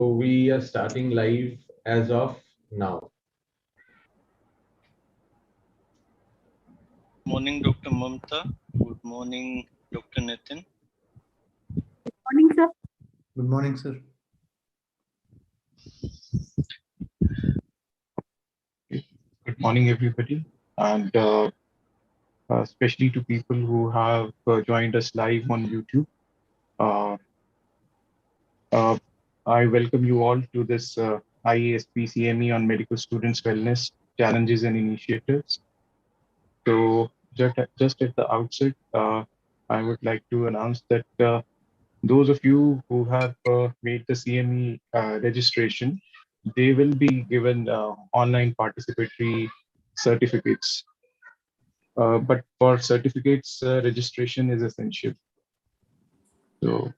We are starting live as of now. Morning, Dr. Mamta. Good morning, Dr. Nitin. Morning, sir. Good morning, sir. Good morning, everybody, and especially to people who have joined us live on YouTube. Uh, uh, I welcome you all to this IASP CME on medical students' wellness challenges and initiatives. So, just at the outset, I would like to announce that those of you who have made the CME registration, they will be given online participatory certificates. But for certificates, registration is essential. So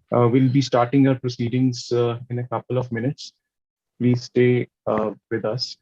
we'll be starting our proceedings in a couple of minutes. Please stay with us.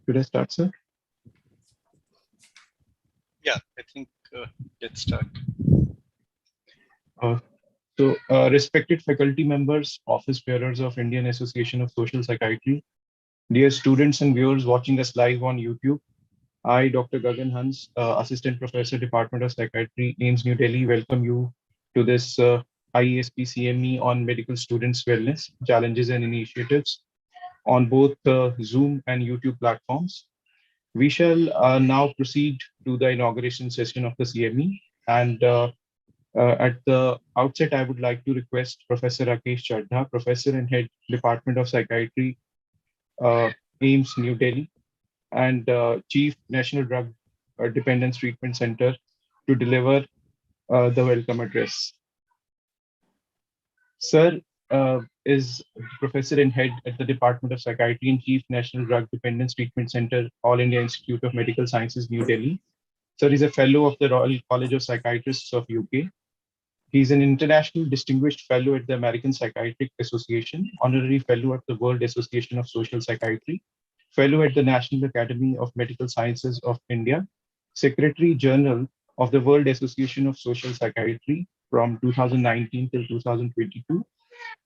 Should I start, sir? Yeah, I think let's start. Respected faculty members, office bearers of Indian Association of Social Psychiatry, dear students and viewers watching us live on YouTube, I, Dr. Gagan Hans, Assistant Professor, Department of Psychiatry, AIMS New Delhi, welcome you to this IESP CME on medical students' wellness, challenges and initiatives on both Zoom and YouTube platforms. We shall now proceed to the inauguration session of the CME. And at the outset, I would like to request Professor Rakesh Chadha, Professor and Head, Department of Psychiatry, AIMS New Delhi, and Chief National Drug Dependence Treatment Center to deliver the welcome address. Sir is Professor and Head at the Department of Psychiatry and Chief National Drug Dependence Treatment Center, All India Institute of Medical Sciences, New Delhi. Sir is a Fellow of the Royal College of Psychiatrists of UK. He's an International Distinguished Fellow at the American Psychiatric Association, Honorary Fellow at the World Association of Social Psychiatry, Fellow at the National Academy of Medical Sciences of India, Secretary General of the World Association of Social Psychiatry, from 2019 till 2022.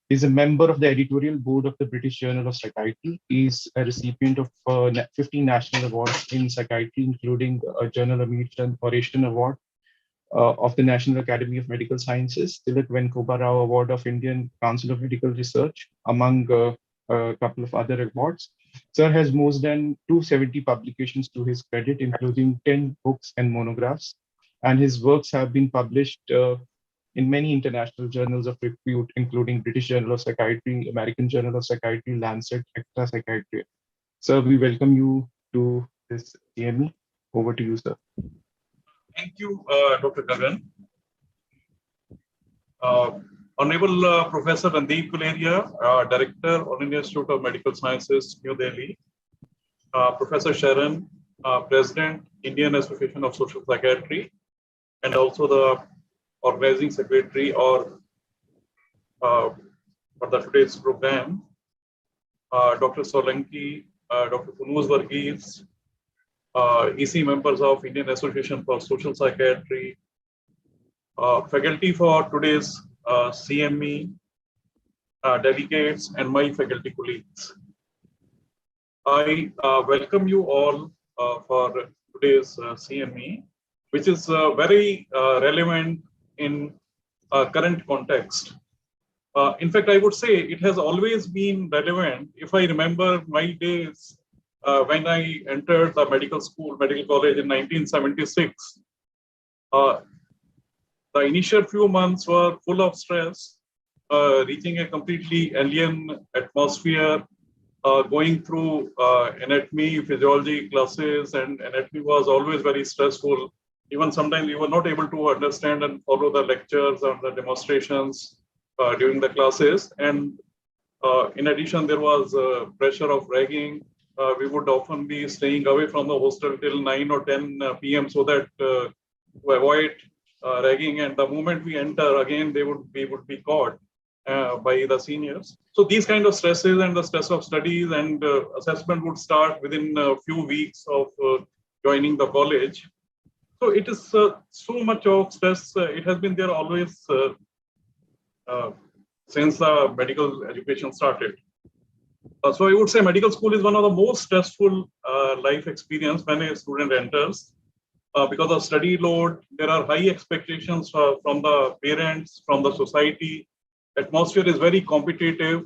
He's a member of the editorial board of the British Journal of Psychiatry. He's a recipient of 15 national awards in psychiatry, including a Journal of Oration Award of the National Academy of Medical Sciences, Tilak Venkoba Rao Award of Indian Council of Medical Research, among a couple of other awards. Sir has more than 270 publications to his credit, including 10 books and monographs, and his works have been published in many international journals of repute, including British Journal of Psychiatry, American Journal of Psychiatry, Lancet, Extra Psychiatry. Sir, we welcome you to this CME. Over to you, sir. Thank you, Dr. Gagan. Honorable Professor Randeep Guleria, Director, All India Institute of Medical Sciences, New Delhi. Professor Sharon, President, Indian Association of Social Psychiatry, and also the Organizing Secretary for today's program. Dr. Solanki, Dr. Kunuz Varghese, EC members of Indian Association for Social Psychiatry, faculty for today's CME, delegates, and my faculty colleagues. I welcome you all for today's CME, which is very relevant in current context. In fact, I would say it has always been relevant. If I remember my days when I entered the medical college in 1976, the initial few months were full of stress, reaching a completely alien atmosphere, going through anatomy, physiology classes, and anatomy was always very stressful. Even sometimes we were not able to understand and follow the lectures and the demonstrations during the classes. And in addition, there was pressure of ragging. We would often be staying away from the hostel till 9 or 10 p.m. so that to avoid ragging. And the moment we enter, again, we would be caught by the seniors. So these kind of stresses and the stress of studies and assessment would start within a few weeks of joining the college. So it is so much of stress. It has been there always since the medical education started. So I would say medical school is one of the most stressful life experience when a student enters. Because of study load, there are high expectations from the parents, from the society. Atmosphere is very competitive.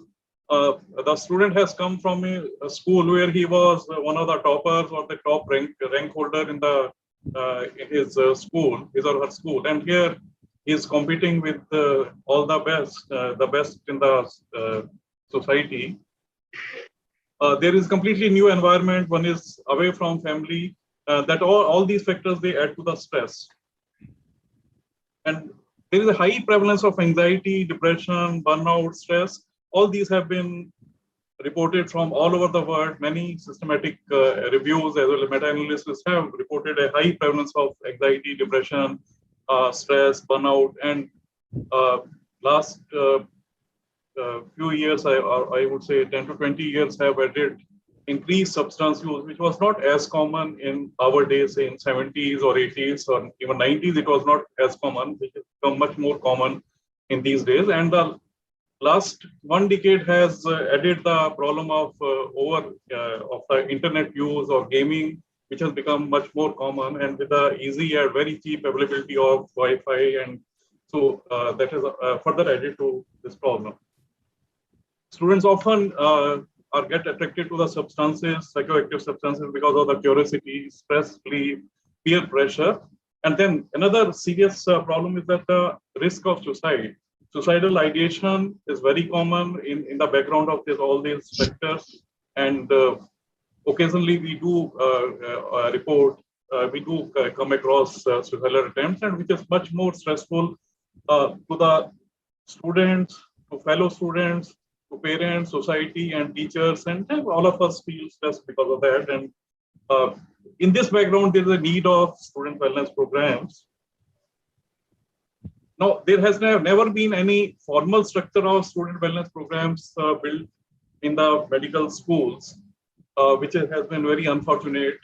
The student has come from a school where he was one of the toppers or the top rank holder in his school, his or her school, and here he is competing with all the best in the society. There is completely new environment. One is away from family. That all these factors, they add to the stress. And there is a high prevalence of anxiety, depression, burnout, stress. All these have been reported from all over the world. Many systematic reviews as well as meta-analysis have reported a high prevalence of anxiety, depression, stress, burnout. And last few years, I would say 10 to 20 years have added increased substance use, which was not as common in our days in 70s or 80s or even 90s. It was not as common. It has become much more common in these days. And the last 1 decade has added the problem of the internet use or gaming, which has become much more common, and with the easy and very cheap availability of Wi-Fi, and so that has further added to this problem. Students often get attracted to the substances, psychoactive substances, because of the curiosity, stress, sleep, peer pressure. And then another serious problem is that the risk of suicide. Suicidal ideation is very common in the background of all these factors. And occasionally we do come across suicidal attempts, and which is much more stressful to the students, to fellow students, to parents, society, and teachers, and all of us feel stressed because of that. And in this background, there is a need of student wellness programs. Now, there has never been any formal structure of student wellness programs built in the medical schools, which has been very unfortunate.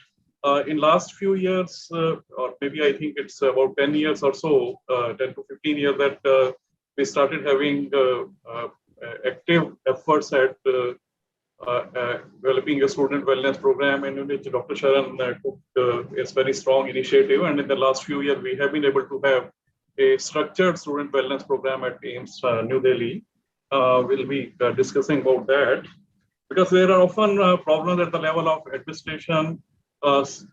In last few years, or maybe I think it's about 10 years or so, 10 to 15 years that we started having active efforts at developing a student wellness program, in which Dr. Sharan took a very strong initiative. And in the last few years, we have been able to have a structured student wellness program at AIIMS New Delhi. We'll be discussing about that, because there are often problems at the level of administration,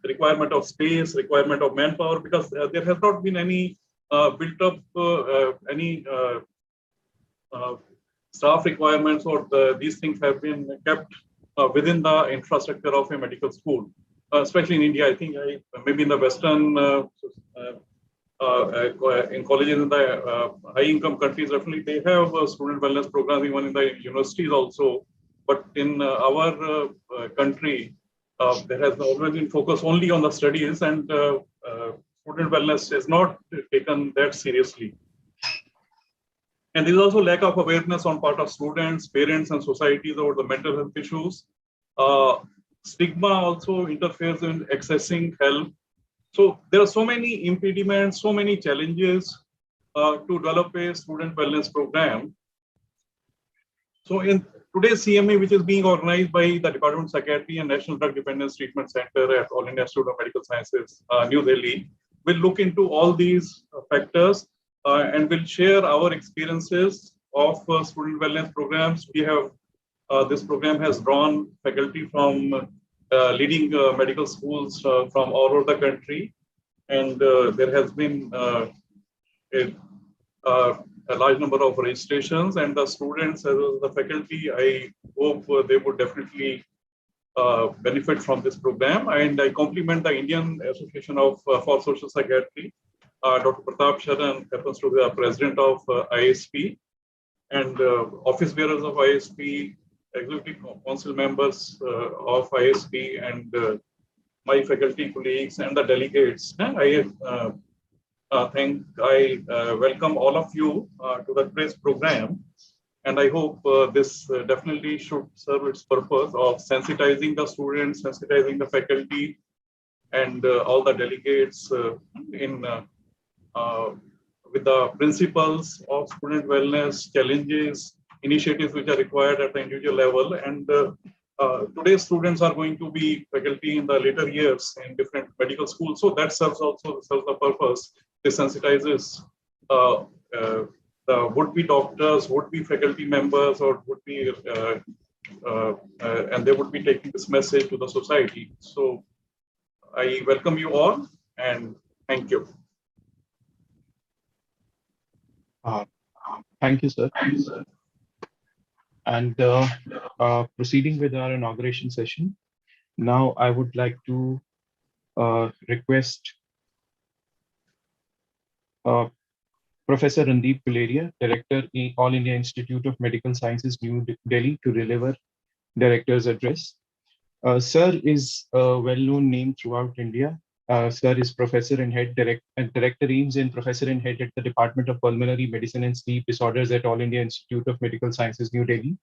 requirement of space, requirement of manpower, because there has not been any built up any staff requirements, or these things have been kept within the infrastructure of a medical school, especially in India. I think maybe in the Western in colleges in the high-income countries, definitely they have student wellness programs, even in the universities also. But in our country, there has always been focus only on the studies, and student wellness is not taken that seriously. And there is also lack of awareness on part of students, parents, and societies about the mental health issues. Stigma also interferes in accessing help. So there are so many impediments, so many challenges to develop a student wellness program. So in today's CMA, which is being organized by the Department of Psychiatry and National Drug Dependence Treatment Center at All India Institute of Medical Sciences, New Delhi, we'll look into all these factors and we'll share our experiences of student wellness programs. We have this program has drawn faculty from leading medical schools from all over the country, and there has been a large number of registrations, and the students as well as the faculty, I hope they would definitely benefit from this program. And I compliment the Indian Association of for Social Psychiatry. Dr. Pratap Sharan happens to be the president of ISP, and office bearers of ISP, executive council members of ISP, and my faculty colleagues and the delegates. I welcome all of you to the today's program, and I hope this definitely should serve its purpose of sensitizing the students, sensitizing the faculty, and all the delegates in with the principles of student wellness, challenges, initiatives which are required at the individual level. And today's students are going to be faculty in the later years in different medical schools. So that serves the purpose. This sensitizes the would-be doctors, would-be faculty members, or would-be, and they would be taking this message to the society. So I welcome you all, and thank you. Thank you, sir. And proceeding with our inauguration session, now I would like to request Professor Randeep Guleria, Director, All India Institute of Medical Sciences, New Delhi, to deliver Director's address. Sir is a well-known name throughout India. Sir is Professor and Director AIIMS and Professor and Head at the Department of Pulmonary Medicine and Sleep Disorders at All India Institute of Medical Sciences, New Delhi.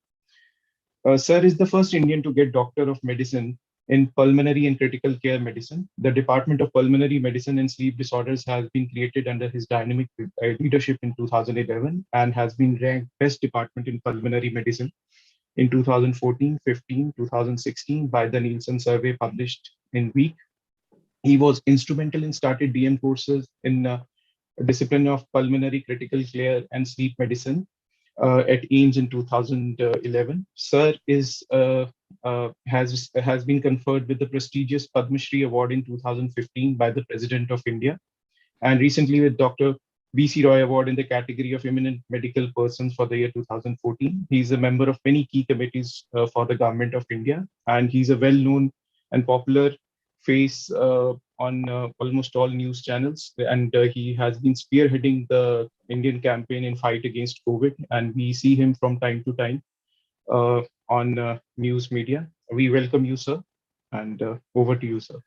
Sir is the first Indian to get Doctor of Medicine in Pulmonary and Critical Care Medicine. The Department of Pulmonary Medicine and Sleep Disorders has been created under his dynamic leadership in 2011 and has been ranked Best Department in Pulmonary Medicine in 2014, 15, 2016 by the Nielsen survey published in Week. He was instrumental in started DM courses in discipline of pulmonary critical care and sleep medicine at AIIMS in 2011. Sir has been conferred with the prestigious Padma Shri Award in 2015 by the President of India, and recently with Dr. B.C. Roy Award in the category of eminent medical persons for the year 2014. He's a member of many key committees for the Government of India, and he's a well-known and popular face on almost all news channels. And he has been spearheading the Indian campaign in fight against COVID, and we see him from time to time on news media. We welcome you, sir, and over to you, sir.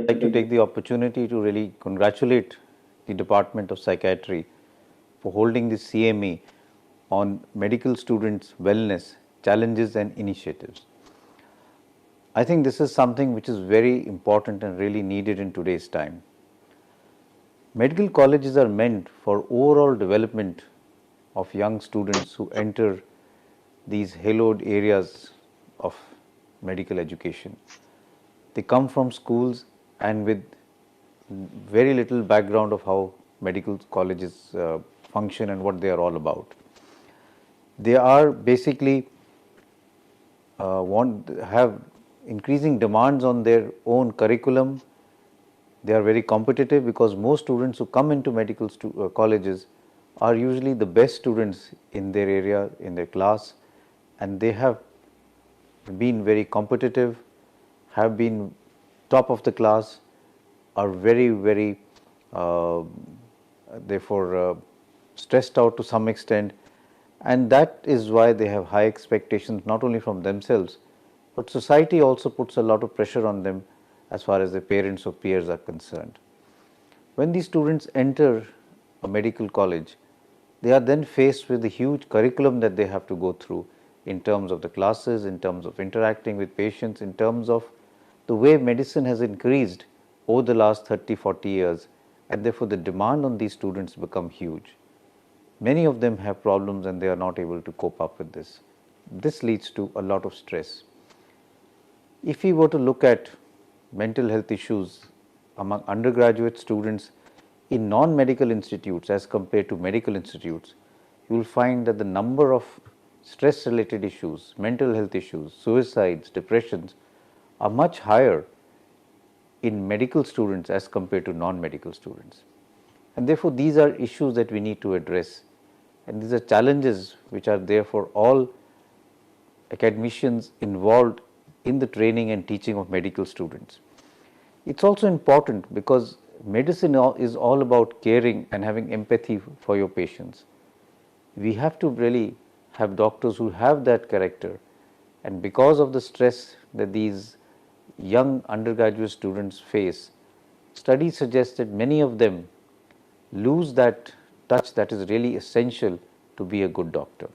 I'd like to take the opportunity to really congratulate the Department of Psychiatry for holding this CME on medical students' wellness, challenges and initiatives. I think this is something which is very important and really needed in today's time. Medical colleges are meant for overall development of young students who enter these haloed areas of medical education. They come from schools and with very little background of how medical colleges function and what they are all about. They are basically have increasing demands on their own curriculum. They are very competitive because most students who come into medical colleges are usually the best students in their area, in their class, and they have been very competitive, have been top of the class, are very therefore stressed out to some extent, and that is why they have high expectations not only from themselves, but society also puts a lot of pressure on them as far as their parents or peers are concerned. When these students enter a medical college, they are then faced with a huge curriculum that they have to go through in terms of the classes, in terms of interacting with patients, in terms of the way medicine has increased over the last 30-40 years, and therefore the demand on these students become huge. Many of them have problems and they are not able to cope up with this. This leads to a lot of stress. If we were to look at mental health issues among undergraduate students in non-medical institutes as compared to medical institutes, you will find that the number of stress-related issues, mental health issues, suicides, depressions are much higher in medical students as compared to non-medical students. And therefore, these are issues that we need to address, and these are challenges which are there for all academicians involved in the training and teaching of medical students. It's also important because medicine is all about caring and having empathy for your patients. We have to really have doctors who have that character, and because of the stress that these young undergraduate students face, studies suggest that many of them lose that touch that is really essential to be a good doctor.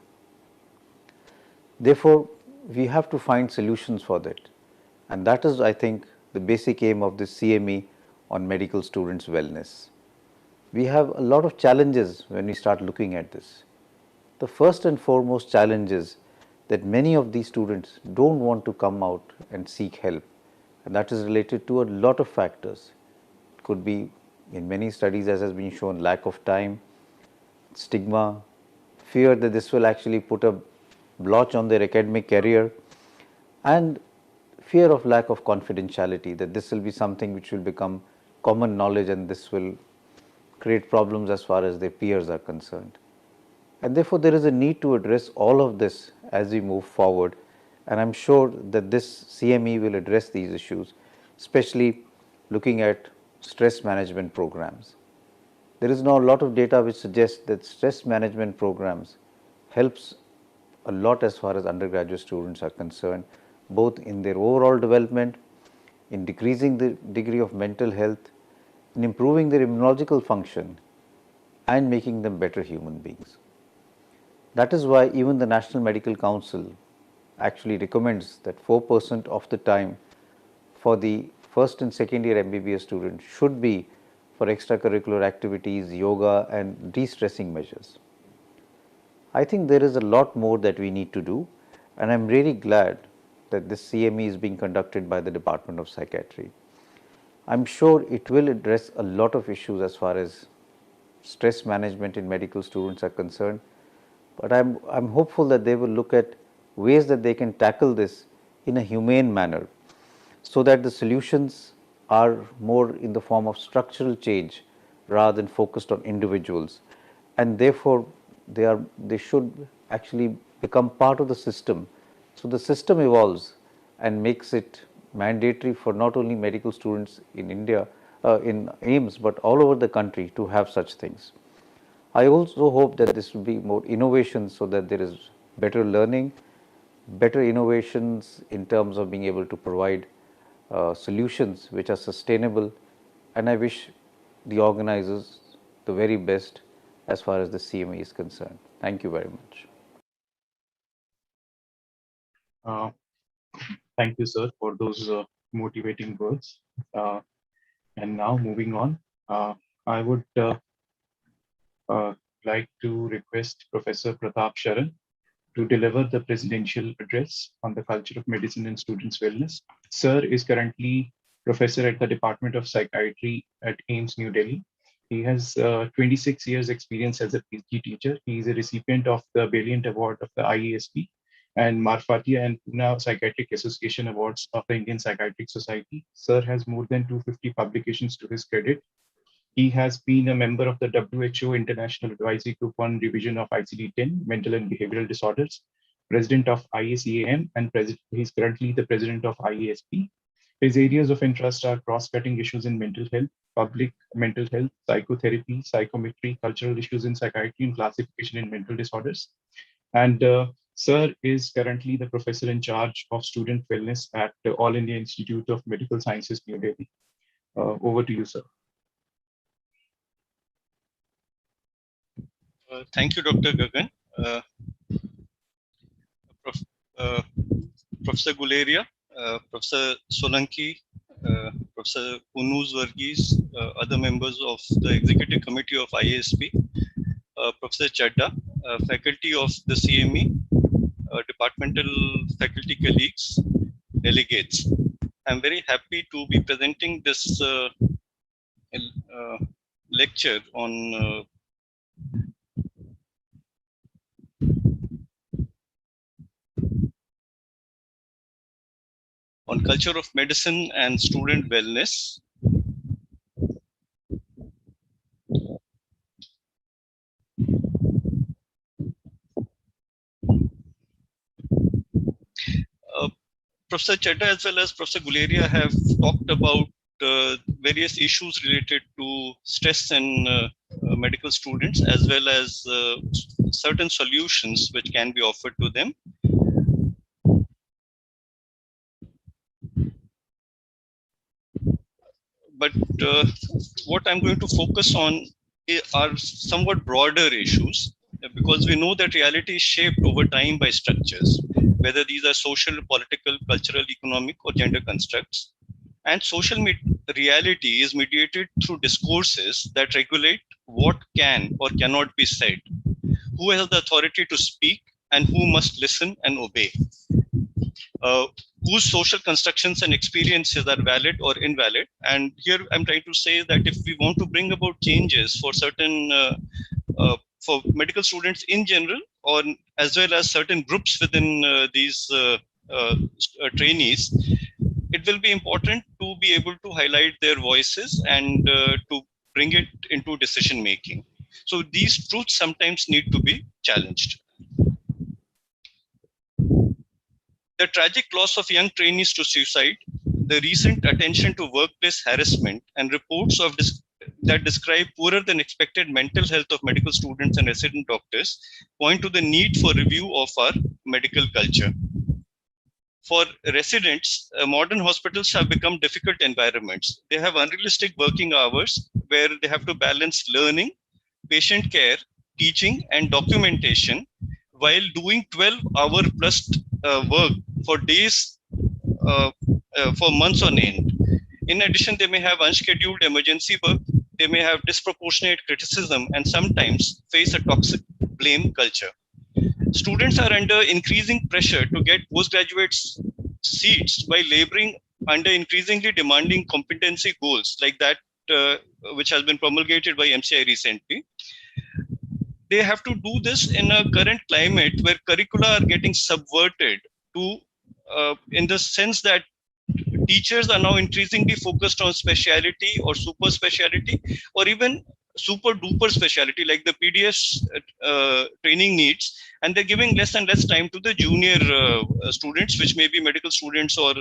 Therefore, we have to find solutions for that, and that is, I think, the basic aim of this CME on medical students' wellness. We have a lot of challenges when we start looking at this. The first and foremost challenge is that many of these students don't want to come out and seek help, and that is related to a lot of factors. It could be, in many studies as has been shown, lack of time, stigma, fear that this will actually put a blotch on their academic career, and fear of lack of confidentiality, that this will be something which will become common knowledge and this will create problems as far as their peers are concerned. And therefore, there is a need to address all of this as we move forward, and I am sure that this CME will address these issues, especially looking at stress management programs. There is now a lot of data which suggests that stress management programs helps a lot as far as undergraduate students are concerned, both in their overall development, in decreasing the degree of mental health, in improving their immunological function, and making them better human beings. That is why even the National Medical Council actually recommends that 4% of the time for the first and second year MBBS students should be for extracurricular activities, yoga and de-stressing measures. I think there is a lot more that we need to do, and I am really glad that this CME is being conducted by the Department of Psychiatry. I am sure it will address a lot of issues as far as stress management in medical students are concerned, but I'm hopeful that they will look at ways that they can tackle this in a humane manner, so that the solutions are more in the form of structural change rather than focused on individuals, and therefore they should actually become part of the system. So the system evolves and makes it mandatory for not only medical students in India, in AIIMS, but all over the country to have such things. I also hope that this will be more innovation, so that there is better learning, better innovations in terms of being able to provide solutions which are sustainable, and I wish the organizers the very best as far as the CME is concerned. Thank you very much. Thank you, sir, for those motivating words. And now moving on, I would like to request Professor Pratap Sharan to deliver the presidential address on the culture of medicine and students' wellness. Sir is currently professor at the Department of Psychiatry at AIIMS, New Delhi. He has 26 years experience as a PhD teacher. He is a recipient of the Valiant Award of the IASP and Marfatia and Pune Psychiatric Association Awards of the Indian Psychiatric Society. Sir has more than 250 publications to his credit. He has been a member of the WHO International Advisory Group on Revision of ICD-10, Mental and Behavioral Disorders, president of IACAM, and he's currently the president of IASP. His areas of interest are cross-cutting issues in mental health, public mental health, psychotherapy, psychometry, cultural issues in psychiatry, and classification in mental disorders. And Sir is currently the professor in charge of student wellness at the All India Institute of Medical Sciences, New Delhi. Over to you, sir. Thank you, Dr. Gagan. Professor Guleria, Professor Solanki, Professor Unuz Varghese, other members of the Executive Committee of IASP, Professor Chadda, faculty of the CME, departmental faculty colleagues, delegates. I'm very happy to be presenting this lecture on culture of medicine and student wellness. Professor Chadda as well as Professor Guleria have talked about various issues related to stress in medical students, as well as certain solutions which can be offered to them. But what I'm going to focus on are somewhat broader issues, because we know that reality is shaped over time by structures, whether these are social, political, cultural, economic, or gender constructs. And social reality is mediated through discourses that regulate what can or cannot be said, who has the authority to speak, and who must listen and obey. Whose social constructions and experiences are valid or invalid. And here I'm trying to say that if we want to bring about changes for certain, for medical students in general, or as well as certain groups within these trainees, it will be important to be able to highlight their voices and to bring it into decision making. So these truths sometimes need to be challenged. The tragic loss of young trainees to suicide, the recent attention to workplace harassment, and reports of that describe poorer than expected mental health of medical students and resident doctors point to the need for review of our medical culture. For residents, modern hospitals have become difficult environments. They have unrealistic working hours where they have to balance learning, patient care, teaching, and documentation while doing 12-hour plus work for days, for months on end. In addition, they may have unscheduled emergency work, they may have disproportionate criticism, and sometimes face a toxic blame culture. Students are under increasing pressure to get postgraduate seats by laboring under increasingly demanding competency goals like that which has been promulgated by MCI recently. They have to do this in a current climate where curricula are getting subverted to, in the sense that teachers are now increasingly focused on speciality or super speciality, or even super duper speciality like the PDS training needs, and they're giving less and less time to the junior students, which may be medical students or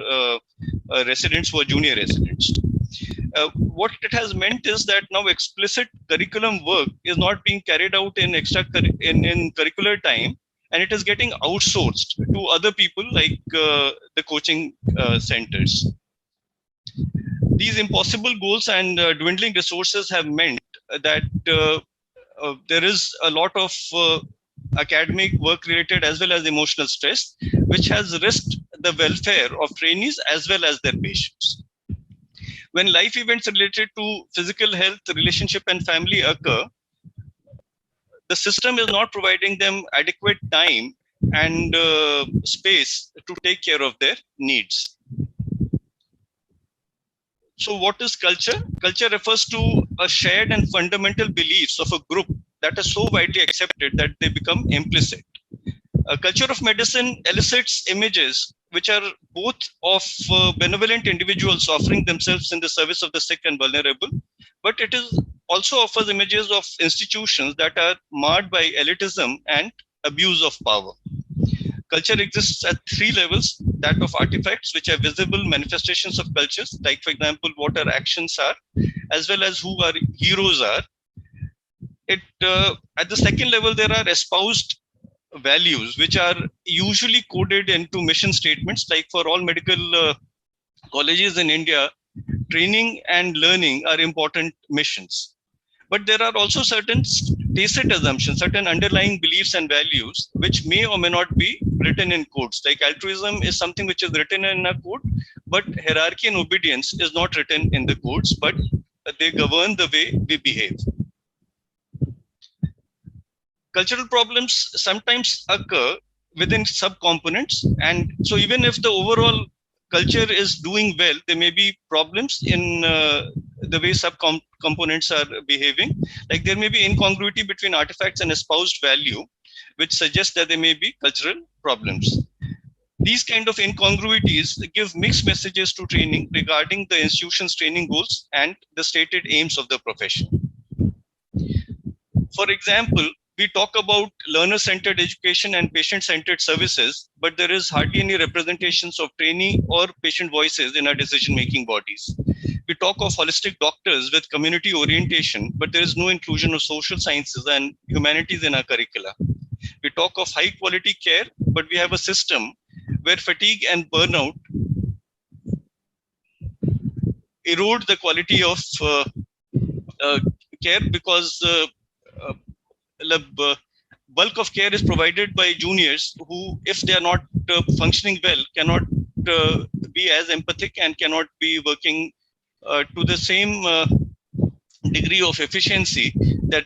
residents who are junior residents. What it has meant is that now explicit curriculum work is not being carried out in in curricular time, and it is getting outsourced to other people like the coaching centers. These impossible goals and dwindling resources have meant that there is a lot of academic work related as well as emotional stress, which has risked the welfare of trainees as well as their patients. When life events related to physical health, relationship, and family occur, the system is not providing them adequate time and space to take care of their needs. So what is culture? Culture refers to a shared and fundamental beliefs of a group that are so widely accepted that they become implicit. A culture of medicine elicits images which are both of benevolent individuals offering themselves in the service of the sick and vulnerable, but it is also offers images of institutions that are marred by elitism and abuse of power. Culture exists at three levels: that of artifacts, which are visible manifestations of cultures, like, for example, what our actions are, as well as who our heroes are. At the second level, there are espoused values, which are usually coded into mission statements, like for all medical colleges in India, training and learning are important missions. But there are also certain tacit assumptions, certain underlying beliefs and values, which may or may not be written in codes. Like altruism is something which is written in a code, but hierarchy and obedience is not written in the codes, but they govern the way we behave. Cultural problems sometimes occur within subcomponents, and so even if the overall culture is doing well, there may be problems in the way subcomponents are behaving. Like there may be incongruity between artifacts and espoused value, which suggests that there may be cultural problems. These kind of incongruities give mixed messages to training regarding the institution's training goals and the stated aims of the profession. For example, we talk about learner-centered education and patient-centered services, but there is hardly any representations of trainee or patient voices in our decision-making bodies. We talk of holistic doctors with community orientation, but there is no inclusion of social sciences and humanities in our curricula. We talk of high-quality care, but we have a system where fatigue and burnout erode the quality of care, because the bulk of care is provided by juniors who, if they are not functioning well, cannot be as empathic and cannot be working to the same degree of efficiency that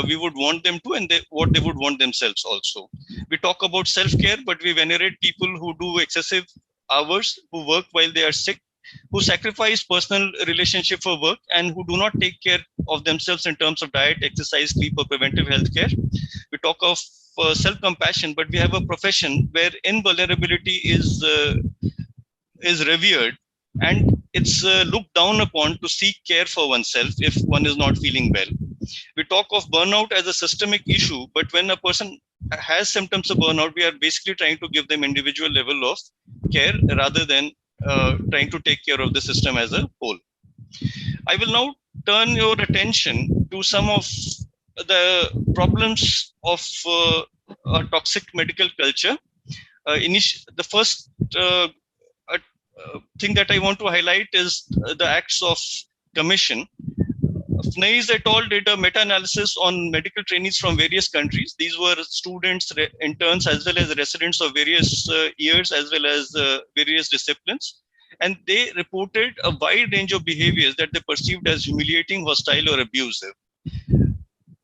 we would want them to, and what they would want themselves also. We talk about self-care, but we venerate people who do excessive hours, who work while they are sick, who sacrifice personal relationship for work, and who do not take care of themselves in terms of diet, exercise, sleep, or preventive health care. We talk of self-compassion, but we have a profession where invulnerability is revered, and it's looked down upon to seek care for oneself if one is not feeling well. We talk of burnout as a systemic issue, but when a person has symptoms of burnout, we are basically trying to give them individual level of care rather than trying to take care of the system as a whole. I will now turn your attention to some of the problems of a toxic medical culture. The first thing that I want to highlight is the acts of commission. Fnaiz et al. Did a meta-analysis on medical trainees from various countries. These were students, interns, as well as residents of various years, as well as various disciplines. And they reported a wide range of behaviors that they perceived as humiliating, hostile, or abusive.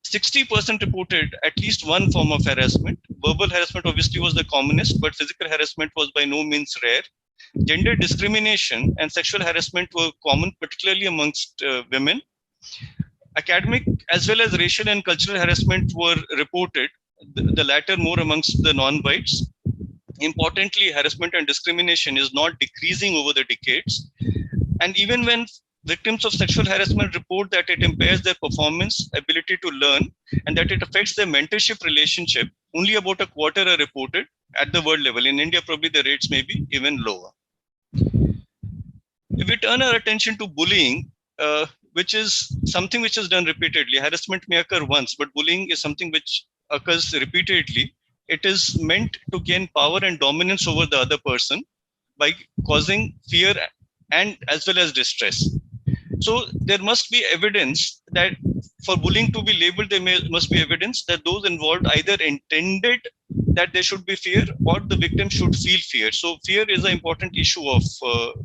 60% reported at least one form of harassment. Verbal harassment obviously was the commonest, but physical harassment was by no means rare. Gender discrimination and sexual harassment were common, particularly amongst women. Academic as well as racial and cultural harassment were reported, the latter more amongst the non-whites. Importantly, harassment and discrimination is not decreasing over the decades. And even when victims of sexual harassment report that it impairs their performance, ability to learn, and that it affects their mentorship relationship, only about a quarter are reported at the world level. In India, probably the rates may be even lower. If we turn our attention to bullying, which is something which is done repeatedly. Harassment may occur once, but bullying is something which occurs repeatedly. It is meant to gain power and dominance over the other person by causing fear and as well as distress. So there must be evidence that for bullying to be labeled, there must be evidence that those involved either intended that there should be fear or the victim should feel fear. So fear is an important issue of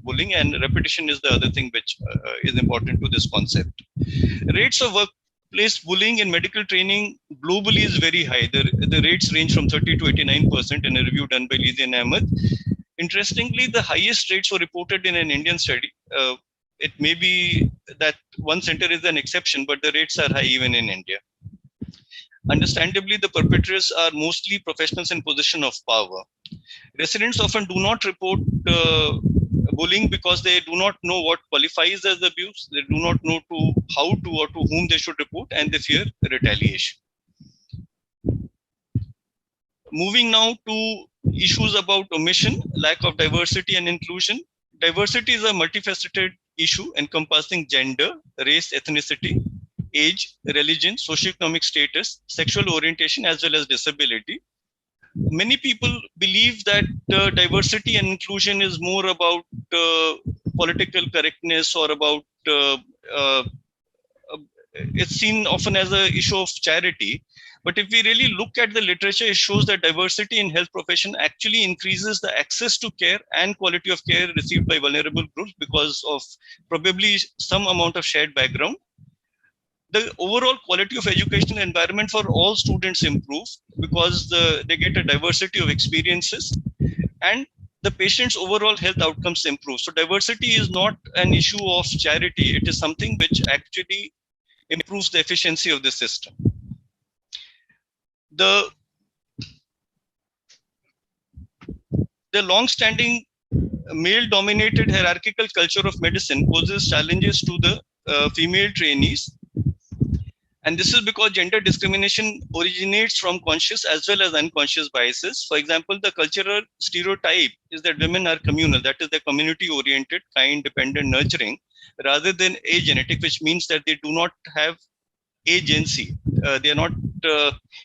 bullying, and repetition is the other thing which is important to this concept. Rates of workplace bullying in medical training globally is very high. The rates range from 30 to 89% in a review done by Lizzie and Ahmed. Interestingly, the highest rates were reported in an Indian study. It may be that one center is an exception, but the rates are high even in India. Understandably, the perpetrators are mostly professionals in position of power. Residents often do not report bullying because they do not know what qualifies as abuse. They do not know how to or to whom they should report, and they fear retaliation. Moving now to issues about omission, lack of diversity and inclusion. Diversity is a multifaceted issue encompassing gender, race, ethnicity, age, religion, socioeconomic status, sexual orientation, as well as disability. Many people believe that diversity and inclusion is more about political correctness or about it's seen often as an issue of charity. But if we really look at the literature, it shows that diversity in health profession actually increases the access to care and quality of care received by vulnerable groups because of probably some amount of shared background. The overall quality of educational environment for all students improve because they get a diversity of experiences, and the patient's overall health outcomes improve. So diversity is not an issue of charity. It is something which actually improves the efficiency of the system. The long-standing male-dominated hierarchical culture of medicine poses challenges to the female trainees. And this is because gender discrimination originates from conscious as well as unconscious biases. For example, the cultural stereotype is that women are communal, that is, they're community-oriented, kind, dependent, nurturing, rather than agenetic, which means that they do not have agency. They are not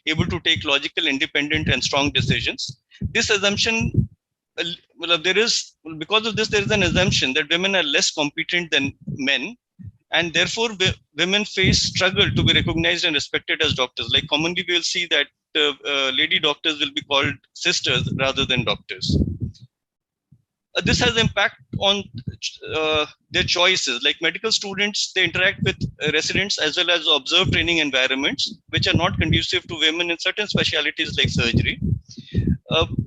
able to take logical, independent, and strong decisions. This assumption, because of this, there is an assumption that women are less competent than men, and therefore women face struggle to be recognized and respected as doctors. Like commonly we will see that lady doctors will be called sisters rather than doctors. This has impact on their choices. Like medical students, they interact with residents as well as observe training environments, which are not conducive to women in certain specialties like surgery.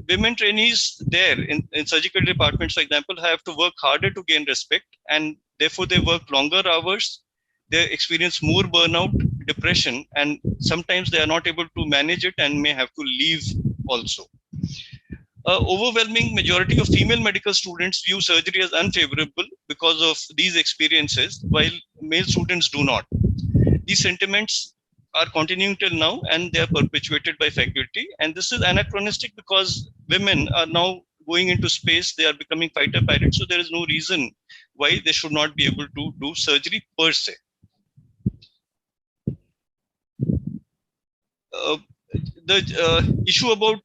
Women trainees there in surgical departments, for example, have to work harder to gain respect, and therefore they work longer hours. They experience more burnout, depression, and sometimes they are not able to manage it and may have to leave also. Overwhelming majority of female medical students view surgery as unfavorable because of these experiences, while male students do not. These sentiments are continuing till now, and they are perpetuated by faculty. And this is anachronistic because women are now going into space. They are becoming fighter pilots. So there is no reason why they should not be able to do surgery per se. The issue about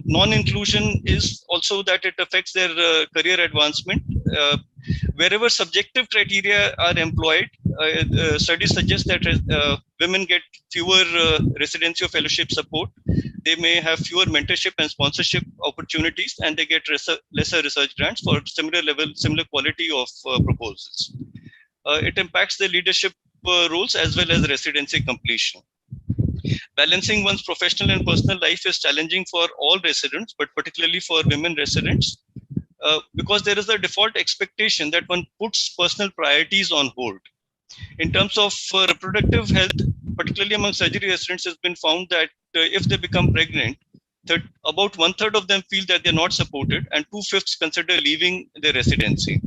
non-inclusion is also that it affects their career advancement. Wherever subjective criteria are employed, studies suggest that women get fewer residency or fellowship support. They may have fewer mentorship and sponsorship opportunities, and they get lesser research grants for similar quality of proposals. It impacts the leadership roles as well as residency completion. Balancing one's professional and personal life is challenging for all residents, but particularly for women residents, because there is a default expectation that one puts personal priorities on hold. In terms of reproductive health, particularly among surgery residents, it's been found that if they become pregnant, about 1/3 of them feel that they're not supported, and 2/5 consider leaving their residency.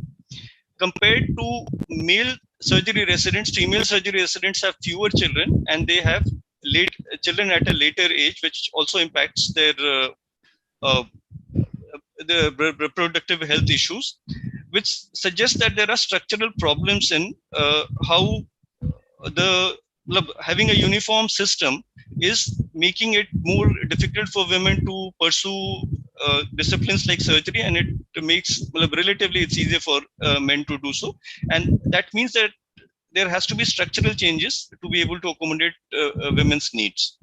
Compared to male surgery residents, female surgery residents have fewer children, and they have children at a later age, which also impacts their the reproductive health issues, which suggests that there are structural problems in how having a uniform system is making it more difficult for women to pursue disciplines like surgery, and it makes relatively it's easier for men to do so. And that means that there has to be structural changes to be able to accommodate women's needs.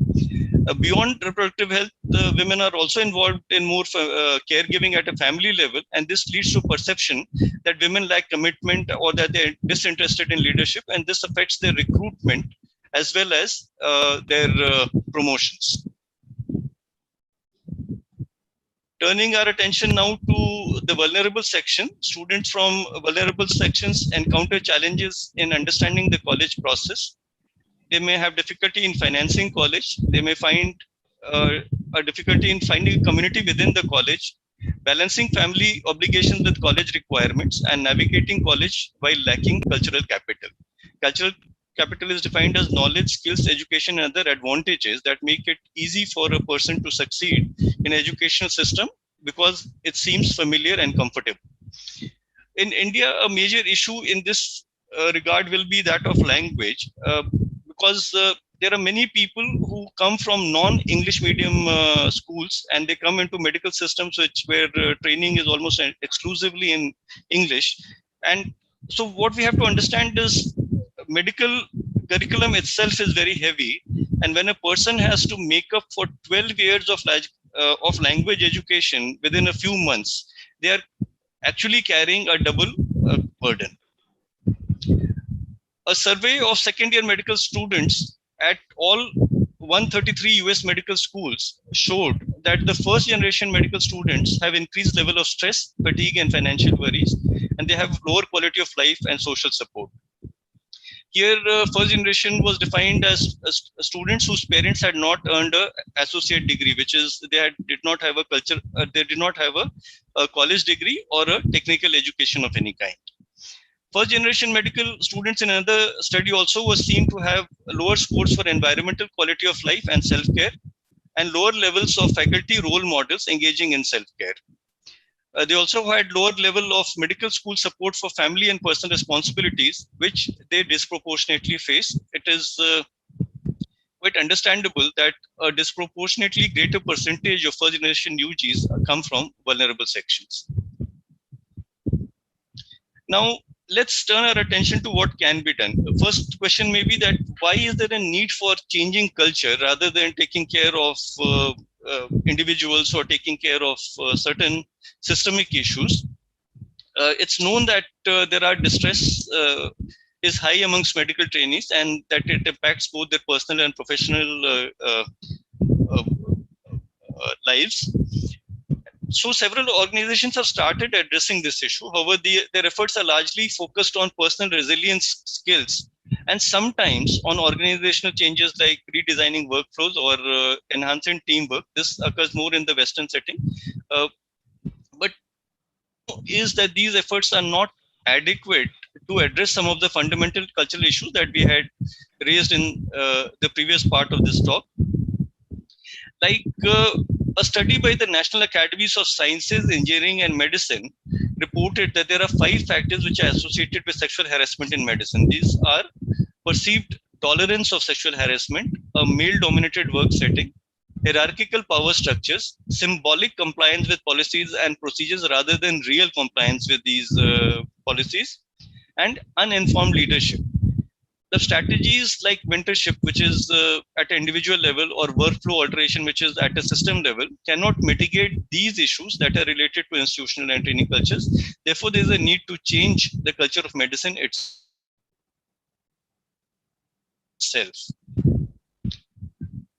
Beyond reproductive health, women are also involved in more caregiving at a family level, and this leads to perception that women lack commitment or that they're disinterested in leadership, and this affects their recruitment as well as their promotions. Turning our attention now to the vulnerable section, students from vulnerable sections encounter challenges in understanding the college process. They may have difficulty in financing college. They may find a difficulty in finding a community within the college, balancing family obligations with college requirements, and navigating college while lacking cultural capital. Cultural capital is defined as knowledge, skills, education, and other advantages that make it easy for a person to succeed in educational system because it seems familiar and comfortable. In India, a major issue in this regard will be that of language, because there are many people who come from non-English medium schools, and they come into medical systems where training is almost exclusively in English. And so what we have to understand is medical curriculum itself is very heavy, and when a person has to make up for 12 years of language education within a few months, they are actually carrying a double burden. A survey of second-year medical students at all 133 US medical schools showed that the first-generation medical students have increased level of stress, fatigue, and financial worries, and they have lower quality of life and social support. Here, first generation was defined as students whose parents had not earned an associate degree, which is they did not have a college degree or a technical education of any kind. First generation medical students in another study also was seen to have lower scores for environmental quality of life and self-care, and lower levels of faculty role models engaging in self-care. They also had lower level of medical school support for family and personal responsibilities, which they disproportionately face. It is quite understandable that a disproportionately greater percentage of first generation UGs come from vulnerable sections. Now, let's turn our attention to what can be done. The first question may be that why is there a need for changing culture rather than taking care of individuals or taking care of certain systemic issues? It's known that there are distress is high amongst medical trainees, and that it impacts both their personal and professional lives. So several organizations have started addressing this issue. However, their efforts are largely focused on personal resilience skills and sometimes on organizational changes like redesigning workflows or enhancing teamwork. This occurs more in the Western setting. But is that these efforts are not adequate to address some of the fundamental cultural issues that we had raised in the previous part of this talk. Like a study by the National Academies of Sciences, Engineering, and Medicine reported that there are 5 factors which are associated with sexual harassment in medicine. These are perceived tolerance of sexual harassment, a male-dominated work setting, hierarchical power structures, symbolic compliance with policies and procedures rather than real compliance with these policies, and uninformed leadership. The strategies like mentorship, which is at an individual level, or workflow alteration, which is at a system level, cannot mitigate these issues that are related to institutional and training cultures. Therefore, there is a need to change the culture of medicine itself.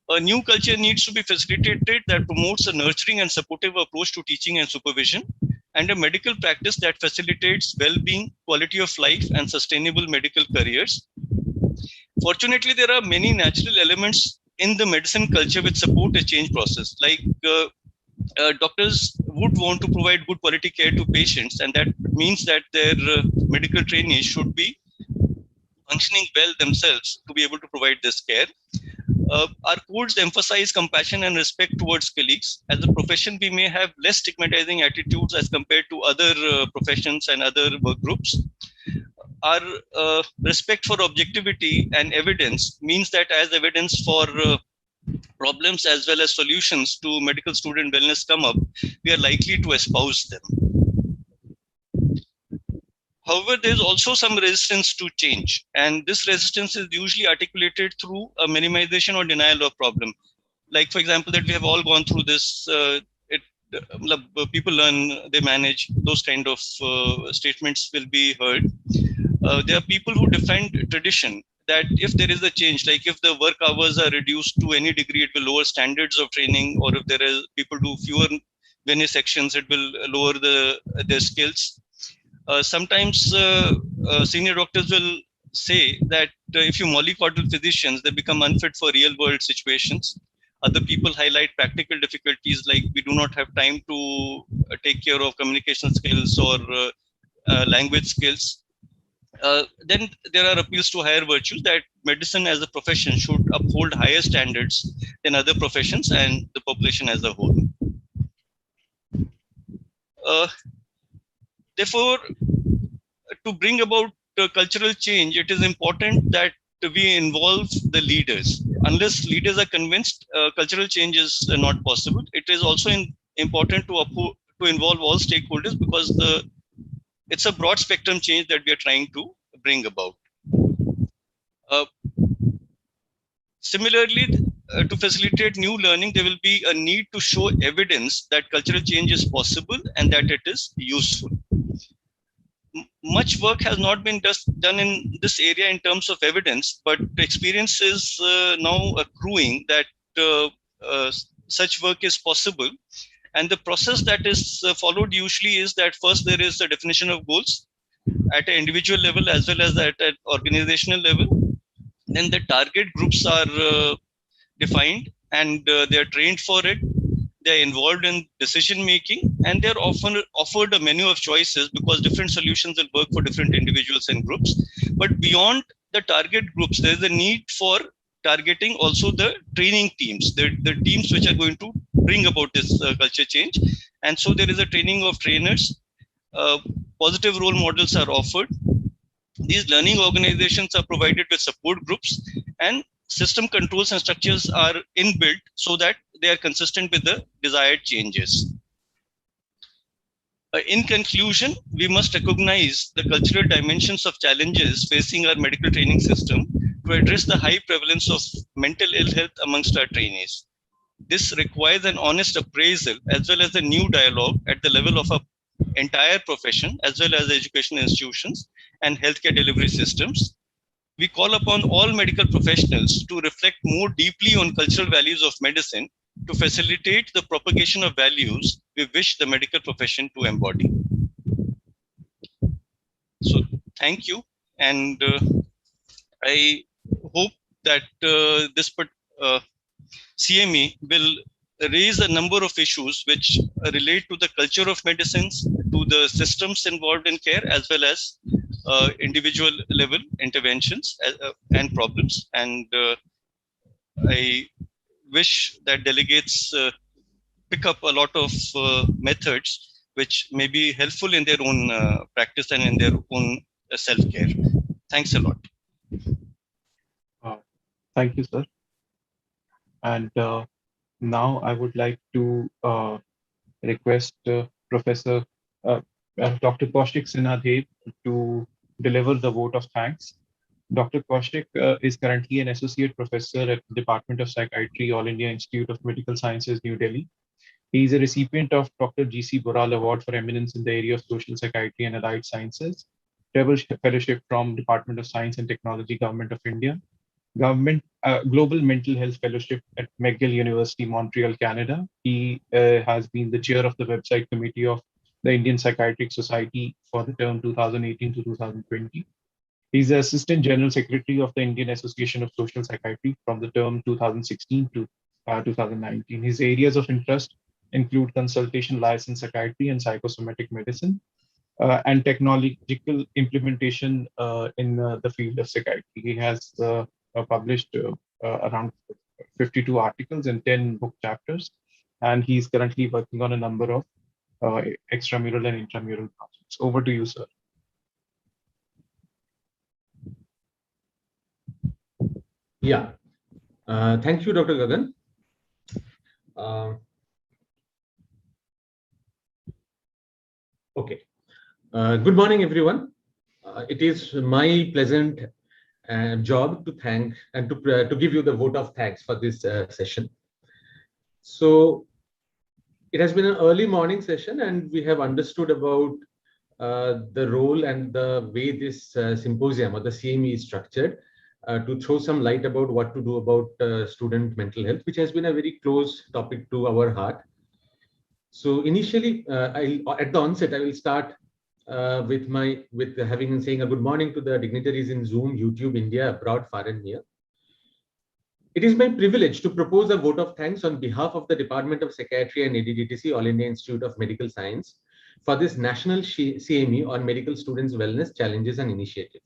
A new culture needs to be facilitated that promotes a nurturing and supportive approach to teaching and supervision, and a medical practice that facilitates well-being, quality of life, and sustainable medical careers. Fortunately, there are many natural elements in the medicine culture which support a change process. Like doctors would want to provide good quality care to patients, and that means that their medical trainees should be functioning well themselves to be able to provide this care. Our codes emphasize compassion and respect towards colleagues. As a profession, we may have less stigmatizing attitudes as compared to other professions and other work groups. Our respect for objectivity and evidence means that as evidence for problems as well as solutions to medical student wellness come up, we are likely to espouse them. However, there is also some resistance to change, and this resistance is usually articulated through a minimization or denial of problem. Like, for example, that we have all gone through this. People learn, they manage. Those kind of statements will be heard. There are people who defend tradition that if there is a change, like if the work hours are reduced to any degree, it will lower standards of training, or if there is people do fewer venue sections, it will lower their skills. Sometimes senior doctors will say that if you mollycoddle physicians, they become unfit for real world situations. Other people highlight practical difficulties like we do not have time to take care of communication skills or language skills. Then there are appeals to higher virtues that medicine as a profession should uphold higher standards than other professions and the population as a whole. Therefore, to bring about cultural change, it is important that we involve the leaders. Unless leaders are convinced, cultural change is not possible. It is also important to involve all stakeholders, because it's a broad spectrum change that we are trying to bring about. Similarly, to facilitate new learning, there will be a need to show evidence that cultural change is possible and that it is useful. Much work has not been done in this area in terms of evidence, but experience is now accruing that such work is possible. And the process that is followed usually is that first there is a definition of goals at an individual level as well as at an organizational level. Then the target groups are defined, and they are trained for it. They are involved in decision making, and they are often offered a menu of choices, because different solutions will work for different individuals and groups. But beyond the target groups, there is a need for targeting also the training teams, the teams which are going to bring about this culture change. And so there is a training of trainers. Positive role models are offered. These learning organizations are provided with support groups, and system controls and structures are inbuilt so that they are consistent with the desired changes. In conclusion, we must recognize the cultural dimensions of challenges facing our medical training system to address the high prevalence of mental ill health amongst our trainees. This requires an honest appraisal as well as a new dialogue at the level of our entire profession, as well as educational institutions and healthcare delivery systems. We call upon all medical professionals to reflect more deeply on cultural values of medicine to facilitate the propagation of values we wish the medical profession to embody. So, thank you. And I hope that this CME will raise a number of issues which relate to the culture of medicines, to the systems involved in care, as well as individual level interventions and problems. And I wish that delegates pick up a lot of methods which may be helpful in their own practice and in their own self-care. Thanks a lot. Thank you, sir. And now I would like to request Professor Dr. Kaushik Sinha to deliver the vote of thanks. Dr. Kaushik is currently an associate professor at the Department of Psychiatry, All India Institute of Medical Sciences, New Delhi. He is a recipient of Dr. G.C. Boral Award for Eminence in the area of social psychiatry and allied sciences, Treble Fellowship from Department of Science and Technology, Government of India, Global Mental Health Fellowship at McGill University, Montreal, Canada. He has been the chair of the website committee of the Indian Psychiatric Society for the term 2018 to 2020. He's the Assistant General Secretary of the Indian Association of Social Psychiatry from the term 2016 to 2019. His areas of interest include consultation, license psychiatry, and psychosomatic medicine, and technological implementation in the field of psychiatry. He has published around 52 articles and 10 book chapters, and he's currently working on a number of extramural and intramural projects. Over to you, sir. Yeah. Thank you, Dr. Gagan. Okay. Good morning, everyone. It is my pleasant job to thank and to give you the vote of thanks for this session. So it has been an early morning session, and we have understood about the role and the way this symposium or the CME is structured to throw some light about what to do about student mental health, which has been a very close topic to our heart. So initially, at the onset, I will start with saying a good morning to the dignitaries in Zoom, YouTube, India, abroad, far and near. It is my privilege to propose a vote of thanks on behalf of the Department of Psychiatry and ADDTC, All India Institute of Medical Science, for this national CME on medical students' wellness challenges and initiative.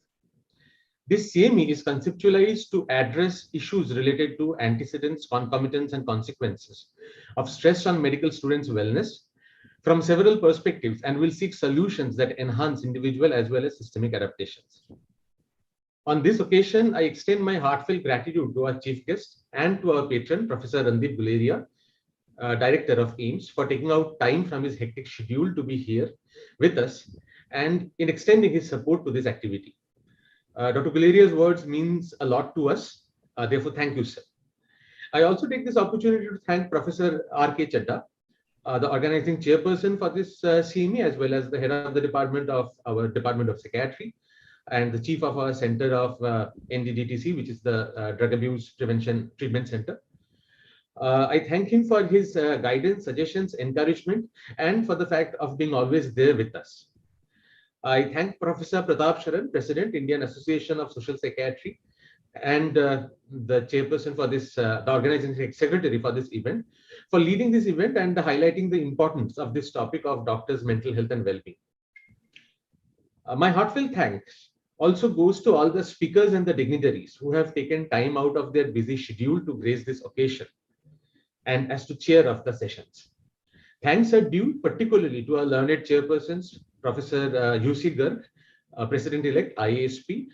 This CME is conceptualized to address issues related to antecedents, concomitants, and consequences of stress on medical students' wellness from several perspectives, and will seek solutions that enhance individual as well as systemic adaptations. On this occasion, I extend my heartfelt gratitude to our chief guest and to our patron, Professor Randeep Guleria, Director of AIIMS, for taking out time from his hectic schedule to be here with us and in extending his support to this activity. Dr. Guleria's words means a lot to us. Therefore, thank you, sir. I also take this opportunity to thank Professor R.K. Chadda, the organizing chairperson for this CME, as well as the head of the department of our Department of Psychiatry and the chief of our Center of NDDTC, which is the Drug Abuse Prevention Treatment Center. I thank him for his guidance, suggestions, encouragement, and for the fact of being always there with us. I thank Professor Pratap Sharan, President, Indian Association of Social Psychiatry, and the chairperson for this, the organizing secretary for this event, for leading this event and highlighting the importance of this topic of doctors' mental health and well-being. My heartfelt thanks also goes to all the speakers and the dignitaries who have taken time out of their busy schedule to grace this occasion and as to chair of the sessions. Thanks are due particularly to our learned chairpersons, Professor U.C. Garg, President-elect IASP,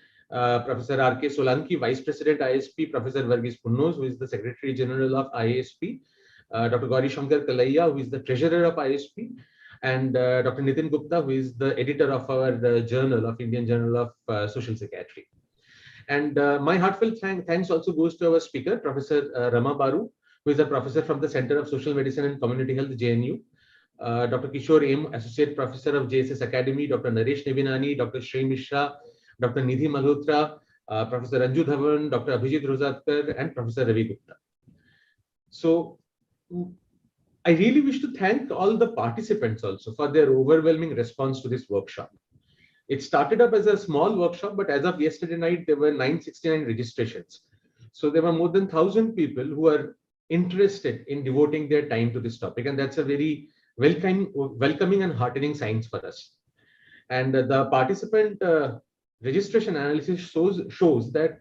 Professor R.K. Solanki, Vice President IASP, Professor Varghese Punnos, who is the Secretary General of IASP, Dr. Gauri Shankar Kalaiya, who is the Treasurer of IASP, and Dr. Nitin Gupta, who is the editor of our journal of Indian Journal of Social Psychiatry. And my heartfelt thanks also goes to our speaker, Professor Rama Baru, who is a professor from the Center of Social Medicine and Community Health, JNU, Dr. Kishore M, Associate Professor of JSS Academy, Dr. Naresh Nevinani, Dr. Shrey Mishra, Dr. Nidhi Malhotra, Professor Anju Dhawan, Dr. Abhijit Rozatkar, and Professor Ravi Gupta. So I really wish to thank all the participants also for their overwhelming response to this workshop. It started up as a small workshop, but as of yesterday night, there were 969 registrations. So there were more than 1,000 people who are interested in devoting their time to this topic. And that's a very welcoming and heartening signs for us. And the participant registration analysis shows that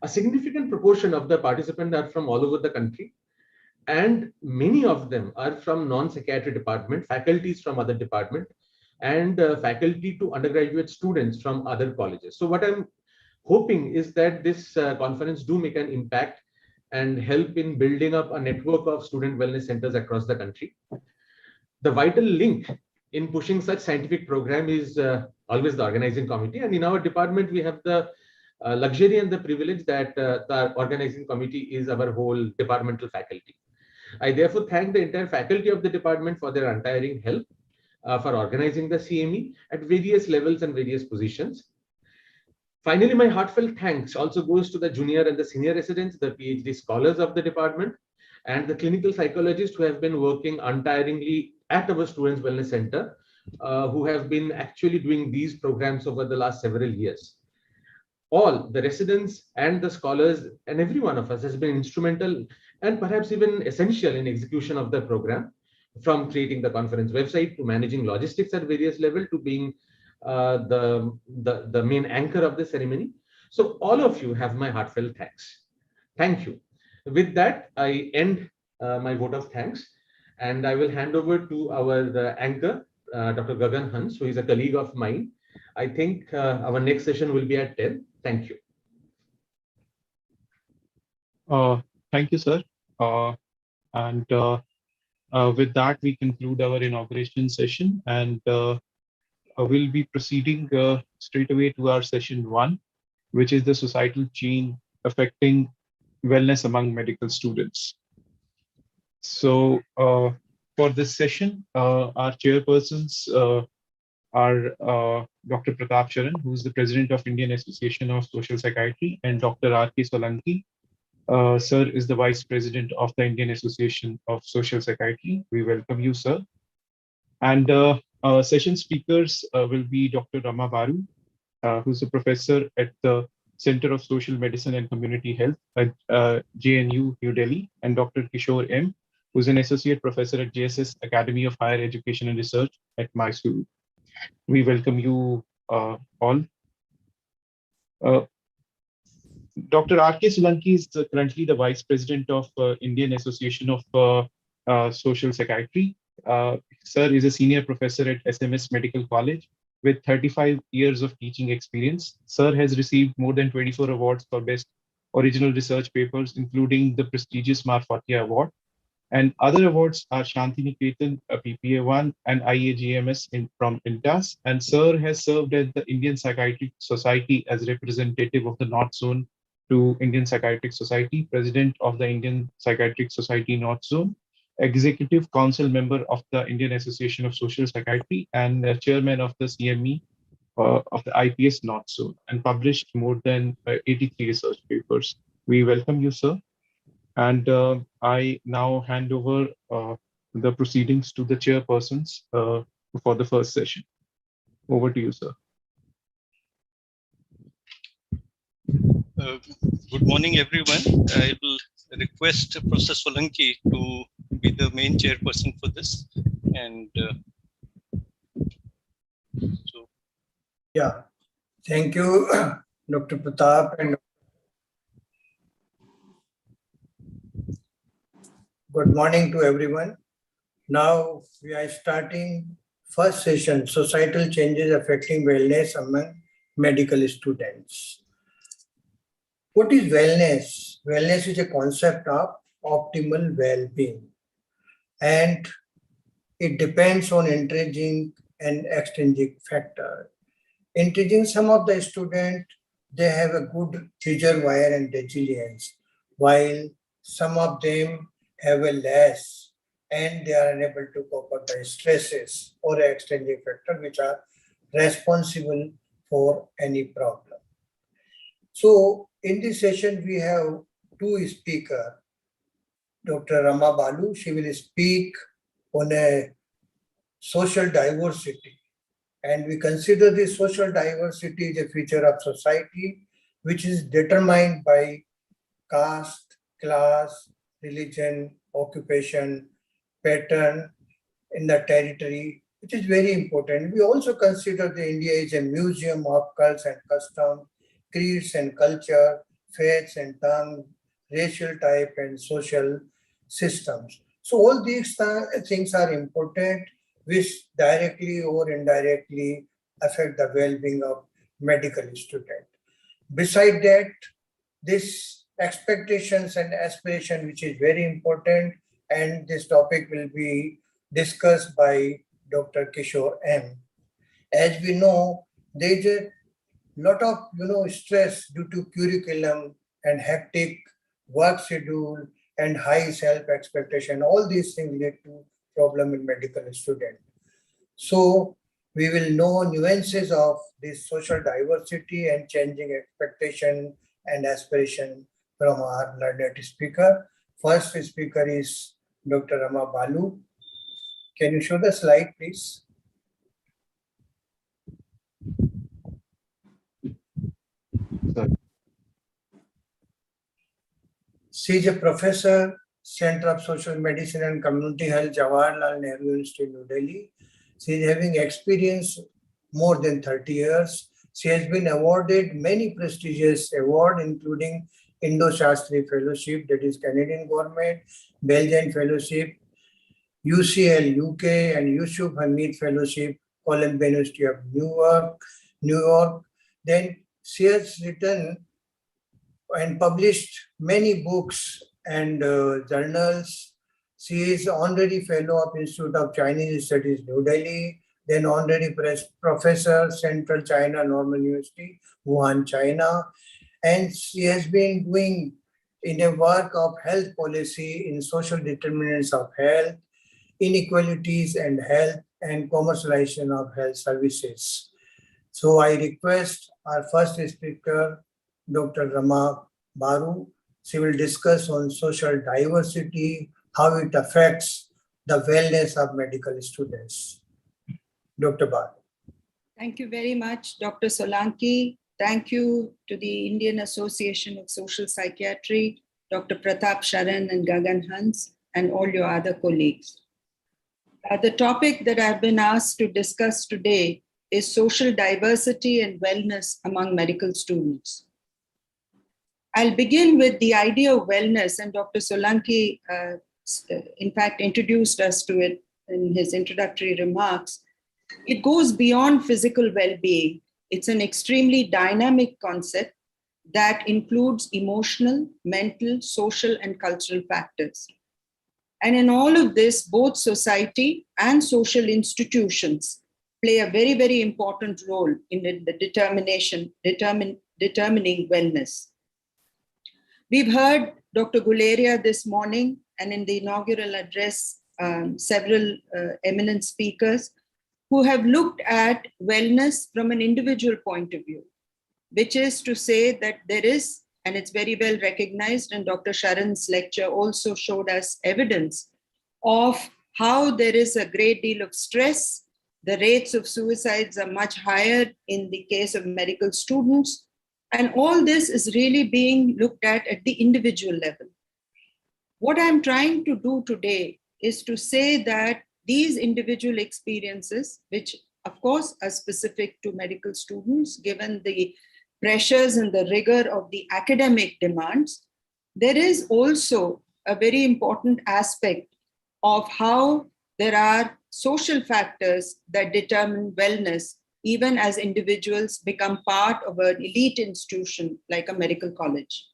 a significant proportion of the participants are from all over the country. And many of them are from non-psychiatry department, faculties from other department, and faculty to undergraduate students from other colleges. So what I'm hoping is that this conference do make an impact and help in building up a network of student wellness centers across the country. The vital link in pushing such scientific program is always the organizing committee. And in our department, we have the luxury and the privilege that the organizing committee is our whole departmental faculty. I therefore thank the entire faculty of the department for their untiring help for organizing the CME at various levels and various positions. Finally, my heartfelt thanks also goes to the junior and the senior residents, the PhD scholars of the department, and the clinical psychologists who have been working untiringly at our Students Wellness Center, who have been actually doing these programs over the last several years. All the residents and the scholars and every one of us has been instrumental and perhaps even essential in execution of the program, from creating the conference website to managing logistics at various levels to being the main anchor of the ceremony. So all of you have my heartfelt thanks. Thank you. With that, I end my vote of thanks, and I will hand over to our anchor, Dr. Gagan Hans, who is a colleague of mine. I think our next session will be at 10. Thank you. Thank you, sir. And With that, we conclude our inauguration session, and we'll be proceeding straight away to our session 1, which is the societal change affecting wellness among medical students. So for this session, our chairpersons are Dr. Pratap Charan, who is the president of Indian Association of Social Psychiatry, and Dr. R.K. Solanki. Sir is the vice president of the Indian Association of Social Psychiatry. We welcome you, sir. And session speakers will be Dr. Rama Baru, who's a professor at the Center of Social Medicine and Community Health at JNU, New Delhi, and Dr. Kishore M., who's an associate professor at JSS Academy of Higher Education and Research at Mysuru. We welcome you all. Dr. R.K. Solanki is currently the Vice President of Indian Association of Social Psychiatry. Sir is a senior professor at SMS Medical College with 35 years of teaching experience. Sir has received more than 24 awards for best original research papers, including the prestigious Marfatia Award. And other awards are Shanti Niketan, PPA1, and IAGMS from INTAS. And Sir has served at the Indian Psychiatric Society as representative of the North Zone to Indian Psychiatric Society, president of the Indian Psychiatric Society North Zone, executive council member of the Indian Association of Social Psychiatry, and chairman of the CME of the IPS North Zone, and published more than 83 research papers. We welcome you, sir. And I now hand over the proceedings to the chairpersons for the first session. Over to you, sir. Good morning, everyone. I will request Professor Solanki to be the main chairperson for this. And so, yeah, thank you, Dr. Pratap, and good morning to everyone. Now we are starting first session, societal changes affecting wellness among medical students. What is wellness? Wellness is a concept of optimal well-being, and it depends on intrinsic and extrinsic factor. Intrinsic, some of the students, they have a good reservoir and resilience, while some of them have a less, and they are unable to cope with the stresses or extrinsic factor which are responsible for any problem. So in this session, we have two speakers. Dr. Rama Balu, she will speak on a social diversity. And we consider this social diversity as a feature of society, which is determined by caste, class, religion, occupation, pattern in the territory, which is very important. We also consider the India is a museum of cults and customs, creeds and culture, faiths and tongue, racial type and social systems. So all these things are important, which directly or indirectly affect the well-being of medical student. Beside that, this expectations and aspiration, which is very important, and this topic will be discussed by Dr. Kishore M. As we know, there is a lot of stress due to curriculum and hectic work schedule and high self-expectation. All these things lead to problem in medical student. So we will know nuances of this social diversity and changing expectation and aspiration from our learned speaker. First speaker is Dr. Rama Balu. Can you show the slide, please? She is a professor, Center of Social Medicine and Community Health, Jawaharlal Nehru University, New Delhi. She is having experience more than 30 years. She has been awarded many prestigious awards, including Indo-Shastri Fellowship, that is Canadian government, Belgian Fellowship, UCL, UK, and Yusuf Hamid Fellowship, Columbia University of New York. Then she has written and published many books and journals. She is honorary fellow of Institute of Chinese Studies, New Delhi, then honorary professor, Central China Normal University, Wuhan, China. And she has been doing in a work of health policy in social determinants of health, inequalities and health, and commercialization of health services. So I request our first speaker, Dr. Rama Baru. She will discuss on social diversity, how it affects the wellness of medical students. Dr. Baru. Thank you very much, Dr. Solanki. Thank you to the Indian Association of Social Psychiatry, Dr. Pratap Sharan and Gagan Hans, and all your other colleagues. The topic that I've been asked to discuss today is social diversity and wellness among medical students. I'll begin with the idea of wellness, and Dr. Solanki, in fact, introduced us to it in his introductory remarks. It goes beyond physical well-being. It's an extremely dynamic concept that includes emotional, mental, social, and cultural factors. And in all of this, both society and social institutions play a very, very important role in the determining wellness. We've heard Dr. Guleria this morning, and in the inaugural address, several eminent speakers who have looked at wellness from an individual point of view, which is to say that there is, and it's very well recognized, and Dr. Sharan's lecture also showed us evidence of how there is a great deal of stress. The rates of suicides are much higher in the case of medical students. And all this is really being looked at the individual level. What I'm trying to do today is to say that these individual experiences, which of course are specific to medical students, given the pressures and the rigor of the academic demands, there is also a very important aspect of how there are social factors that determine wellness, even as individuals become part of an elite institution like a medical college.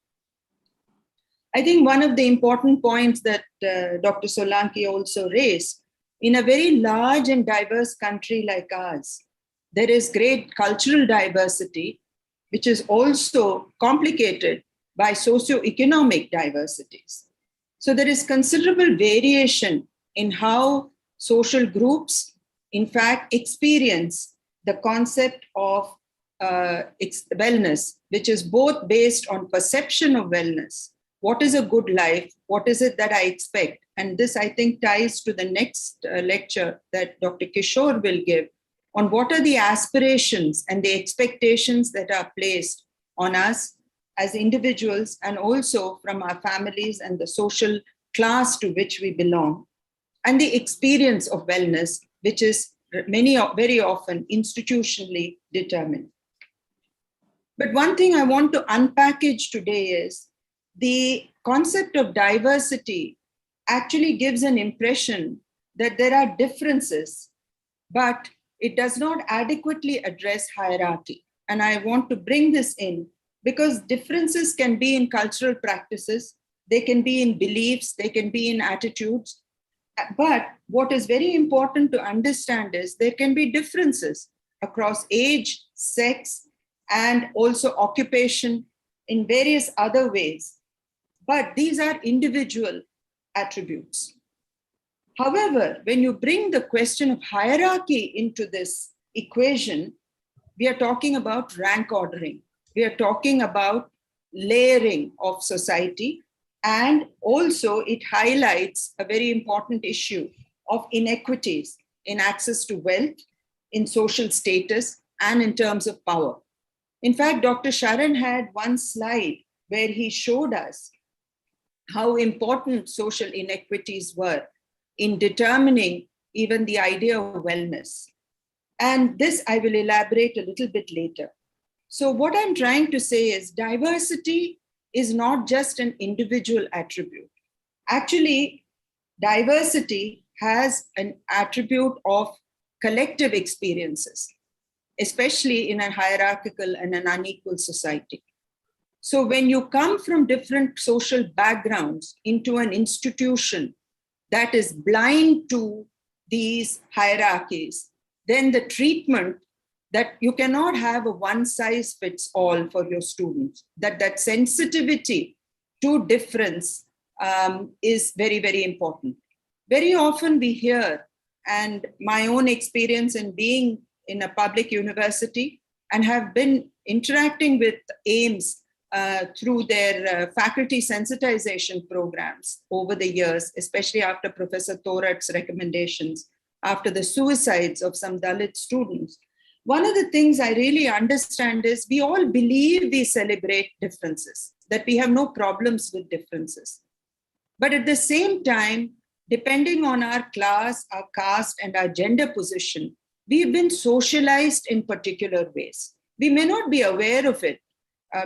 I think one of the important points that Dr. Solanki also raised, in a very large and diverse country like ours, there is great cultural diversity, which is also complicated by socioeconomic diversities. So there is considerable variation in how social groups, in fact, experience the concept of wellness, which is both based on perception of wellness. What is a good life? What is it that I expect? And this, I think, ties to the next lecture that Dr. Kishore will give on what are the aspirations and the expectations that are placed on us as individuals and also from our families and the social class to which we belong, and the experience of wellness, which is very often institutionally determined. But one thing I want to unpackage today is the concept of diversity actually gives an impression that there are differences, but it does not adequately address hierarchy. And I want to bring this in because differences can be in cultural practices, they can be in beliefs, they can be in attitudes. But what is very important to understand is there can be differences across age, sex, and also occupation in various other ways. But these are individual attributes. However, when you bring the question of hierarchy into this equation, we are talking about rank ordering. We are talking about layering of society. And also it highlights a very important issue of inequities in access to wealth, in social status, and in terms of power. In fact, Dr. Sharan had one slide where he showed us how important social inequities were in determining even the idea of wellness. And this I will elaborate a little bit later. So what I'm trying to say is diversity is not just an individual attribute. Actually, diversity has an attribute of collective experiences, especially in a hierarchical and an unequal society. So when you come from different social backgrounds into an institution that is blind to these hierarchies, then the treatment, that you cannot have a one size fits all for your students, that sensitivity to difference is very, very important. Very often we hear, and my own experience in being in a public university and have been interacting with AIMS through their faculty sensitization programs over the years, especially after Professor Thorat's recommendations, after the suicides of some Dalit students. One of the things I really understand is we all believe we celebrate differences, that we have no problems with differences. But at the same time, depending on our class, our caste, and our gender position, we've been socialized in particular ways. We may not be aware of it.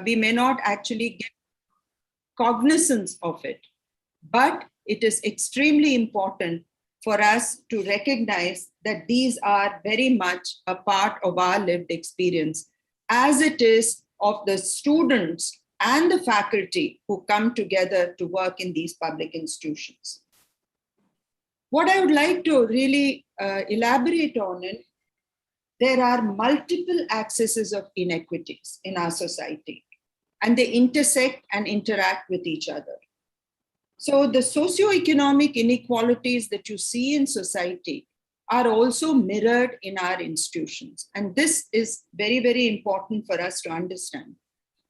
We may not actually get cognizance of it. But it is extremely important for us to recognize that these are very much a part of our lived experience, as it is of the students and the faculty who come together to work in these public institutions. What I would like to really elaborate on is there are multiple axes of inequities in our society, and they intersect and interact with each other. So the socioeconomic inequalities that you see in society are also mirrored in our institutions. And this is very, very important for us to understand.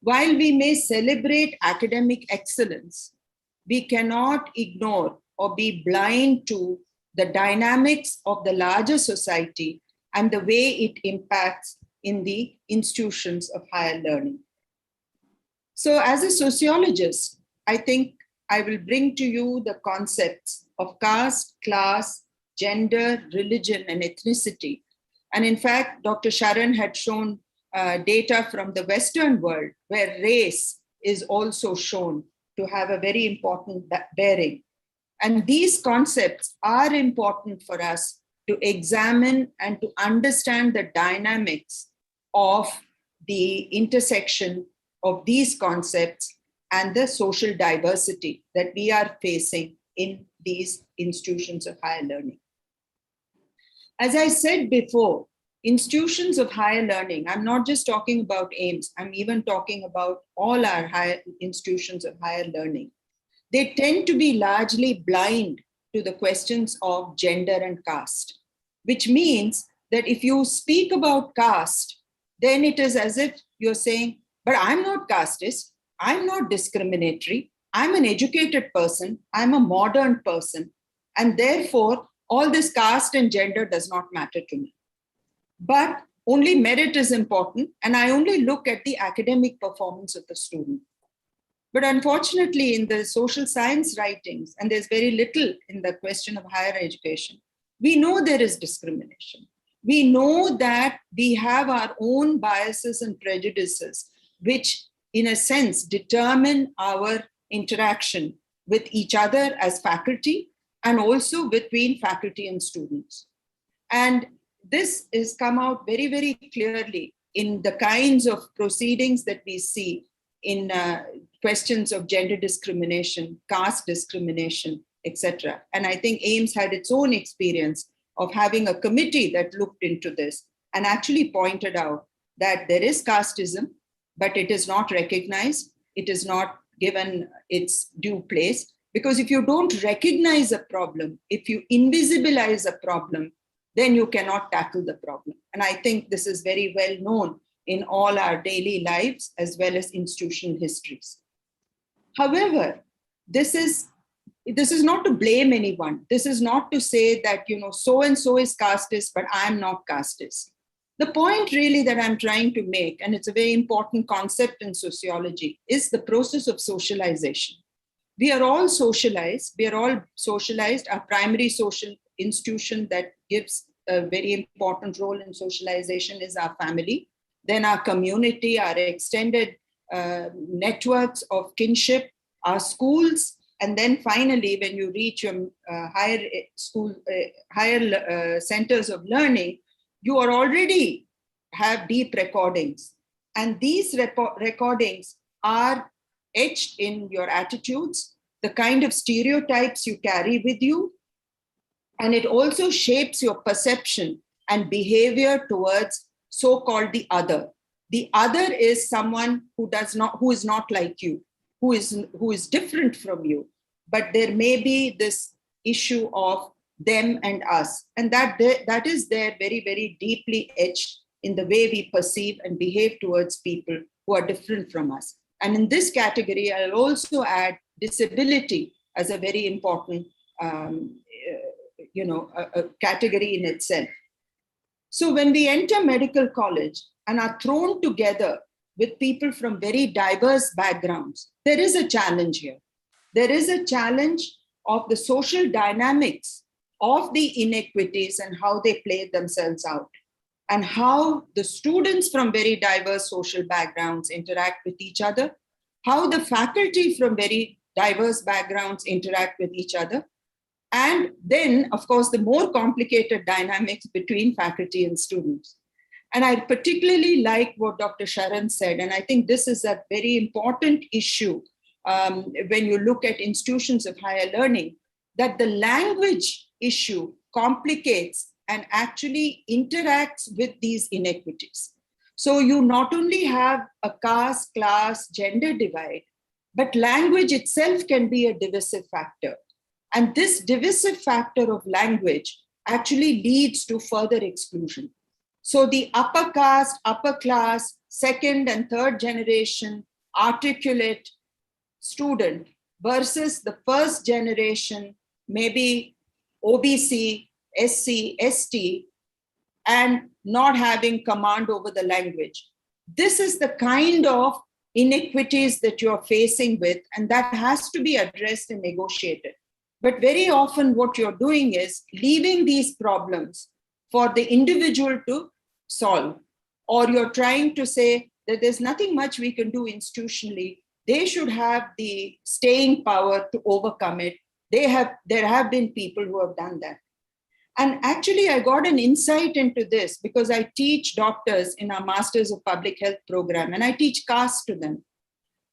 While we may celebrate academic excellence, we cannot ignore or be blind to the dynamics of the larger society and the way it impacts in the institutions of higher learning. So as a sociologist, I think I will bring to you the concepts of caste, class, gender, religion, and ethnicity. And in fact, Dr. Sharan had shown data from the Western world where race is also shown to have a very important bearing. And these concepts are important for us to examine and to understand the dynamics of the intersection of these concepts and the social diversity that we are facing in these institutions of higher learning. As I said before, institutions of higher learning, I'm not just talking about AIMS, I'm even talking about all our higher institutions of higher learning. They tend to be largely blind to the questions of gender and caste, which means that if you speak about caste, then it is as if you're saying, but I'm not casteist, I'm not discriminatory, I'm an educated person, I'm a modern person, and therefore all this caste and gender does not matter to me. But only merit is important, and I only look at the academic performance of the student. But unfortunately, in the social science writings, and there's very little in the question of higher education, we know there is discrimination. We know that we have our own biases and prejudices, which in a sense determine our interaction with each other as faculty and also between faculty and students. And this has come out very, very clearly in the kinds of proceedings that we see in questions of gender discrimination, caste discrimination, etc. And I think AIMS had its own experience of having a committee that looked into this and actually pointed out that there is casteism, but it is not recognized. It is not given its due place. Because if you don't recognize a problem, if you invisibilize a problem, then you cannot tackle the problem. And I think this is very well known in all our daily lives as well as institutional histories. However, this is not to blame anyone. This is not to say that, so-and-so is casteist, but I'm not casteist. The point really that I'm trying to make, and it's a very important concept in sociology, is the process of socialization. We are all socialized. Our primary social institution that gives a very important role in socialization is our family, then our community, our extended networks of kinship, our schools, and then finally, when you reach your higher centers of learning, you are already have deep recordings. And these recordings are etched in your attitudes, the kind of stereotypes you carry with you, And it also shapes your perception and behavior towards so-called the other. The other is someone who is not like you, who is different from you. But there may be this issue of them and us. And that is there very, very deeply etched in the way we perceive and behave towards people who are different from us. And in this category, I'll also add disability as a very important a category in itself. So when we enter medical college and are thrown together with people from very diverse backgrounds, there is a challenge here. There is a challenge of the social dynamics of the inequities and how they play themselves out, and how the students from very diverse social backgrounds interact with each other, how the faculty from very diverse backgrounds interact with each other, and then, of course, the more complicated dynamics between faculty and students. And I particularly like what Dr. Sharan said, and I think this is a very important issue when you look at institutions of higher learning, that the language issue complicates and actually interacts with these inequities. So you not only have a caste, class, gender divide, but language itself can be a divisive factor. And this divisive factor of language actually leads to further exclusion. So the upper caste, upper class, second and third generation articulate student versus the first generation, maybe OBC, SC, ST, and not having command over the language. This is the kind of inequities that you're facing with, and that has to be addressed and negotiated. But very often what you're doing is leaving these problems for the individual to solve, or you're trying to say that there's nothing much we can do institutionally. They should have the staying power to overcome it. There have been people who have done that. And actually, I got an insight into this because I teach doctors in our Masters of Public Health program, and I teach caste to them.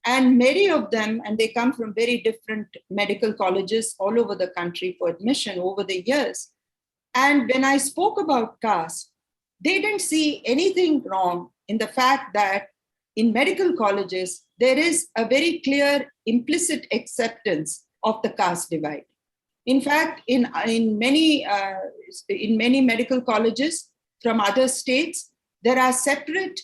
And many of them, and they come from very different medical colleges all over the country for admission over the years. And when I spoke about caste, they didn't see anything wrong in the fact that in medical colleges, there is a very clear implicit acceptance of the caste divide. In fact, in many medical colleges from other states, there are separate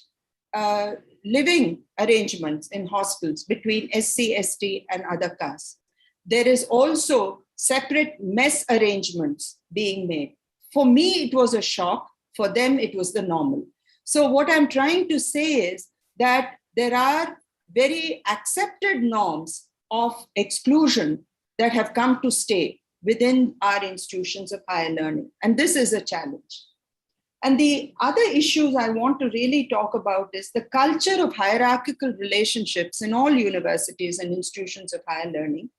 living arrangements in hospitals between SC, ST, and other castes. There is also separate mess arrangements being made. For me, it was a shock. For them, it was the normal. So what I'm trying to say is that there are very accepted norms of exclusion that have come to stay within our institutions of higher learning. And this is a challenge. And the other issues I want to really talk about is the culture of hierarchical relationships in all universities and institutions of higher learning.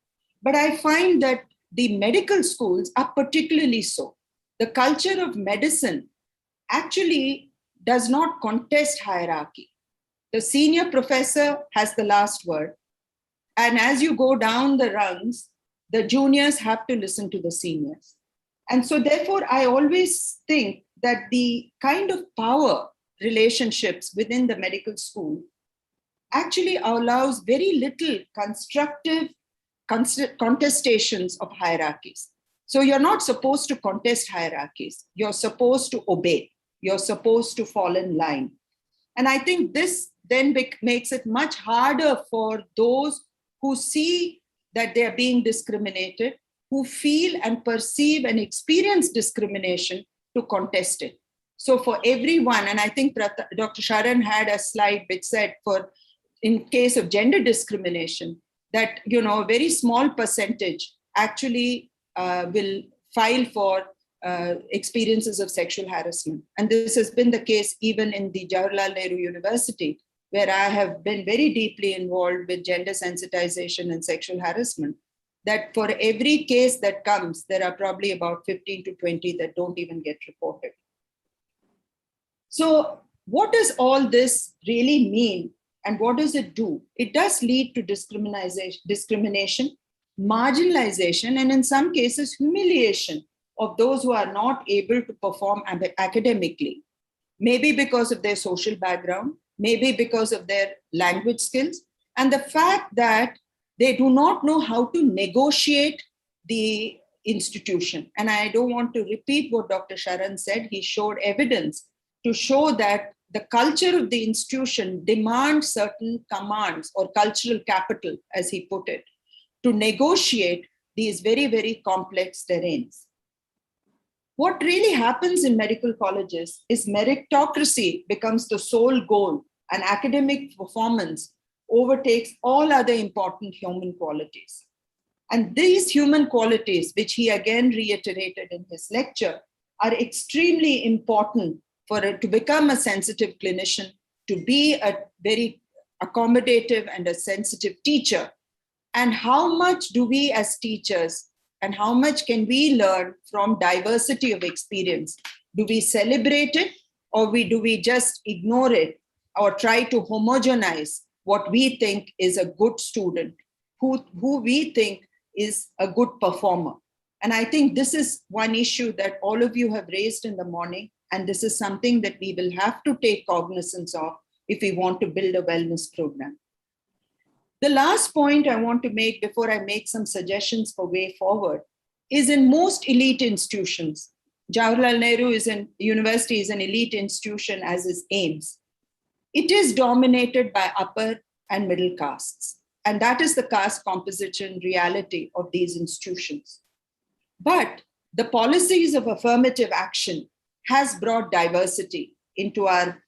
But I find that the medical schools are particularly so. The culture of medicine actually does not contest hierarchy. The senior professor has the last word. And as you go down the rungs, the juniors have to listen to the seniors. And so therefore, I always think that the kind of power relationships within the medical school actually allows very little constructive contestations of hierarchies. So you're not supposed to contest hierarchies. You're supposed to obey. You're supposed to fall in line. And I think this then makes it much harder for those who see that they're being discriminated, who feel and perceive and experience discrimination, to contest it. So for everyone, and I think Dr. Sharan had a slide which said in case of gender discrimination, that a very small percentage actually will file for experiences of sexual harassment. And this has been the case even in the Jawaharlal Nehru University, where I have been very deeply involved with gender sensitization and sexual harassment, that for every case that comes, there are probably about 15 to 20 that don't even get reported. So what does all this really mean? And what does it do? It does lead to discrimination, marginalization, and in some cases, humiliation of those who are not able to perform academically, maybe because of their social background, maybe because of their language skills, and the fact that they do not know how to negotiate the institution. And I don't want to repeat what Dr. Sharan said. He showed evidence to show that the culture of the institution demands certain commands or cultural capital, as he put it, to negotiate these very, very complex terrains. What really happens in medical colleges is meritocracy becomes the sole goal, and academic performance overtakes all other important human qualities. And these human qualities, which he again reiterated in his lecture, are extremely important for it to become a sensitive clinician, to be a very accommodative and a sensitive teacher. And how much do we as teachers, and how much can we learn from diversity of experience? Do we celebrate it, or do we just ignore it or try to homogenize what we think is a good student, who we think is a good performer? And I think this is one issue that all of you have raised in the morning, and this is something that we will have to take cognizance of if we want to build a wellness program. The last point I want to make before I make some suggestions for way forward is in most elite institutions, Jawaharlal Nehru University is an elite institution, as is AIIMS. It is dominated by upper and middle castes. And that is the caste composition reality of these institutions. But the policies of affirmative action has brought diversity into our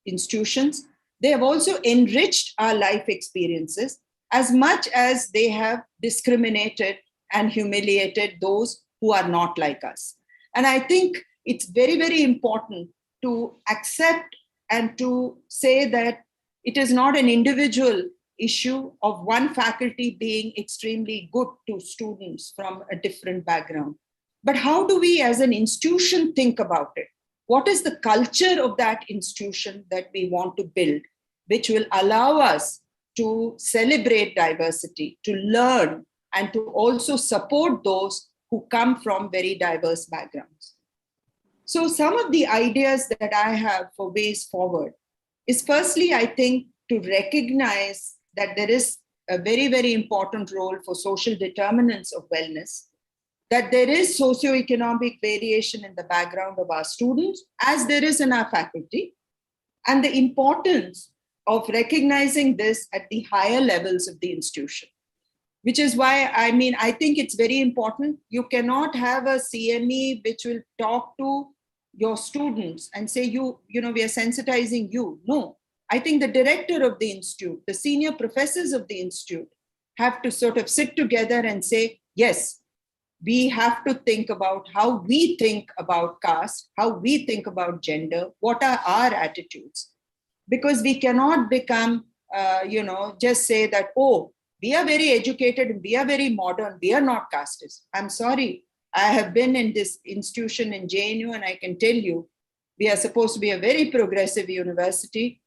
institutions. They have also enriched our life experiences as much as they have discriminated and humiliated those who are not like us. And I think it's very, very important to accept and to say that it is not an individual issue of one faculty being extremely good to students from a different background. But how do we as an institution think about it? What is the culture of that institution that we want to build, which will allow us to celebrate diversity, to learn, and to also support those who come from very diverse backgrounds? So some of the ideas that I have for ways forward is, firstly, I think, to recognize that there is a very, very important role for social determinants of wellness, that there is socioeconomic variation in the background of our students, as there is in our faculty, and the importance of recognizing this at the higher levels of the institution. Which is why, I think it's very important. You cannot have a CME which will talk to your students and say, we are sensitizing you. No, I think the director of the institute, the senior professors of the institute have to sort of sit together and say, yes, we have to think about how we think about caste, how we think about gender, what are our attitudes? Because we cannot become, just say that, oh, we are very educated, we are very modern, we are not casteist. I'm sorry. I have been in this institution in JNU, and I can tell you, we are supposed to be a very progressive university,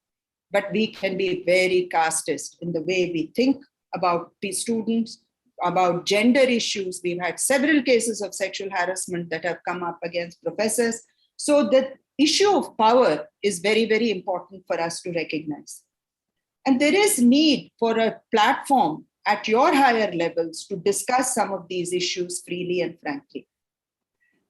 but we can be very casteist in the way we think about students, about gender issues. We've had several cases of sexual harassment that have come up against professors. So the issue of power is very, very important for us to recognize. And there is need for a platform at your higher levels to discuss some of these issues freely and frankly.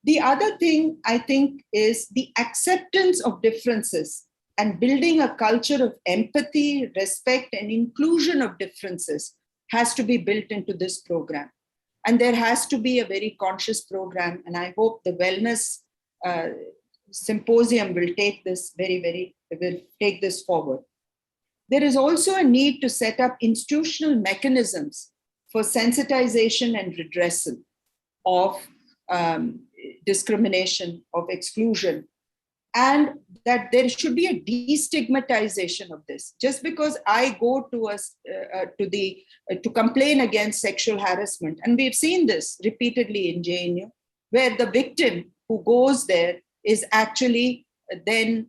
The other thing, I think, is the acceptance of differences and building a culture of empathy, respect, and inclusion of differences has to be built into this program. And there has to be a very conscious program. And I hope the wellness symposium will take this will take this forward. There is also a need to set up institutional mechanisms for sensitization and redressal of discrimination, of exclusion, and that there should be a destigmatization of this. Just because I go to complain against sexual harassment, and we've seen this repeatedly in JNU, where the victim who goes there is actually then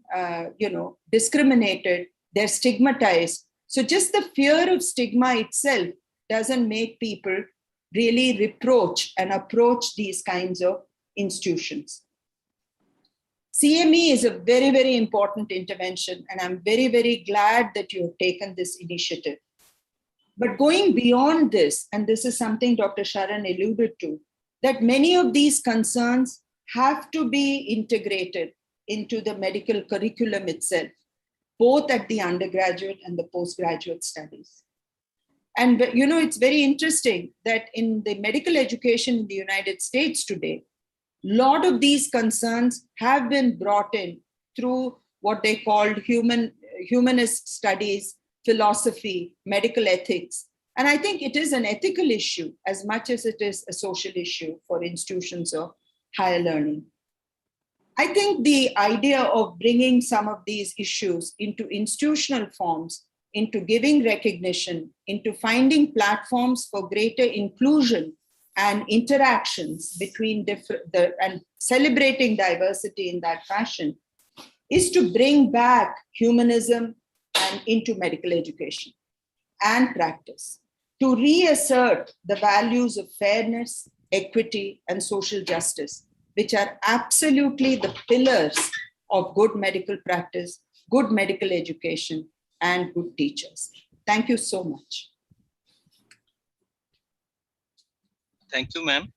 discriminated. They're stigmatized. So just the fear of stigma itself doesn't make people really reproach and approach these kinds of institutions. CME is a very, very important intervention, and I'm very, very glad that you have taken this initiative. But going beyond this, and this is something Dr. Sharan alluded to, that many of these concerns have to be integrated into the medical curriculum itself, both at the undergraduate and the postgraduate studies. And it's very interesting that in the medical education in the United States today, a lot of these concerns have been brought in through what they called humanist studies, philosophy, medical ethics. And I think it is an ethical issue as much as it is a social issue for institutions of higher learning. I think the idea of bringing some of these issues into institutional forms, into giving recognition, into finding platforms for greater inclusion and interactions between and celebrating diversity in that fashion, is to bring back humanism and into medical education and practice, to reassert the values of fairness, equity, and social justice, which are absolutely the pillars of good medical practice, good medical education, and good teachers. Thank you so much. Thank you, ma'am,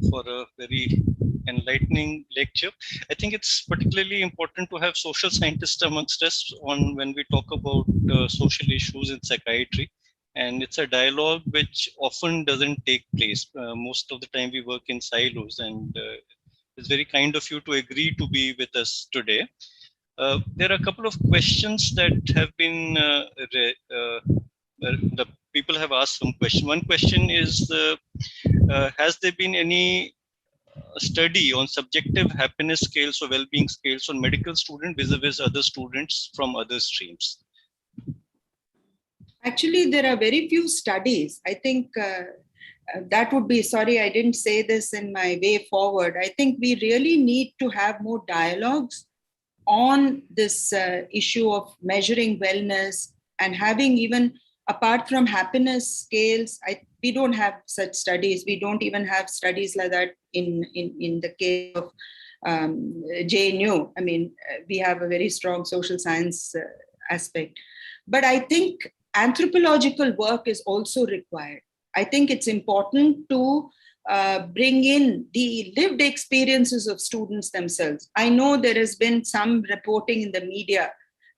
for a very enlightening lecture. I think it's particularly important to have social scientists amongst us when we talk about social issues in psychiatry. And it's a dialogue which often doesn't take place. Most of the time we work in silos, and it's very kind of you to agree to be with us today. There are a couple of questions that have been, the people have asked some questions. One question is, has there been any study on subjective happiness scales or well-being scales on medical students vis-a-vis other students from other streams? Actually, there are very few studies. I think that would be, sorry, I didn't say this in my way forward. I think we really need to have more dialogues on this issue of measuring wellness and having, even apart from happiness scales, we don't have such studies. We don't even have studies like that in the case of JNU. I mean, we have a very strong social science aspect. But I think anthropological work is also required. I think it's important to bring in the lived experiences of students themselves. I know there has been some reporting in the media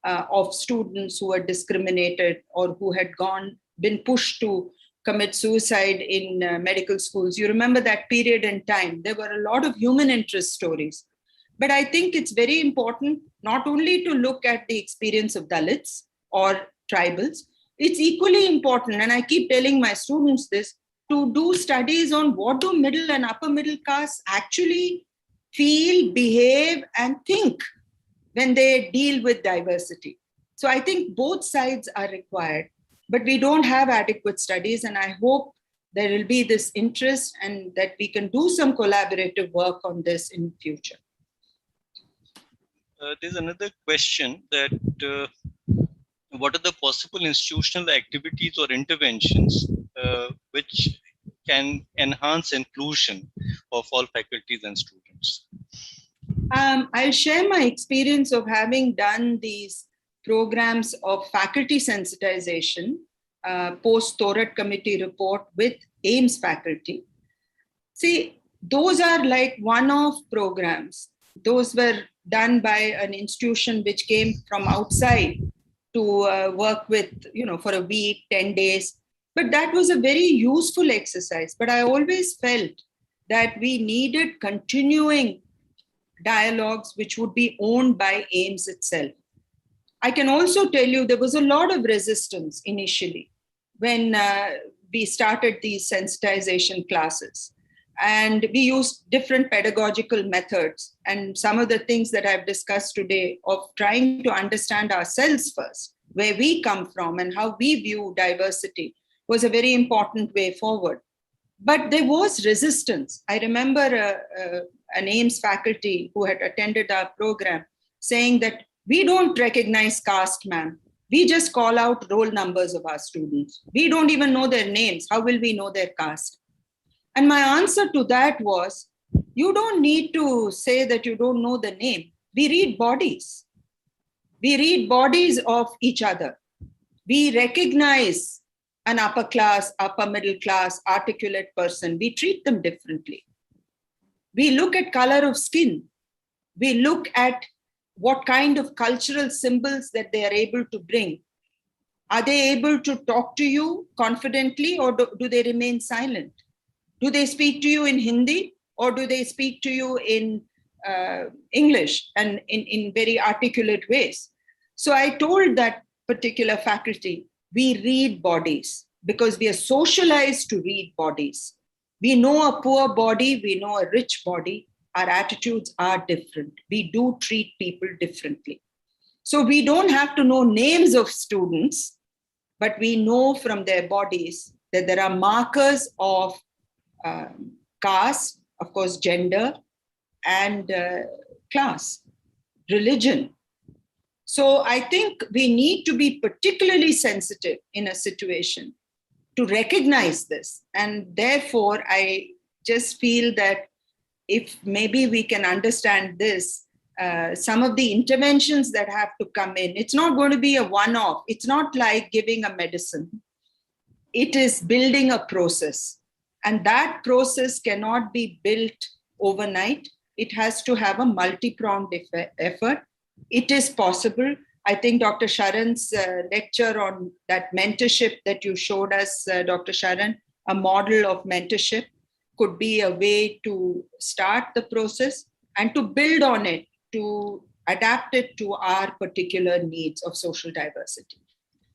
of students who were discriminated or who had been pushed to commit suicide in medical schools. You remember that period in time. There were a lot of human interest stories. But I think it's very important not only to look at the experience of Dalits or tribals, it's equally important, and I keep telling my students this, to do studies on what do middle and upper middle castes actually feel, behave, and think when they deal with diversity. So I think both sides are required, but we don't have adequate studies, and I hope there will be this interest and that we can do some collaborative work on this in future. There's another question that what are the possible institutional activities or interventions which can enhance inclusion of all faculties and students? I'll share my experience of having done these programs of faculty sensitization, post-Thorat committee report with AIMS faculty. See, those are like one-off programs. Those were done by an institution which came from outside to work with, for a week, 10 days. But that was a very useful exercise. But I always felt that we needed continuing dialogues which would be owned by AIMS itself. I can also tell you there was a lot of resistance initially when we started these sensitization classes. And we used different pedagogical methods. And some of the things that I've discussed today of trying to understand ourselves first, where we come from and how we view diversity, was a very important way forward. But there was resistance. I remember an AIMS faculty who had attended our program saying that we don't recognize caste, ma'am. We just call out roll numbers of our students. We don't even know their names. How will we know their caste? And my answer to that was, You don't need to say that you don't know the name. We read bodies. We read bodies of each other. We recognize an upper class, upper middle class, articulate person. We treat them differently. We look at color of skin. We look at what kind of cultural symbols that they are able to bring. Are they able to talk to you confidently, or do they remain silent? Do they speak to you in Hindi, or do they speak to you in English and in very articulate ways? So I told that particular faculty, we read bodies because we are socialized to read bodies. We know a poor body, we know a rich body. Our attitudes are different. We do treat people differently. So we don't have to know names of students, but we know from their bodies that there are markers of caste, of course, gender, and class, religion. So I think we need to be particularly sensitive in a situation to recognize this. And therefore, I just feel that if maybe we can understand this, some of the interventions that have to come in, it's not going to be a one-off. It's not like giving a medicine. It is building a process. And that process cannot be built overnight. It has to have a multi-pronged effort. It is possible. I think Dr. Sharan's lecture on that mentorship that you showed us, Dr. Sharan, a model of mentorship could be a way to start the process and to build on it, to adapt it to our particular needs of social diversity.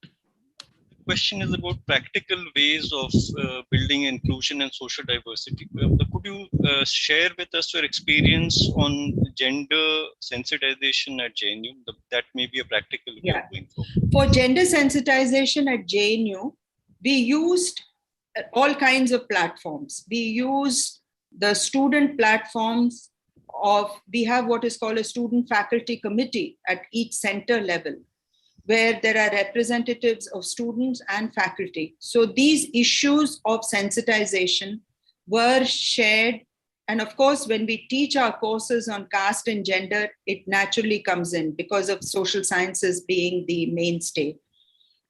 The question is about practical ways of building inclusion and social diversity. Could you share with us your experience on gender sensitization at JNU? That may be a practical way of going forward. For gender sensitization at JNU, we used all kinds of platforms. We used the student platforms we have what is called a student faculty committee at each center level, where there are representatives of students and faculty. So these issues of sensitization were shared. And of course, when we teach our courses on caste and gender, it naturally comes in because of social sciences being the mainstay.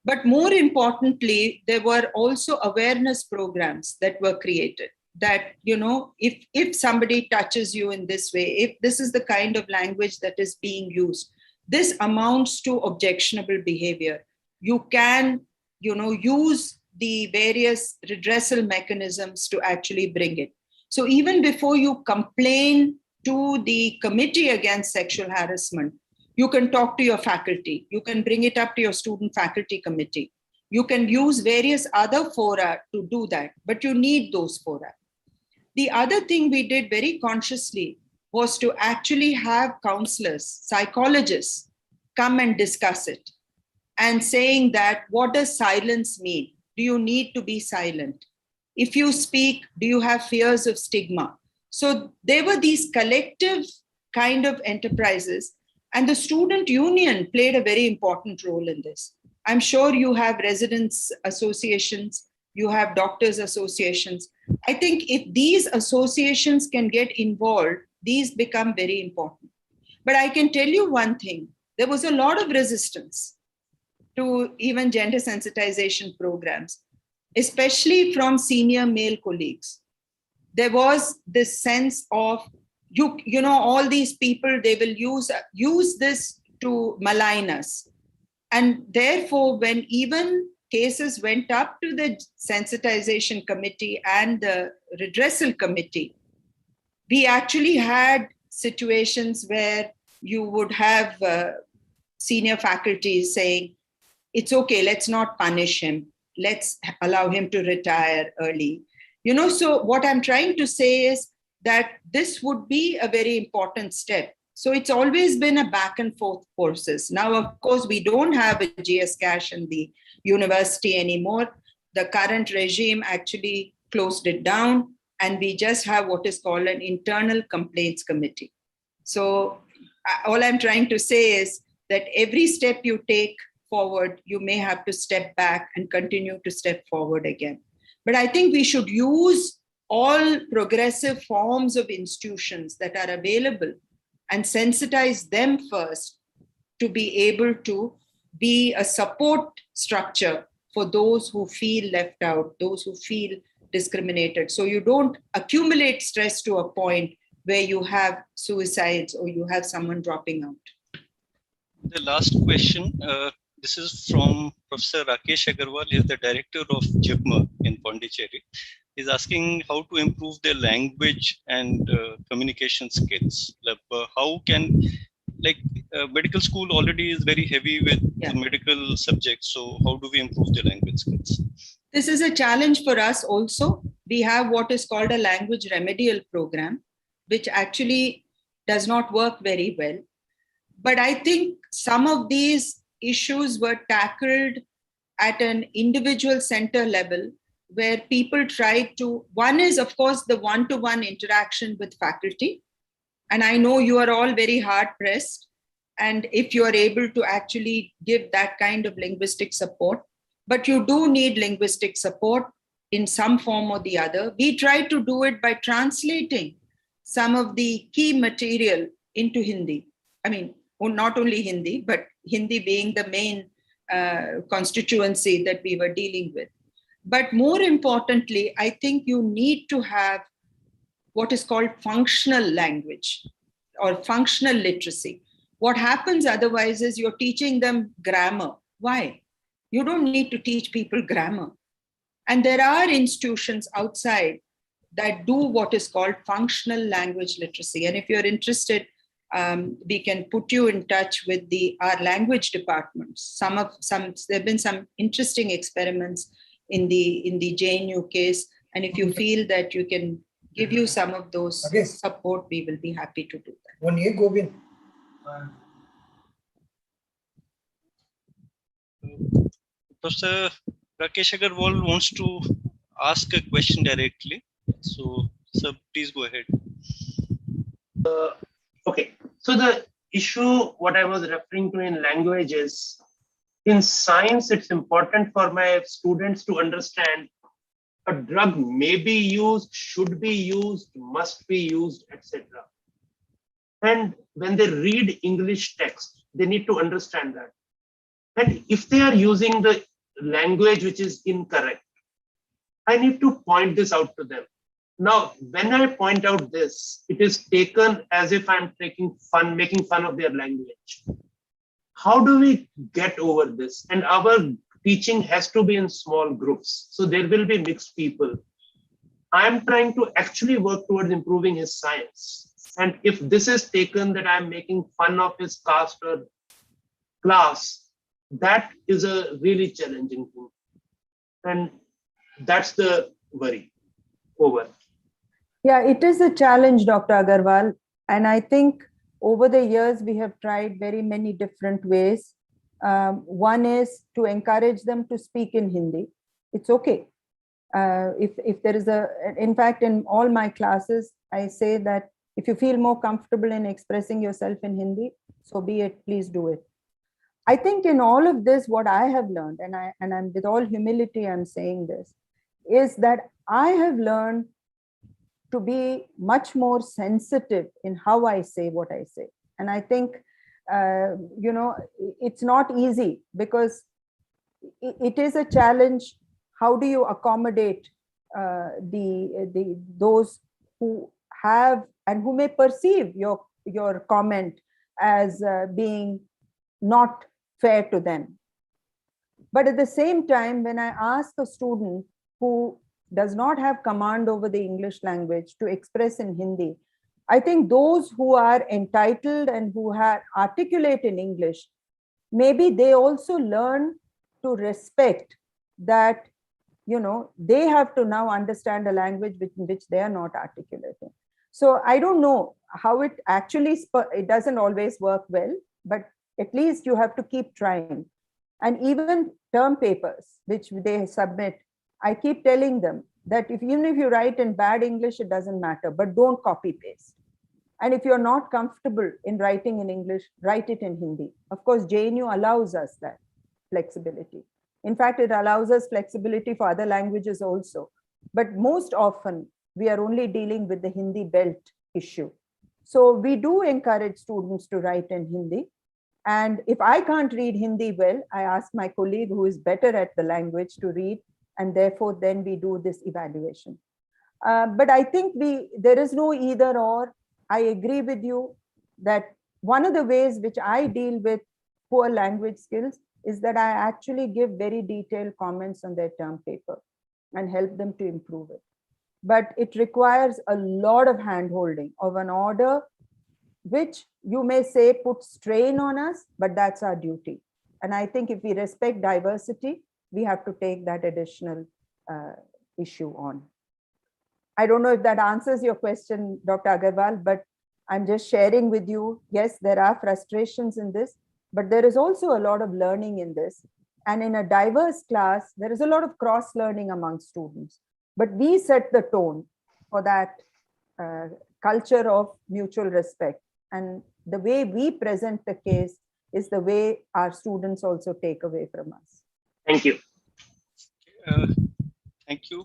But more importantly, there were also awareness programs that were created that, you know, if somebody touches you in this way, if this is the kind of language that is being used, this amounts to objectionable behavior. You can, you know, use the various redressal mechanisms to actually bring it. So even before you complain to the Committee Against Sexual Harassment, you can talk to your faculty. You can bring it up to your student faculty committee. You can use various other fora to do that, but you need those fora. The other thing we did very consciously was to actually have counselors, psychologists come and discuss it, and saying that, what does silence mean? Do you need to be silent? If you speak, do you have fears of stigma? So there were these collective kind of enterprises, and the student union played a very important role in this. I'm sure you have residents associations, you have doctors associations. I think if these associations can get involved, these become very important. But I can tell you one thing, there was a lot of resistance to even gender sensitization programs, especially from senior male colleagues. There was this sense of, you know, all these people, they will use this to malign us. And therefore, when even cases went up to the sensitization committee and the redressal committee, we actually had situations where you would have senior faculty saying, it's okay, let's not punish him. Let's allow him to retire early. You know, so what I'm trying to say is that this would be a very important step. So it's always been a back and forth process. Now, of course, we don't have a GS cash in the university anymore. The current regime actually closed it down, and we just have what is called an internal complaints committee. So all I'm trying to say is that every step you take forward, you may have to step back and continue to step forward again. But I think we should use all progressive forms of institutions that are available and sensitize them first to be able to be a support structure for those who feel left out, those who feel discriminated. So you don't accumulate stress to a point where you have suicides or you have someone dropping out. The last question, this is from Professor Rakesh Agarwal, he is the director of JIPMA in Pondicherry. He's asking how to improve their language and communication skills. How can, medical school already is very heavy with medical subjects. So how do we improve their language skills? This is a challenge for us also. We have what is called a language remedial program, which actually does not work very well. But I think some of these issues were tackled at an individual center level where people tried to, one is of course the one-to-one interaction with faculty. And I know you are all very hard pressed. And if you are able to actually give that kind of linguistic support, but you do need linguistic support in some form or the other. We try to do it by translating some of the key material into Hindi. I mean, not only Hindi, but Hindi being the main constituency that we were dealing with. But more importantly, I think you need to have what is called functional language or functional literacy. What happens otherwise is you're teaching them grammar. Why? You don't need to teach people grammar. And there are institutions outside that do what is called functional language literacy. And if you're interested, we can put you in touch with our language departments. There have been some interesting experiments in the JNU case. And if you feel that you can give you some of those support, we will be happy to do that. One year, Govind. Professor Rakesh Agarwal wants to ask a question directly. So, sir, please go ahead. Okay. So the issue, what I was referring to in language is, in science, it's important for my students to understand a drug may be used, should be used, must be used, etc. And when they read English text, they need to understand that. And if they are using the language which is incorrect, I need to point this out to them. Now, when I point out this, it is taken as if I'm making fun of their language. How do we get over this? And our teaching has to be in small groups. So there will be mixed people. I'm trying to actually work towards improving his science. And if this is taken that I'm making fun of his caste or class, that is a really challenging thing. And that's the worry. Over. Yeah, it is a challenge, Dr. Agarwal. And I think over the years, we have tried very many different ways. One is to encourage them to speak in Hindi. It's okay. If there is in fact, in all my classes, I say that if you feel more comfortable in expressing yourself in Hindi, so be it, please do it. I think in all of this, what I have learned, and I'm with all humility, I'm saying this, is that I have learned to be much more sensitive in how I say what I say. And I think, it's not easy because it is a challenge. How do you accommodate those who have and who may perceive your comment as being not fair to them? But at the same time, when I ask a student who does not have command over the English language to express in Hindi, I think those who are entitled and who articulate in English, maybe they also learn to respect that, they have to now understand a language in which they are not articulating. So I don't know how it actually, it doesn't always work well, but at least you have to keep trying. And even term papers, which they submit, I keep telling them that even if you write in bad English, it doesn't matter, but don't copy paste. And if you're not comfortable in writing in English, write it in Hindi. Of course, JNU allows us that flexibility. In fact, it allows us flexibility for other languages also. But most often, we are only dealing with the Hindi belt issue. So we do encourage students to write in Hindi. And if I can't read Hindi well, I ask my colleague who is better at the language to read, and therefore then we do this evaluation. But I think there is no either or. I agree with you that one of the ways which I deal with poor language skills is that I actually give very detailed comments on their term paper and help them to improve it. But it requires a lot of hand-holding of an order, which you may say puts strain on us, but that's our duty. And I think if we respect diversity, we have to take that additional issue on. I don't know if that answers your question, Dr. Agarwal, but I'm just sharing with you, yes, there are frustrations in this, but there is also a lot of learning in this. And in a diverse class, there is a lot of cross-learning among students. But we set the tone for that culture of mutual respect. And the way we present the case is the way our students also take away from us. Thank you. Thank you.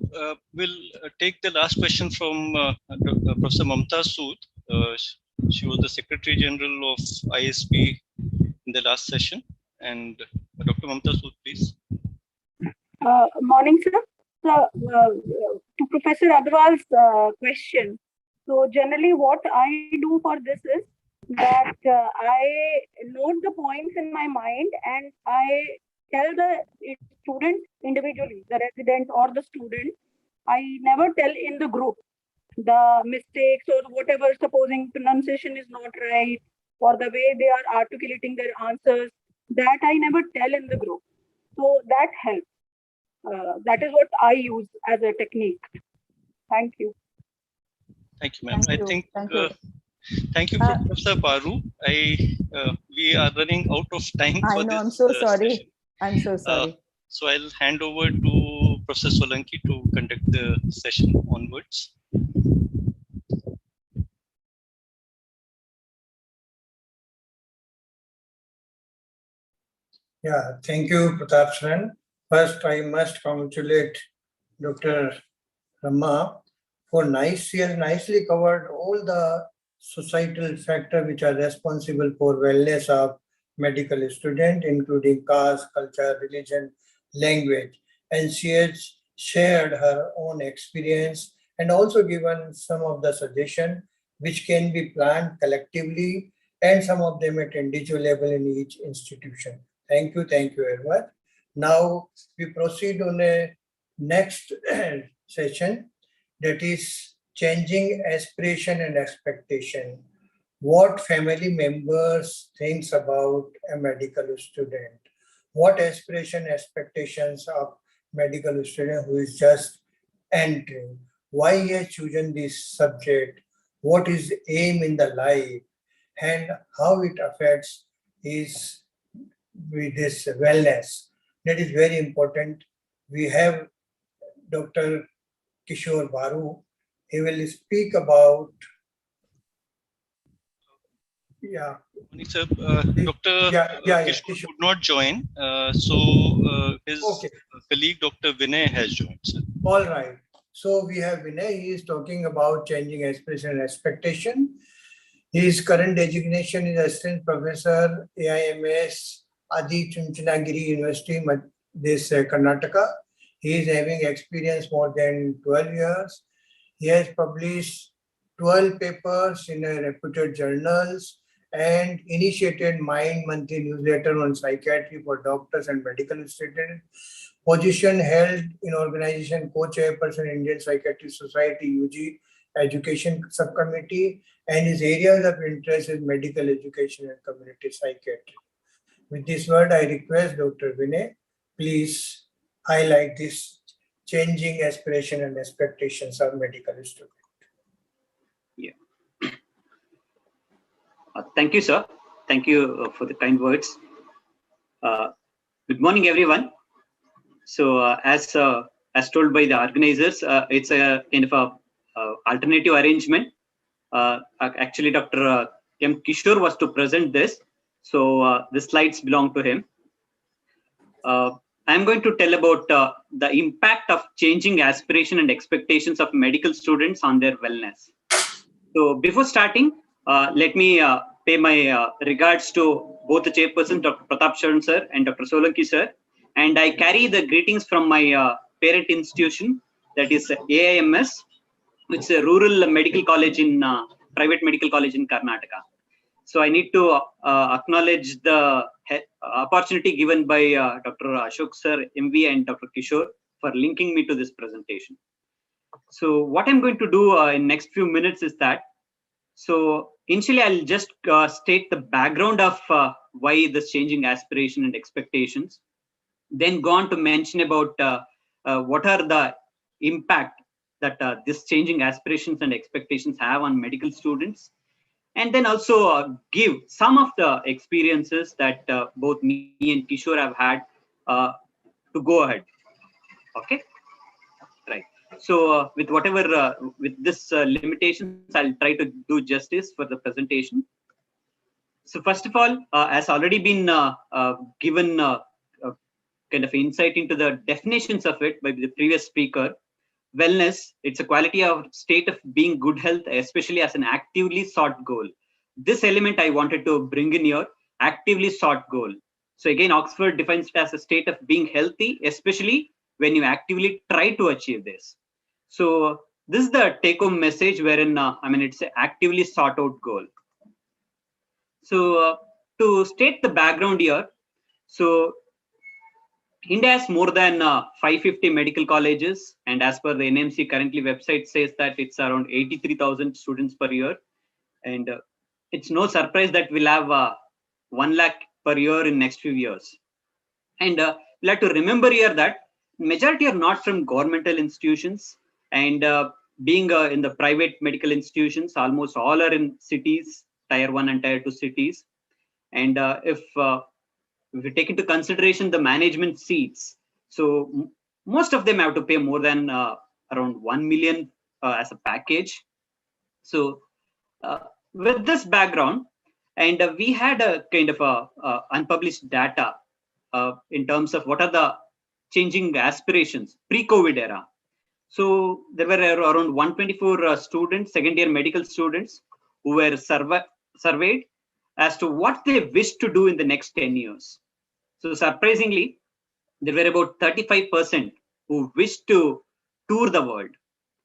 We'll take the last question from Professor Mamta Sood. She was the Secretary General of ISB in the last session. And Dr. Mamta Sood, please. Morning, sir. So, to Professor Agarwal's question, so generally what I do for this is that I note the points in my mind and I tell the student individually, the resident or the student. I never tell in the group the mistakes or whatever, supposing pronunciation is not right or the way they are articulating their answers, that I never tell in the group. So that helps. That is what I use as a technique. Thank you. Thank you, ma'am. I think thank you, Uh, Professor Baru. We are running out of time I for know, this I'm so sorry. session. I'm so sorry. So I'll hand over to Professor Solanki to conduct the session onwards. Yeah, thank you, Pratap Saran. First, I must congratulate Dr. Rama for nicely covered all the societal factors which are responsible for wellness of medical student, including caste, culture, religion, language. And she has shared her own experience and also given some of the suggestions which can be planned collectively and some of them at individual level in each institution. Thank you very much. Now we proceed on a next session, that is changing aspiration and expectation. What family members thinks about a medical student? What aspiration, expectations of medical student who is just entering? Why he has chosen this subject? What is aim in the life? And how it affects his with this wellness. That is very important. We have Dr. Kishore Baru. He will speak about, Sir, Dr. Kishore could not join, so his colleague Dr. Vinay has joined, sir. All right. So we have Vinay. He is talking about changing aspiration and expectation. His current designation is Assistant Professor AIMS Adi Chunchanagiri University, Karnataka. He is having experience more than 12 years. He has published 12 papers in reputed journals and initiated Mind monthly newsletter on psychiatry for doctors and medical students. Position held in organization co-chairperson Indian Psychiatric Society UG Education Subcommittee, and his areas of interest is medical education and community psychiatry. With this word, I request Dr. Vinay, please highlight this changing aspiration and expectations of medical students. Yeah. Thank you, sir. Thank you for the kind words. Good morning, everyone. So, as told by the organizers, it's a kind of a alternative arrangement. Actually, Dr. M. Kishore was to present this. So the slides belong to him. I'm going to tell about the impact of changing aspiration and expectations of medical students on their wellness. So before starting, let me pay my regards to both the chairperson, Dr. Pratap Sharan sir and Dr. Solanki sir. And I carry the greetings from my parent institution, that is AIMS, which is a rural medical college in private medical college in Karnataka. So I need to acknowledge the opportunity given by Dr. Ashok sir, MV, and Dr. Kishore for linking me to this presentation. So what I'm going to do in next few minutes is that, so initially I'll just state the background of why this changing aspiration and expectations, then go on to mention about what are the impact that this changing aspirations and expectations have on medical students, and then also give some of the experiences that both me and Kishore have had to go ahead. Okay, right. So with whatever, with this limitations, I'll try to do justice for the presentation. So first of all, has already been given kind of insight into the definitions of it by the previous speaker. Wellness, it's a quality of state of being good health, especially as an actively sought goal. This element I wanted to bring in here, actively sought goal. So again, Oxford defines it as a state of being healthy, especially when you actively try to achieve this. So this is the take-home message wherein, it's an actively sought out goal. So to state the background here, so India has more than 550 medical colleges, and as per the NMC currently website says that it's around 83,000 students per year. And it's no surprise that we'll have 1 lakh per year in next few years. And we'll have to remember here that majority are not from governmental institutions, and being in the private medical institutions, almost all are in cities, tier 1 and tier 2 cities. And if we take into consideration the management seats, so most of them have to pay more than around 1 million as a package. So with this background, and we had a kind of unpublished data in terms of what are the changing aspirations pre-COVID era. So there were around 124 students, second year medical students, who were surveyed as to what they wish to do in the next 10 years. So surprisingly, there were about 35% who wished to tour the world,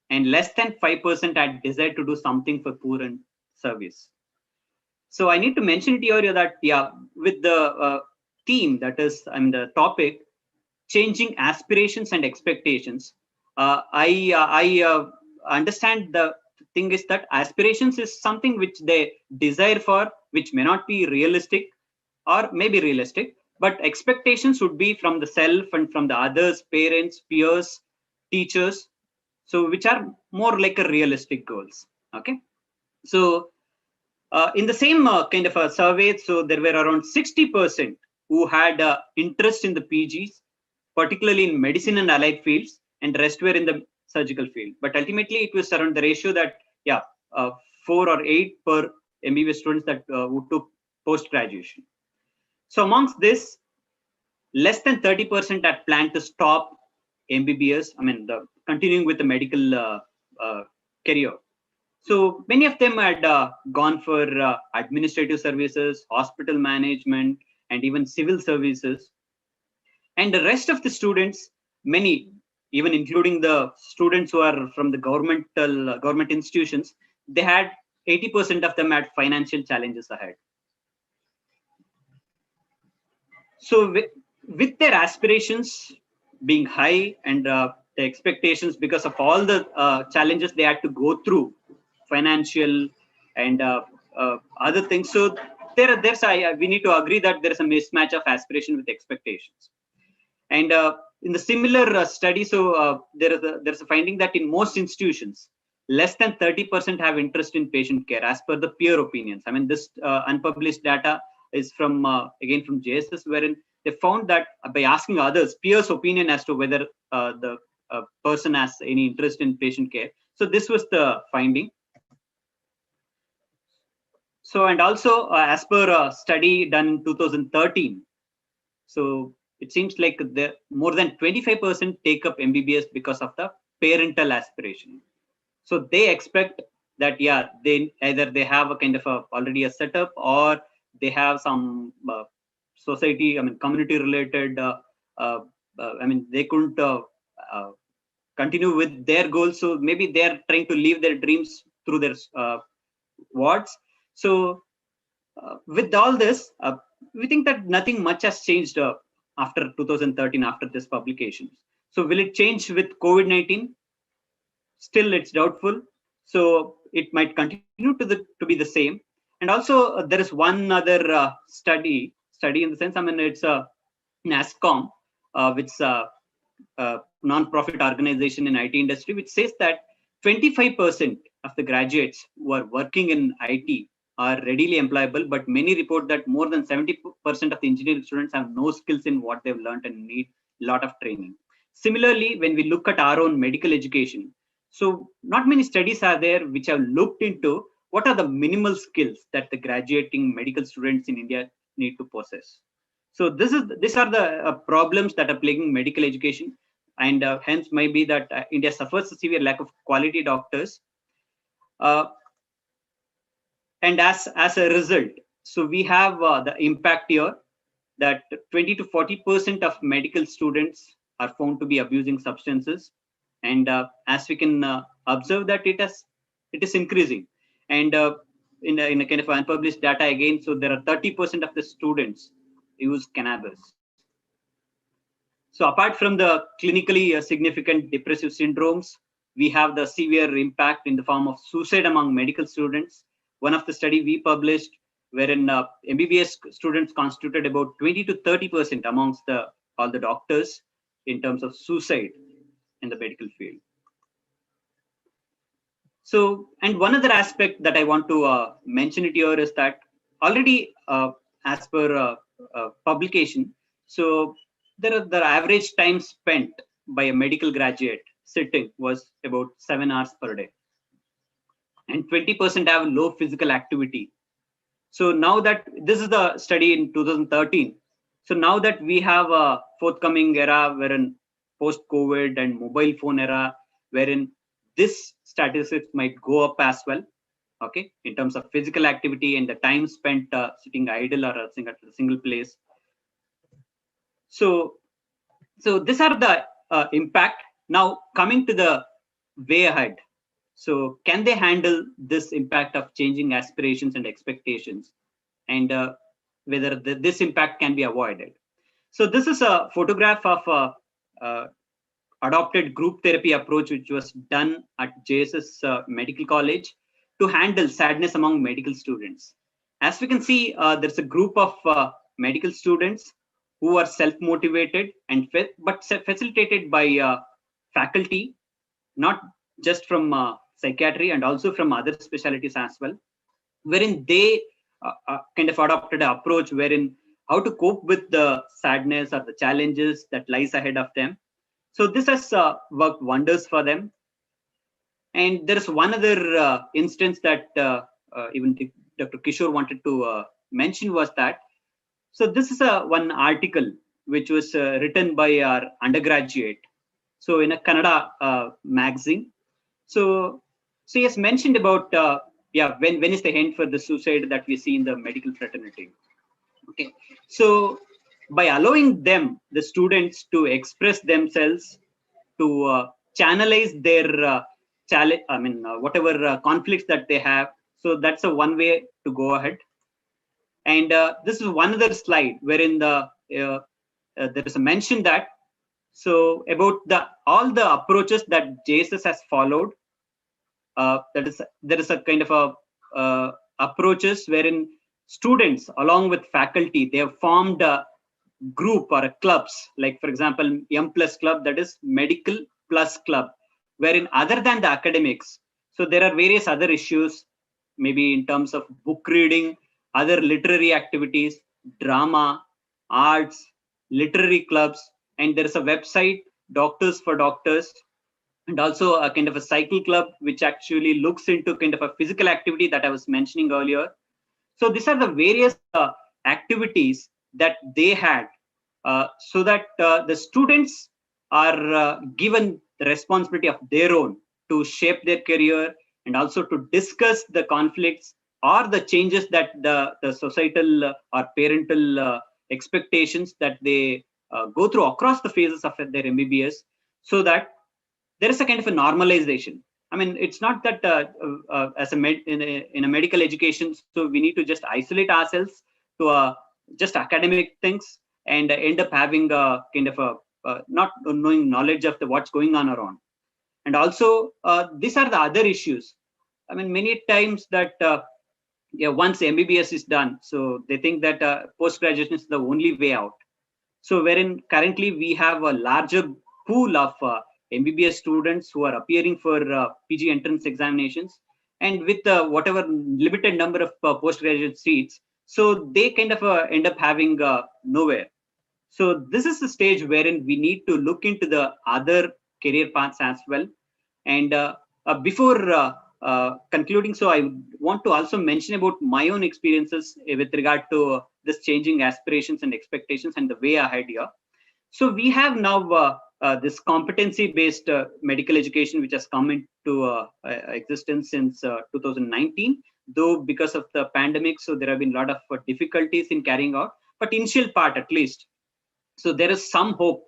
and less than 5% had desired to do something for poor and service. So I need to mention it here that, yeah, with the theme, that is, the topic, changing aspirations and expectations, I understand the thing is that aspirations is something which they desire for, which may not be realistic or maybe realistic, but expectations would be from the self and from the others, parents, peers, teachers, so which are more like a realistic goals. Okay, so in the same kind of a survey, so there were around 60% who had interest in the PGs, particularly in medicine and allied fields, and rest were in the surgical field. But ultimately, it was around the ratio that 4 or 8 per MBBS students that who took post graduation. So amongst this, less than 30% had planned to stop MBBS. Continuing with the medical career. So many of them had gone for administrative services, hospital management, and even civil services. And the rest of the students, many, even including the students who are from the government institutions, they had 80% of them had financial challenges ahead. So with their aspirations being high and the expectations because of all the challenges they had to go through, financial and other things. So we need to agree that there is a mismatch of aspiration with expectations. And in the similar study, so there's a finding that in most institutions, less than 30% have interest in patient care as per the peer opinions. This unpublished data is from again from JSS, wherein they found that by asking others, peers' opinion as to whether the person has any interest in patient care. So this was the finding. So, and also as per a study done in 2013, so it seems like the more than 25% take up MBBS because of the parental aspiration. So they expect that, yeah, they either they have a kind of already a setup, or they have some society, community related, they couldn't continue with their goals. So maybe they're trying to live their dreams through their wards. So with all this, we think that nothing much has changed after 2013, after this publication. So will it change with COVID-19? Still, it's doubtful. So it might continue to be the same. And also, there is one other study in the sense, it's a NASCOM, which is a non-profit organization in IT industry, which says that 25% of the graduates who are working in IT are readily employable, but many report that more than 70% of the engineering students have no skills in what they've learned and need a lot of training. Similarly, when we look at our own medical education, so not many studies are there which have looked into what are the minimal skills that the graduating medical students in India need to possess. So these are the problems that are plaguing medical education, and hence maybe that India suffers a severe lack of quality doctors. And as a result, so we have the impact here that 20 to 40% of medical students are found to be abusing substances, and as we can observe that it is increasing. And in a kind of unpublished data again, so there are 30% of the students use cannabis. So apart from the clinically significant depressive syndromes, we have the severe impact in the form of suicide among medical students. One of the study we published, wherein MBBS students constituted about 20 to 30% amongst all the doctors in terms of suicide in the medical field. So, and one other aspect that I want to mention it here is that already as per publication, so the average time spent by a medical graduate sitting was about 7 hours per day, and 20% have low physical activity. So now that this is the study in 2013, so now that we have a forthcoming era wherein post-COVID and mobile phone era, wherein this statistics might go up as well, okay, in terms of physical activity and the time spent sitting idle or sitting at a single place. So these are the impact. Now coming to the way ahead. So can they handle this impact of changing aspirations and expectations, and whether this impact can be avoided? So this is a photograph of adopted group therapy approach, which was done at JSS Medical College to handle sadness among medical students. As we can see, there's a group of medical students who are self-motivated and but facilitated by faculty, not just from psychiatry and also from other specialties as well, wherein they kind of adopted an approach wherein how to cope with the sadness or the challenges that lies ahead of them. So this has worked wonders for them. And there is one other instance that even Dr. Kishore wanted to mention was that, so this is one article which was written by our undergraduate, so in a Kannada magazine. So he has mentioned about when is the end for the suicide that we see in the medical fraternity. Okay, so by allowing them, the students, to express themselves, to channelize their challenge, whatever conflicts that they have. So that's a one way to go ahead. And this is one other slide wherein there is a mention that, so about all the approaches that JSS has followed. There is a kind of a approaches wherein students along with faculty, they have formed a group or a clubs, like for example M+ club, that is medical plus club, wherein other than the academics, so there are various other issues, maybe in terms of book reading, other literary activities, drama, arts, literary clubs, and there is a website, Doctors for Doctors, and also a kind of a cycle club, which actually looks into kind of a physical activity that I was mentioning earlier. So these are the various activities that they had so that the students are given the responsibility of their own to shape their career and also to discuss the conflicts or the changes that the societal or parental expectations that they go through across the phases of their MBBS, so that there is a kind of a normalization. I mean, it's not that as in a medical education, so we need to just isolate ourselves to just academic things and end up having a kind of a not knowing knowledge of what's going on around. And also, these are the other issues. I mean, many times that once MBBS is done, so they think that post-graduation is the only way out. So wherein currently we have a larger pool of MBBS students who are appearing for PG entrance examinations, and with whatever limited number of postgraduate seats, so they kind of end up having nowhere. So this is the stage wherein we need to look into the other career paths as well. And before concluding, so I want to also mention about my own experiences with regard to this changing aspirations and expectations and the way ahead here. So we have now this competency-based medical education, which has come into existence since 2019, though because of the pandemic, so there have been a lot of difficulties in carrying out, but initial part at least. So there is some hope.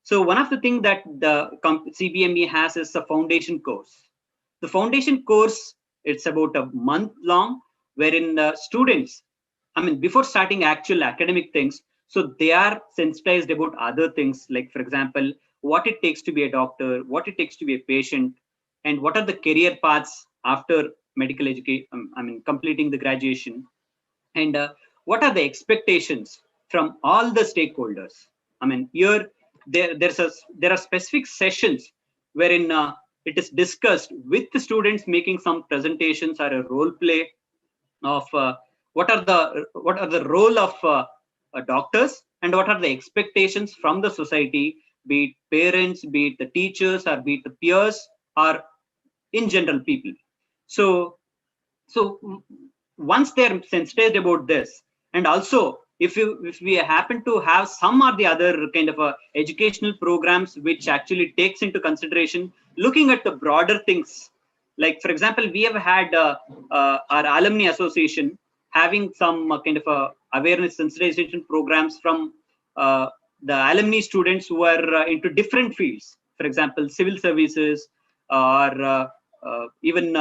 So one of the things that the CBME has is a foundation course. The foundation course, it's about a month long, wherein students, I mean, before starting actual academic things, so they are sensitized about other things, like, for example, what it takes to be a doctor, what it takes to be a patient, and what are the career paths after medical education, I mean, completing the graduation, and what are the expectations from all the stakeholders. I mean, here there are specific sessions wherein it is discussed with the students making some presentations or a role play of what are the role of doctors and what are the expectations from the society, be it parents, be it the teachers, or be it the peers, or in general people. So once they're sensitized about this, and also if we happen to have some or the other kind of educational programs which actually takes into consideration looking at the broader things, like, for example, we have had our alumni association having some kind of awareness sensitization programs from the alumni students who are into different fields, for example, civil services, or even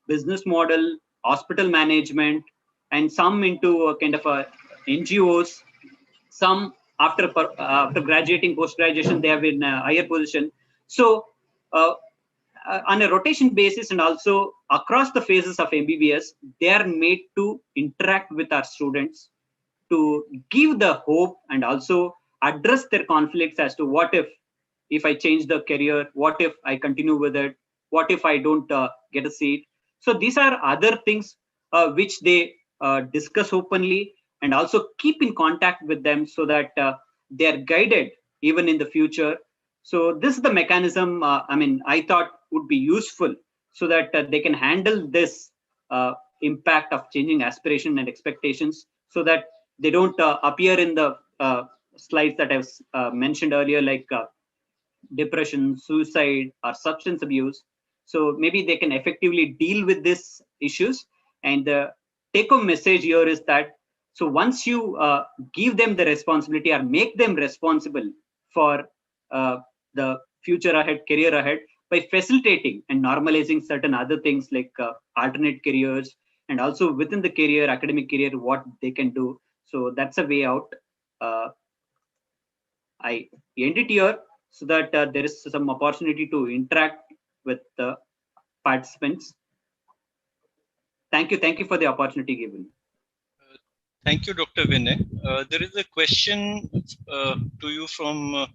business model, hospital management, and some into kind of NGOs. Some after graduating, post-graduation, they have in a higher position. So on a rotation basis and also across the phases of MBBS, they are made to interact with our students to give the hope and also address their conflicts as to what if I change the career, what if I continue with it, what if I don't get a seat. So these are other things which they discuss openly and also keep in contact with them so that they are guided even in the future. So this is the mechanism, I thought would be useful so that they can handle this impact of changing aspiration and expectations, so that they don't appear in the slides that I've mentioned earlier, like depression, suicide, or substance abuse. So maybe they can effectively deal with these issues. And the take-home message here is that, so once you give them the responsibility or make them responsible for the future ahead, career ahead, by facilitating and normalizing certain other things like alternate careers, and also within the career, academic career, what they can do. So that's a way out. I end it here so that there is some opportunity to interact with the participants. Thank you for the opportunity given. Thank you, Dr. Vinay. There is a question to you from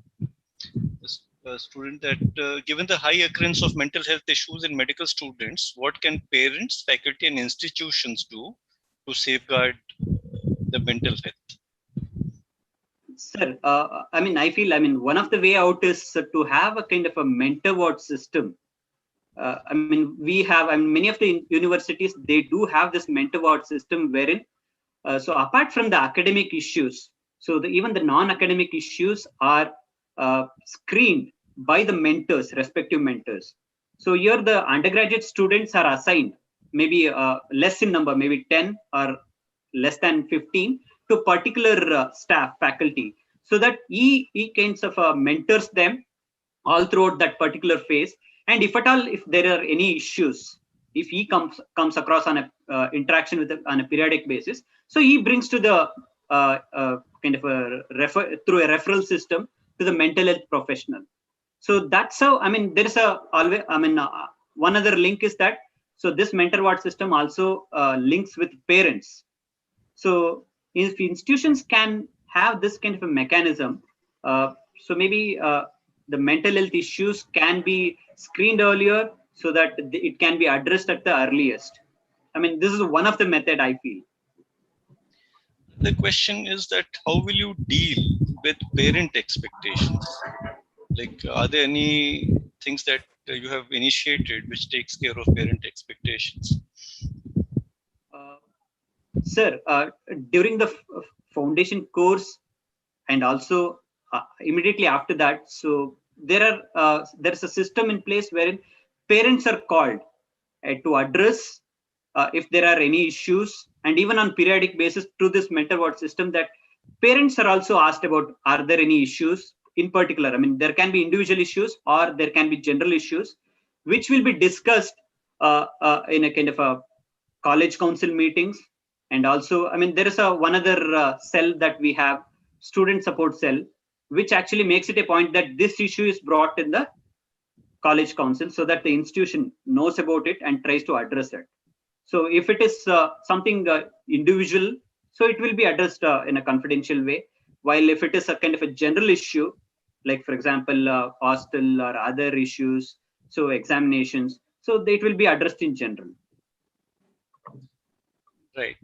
a student that given the high occurrence of mental health issues in medical students, what can parents, faculty, and institutions do to safeguard the mental health? Sir, I feel one of the way out is to have a kind of a mentor ward system. We have, many of the universities, they do have this mentor ward system wherein, so apart from the academic issues, So even the non-academic issues are screened by the mentors, respective mentors. So here the undergraduate students are assigned maybe less in number, maybe 10 or less than 15 to particular staff, faculty, so that he kinds of mentors them all throughout that particular phase. And if at all, if there are any issues, if he comes across on a interaction with on a periodic basis, so he brings to the kind of through a referral system to the mental health professional. So that's how, I mean, there is one other link is that, so this mentor ward system also links with parents. So if institutions can have this kind of a mechanism, so maybe the mental health issues can be screened earlier so that it can be addressed at the earliest. I mean, this is one of the method I feel. The question is that how will you deal with parent expectations? Like, are there any things that you have initiated which takes care of parent expectations? Sir, during the foundation course and also immediately after that, so there's a system in place wherein parents are called to address if there are any issues, and even on periodic basis through this mentor ward system, that parents are also asked about, are there any issues in particular? I mean, there can be individual issues or there can be general issues, which will be discussed in a kind of a college council meetings. And also, I mean, there is one other cell that we have, student support cell, which actually makes it a point that this issue is brought in the college council so that the institution knows about it and tries to address it. So if it is something individual, so it will be addressed in a confidential way. While if it is a kind of a general issue, like for example, hostel or other issues, so examinations, so it will be addressed in general. Right.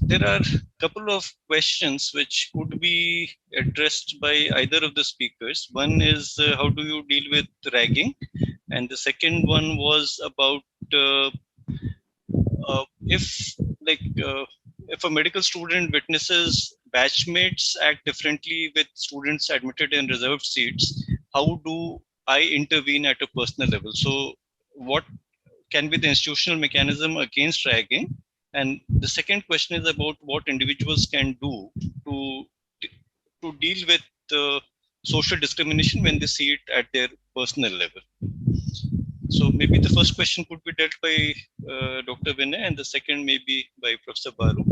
There are a couple of questions which could be addressed by either of the speakers. One is how do you deal with ragging? And the second one was about if a medical student witnesses batchmates act differently with students admitted in reserved seats, how do I intervene at a personal level? So what can be the institutional mechanism against ragging? And the second question is about what individuals can do to deal with social discrimination when they see it at their personal level. So maybe the first question could be dealt by Dr. Vinay, and the second maybe by Professor Baru.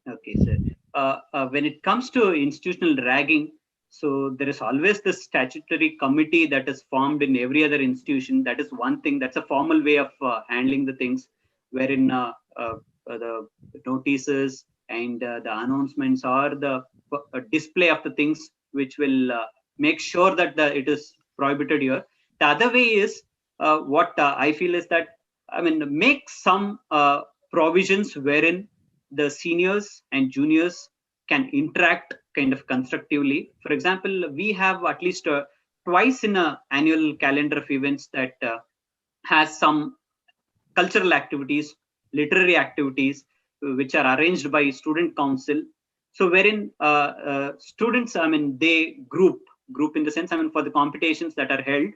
Okay, sir. When it comes to institutional ragging, so there is always the statutory committee that is formed in every other institution. That is one thing. That's a formal way of handling the things, wherein the notices and the announcements or the display of the things which will make sure that it is prohibited here. The other way is what I feel is that, I mean, make some provisions wherein the seniors and juniors can interact kind of constructively. For example, we have at least twice in an annual calendar of events that has some cultural activities, literary activities, which are arranged by student council. So wherein students, I mean, they group in the sense, I mean, for the competitions that are held.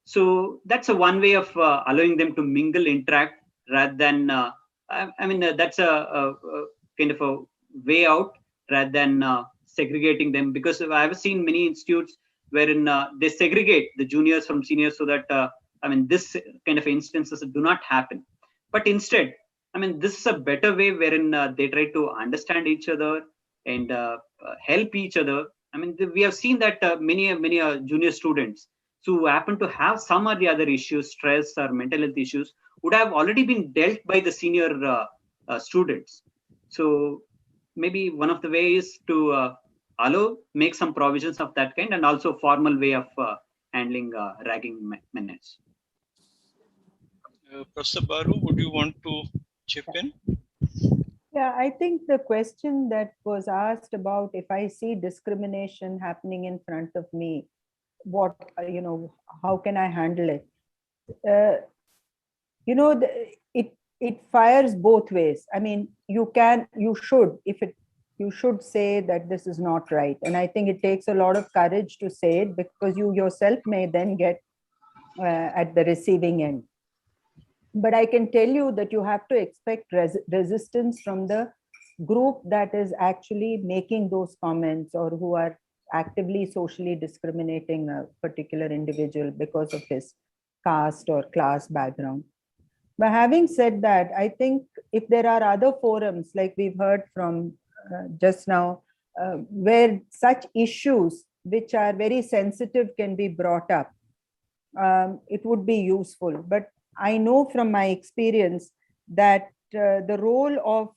So that's a one way of allowing them to mingle, interact, rather than, I mean, that's a kind of a way out rather than segregating them. Because I've seen many institutes wherein they segregate the juniors from seniors so that, I mean, this kind of instances do not happen. But instead, I mean, this is a better way wherein they try to understand each other and help each other. I mean, we have seen that many junior students who happen to have some or the other issues, stress or mental health issues, would have already been dealt by the senior students. So maybe one of the ways to make some provisions of that kind, and also formal way of handling ragging menace. Professor Baru, would you want to chip in? Yeah, I think the question that was asked about if I see discrimination happening in front of me, what, how can I handle it? It fires both ways. I mean, you should, if you should say that this is not right. And I think it takes a lot of courage to say it, because you yourself may then get at the receiving end. But I can tell you that you have to expect resistance from the group that is actually making those comments, or who are actively socially discriminating a particular individual because of his caste or class background. But having said that, I think if there are other forums, like we've heard from just now, where such issues which are very sensitive can be brought up, it would be useful. But I know from my experience that the role of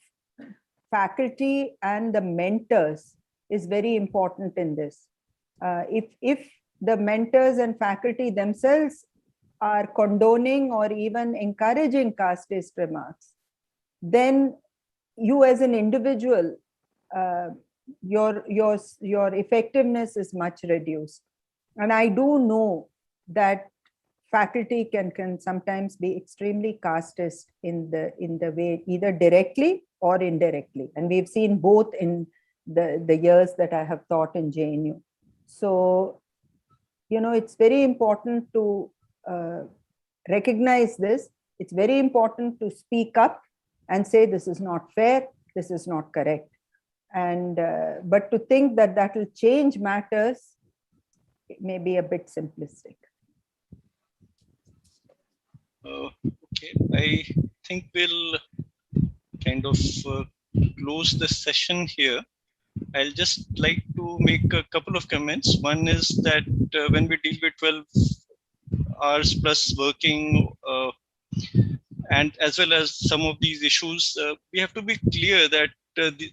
faculty and the mentors is very important in this. If the mentors and faculty themselves are condoning or even encouraging caste-based remarks, then you as an individual, your effectiveness is much reduced. And I do know that faculty can sometimes be extremely casteist in the way, either directly or indirectly. And we've seen both in the years that I have taught in JNU. So, it's very important to recognize this. It's very important to speak up and say, this is not fair, this is not correct. And but to think that that will change matters, it may be a bit simplistic. Okay, I think we'll kind of close the session here. I'll just like to make a couple of comments. One is that when we deal with 12 hours plus working, and as well as some of these issues, we have to be clear that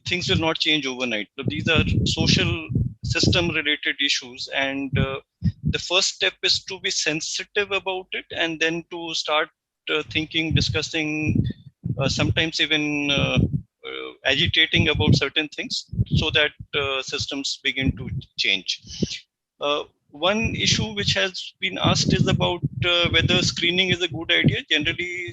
things will not change overnight. So these are social system related issues, and the first step is to be sensitive about it, and then to start thinking, discussing, sometimes even agitating about certain things, so that systems begin to change. One issue which has been asked is about whether screening is a good idea. Generally,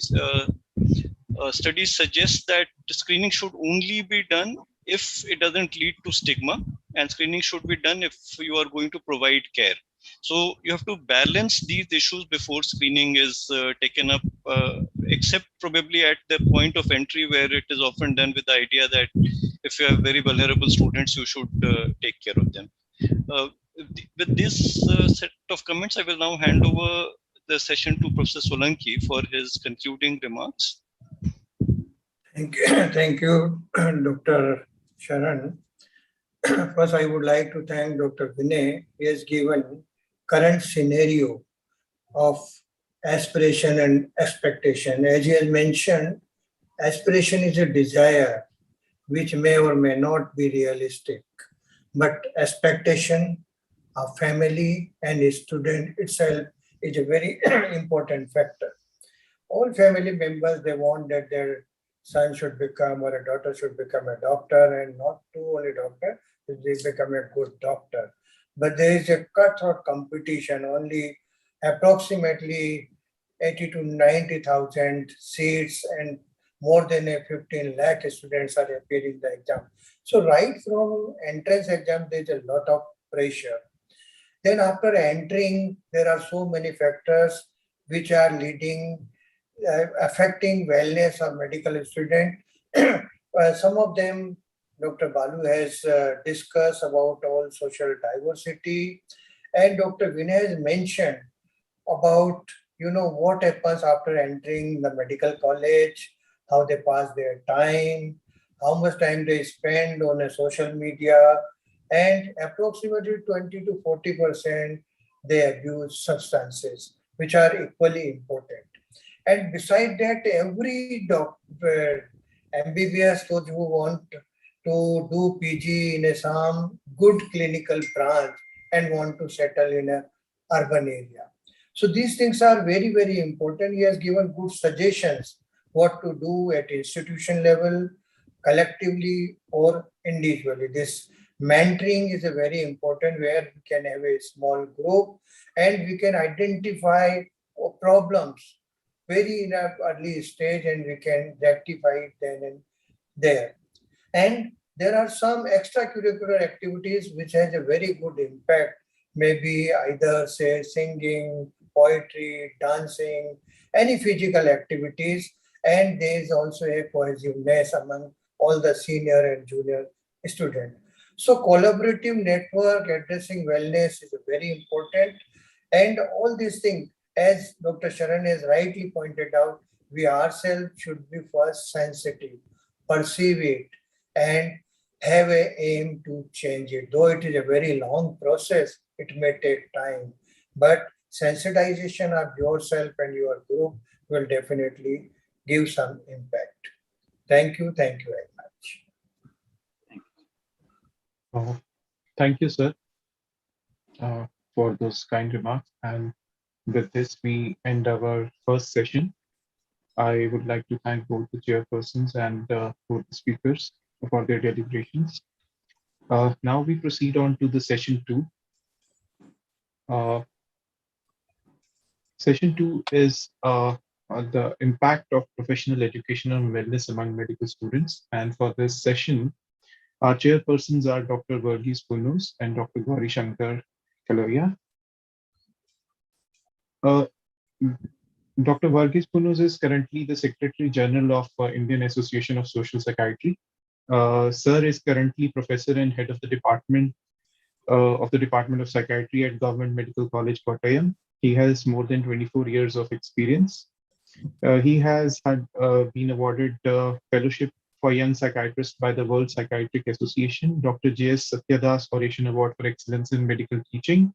studies suggest that screening should only be done if it doesn't lead to stigma, and screening should be done if you are going to provide care. So you have to balance these issues before screening is taken up, except probably at the point of entry, where it is often done with the idea that if you have very vulnerable students, you should take care of them. With this set of comments, I will now hand over the session to Professor Solanki for his concluding remarks. Thank you, Dr. Sharan. First, I would like to thank Dr. Vinay. He has given current scenario of aspiration and expectation. As he has mentioned, aspiration is a desire which may or may not be realistic, but expectation of family and a student itself is a very important factor. All family members, they want that their son should become or a daughter should become a doctor, and not only doctor, they become a good doctor. But there is a cutthroat competition. Only approximately 80 to 90,000 seats and more than 15 lakh students are appearing in the exam. So right from entrance exam, there is a lot of pressure. Then after entering, there are so many factors which are leading, affecting wellness of medical student. Some of them Dr. Balu has discussed about all social diversity, and Dr. Vinay has mentioned about what happens after entering the medical college, how they pass their time, how much time they spend on a social media, and approximately 20 to 40% they abuse substances, which are equally important. And beside that, every doctor, MBBS, those who want to do PG in some good clinical branch and want to settle in an urban area. So these things are very, very important. He has given good suggestions what to do at institution level, collectively or individually. This mentoring is a very important, where we can have a small group and we can identify problems very in an early stage, and we can rectify it then and there. And there are some extracurricular activities which has a very good impact. Maybe either say singing, poetry, dancing, any physical activities. And there is also a cohesiveness among all the senior and junior students. So collaborative network addressing wellness is very important. And all these things, as Dr. Sharan has rightly pointed out, we ourselves should be first sensitive, perceive it, and have an aim to change it. Though it is a very long process, it may take time, but sensitization of yourself and your group will definitely give some impact. Thank you very much. Thank you, sir, for those kind remarks. And with this, we end our first session. I would like to thank both the chairpersons and both the speakers for their deliberations. Now we proceed on to the session 2. Session 2 is the impact of professional education on wellness among medical students. And for this session, our chairpersons are Dr. Varghese Punnos and Dr. Gauri Shankar Kaloya. Dr. Varghese Punnos is currently the Secretary General of Indian Association of Social Psychiatry. Sir is currently Professor and Head of the Department of Psychiatry at Government Medical College, Kottayam. He has more than 24 years of experience. He has been awarded Fellowship for Young Psychiatrists by the World Psychiatric Association, Dr. J.S. Satyadas Oration Award for Excellence in Medical Teaching,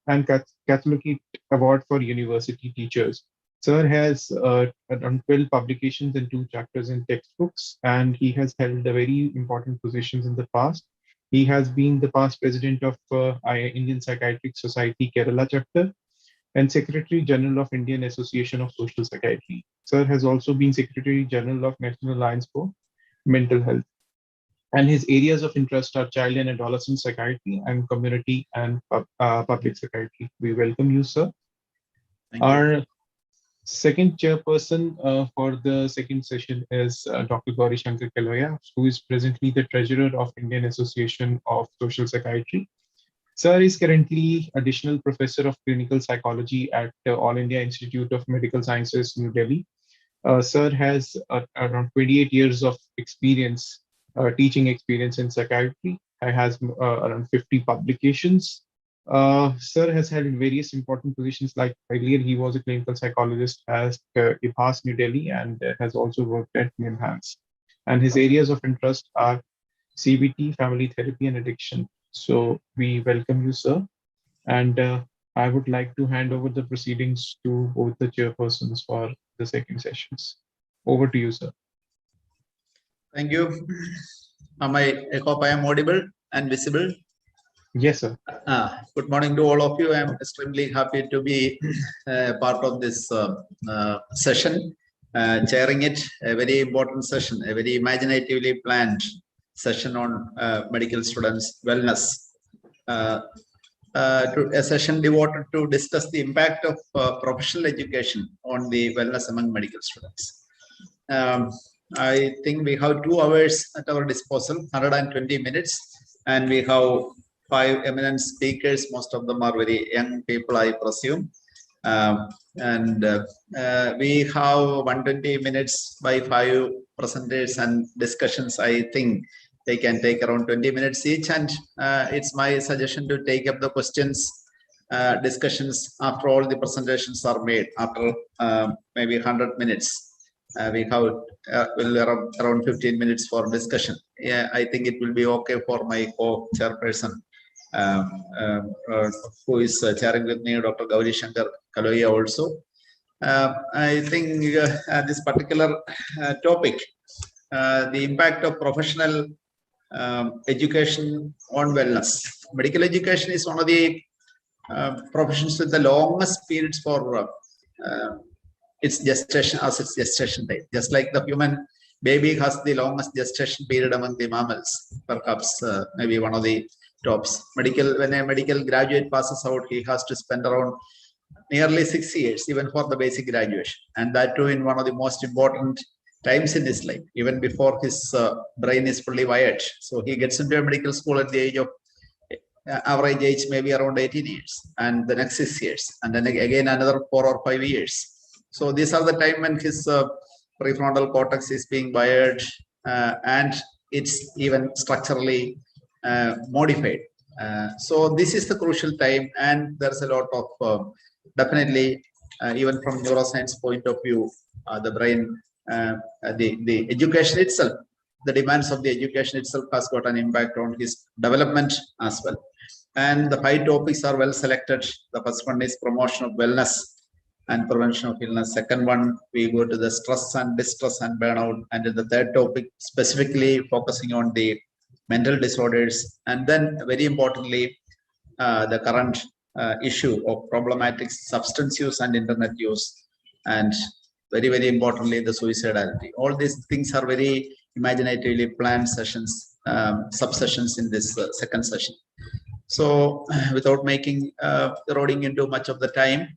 and Catholicate Award for University Teachers. Sir has around 12 publications and 2 chapters in textbooks, and he has held very important positions in the past. He has been the past president of Indian Psychiatric Society Kerala chapter and Secretary General of Indian Association of Social Psychiatry. Sir has also been Secretary General of National Alliance for Mental Health. And his areas of interest are child and adolescent psychiatry and community and public psychiatry. We welcome you, sir. Thank you. Our second chairperson for the second session is Dr. Gauri Shankar Kaloya, who is presently the Treasurer of Indian Association of Social Psychiatry. Sir is currently Additional Professor of Clinical Psychology at All India Institute of Medical Sciences, New Delhi. Sir has around 28 years of experience, teaching experience in psychiatry. He has around 50 publications. Sir has held various important positions, like earlier he was a clinical psychologist at IBHAS, New Delhi, and has also worked at NIMHANS. And his areas of interest are CBT, family therapy, and addiction. So we welcome you, sir. And I would like to hand over the proceedings to both the chairpersons for the second sessions. Over to you, sir. Thank you. I hope I am audible and visible. Yes, sir. Good morning to all of you. I am extremely happy to be part of this session, chairing it, a very important session, a very imaginatively planned session on medical students' wellness. A session devoted to discuss the impact of professional education on the wellness among medical students. I think we have 2 hours at our disposal, 120 minutes, and we have 5 eminent speakers. Most of them are very young people, I presume. We have 120 minutes by 5 presenters and discussions. I think they can take around 20 minutes each, and it's my suggestion to take up the questions, discussions after all the presentations are made, after maybe 100 minutes. We have around 15 minutes for discussion. Yeah, I think it will be okay for my co-chairperson, who is chairing with me, Dr. Gauri Shankar Kaloya also. I think this particular topic, the impact of professional education on wellness. Medical education is one of the professions with the longest periods for its gestation, as its gestation time. Just like the human baby has the longest gestation period among the mammals, perhaps maybe one of the tops. When a medical graduate passes out, he has to spend around nearly 6 years, even for the basic graduation, and that too in one of the most important times in his life, even before his brain is fully wired. So he gets into a medical school at the age of average age maybe around 18 years, and the next 6 years, and then again another 4 or 5 years. So these are the time when his prefrontal cortex is being wired, and it's even structurally modified. So this is the crucial time, and there's a lot of definitely even from neuroscience point of view, the brain, the education itself, the demands of the education itself has got an impact on his development as well. And the 5 topics are well selected. The first one is promotion of wellness and prevention of illness. Second one, we go to the stress and distress and burnout. And in the third topic, specifically focusing on the mental disorders. And then very importantly, the current issue of problematic substance use and internet use. And very, very importantly, the suicidality. All these things are very imaginatively planned sessions, sub-sessions in this second session. So without making eroding into much of the time,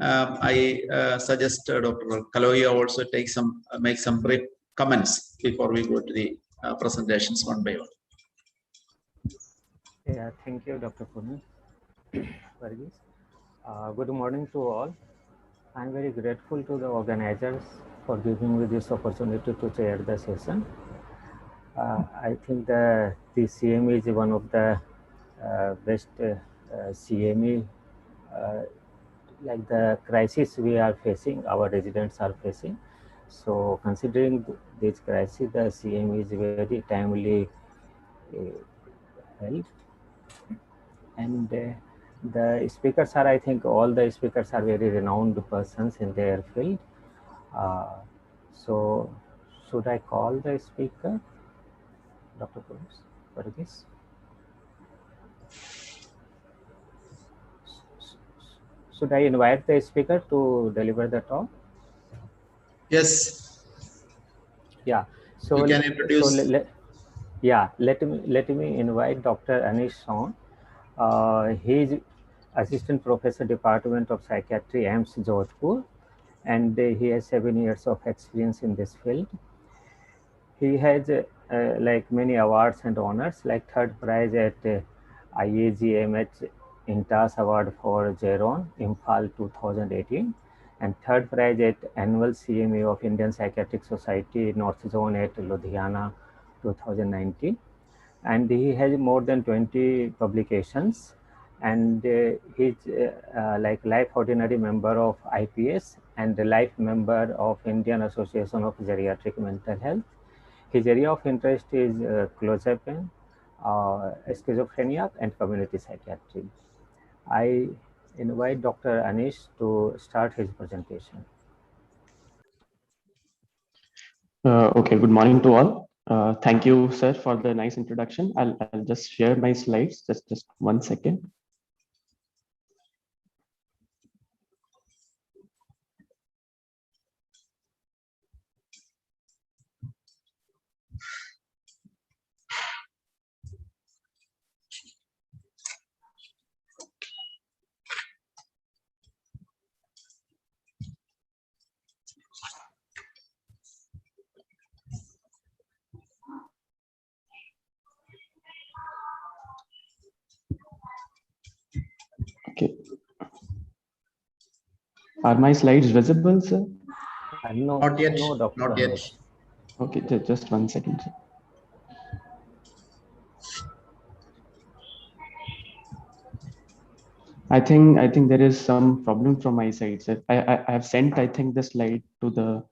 I suggest Dr. Kaloya also make some brief comments before we go to the presentations one by one. Yeah, thank you, Dr. Puneet. Good morning to all. I'm very grateful to the organizers for giving me this opportunity to chair the session. I think the CME is one of the best CME, like the crisis we are facing, our residents are facing. So considering this crisis, the CME is very timely held. And the speakers are, I think all the speakers are very renowned persons in their field. So should I call the speaker, Dr. Varghese? Should I invite the speaker to deliver the talk? Yes. Yeah. So you can introduce. So let me invite Dr. Anish Son. He is Assistant Professor, Department of Psychiatry, AIMS, Jodhpur, and he has 7 years of experience in this field. He has like many awards and honors, like 3rd prize at IAGMH INTAS Award for Jeron, Imphal 2018, and 3rd prize at Annual CMA of Indian Psychiatric Society, North Zone at Ludhiana 2019. And he has more than 20 publications, and he's like life ordinary member of IPS and the life member of Indian Association of Geriatric Mental Health. His area of interest is clozapine, schizophrenia, and community psychiatry. I invite Dr. Anish to start his presentation. Okay, good morning to all. Thank you, sir, for the nice introduction. I'll just share my slides, just 1 second. Okay. Are my slides visible, sir? No, Not yet. no, Dr. Not yet. Anish. Okay, just 1 second, sir. I think there is some problem from my side, sir. I have sent, I think, the slide to the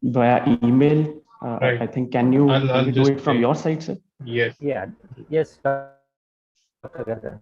via email. Right. I think, can you maybe do it from your side, sir? Yes. Yeah. Yes, Dr. Gagan.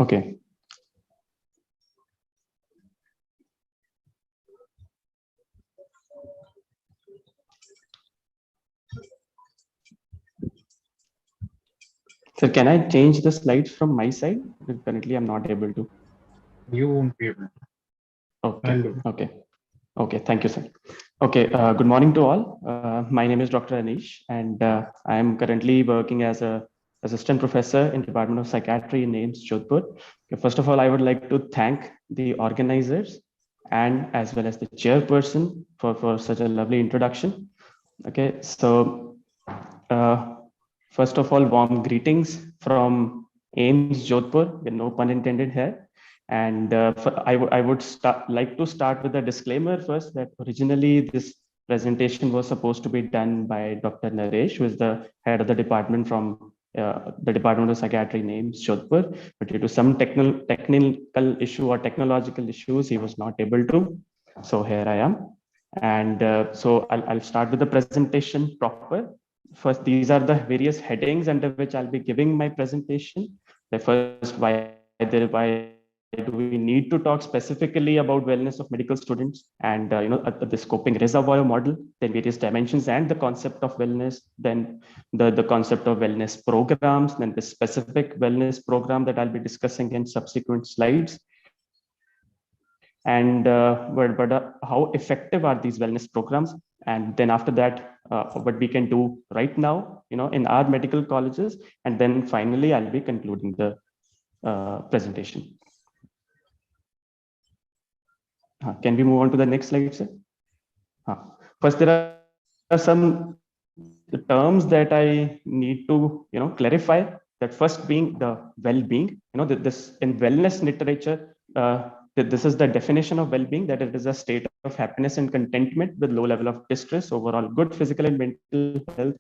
Okay. So can I change the slides from my side? Currently, I'm not able to. You won't be able to. Okay. Okay. Okay. Thank you, sir. Okay. Good morning to all. My name is Dr. Anish, and I am currently working as a assistant professor in Department of Psychiatry in AIIMS, Jodhpur. Okay, first of all, I would like to thank the organizers and as well as the chairperson for such a lovely introduction. Okay. So first of all, warm greetings from AIIMS, Jodhpur, with no pun intended here. And I would like to start with a disclaimer first that originally this presentation was supposed to be done by Dr. Naresh, who is the head of the department from the Department of Psychiatry in AIIMS, Jodhpur. But due to some technical issue or technological issues, he was not able to. So here I am. And so I'll start with the presentation proper. First, these are the various headings under which I'll be giving my presentation. The first, why do we need to talk specifically about wellness of medical students, and the scoping reservoir model, then various dimensions and the concept of wellness, then the concept of wellness programs, then the specific wellness program that I'll be discussing in subsequent slides. And how effective are these wellness programs? And then after that, what we can do right now, in our medical colleges. And then finally, I'll be concluding the presentation. Can we move on to the next slide, sir? First, there are some terms that I need to clarify. That first being the well-being. This in wellness literature. This is the definition of well-being, that it is a state of happiness and contentment with low level of distress, overall good physical and mental health,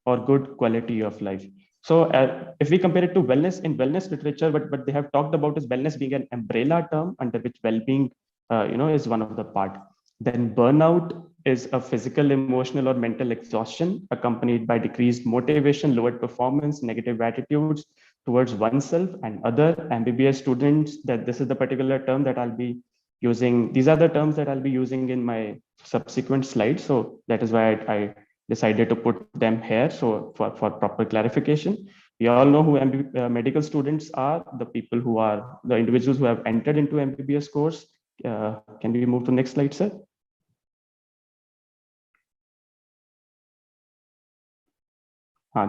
or good quality of life. So if we compare it to wellness, in wellness literature, what they have talked about is wellness being an umbrella term under which well-being is one of the part. Then burnout is a physical, emotional, or mental exhaustion accompanied by decreased motivation, lowered performance, negative attitudes towards oneself and other. MBBS students, that this is the particular term that I'll be using. These are the terms that I'll be using in my subsequent slides. So that is why I decided to put them here. So for proper clarification, we all know who medical students are, the people who are the individuals who have entered into MBBS course. Can we move to next slide, sir?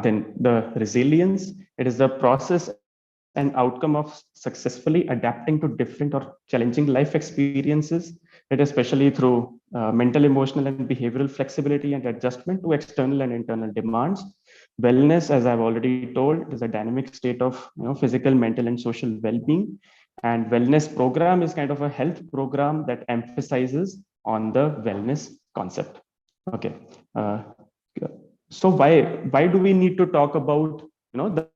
Then the resilience, it is the process and outcome of successfully adapting to different or challenging life experiences, it especially through mental, emotional, and behavioral flexibility and adjustment to external and internal demands. Wellness, as I've already told, is a dynamic state of physical, mental, and social well-being. And wellness program is kind of a health program that emphasizes on the wellness concept. Okay. So why do we need to talk about the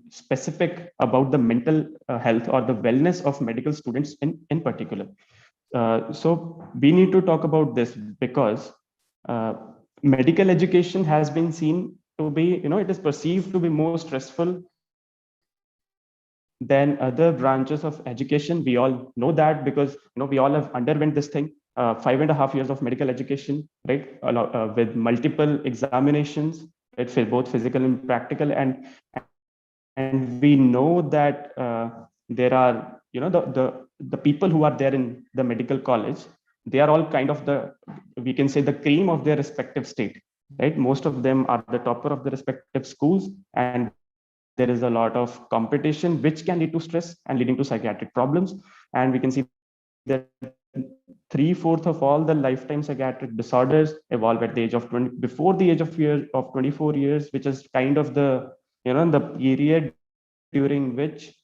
specific about the mental health or the wellness of medical students in particular? So we need to talk about this because medical education has been seen to be, it is perceived to be more stressful than other branches of education. We all know that because we all have underwent this thing, 5.5 years of medical education, right? With multiple examinations, right? For both physical and practical, and we know that there are the people who are there in the medical college, they are all kind of we can say the cream of their respective state, right? Most of them are the topper of the respective schools, and there is a lot of competition which can lead to stress and leading to psychiatric problems. And we can see that 3/4 of all the lifetime psychiatric disorders evolve at the age of 20, before the age of 24 years, which is kind of the the period during which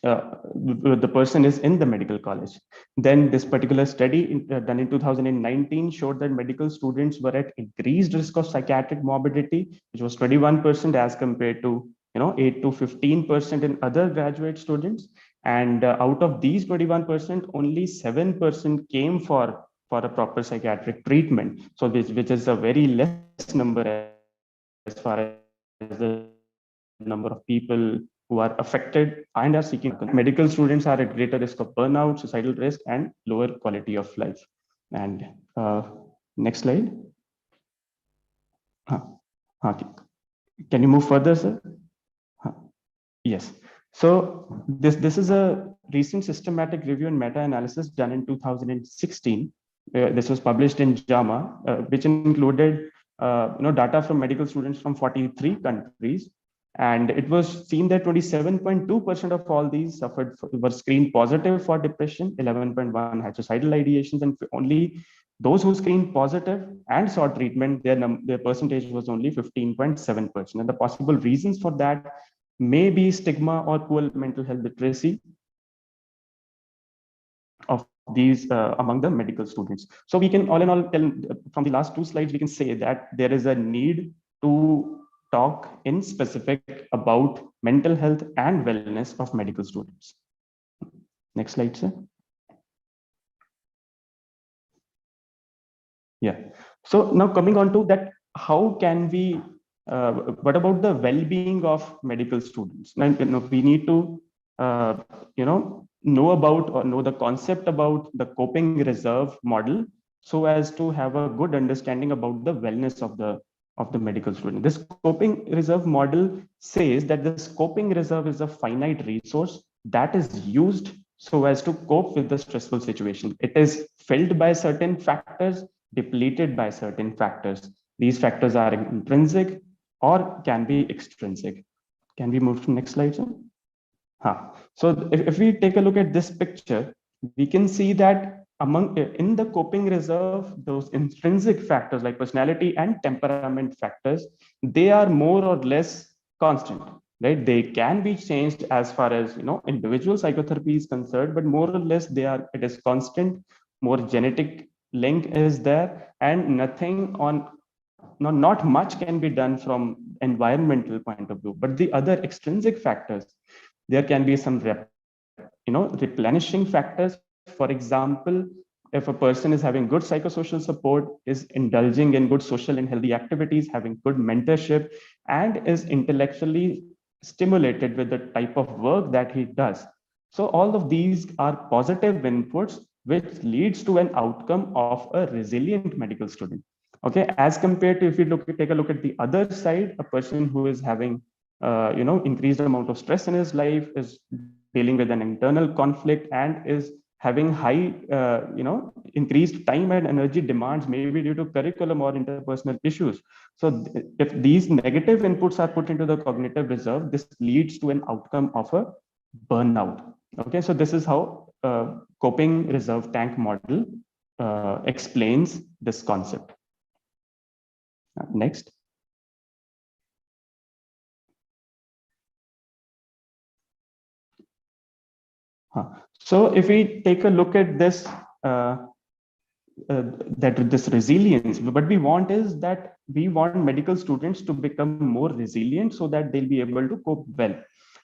the person is in the medical college. Then this particular study done in 2019 showed that medical students were at increased risk of psychiatric morbidity, which was 21% as compared to 8 to 15% in other graduate students. And out of these 21%, only 7% came for a proper psychiatric treatment. So which is a very less number as far as the number of people who who are affected and are seeking. Medical students are at greater risk of burnout, suicidal risk, and lower quality of life. And next slide. Can you move further, sir? Yes. So this is a recent systematic review and meta-analysis done in 2016. This was published in JAMA, which included data from medical students from 43 countries. And it was seen that 27.2% of all these were screened positive for depression, 11.1 had suicidal ideations, and only those who screened positive and sought treatment, their percentage was only 15.7%. And the possible reasons for that may be stigma or poor mental health literacy of these among the medical students. So we can all in all tell from the last two slides, we can say that there is a need to talk in specific about mental health and wellness of medical students. Next slide, sir. Yeah. So now coming on to that, how can we, what about the well-being of medical students? Now, we need to, know about or know the concept about the coping reserve model so as to have a good understanding about the wellness of the medical student. This coping reserve model says that this coping reserve is a finite resource that is used so as to cope with the stressful situation. It is filled by certain factors, depleted by certain factors. These factors are intrinsic or can be extrinsic. Can we move to the next slide, sir? So if we take a look at this picture, we can see that in the coping reserve, those intrinsic factors like personality and temperament factors, they are more or less constant, right? They can be changed as far as individual psychotherapy is concerned, but more or less it is constant. More genetic link is there, and not much can be done from environmental point of view. But the other extrinsic factors, there can be some replenishing factors. For example, if a person is having good psychosocial support, is indulging in good social and healthy activities, having good mentorship, and is intellectually stimulated with the type of work that he does. So all of these are positive inputs, which leads to an outcome of a resilient medical student. Okay, as compared to if you take a look at the other side, a person who is having increased amount of stress in his life, is dealing with an internal conflict, and is having high increased time and energy demands, maybe due to curriculum or interpersonal issues. So if these negative inputs are put into the cognitive reserve, this leads to an outcome of a burnout. Okay, so this is how coping reserve tank model explains this concept. Next. So if we take a look at this, this resilience, what we want is that we want medical students to become more resilient so that they'll be able to cope well.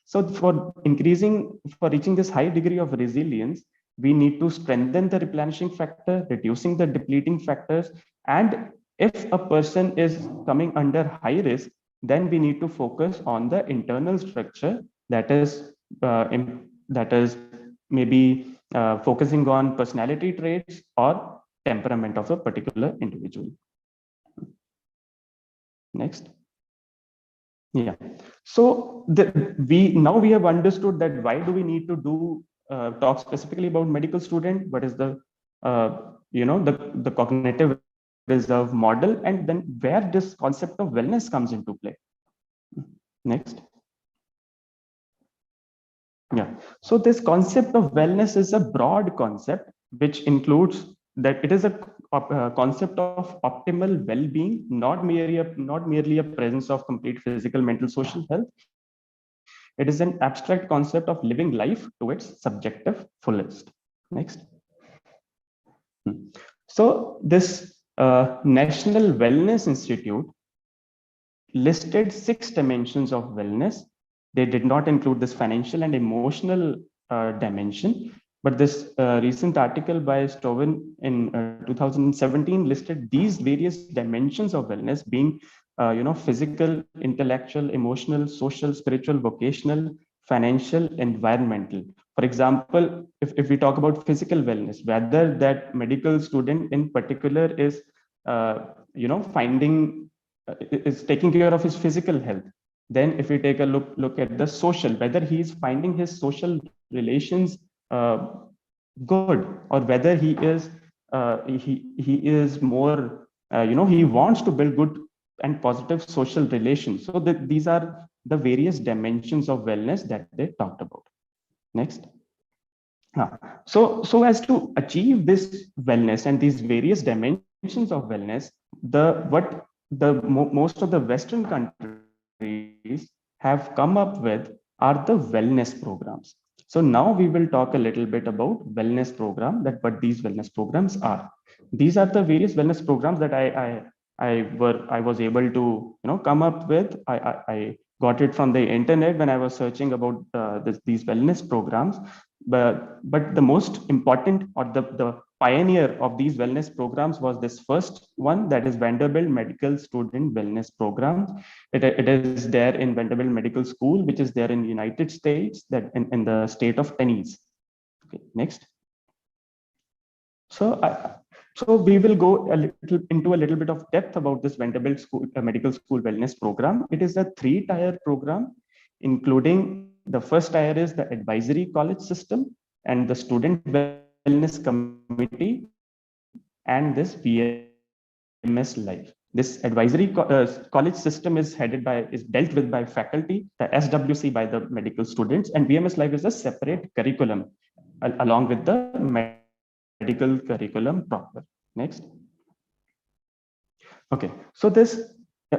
So for reaching this high degree of resilience, we need to strengthen the replenishing factor, reducing the depleting factors. And if a person is coming under high risk, then we need to focus on the internal structure that is maybe focusing on personality traits or temperament of a particular individual. Next. Yeah. So we have understood that why do we need to do talk specifically about medical student? What is the the cognitive reserve model, and then where this concept of wellness comes into play. Next. Yeah. So this concept of wellness is a broad concept which includes that it is a concept of optimal well-being, not merely a presence of complete physical, mental, social health. It is an abstract concept of living life to its subjective fullest. Next. So this National Wellness Institute listed 6 dimensions of wellness. They did not include this financial and emotional dimension, but this recent article by Stoven in 2017 listed these various dimensions of wellness being physical, intellectual, emotional, social, spiritual, vocational, financial, environmental. For example, if we talk about physical wellness, whether that medical student in particular is, is taking care of his physical health. Then if we take a look at the social, whether he is finding his social relations good, or whether he is more, he wants to build good and positive social relations. So these are the various dimensions of wellness that they talked about. Next. So as to achieve this wellness and these various dimensions of wellness, most of the Western countries have come up with are the wellness programs. So now we will talk a little bit about wellness program, that what these wellness programs are. These are the various wellness programs that I was able to come up with. I got it from the internet when I was searching about these wellness programs. But the most important, or the pioneer of these wellness programs was this first one, that is Vanderbilt Medical Student Wellness Program. It is there in Vanderbilt Medical School, which is there in the United States, that in the state of Tennessee. Okay, next. So we will go into a little bit of depth about this Vanderbilt Medical School Wellness Program. It is a 3-tier program, including the first tier is the advisory college system and the student wellness committee and this VMS Life. This advisory college system is dealt with by faculty, the SWC by the medical students, and VMS Life is a separate curriculum along with the medical curriculum proper. Next. Okay, so this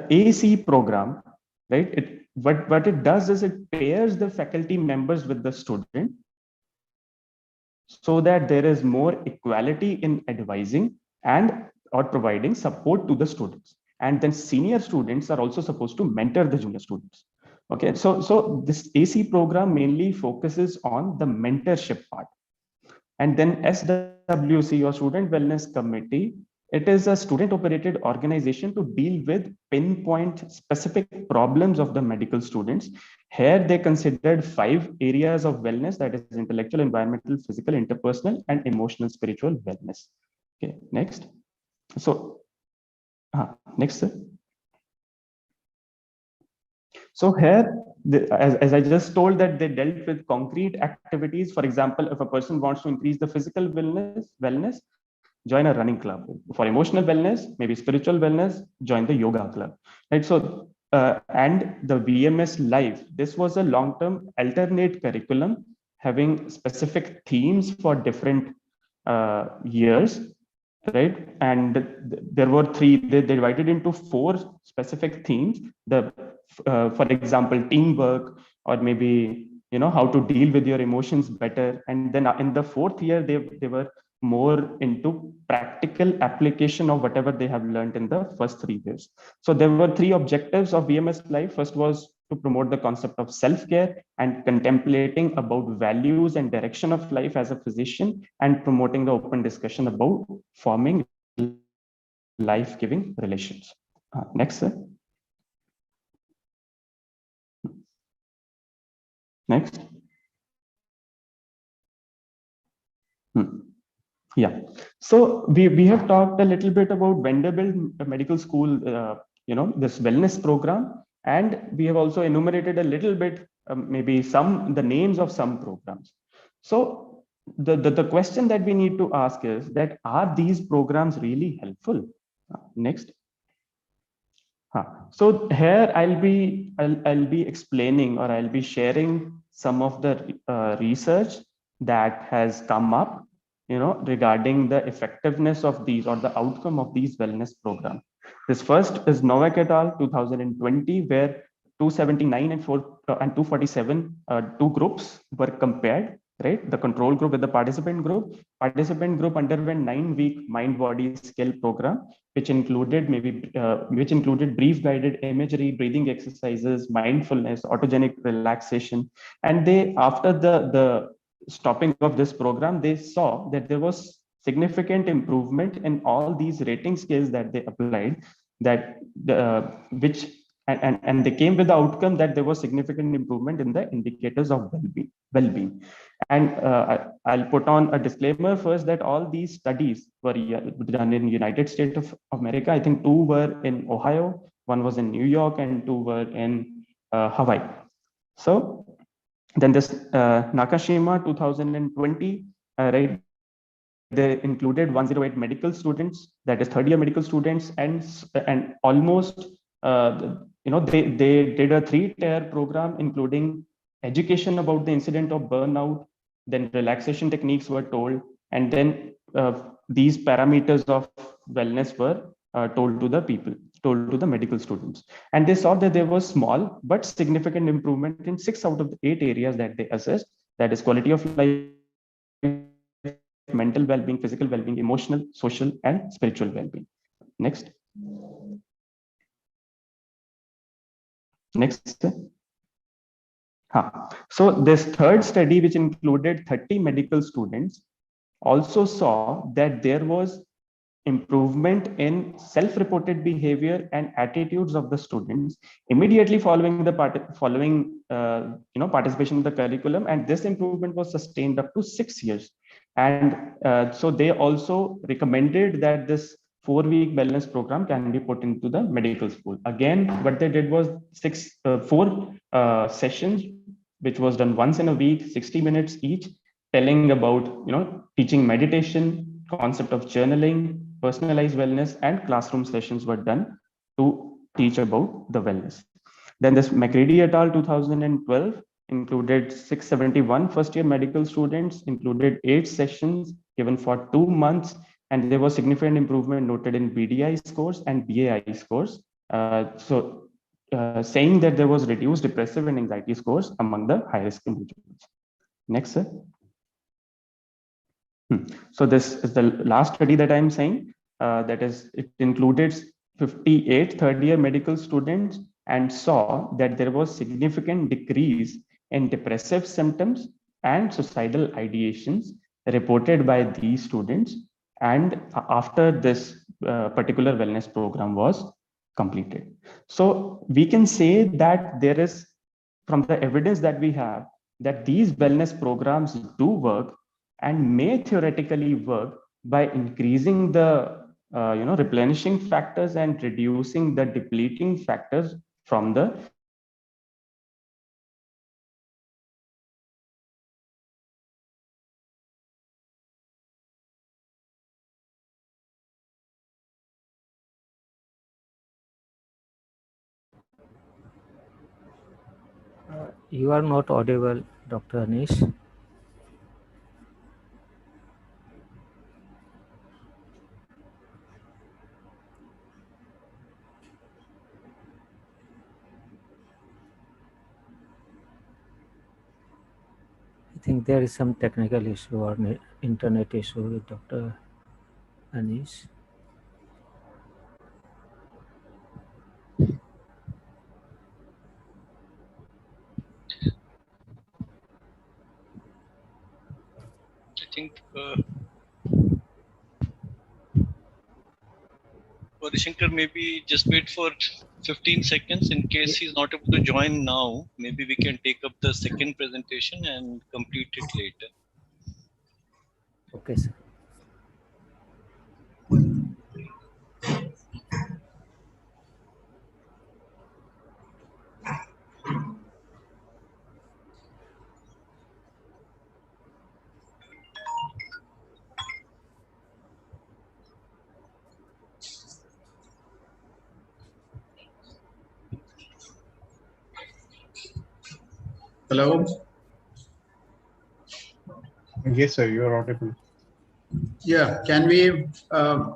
AC program, right? What it does is it pairs the faculty members with the student so that there is more equality in advising and or providing support to the students. And then senior students are also supposed to mentor the junior students. Okay, so this AC program mainly focuses on the mentorship part. And then SWC, or Student Wellness Committee, it is a student-operated organization to deal with pinpoint specific problems of the medical students. Here they considered 5 areas of wellness, that is intellectual, environmental, physical, interpersonal, and emotional, spiritual wellness. Okay, next. So, next, sir. So here, as I just told, that they dealt with concrete activities. For example, if a person wants to increase the physical wellness, join a running club. For emotional wellness, maybe spiritual wellness, join the yoga club. Right. So, and the VMS Life, this was a long-term alternate curriculum having specific themes for different years. Right, and there were 3. They divided into 4 specific themes. For example, teamwork, or maybe how to deal with your emotions better. And then in the 4th year, they were more into practical application of whatever they have learned in the first 3 years. So there were 3 objectives of VMS Life. First was to promote the concept of self-care and contemplating about values and direction of life as a physician, and promoting the open discussion about forming life-giving relations. Next, sir. Next. Yeah. So we have talked a little bit about Vanderbilt Medical School, this wellness program, and we have also enumerated a little bit, maybe the names of some programs. So the question that we need to ask is that, are these programs really helpful? Next. So here I'll be explaining, or I'll be sharing some of the research that has come up, regarding the effectiveness of these, or the outcome of these wellness programs. This first is Novak et al. 2020, where 279 and 247 2 groups were compared. Right, the control group with the participant group. Participant group underwent 9-week mind-body skill program, which included brief guided imagery, breathing exercises, mindfulness, autogenic relaxation. And they, after the stopping of this program, they saw that there was significant improvement in all these rating scales that they applied, and they came with the outcome that there was significant improvement in the indicators of well-being. And I'll put on a disclaimer first that all these studies were done in United States of America. I think 2 were in Ohio, 1 was in New York, and 2 were in Hawaii. So then this Nakashima 2020, right? They included 108 medical students, that is third-year medical students, and almost they did a 3-tier program, including education about the incident of burnout, then relaxation techniques were told, and then these parameters of wellness were told to the medical students. And they saw that there was small but significant improvement in 6 out of the 8 areas that they assessed, that is quality of life, mental well-being, physical well-being, emotional, social, and spiritual well-being. Next. So this third study, which included 30 medical students, also saw that there was improvement in self-reported behavior and attitudes of the students immediately following the participation in the curriculum, and this improvement was sustained up to 6 years. And so they also recommended that this 4-week wellness program can be put into the medical school. Again, what they did was 4 sessions, which was done once in a week, 60 minutes each, telling about teaching meditation, concept of journaling, personalized wellness, and classroom sessions were done to teach about the wellness. Then this McCready et al. 2012 included 671 first-year medical students, included 8 sessions given for 2 months, and there was significant improvement noted in BDI scores and BAI scores. Saying that there was reduced depressive and anxiety scores among the high-risk individuals. Next, sir. So this is the last study that I'm saying, that is, it included 58 third-year medical students and saw that there was significant decrease in depressive symptoms and suicidal ideations reported by these students, and after this particular wellness program was completed. So we can say that there is, from the evidence that we have, that these wellness programs do work and may theoretically work by increasing the replenishing factors and reducing the depleting factors from the You are not audible, Dr. Anish. I think there is some technical issue or internet issue with Dr. Anish. I think Shankar, maybe just wait for 15 seconds in case he's not able to join now. Maybe we can take up the second presentation and complete it later. Okay, sir. Hello. Yes, sir, you are audible. Yeah, can we? I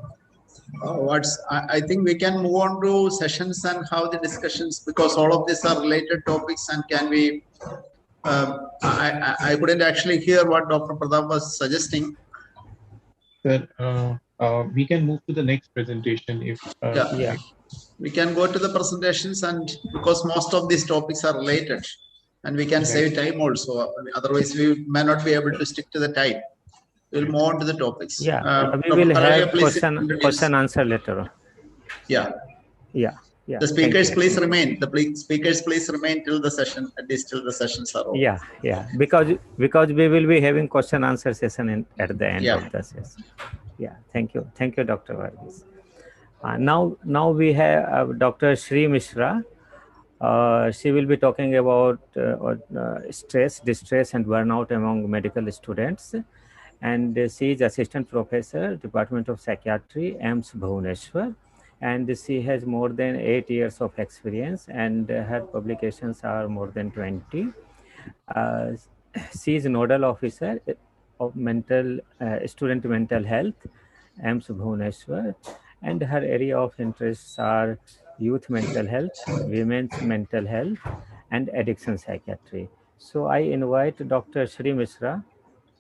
think we can move on to sessions and how the discussions, because all of these are related topics, and can we? I couldn't actually hear what Dr. Pradap was suggesting. Sir, we can move to the next presentation if. Yeah. We can go to the presentations, and because most of these topics are related, and we can save time also. Otherwise, we may not be able to stick to the time. We'll move on to the topics. Yeah, we will have question answer later on. Yeah. Yeah. Yeah. The speakers please remain. Speakers please remain till the session, at least till the sessions are over. Yeah. Because we will be having question answer session at the end of the session. Yeah. Thank you, Dr. Varghese. Now we have Dr. Shri Mishra. She will be talking about stress, distress, and burnout among medical students. And she is Assistant Professor, Department of Psychiatry, AIIMS Bhubaneswar. And she has more than 8 years of experience, and her publications are more than 20. She is Nodal Officer of student mental health, AIIMS Bhubaneswar, and her area of interests are youth mental health, women's mental health, and addiction psychiatry. So I invite Dr. Shri Mishra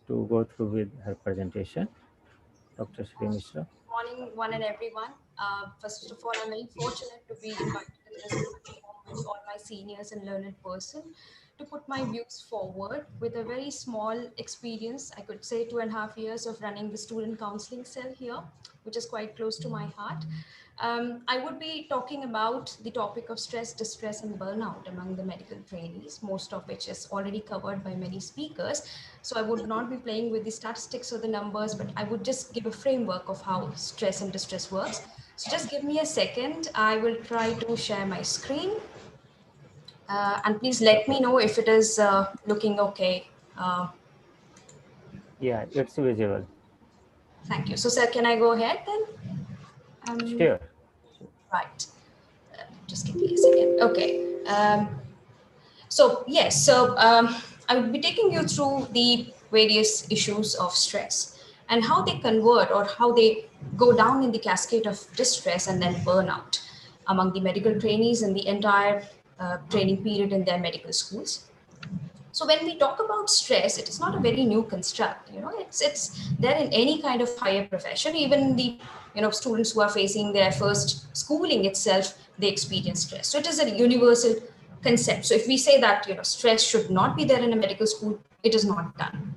to go through with her presentation. Dr. Shri Mishra. Morning, one and everyone. First of all, I'm very fortunate to be invited in this platform with all my seniors and learned person to put my views forward with a very small experience. I could say 2.5 years of running the student counseling cell here, which is quite close to my heart. I would be talking about the topic of stress, distress, and burnout among the medical trainees, most of which is already covered by many speakers. So I would not be playing with the statistics or the numbers, but I would just give a framework of how stress and distress works. So just give me a second. I will try to share my screen. And please let me know if it is looking okay. Yeah, it's visible. Thank you. So sir, can I go ahead then? Sure. Right. Just give me a second. Okay. I will be taking you through the various issues of stress and how they convert or how they go down in the cascade of distress and then burnout among the medical trainees in the entire training period in their medical schools. So when we talk about stress, it is not a very new construct. It's there in any kind of higher profession. Even the students who are facing their first schooling itself, they experience stress. So it is a universal concept. So if we say that stress should not be there in a medical school, it is not done.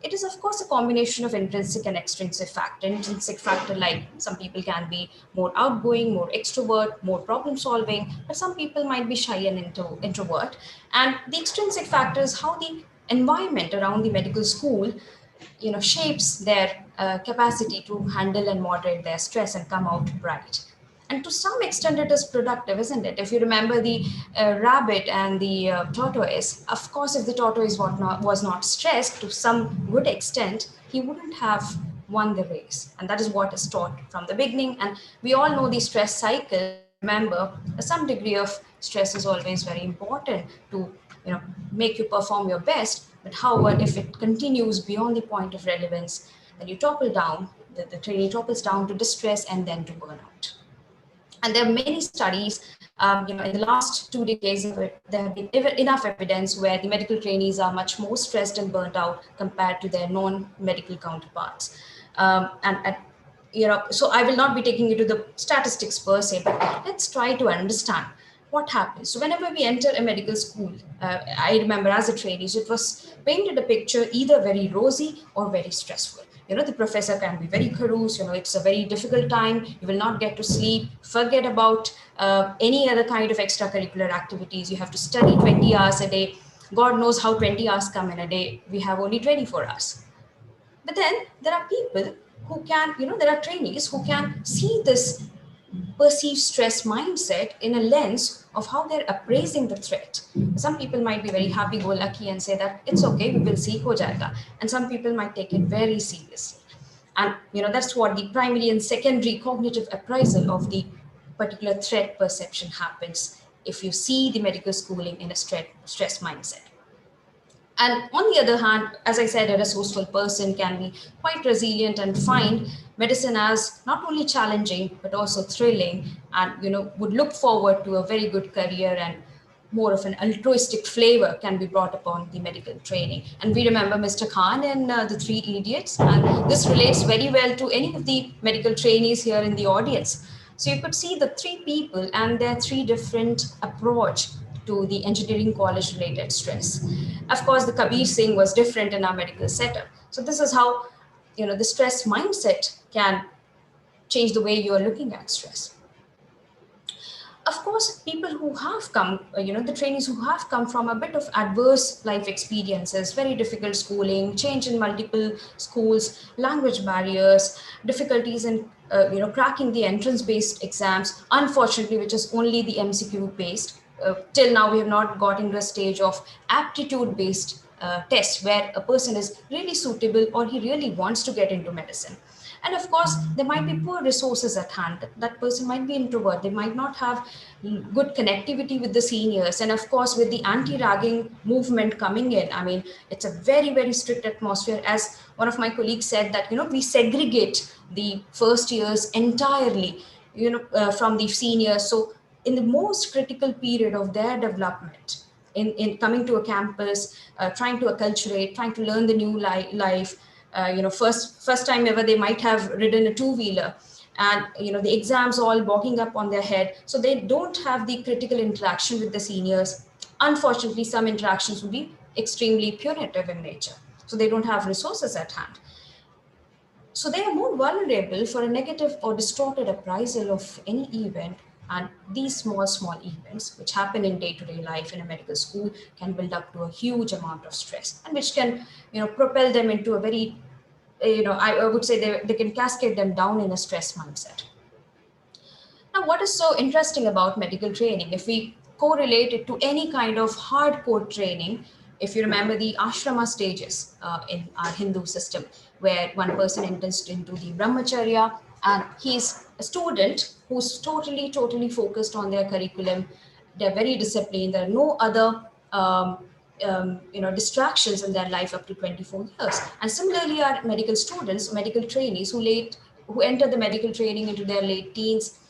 It is, of course, a combination of intrinsic and extrinsic factor. Intrinsic factor, like some people can be more outgoing, more extrovert, more problem solving, but some people might be shy and introvert. And the extrinsic factor is how the environment around the medical school shapes their capacity to handle and moderate their stress and come out bright. And to some extent, it is productive, isn't it? If you remember the rabbit and the tortoise, of course, if the tortoise was not stressed to some good extent, he wouldn't have won the race. And that is what is taught from the beginning. And we all know the stress cycle. Remember, some degree of stress is always very important to make you perform your best. But however, if it continues beyond the point of relevance, then you topple down, the trainee topples down to distress and then to burnout. And there are many studies, in the last 2 decades, there have been enough evidence where the medical trainees are much more stressed and burnt out compared to their non-medical counterparts. So I will not be taking you to the statistics per se, but let's try to understand what happens. So whenever we enter a medical school, I remember as a trainee, it was painted a picture either very rosy or very stressful. The professor can be very carouse, it's a very difficult time. You will not get to sleep, forget about any other kind of extracurricular activities. You have to study 20 hours a day. God knows how 20 hours come in a day. We have only 24 hours. But then there are people who can, there are trainees who can see this perceived stress mindset in a lens of how they're appraising the threat. Some people might be very happy-go-lucky and say that it's okay, we will see, ho jayega. And some people might take it very seriously. And that's what the primary and secondary cognitive appraisal of the particular threat perception happens if you see the medical schooling in a stress mindset. And on the other hand, as I said, a resourceful person can be quite resilient and find medicine as not only challenging, but also thrilling, and would look forward to a very good career, and more of an altruistic flavor can be brought upon the medical training. And we remember Mr. Khan in The Three Idiots, and this relates very well to any of the medical trainees here in the audience. So you could see the three people and their three different approach to the engineering college related stress. Of course, the Kabir Singh was different in our medical setup. So this is how, the stress mindset can change the way you are looking at stress. Of course, people who have come, the trainees who have come from a bit of adverse life experiences, very difficult schooling, change in multiple schools, language barriers, difficulties in, cracking the entrance-based exams, unfortunately, which is only the MCQ based. Till now, we have not gotten to a stage of aptitude-based test where a person is really suitable or he really wants to get into medicine. And of course, there might be poor resources at hand. That person might be introvert. They might not have good connectivity with the seniors. And of course, with the anti-ragging movement coming in, I mean, it's a very, very strict atmosphere. As one of my colleagues said that, we segregate the first years entirely, from the seniors. So in the most critical period of their development, in coming to a campus, trying to acculturate, trying to learn the new life, first time ever they might have ridden a two-wheeler, and the exams all walking up on their head, so they don't have the critical interaction with the seniors. Unfortunately, some interactions will be extremely punitive in nature, so they don't have resources at hand. So they are more vulnerable for a negative or distorted appraisal of any event. And these small events, which happen in day-to-day life in a medical school, can build up to a huge amount of stress, and which can, propel them into a very, I would say they can cascade them down in a stress mindset. Now, what is so interesting about medical training? If we correlate it to any kind of hardcore training, if you remember the ashrama stages in our Hindu system, where one person enters into the brahmacharya and he's a student who's totally focused on their curriculum. They're very disciplined. There are no other distractions in their life up to 24 years. And similarly, our medical students, medical trainees who enter the medical training into their late teens,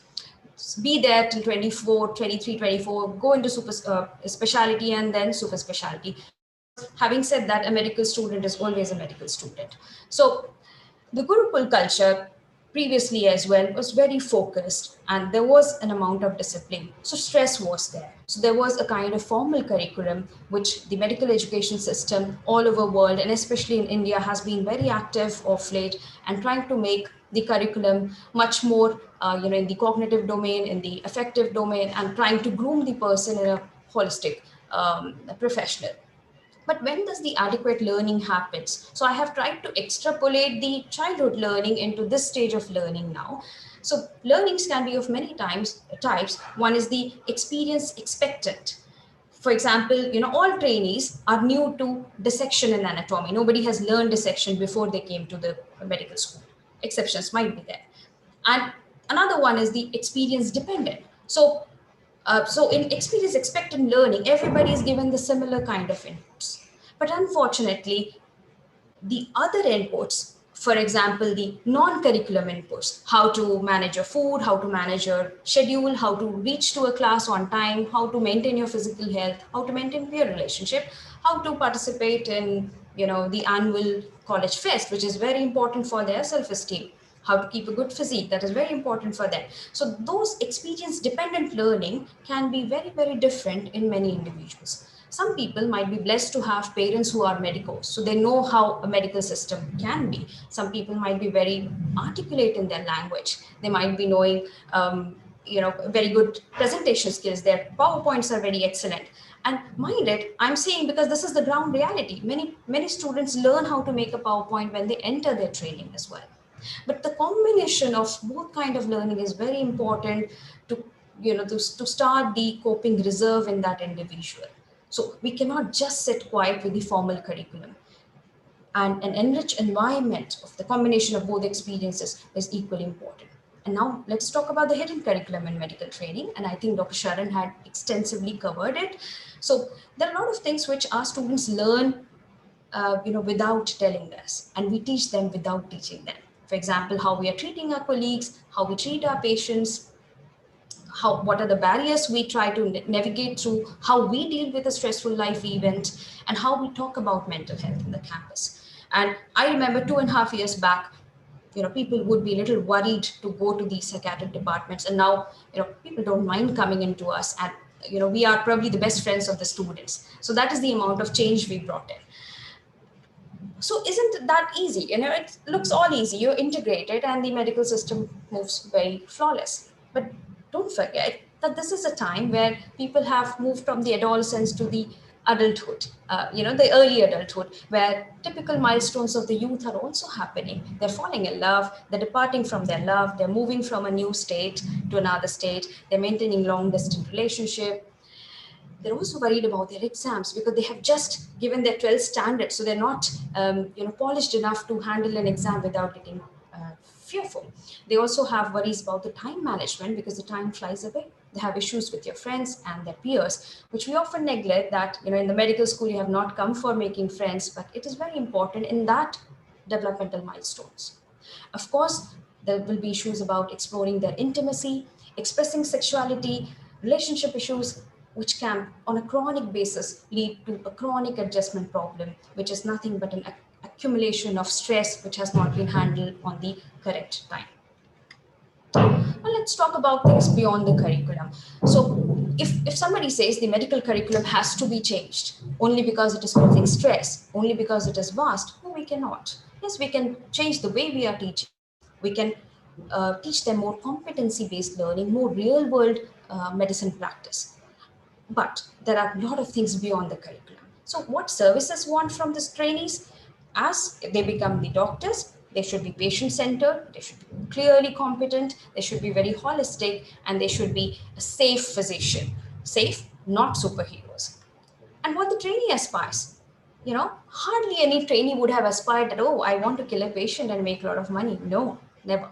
be there till 24, 23, 24, go into super specialty and then super specialty. Because having said that, a medical student is always a medical student. So the Gurukul culture previously as well was very focused, and there was an amount of discipline. So stress was there. So there was a kind of formal curriculum which the medical education system all over the world, and especially in India, has been very active of late and trying to make the curriculum much more, in the cognitive domain, in the affective domain, and trying to groom the person in a holistic professional. But when does the adequate learning happens? So I have tried to extrapolate the childhood learning into this stage of learning now. So learnings can be of many types. One is the experience expectant. For example, all trainees are new to dissection and anatomy. Nobody has learned dissection before they came to the medical school. Exceptions might be there. And another one is the experience dependent. So in experience expectant learning, everybody is given the similar kind of inputs. But unfortunately, the other inputs, for example, the non-curriculum inputs, how to manage your food, how to manage your schedule, how to reach to a class on time, how to maintain your physical health, how to maintain peer relationship, how to participate in, the annual college fest, which is very important for their self-esteem, how to keep a good physique, that is very important for them. So those experience dependent learning can be very, very different in many individuals. Some people might be blessed to have parents who are medicos, so they know how a medical system can be. Some people might be very articulate in their language. They might be knowing, very good presentation skills. Their PowerPoints are very excellent. And mind it, I'm saying because this is the ground reality. Many students learn how to make a PowerPoint when they enter their training as well. But the combination of both kind of learning is very important to start the coping reserve in that individual. So we cannot just sit quiet with the formal curriculum. And an enriched environment of the combination of both experiences is equally important. And now let's talk about the hidden curriculum in medical training. And I think Dr. Sharan had extensively covered it. So there are a lot of things which our students learn without telling us, and we teach them without teaching them. For example, how we are treating our colleagues, how we treat our patients, what are the barriers we try to navigate through, how we deal with a stressful life event, and how we talk about mental health in the campus. And I remember 2.5 years back, people would be a little worried to go to these psychiatric departments. And now, people don't mind coming into us, and, we are probably the best friends of the students. So that is the amount of change we brought in. So isn't that easy? It looks all easy. You're integrated and the medical system moves very flawless. But don't forget that this is a time where people have moved from the adolescence to the adulthood, the early adulthood, where typical milestones of the youth are also happening. They're falling in love, they're departing from their love, they're moving from a new state to another state, they're maintaining long distance relationship. They're also worried about their exams because they have just given their 12th standard, so they're not polished enough to handle an exam without getting fearful. They also have worries about the time management because the time flies away. They have issues with your friends and their peers, which we often neglect that, in the medical school, you have not come for making friends, but it is very important in that developmental milestones. Of course, there will be issues about exploring their intimacy, expressing sexuality, relationship issues, which can, on a chronic basis, lead to a chronic adjustment problem, which is nothing but an accumulation of stress which has not been handled on the correct time. Well, let's talk about things beyond the curriculum. So if somebody says the medical curriculum has to be changed only because it is causing stress, only because it is vast, no, we cannot. Yes, we can change the way we are teaching. We can teach them more competency-based learning, more real-world medicine practice. But there are a lot of things beyond the curriculum. So what services want from these trainees? As they become the doctors, they should be patient-centered, they should be clearly competent, they should be very holistic, and they should be a safe physician. Safe, not superheroes. And what the trainee aspires, hardly any trainee would have aspired that, oh, I want to kill a patient and make a lot of money. No, never.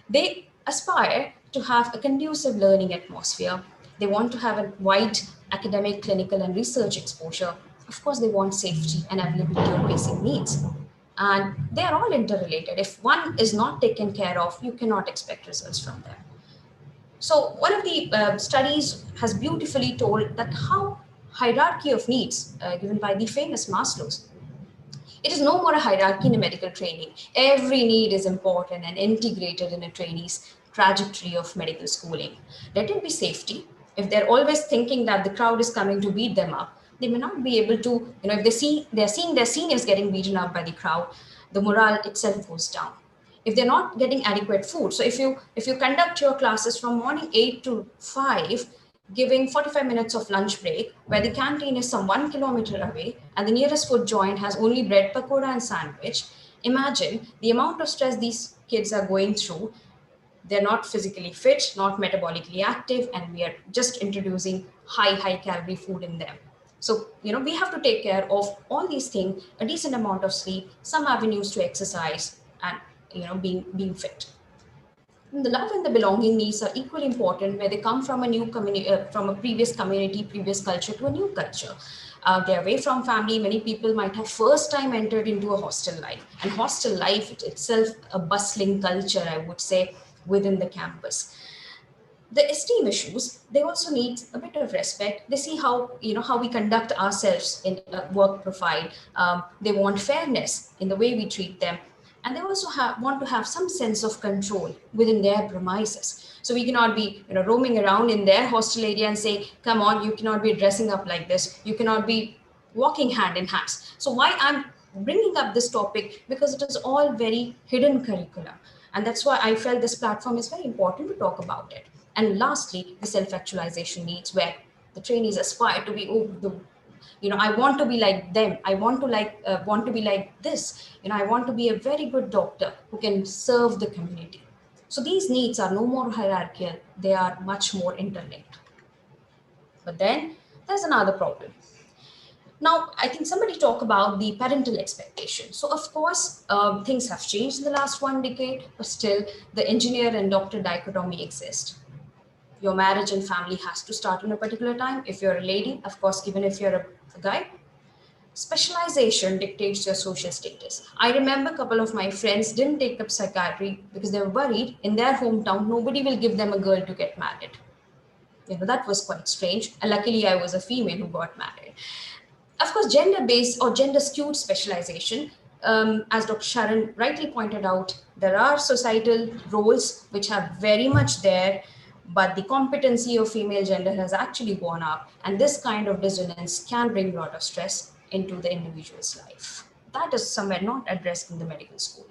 They aspire to have a conducive learning atmosphere. They want to have a wide academic, clinical, and research exposure. Of course, they want safety and availability of basic needs. And they are all interrelated. If one is not taken care of, you cannot expect results from them. So one of the studies has beautifully told that how hierarchy of needs given by the famous Maslow's. It is no more a hierarchy in a medical training. Every need is important and integrated in a trainee's trajectory of medical schooling. Let it be safety. If they're always thinking that the crowd is coming to beat them up, they may not be able to, if they're seeing their seniors getting beaten up by the crowd, the morale itself goes down. If they're not getting adequate food, so if you conduct your classes from morning 8 to 5, giving 45 minutes of lunch break, where the canteen is some 1 kilometer away and the nearest food joint has only bread pakoda and sandwich, imagine the amount of stress these kids are going through. They're not physically fit, not metabolically active, and we are just introducing high calorie food in them. So, we have to take care of all these things, a decent amount of sleep, some avenues to exercise, and, being fit. And the love and the belonging needs are equally important where they come from a new community, from a previous community, previous culture to a new culture. They're away from family. Many people might have first time entered into a hostel life, and hostel life itself a bustling culture, I would say, within the campus. The esteem issues, they also need a bit of respect. They see how we conduct ourselves in a work profile. They want fairness in the way we treat them. And they also want to have some sense of control within their premises. So we cannot be roaming around in their hostel area and say, come on, you cannot be dressing up like this. You cannot be walking hand in hand. So why I'm bringing up this topic? Because it is all very hidden curriculum. And that's why I felt this platform is very important to talk about it. And lastly, the self-actualization needs, where the trainees aspire to be, I want to be like them. I want to be like this. I want to be a very good doctor who can serve the community. So these needs are no more hierarchical. They are much more interlinked. But then there's another problem. Now, I think somebody talked about the parental expectation. So, of course, things have changed in the last 1 decade, but still the engineer and doctor dichotomy exists. Your marriage and family has to start in a particular time. If you're a lady, of course, even if you're a guy, specialization dictates your social status. I remember a couple of my friends didn't take up psychiatry because they were worried in their hometown, nobody will give them a girl to get married. That was quite strange. And luckily, I was a female who got married. Of course, gender-based or gender-skewed specialization, as Dr. Sharon rightly pointed out, there are societal roles which are very much there, but the competency of female gender has actually gone up. And this kind of dissonance can bring a lot of stress into the individual's life. That is somewhere not addressed in the medical school.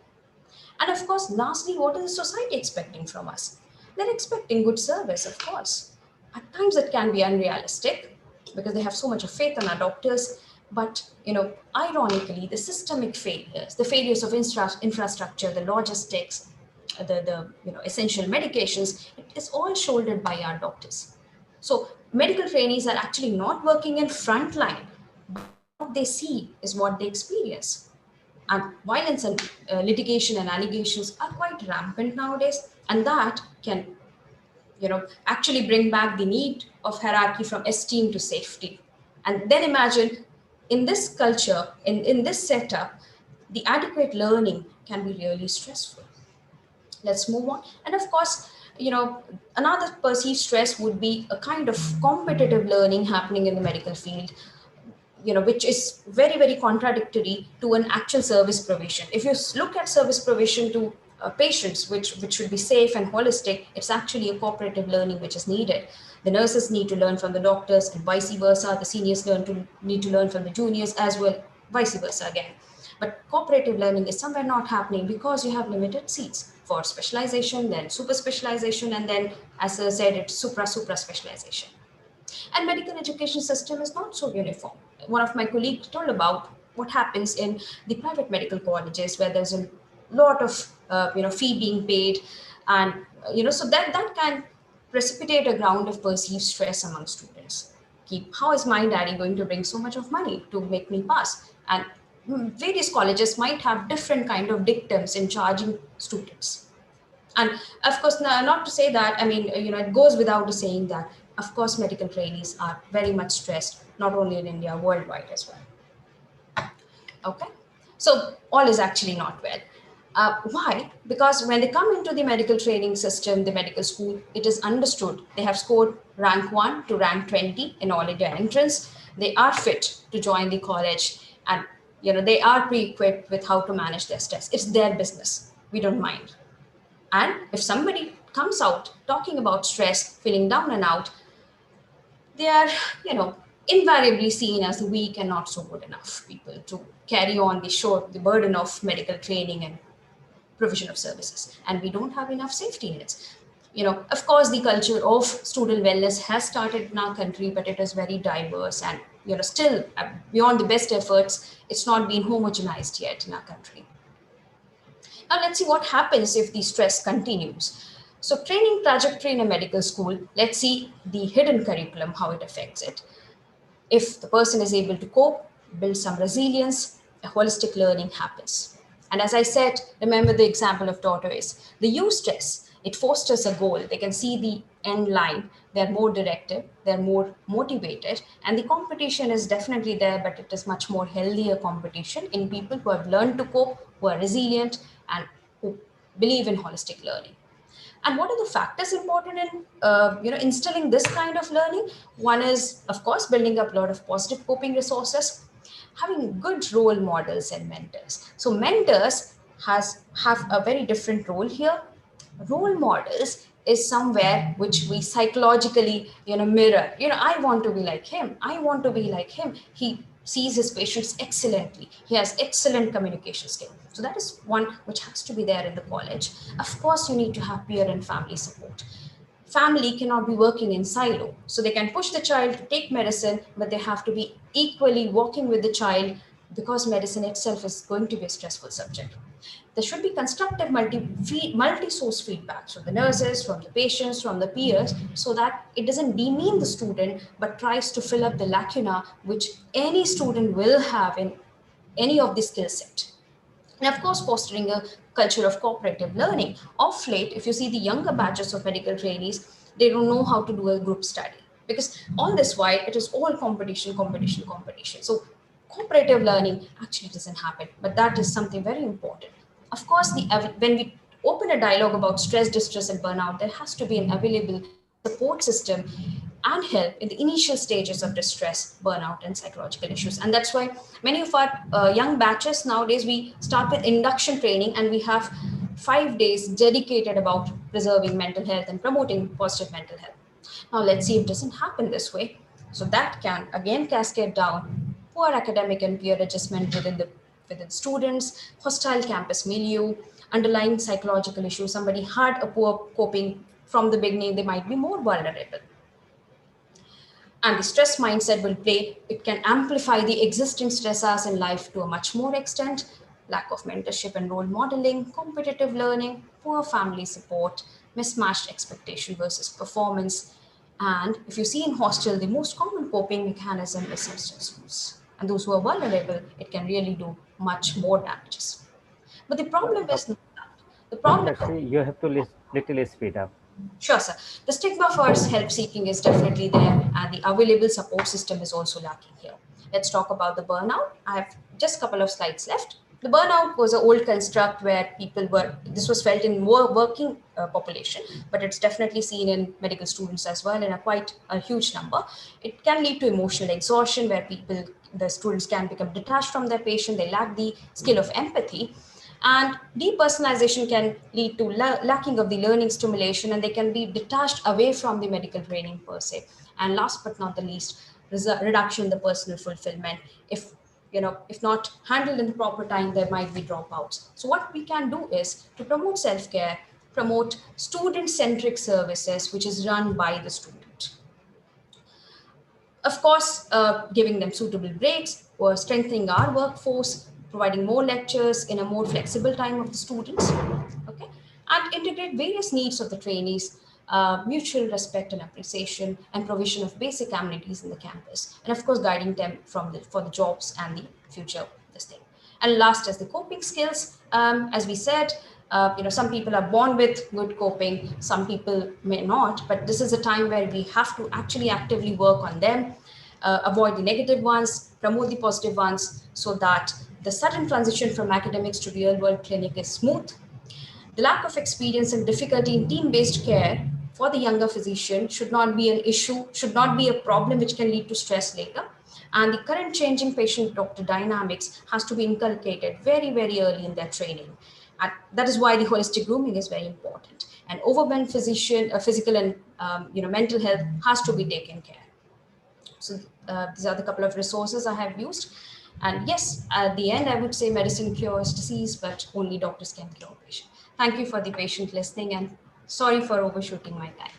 And of course, lastly, what is the society expecting from us? They're expecting good service, of course. At times it can be unrealistic because they have so much of faith in our doctors. But ironically, the systemic failures, the failures of infrastructure, the logistics, the essential medications, it is all shouldered by our doctors. So medical trainees are actually not working in front line. What they see is what they experience. And violence and litigation and allegations are quite rampant nowadays, and that can actually bring back the need of hierarchy from esteem to safety. And then imagine in this culture, in this setup, the adequate learning can be really stressful. Let's move on. And of course, another perceived stress would be a kind of competitive learning happening in the medical field, which is very, very contradictory to an actual service provision. If you look at service provision to patients, which should be safe and holistic, it's actually a cooperative learning which is needed. The nurses need to learn from the doctors and vice versa. The seniors need to learn from the juniors as well, vice versa again. But cooperative learning is somewhere not happening because you have limited seats for specialization, then super specialization, and then, as I said, it's supra specialization. And medical education system is not so uniform. One of my colleagues told about what happens in the private medical colleges where there's a lot of fee being paid, and so that can precipitate a ground of perceived stress among students. How is my daddy going to bring so much of money to make me pass? And various colleges might have different kind of dictums in charging students. And of course, not to say that, it goes without saying that, of course, medical trainees are very much stressed, not only in India, worldwide as well. Okay, so all is actually not well. Why? Because when they come into the medical training system, the medical school, it is understood they have scored rank 1 to rank 20 in all India entrance. They are fit to join the college, and they are pre-equipped with how to manage their stress. It's their business. We don't mind. And if somebody comes out talking about stress, feeling down and out, they are, invariably seen as the weak and not so good enough people to carry on the burden of medical training and provision of services. And we don't have enough safety nets. Of course, the culture of student wellness has started in our country, but it is very diverse and, still beyond the best efforts, it's not been homogenized yet in our country. Now let's see what happens if the stress continues. So training trajectory in a medical school, let's see the hidden curriculum, how it affects it. If the person is able to cope, build some resilience, a holistic learning happens. And as I said, remember the example of tortoise. The eustress, it fosters a goal. They can see the end line. They're more directive, they're more motivated, and the competition is definitely there, but it is much more healthier competition in people who have learned to cope, who are resilient, and who believe in holistic learning. And what are the factors important in instilling this kind of learning? One is, of course, building up a lot of positive coping resources, having good role models and mentors. So mentors have a very different role here. Role models is somewhere which we psychologically mirror. I want to be like him. I want to be like him. He sees his patients excellently. He has excellent communication skills. So that is one which has to be there in the college. Of course, you need to have peer and family support. Family cannot be working in silo. So they can push the child to take medicine, but they have to be equally walking with the child because medicine itself is going to be a stressful subject. There should be constructive multi-source feedback from the nurses, from the patients, from the peers, so that it doesn't demean the student, but tries to fill up the lacuna which any student will have in any of the skill set. And of course, fostering a culture of cooperative learning. Of late, if you see the younger batches of medical trainees, they don't know how to do a group study because all this while it is all competition. So cooperative learning actually doesn't happen, but that is something very important. Of course, when we open a dialogue about stress, distress, and burnout, there has to be an available support system and help in the initial stages of distress, burnout, and psychological issues. And that's why many of our young batches nowadays, we start with induction training and we have 5 days dedicated about preserving mental health and promoting positive mental health. Now let's see if it doesn't happen this way. So that can again cascade down poor academic and peer adjustment within students, hostile campus milieu, underlying psychological issues. Somebody had a poor coping from the beginning, they might be more vulnerable. And the stress mindset will play, it can amplify the existing stressors in life to a much more extent: lack of mentorship and role modeling, competitive learning, poor family support, mismatched expectation versus performance. And if you see in hostel, the most common coping mechanism is substance use. And those who are vulnerable, it can really do much more damages. But the problem is not that. The problem Dr. Sri, you have to little speed up. Sure, sir. The stigma for help seeking is definitely there, and the available support system is also lacking here. Let's talk about the burnout. I have just a couple of slides left. The burnout was an old construct where people were, this was felt in more working population, but it's definitely seen in medical students as well in a quite a huge number. It can lead to emotional exhaustion where the students can become detached from their patient, they lack the skill of empathy. And depersonalization can lead to lacking of the learning stimulation, and they can be detached away from the medical training per se. And last but not the least, reduction in the personal fulfillment. If not handled in the proper time, there might be dropouts. So what we can do is to promote self-care, promote student-centric services, which is run by the student. Of course, giving them suitable breaks, or strengthening our workforce, providing more lectures in a more flexible time of the students, okay, and integrate various needs of the trainees, mutual respect and appreciation, and provision of basic amenities in the campus, and of course, guiding them for the jobs and the future this thing. And last is the coping skills. As we said, some people are born with good coping, some people may not, but this is a time where we have to actually actively work on them, avoid the negative ones, promote the positive ones, so that the sudden transition from academics to real world clinic is smooth. The lack of experience and difficulty in team-based care for the younger physician should not be an issue, should not be a problem which can lead to stress later. And the current changing patient-doctor dynamics has to be inculcated very, very early in their training. And that is why the holistic grooming is very important. And overwhelmed physical and mental health has to be taken care. So these are the couple of resources I have used. And yes, at the end, I would say medicine cures disease, but only doctors can cure patient. Thank you for the patient listening, and sorry for overshooting my time.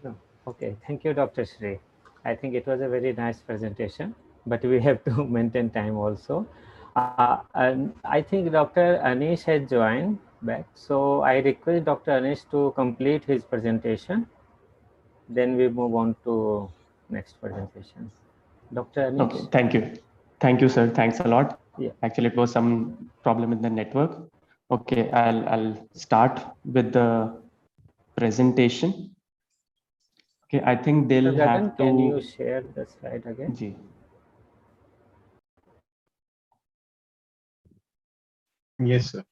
No. Okay, thank you, Dr. Shri. I think it was a very nice presentation, but we have to maintain time also. And I think Dr. Anish has joined back. So I request Dr. Anish to complete his presentation. Then we move on to next presentation. Dr. Anish. Okay, thank you. Thank you, sir. Thanks a lot. Yeah. Actually, it was some problem in the network. Okay, I'll start with the presentation. Okay, I think they'll have to. Can you share the slide again? Ji. Yes, sir.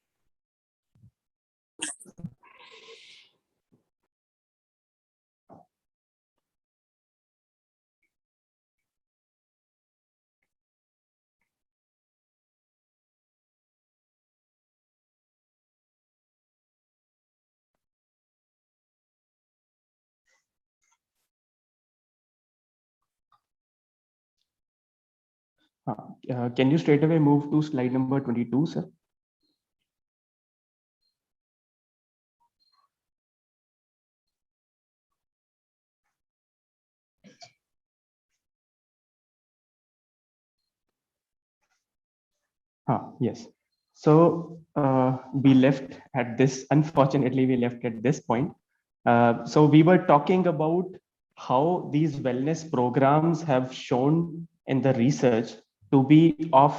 Can you straight away move to slide number 22, sir? Yes. So we left at this, unfortunately, we left at this point. So we were talking about how these wellness programs have shown in the research to be of,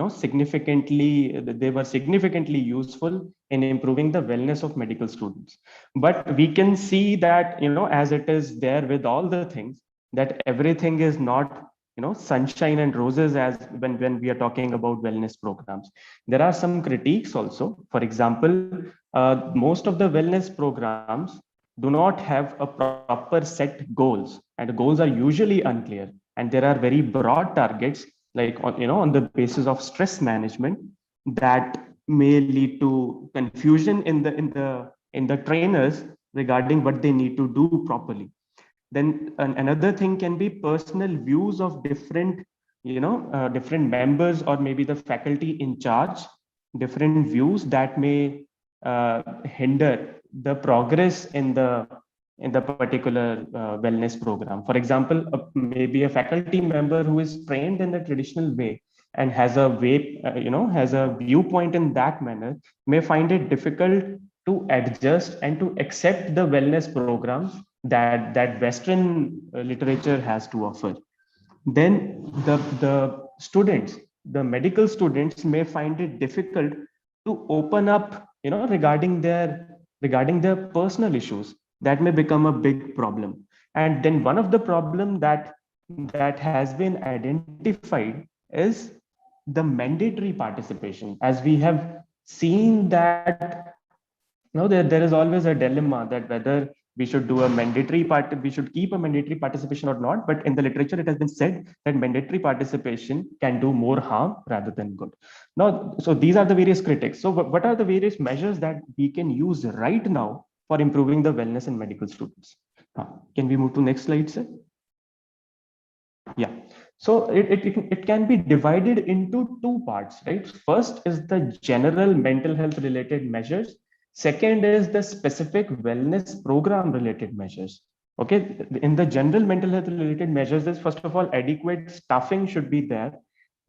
significantly, they were significantly useful in improving the wellness of medical students. But we can see that, as it is there with all the things, that everything is not sunshine and roses as when we are talking about wellness programs. There are some critiques also. For example, most of the wellness programs do not have a proper set goals, and goals are usually unclear, and there are very broad targets, like on the basis of stress management, that may lead to confusion in the trainers regarding what they need to do properly. Then another thing can be personal views of different different members, or maybe the faculty in charge, different views that may hinder the progress in the in the particular wellness program. For example, maybe a faculty member who is trained in the traditional way and has a way, has a viewpoint in that manner, may find it difficult to adjust and to accept the wellness programs that Western literature has to offer. Then the students, the medical students, may find it difficult to open up, regarding their personal issues. That may become a big problem. And then one of the problem that has been identified is the mandatory participation. As we have seen that there is always a dilemma that whether we should do a mandatory part, we should keep a mandatory participation or not. But in the literature, it has been said that mandatory participation can do more harm rather than good. Now, so these are the various critics. So what are the various measures that we can use right now for improving the wellness in medical students? Can we move to next slide, sir? Yeah. So it can be divided into two parts, right? First is the general mental health related measures. Second is the specific wellness program related measures. Okay, in the general mental health related measures, is first of all, adequate staffing should be there,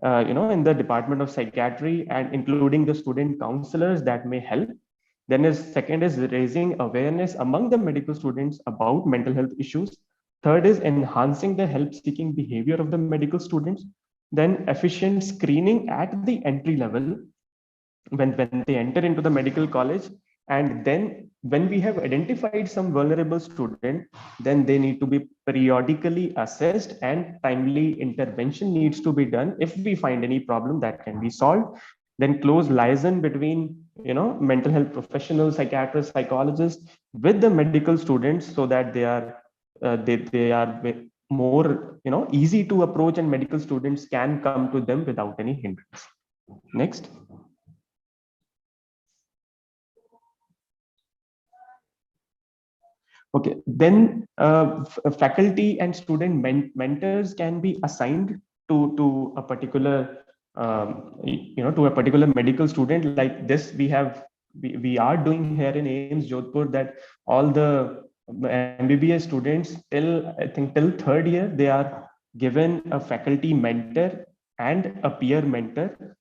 in the Department of Psychiatry, and including the student counselors that may help. Then second is raising awareness among the medical students about mental health issues. Third is enhancing the help-seeking behavior of the medical students. Then efficient screening at the entry level when they enter into the medical college. And then when we have identified some vulnerable student, then they need to be periodically assessed and timely intervention needs to be done. If we find any problem that can be solved, then close liaison between mental health professionals, psychiatrists, psychologists with the medical students, so that they are more easy to approach, and medical students can come to them without any hindrance. Next. Okay, then faculty and student mentors can be assigned to a particular to a particular medical student. Like this, we are doing here in AIIMS Jodhpur, that all the MBBS students till third year, they are given a faculty mentor and a peer mentor,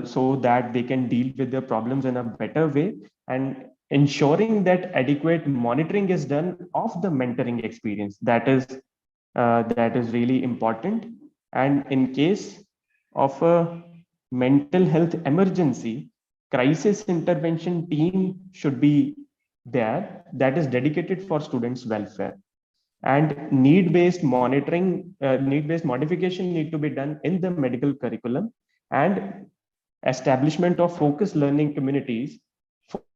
so that they can deal with their problems in a better way, and ensuring that adequate monitoring is done of the mentoring experience. That is really important. And in case of a mental health emergency, crisis intervention team should be there that is dedicated for students' welfare. And need-based monitoring, need-based modification need to be done in the medical curriculum, and establishment of focused learning communities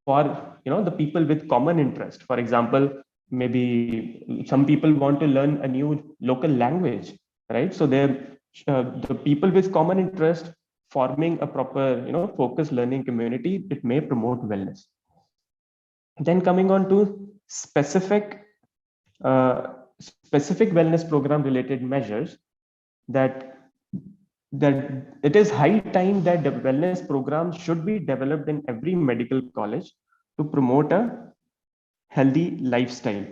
for the people with common interest. For example, maybe some people want to learn a new local language, right? So they're the people with common interest forming a proper focused learning community, it may promote wellness. Then coming on to specific wellness program related measures, that it is high time that the wellness programs should be developed in every medical college to promote a healthy lifestyle,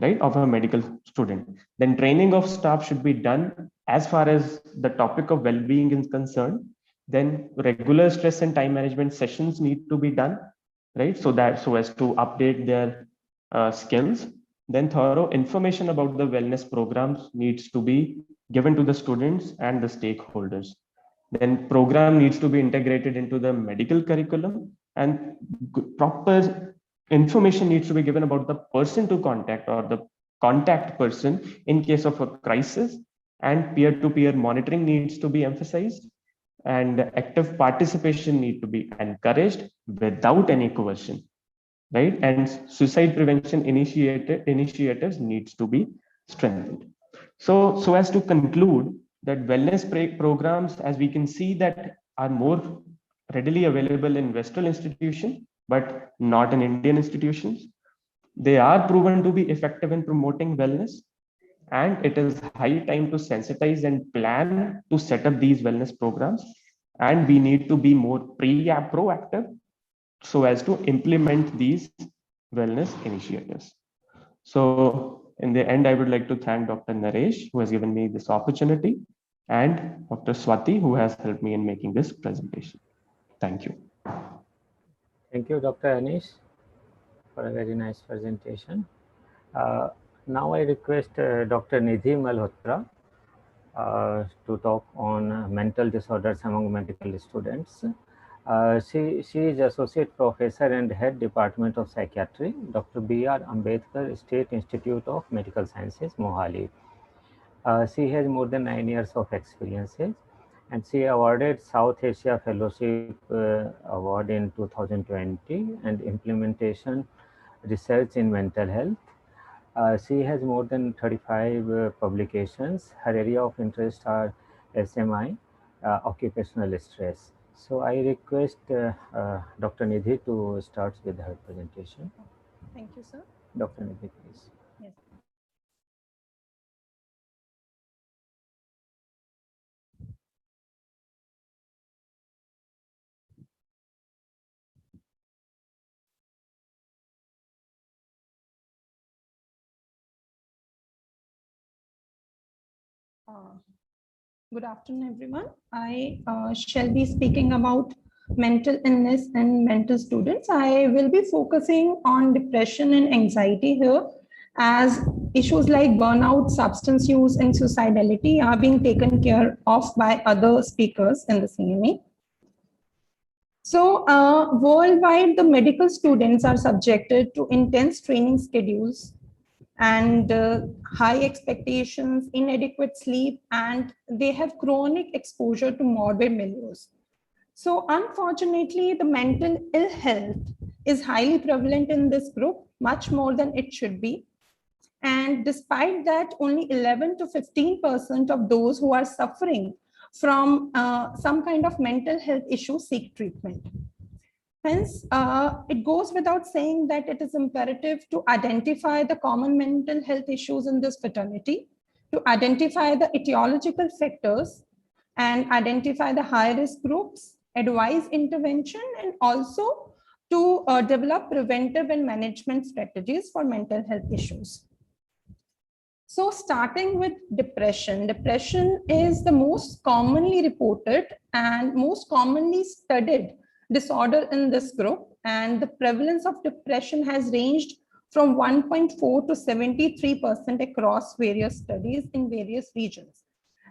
right, of a medical student. Then training of staff should be done as far as the topic of well-being is concerned. Then regular stress and time management sessions need to be done, right, so as to update their skills. Then thorough information about the wellness programs needs to be given to the students and the stakeholders. Then program needs to be integrated into the medical curriculum, and proper information needs to be given about the person to contact or the contact person in case of a crisis, and peer-to-peer monitoring needs to be emphasized, and active participation need to be encouraged without any coercion, right? And suicide prevention initiatives needs to be strengthened. So as to conclude, that wellness programs, as we can see, that are more readily available in Western institutions, but not in Indian institutions. They are proven to be effective in promoting wellness, and it is high time to sensitize and plan to set up these wellness programs. And we need to be more proactive so as to implement these wellness initiatives. So in the end, I would like to thank Dr. Naresh, who has given me this opportunity, and Dr. Swati, who has helped me in making this presentation. Thank you. Thank you, Dr. Anish, for a very nice presentation. Now I request Dr. Nidhi Malhotra to talk on mental disorders among medical students. She is Associate Professor and Head Department of Psychiatry, Dr. B.R. Ambedkar State Institute of Medical Sciences, Mohali. She has more than 9 years of experiences, and she awarded South Asia Fellowship Award in 2020 and Implementation Research in Mental Health. She has more than 35 publications. Her area of interest are SMI, occupational stress. So I request Dr. Nidhi to start with her presentation. Thank you, sir. Dr. Nidhi, please. Yes. Good afternoon, everyone. I shall be speaking about mental illness and mental students. I will be focusing on depression and anxiety here, as issues like burnout, substance use, and suicidality are being taken care of by other speakers in the CME. So worldwide, the medical students are subjected to intense training schedules and high expectations, inadequate sleep, and they have chronic exposure to morbid milieus. So unfortunately, the mental ill health is highly prevalent in this group, much more than it should be. And despite that, only 11 to 15% of those who are suffering from some kind of mental health issue seek treatment. Hence, it goes without saying that it is imperative to identify the common mental health issues in this fraternity, to identify the etiological factors, and identify the high-risk groups, advise intervention, and also to develop preventive and management strategies for mental health issues. So starting with depression. Depression is the most commonly reported and most commonly studied disorder in this group, and the prevalence of depression has ranged from 1.4 to 73% across various studies in various regions.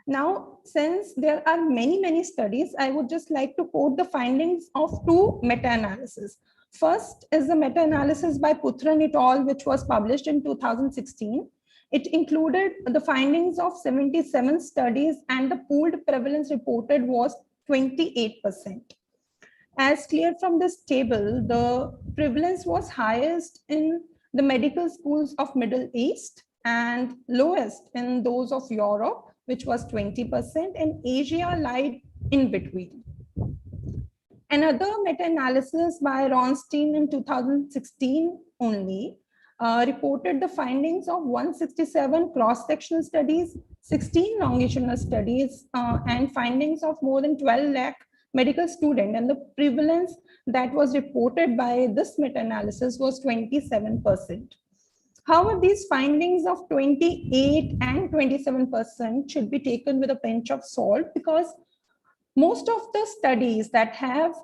Now, since there are many studies, I would just like to quote the findings of two meta-analyses. First is the meta-analysis by Puthran et al., which was published in 2016. It included the findings of 77 studies, and the pooled prevalence reported was 28%. As clear from this table, the prevalence was highest in the medical schools of Middle East and lowest in those of Europe, which was 20%, and Asia lied in between. Another meta-analysis by Ronstein in 2016 only reported the findings of 167 cross-sectional studies, 16 longitudinal studies, and findings of more than 12 lakh medical students, and the prevalence that was reported by this meta-analysis was 27%. However, these findings of 28 and 27% should be taken with a pinch of salt, because most of the studies that have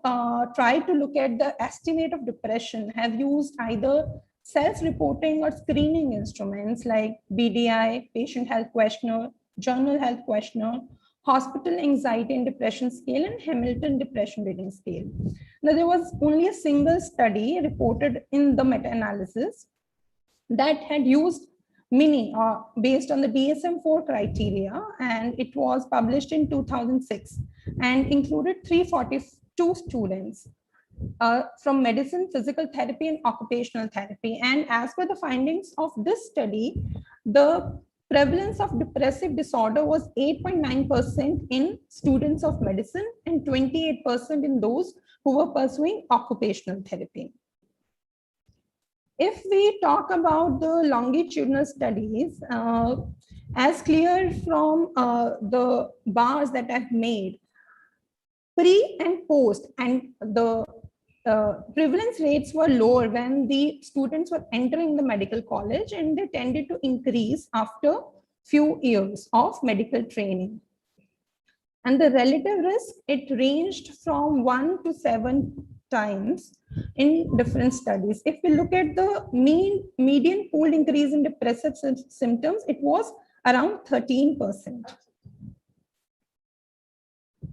tried to look at the estimate of depression have used either self-reporting or screening instruments like BDI, patient health questionnaire, journal health questionnaire, hospital anxiety and depression scale, and Hamilton depression rating scale. Now, there was only a single study reported in the meta-analysis that had used MINI based on the DSM-4 criteria, and it was published in 2006 and included 342 students from medicine, physical therapy, and occupational therapy. And as per the findings of this study, the prevalence of depressive disorder was 8.9% in students of medicine and 28% in those who were pursuing occupational therapy. If we talk about the longitudinal studies, as clear from the bars that I've made, pre and post, and the prevalence rates were lower when the students were entering the medical college, and they tended to increase after few years of medical training. And the relative risk, it ranged from 1 to 7 times in different studies. If we look at the median pooled increase in depressive symptoms, it was around 13%.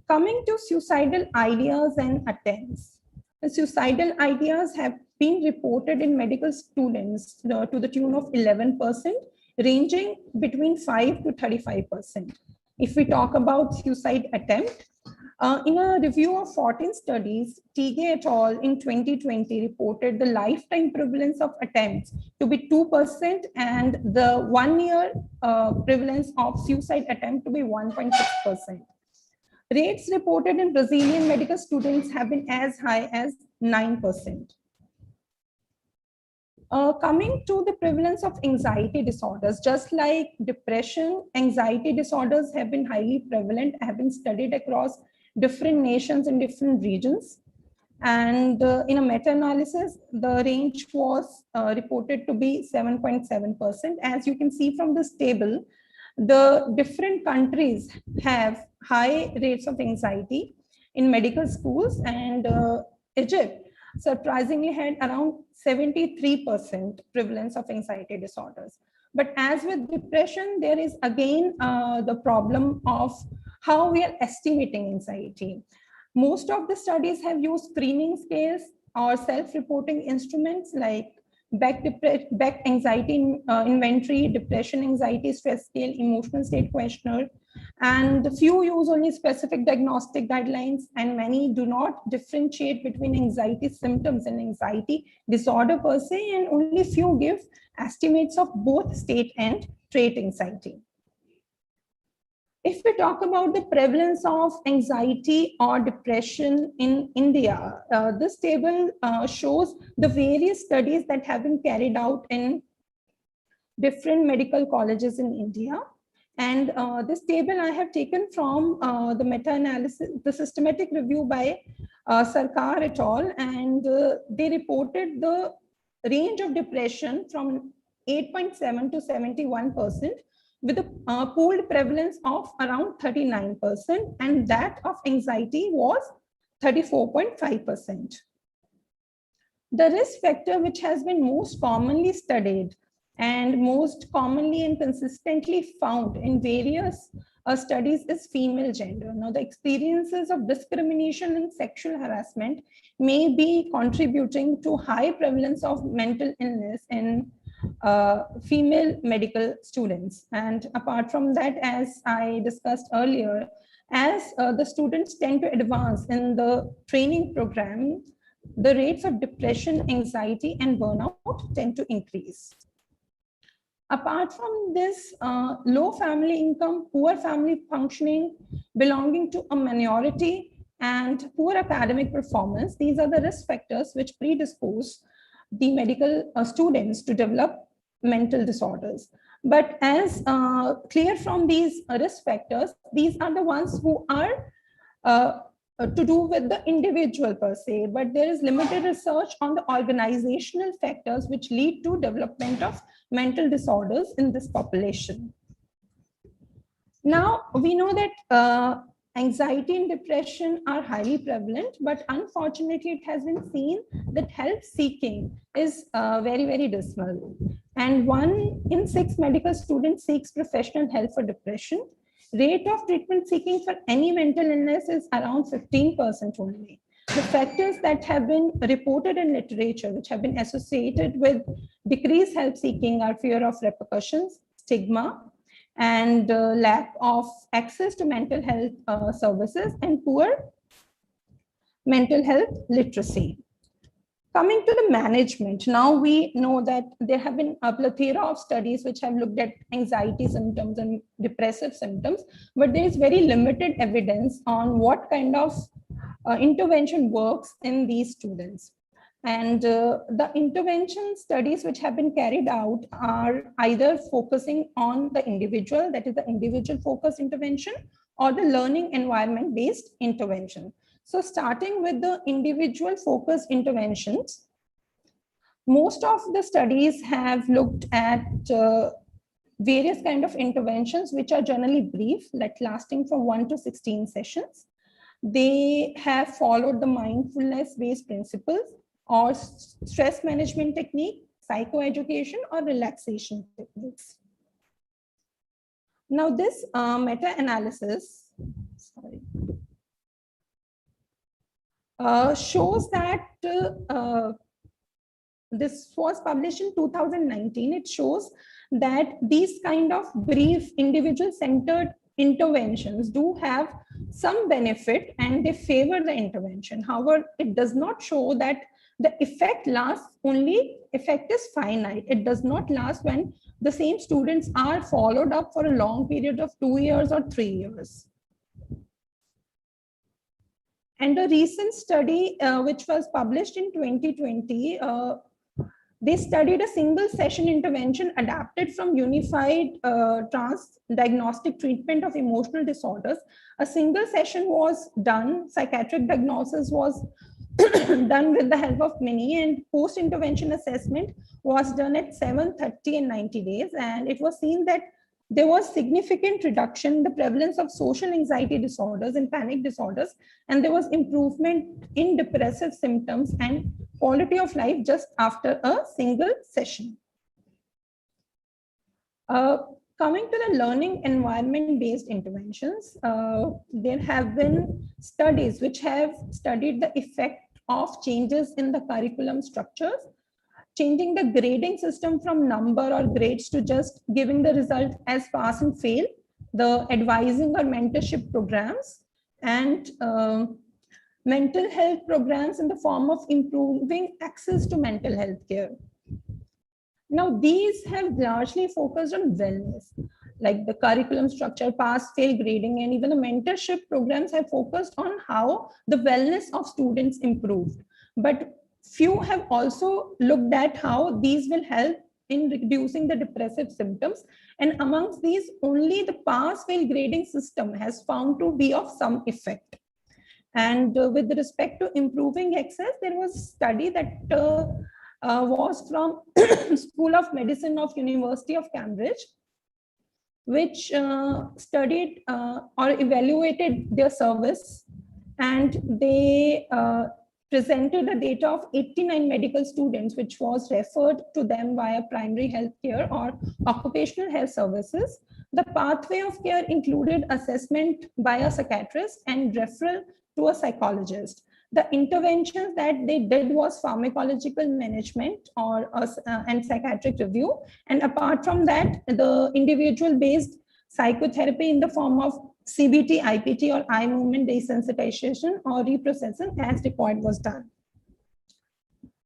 Coming to suicidal ideas and attempts. The suicidal ideas have been reported in medical students to the tune of 11%, ranging between 5 to 35%. If we talk about suicide attempt, in a review of 14 studies, Tige et al. In 2020 reported the lifetime prevalence of attempts to be 2% and the 1-year prevalence of suicide attempt to be 1.6%. Rates reported in Brazilian medical students have been as high as 9%. Coming to the prevalence of anxiety disorders, just like depression, anxiety disorders have been highly prevalent, have been studied across different nations in different regions. And in a meta-analysis, the range was reported to be 7.7%. As you can see from this table, the different countries have high rates of anxiety in medical schools, and Egypt surprisingly had around 73% prevalence of anxiety disorders. But as with depression, there is again the problem of how we are estimating anxiety. Most of the studies have used screening scales or self-reporting instruments like Beck anxiety inventory, depression anxiety stress scale, emotional state questionnaire, and few use only specific diagnostic guidelines, and many do not differentiate between anxiety symptoms and anxiety disorder per se, and only few give estimates of both state and trait anxiety. If we talk about the prevalence of anxiety or depression in India, this table shows the various studies that have been carried out in different medical colleges in India. And this table I have taken from the meta-analysis, the systematic review by Sarkar et al. And they reported the range of depression from 8.7 to 71%, with a pooled prevalence of around 39%, and that of anxiety was 34.5%. The risk factor which has been most commonly studied and most commonly and consistently found in various studies is female gender. Now, the experiences of discrimination and sexual harassment may be contributing to high prevalence of mental illness in female medical students. And apart from that, as I discussed earlier, as the students tend to advance in the training program, the rates of depression, anxiety, and burnout tend to increase. Apart from this, low family income, poor family functioning, belonging to a minority, and poor academic performance, these are the risk factors which predispose the medical students to develop mental disorders. But as clear from these risk factors, these are the ones who are to do with the individual per se, but there is limited research on the organizational factors which lead to development of mental disorders in this population. Now, we know that anxiety and depression are highly prevalent, but unfortunately, it has been seen that help seeking is very, very dismal. And 1 in 6 medical students seeks professional help for depression. Rate of treatment seeking for any mental illness is around 15% only. The factors that have been reported in literature, which have been associated with decreased help seeking, are fear of repercussions, stigma, and lack of access to mental health services, and poor mental health literacy. Coming to the management, now we know that there have been a plethora of studies which have looked at anxiety symptoms and depressive symptoms, but there is very limited evidence on what kind of intervention works in these students. And the intervention studies which have been carried out are either focusing on the individual, that is the individual focused intervention, or the learning environment based intervention. So starting with the individual focused interventions, most of the studies have looked at various kind of interventions, which are generally brief, like lasting from 1 to 16 sessions. They have followed the mindfulness-based principles or stress management technique, psychoeducation, or relaxation techniques. Now, this meta-analysis, shows that this was published in 2019. It shows that these kind of brief individual-centered interventions do have some benefit and they favor the intervention. However, it does not show that the effect lasts only, effect is finite. It does not last when the same students are followed up for a long period of 2 years or 3 years. And a recent study, which was published in 2020, they studied a single session intervention adapted from unified diagnostic treatment of emotional disorders. A single session was done, psychiatric diagnosis was done with the help of Mini, and post-intervention assessment was done at 7, 30, and 90 days. And it was seen that there was significant reduction in the prevalence of social anxiety disorders and panic disorders, and there was improvement in depressive symptoms and quality of life just after a single session. Coming to the learning environment-based interventions, there have been studies which have studied the effect of changes in the curriculum structures, changing the grading system from number or grades to just giving the result as pass and fail, the advising or mentorship programs, and mental health programs in the form of improving access to mental health care. Now, these have largely focused on wellness, like the curriculum structure, pass, fail grading, and even the mentorship programs have focused on how the wellness of students improved. But few have also looked at how these will help in reducing the depressive symptoms. And amongst these, only the pass-fail grading system has found to be of some effect. And with respect to improving access, there was a study that was from School of Medicine of University of Cambridge, which studied or evaluated their service, and they presented the data of 89 medical students, which was referred to them via primary health care or occupational health services. The pathway of care included assessment by a psychiatrist and referral to a psychologist. The interventions that they did was pharmacological management or and psychiatric review. And apart from that, the individual-based psychotherapy in the form of CBT, IPT, or eye movement desensitization or reprocessing as required was done.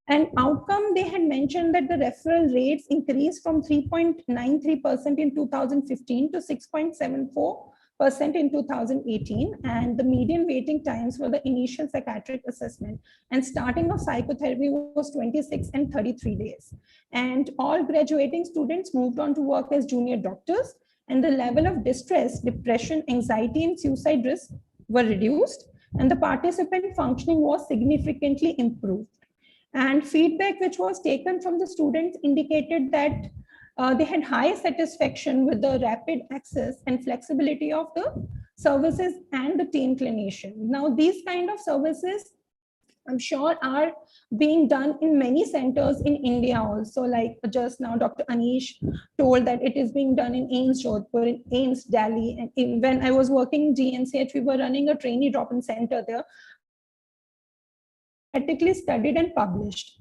And outcome, they had mentioned that the referral rates increased from 3.93% in 2015 to 6.74% in 2018, and the median waiting times for the initial psychiatric assessment and starting of psychotherapy was 26 and 33 days. And all graduating students moved on to work as junior doctors, and the level of distress, depression, anxiety, and suicide risk were reduced, and the participant functioning was significantly improved. And feedback which was taken from the students indicated that they had high satisfaction with the rapid access and flexibility of the services and the team clinician. Now, these kind of services, I'm sure, are being done in many centers in India also. Like just now, Dr. Anish told that it is being done in AIIMS Jodhpur, in AIIMS Delhi. And when I was working in GNCH, we were running a trainee drop-in center there, ethically studied and published.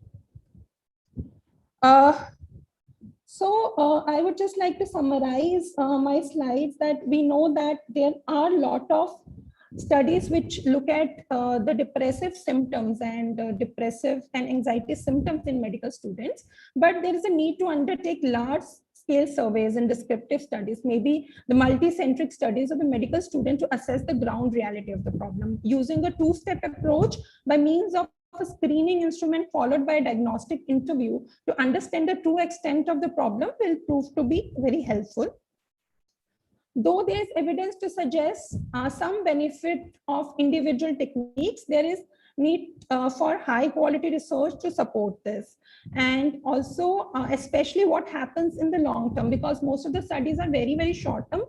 So I would just like to summarize my slides that we know that there are a lot of studies which look at the depressive symptoms and depressive and anxiety symptoms in medical students, but there is a need to undertake large scale surveys and descriptive studies, maybe the multi-centric studies of the medical student to assess the ground reality of the problem, using a two-step approach by means of a screening instrument followed by a diagnostic interview to understand the true extent of the problem will prove to be very helpful. Though there is evidence to suggest some benefit of individual techniques, there is need for high quality research to support this. And also, especially what happens in the long term, because most of the studies are very, very short term,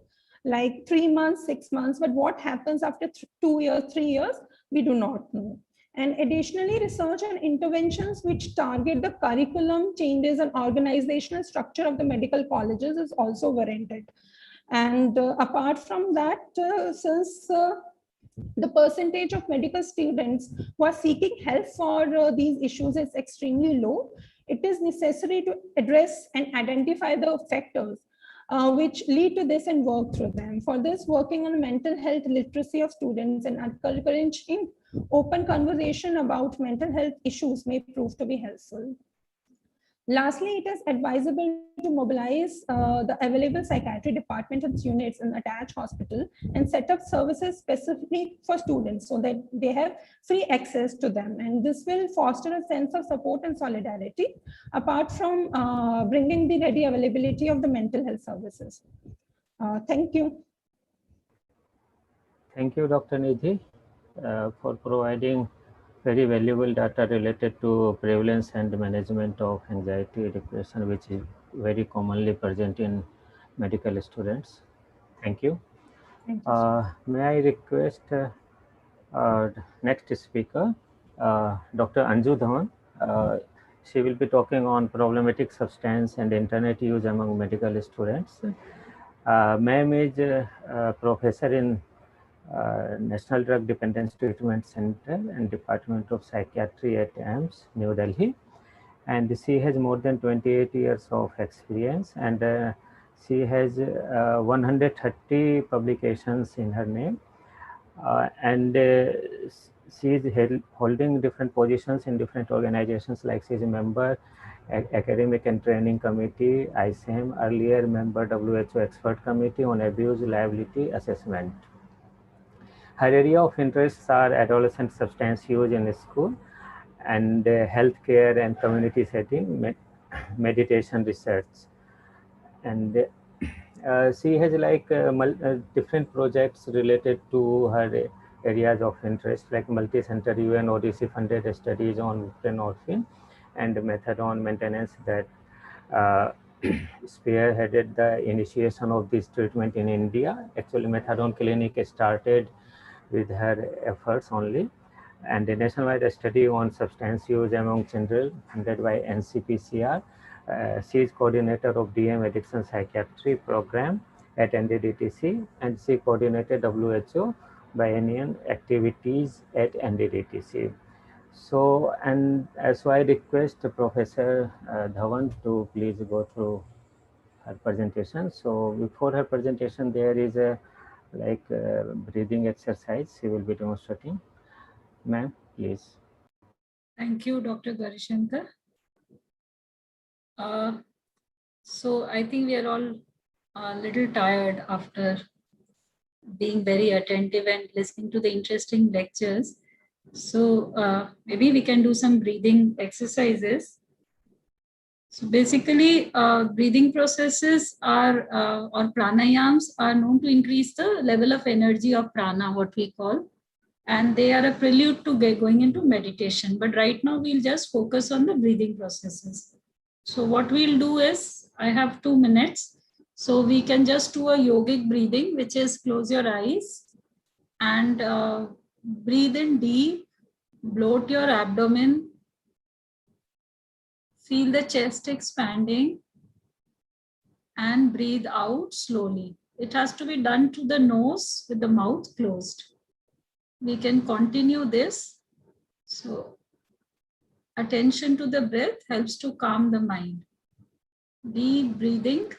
like 3 months, 6 months, but what happens after 2 years, 3 years, we do not know. And additionally, research and interventions which target the curriculum changes and organizational structure of the medical colleges is also warranted. And apart from that, since the percentage of medical students who are seeking help for these issues is extremely low, it is necessary to address and identify the factors which lead to this and work through them. For this, working on mental health literacy of students and encouraging open conversation about mental health issues may prove to be helpful. Lastly, it is advisable to mobilize the available psychiatry department and units in attached hospital and set up services specifically for students so that they have free access to them. And this will foster a sense of support and solidarity apart from bringing the ready availability of the mental health services. Thank you. Thank you, Dr. Nidhi, for providing very valuable data related to prevalence and management of anxiety, depression, which is very commonly present in medical students. Thank you. Thank you, May I request next speaker, Dr. Anju Dhawan. She will be talking on problematic substance and internet use among medical students. Ma'am is professor in National Drug Dependence Treatment Center and Department of Psychiatry at AIIMS, New Delhi. And she has more than 28 years of experience, and she has 130 publications in her name. And she is holding different positions in different organizations, like she is a member Academic and Training Committee, ICM, earlier member WHO Expert Committee on Abuse Liability Assessment. Her area of interests are adolescent substance use in school and healthcare and community setting, meditation research. And she has like different projects related to her areas of interest, like multi-center UN ODC funded studies on buprenorphine and methadone maintenance that spearheaded the initiation of this treatment in India. Actually, methadone clinic started with her efforts only, and a nationwide study on substance use among children funded by NCPCR. She is coordinator of DM Addiction Psychiatry program at NDDTC, and she coordinated WHO biennial activities at NDDTC. So, so I request Professor Dhawan to please go through her presentation. So before her presentation, there is a breathing exercise she will be demonstrating. Ma'am, please. Thank you, Dr. Garishankar. So I think we are all a little tired after being very attentive and listening to the interesting lectures. So maybe we can do some breathing exercises. So basically, breathing processes are or pranayams are known to increase the level of energy of prana, what we call, and they are a prelude to going into meditation. But right now, we'll just focus on the breathing processes. So what we'll do is, I have 2 minutes. So we can just do a yogic breathing, which is close your eyes and breathe in deep, bloat your abdomen, feel the chest expanding and breathe out slowly. It has to be done to the nose with the mouth closed. We can continue this. So attention to the breath helps to calm the mind. Deep breathing,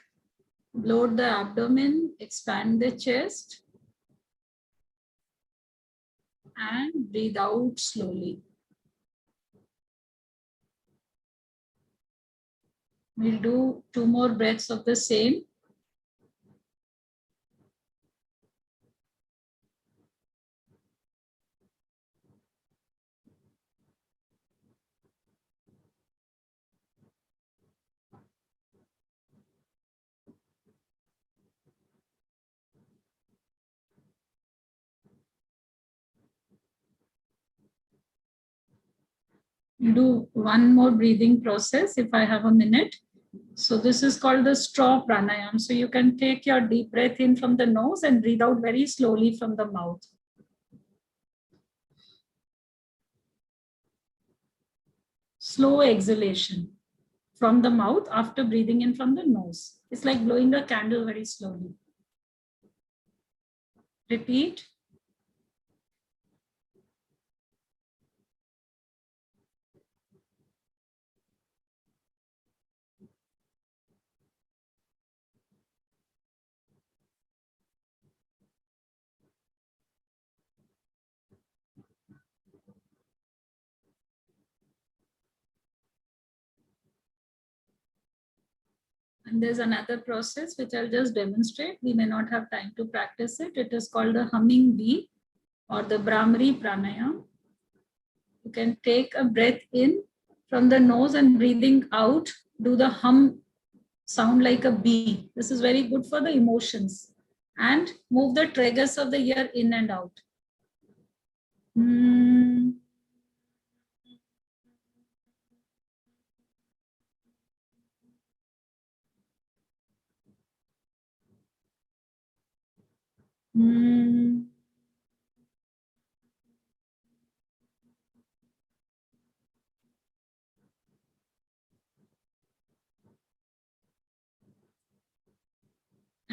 bloat the abdomen, expand the chest, and breathe out slowly. We'll do 2 more breaths of the same. do one more breathing process if I have a minute. So this is called the straw pranayam. So you can take your deep breath in from the nose and breathe out very slowly from the mouth. Slow exhalation from the mouth after breathing in from the nose. It's like blowing a candle very slowly. Repeat. And there's another process which I'll just demonstrate. We may not have time to practice it. It is called the humming bee or the Brahmari pranayam. You can take a breath in from the nose and breathing out, do the hum sound like a bee. This is very good for the emotions. And move the tragus of the ear in and out.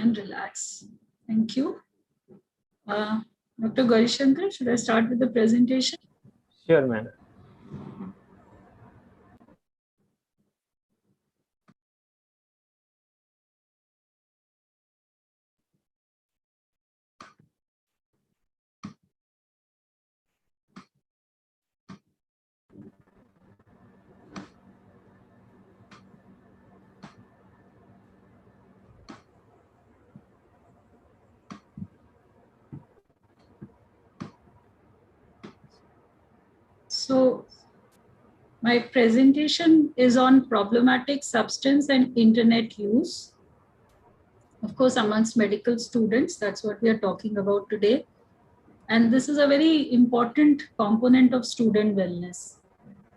And relax. Thank you. Dr. Gauri-Shankar, should I start with the presentation? Sure, ma'am. So my presentation is on problematic substance and internet use. Of course, amongst medical students, that's what we are talking about today. And this is a very important component of student wellness.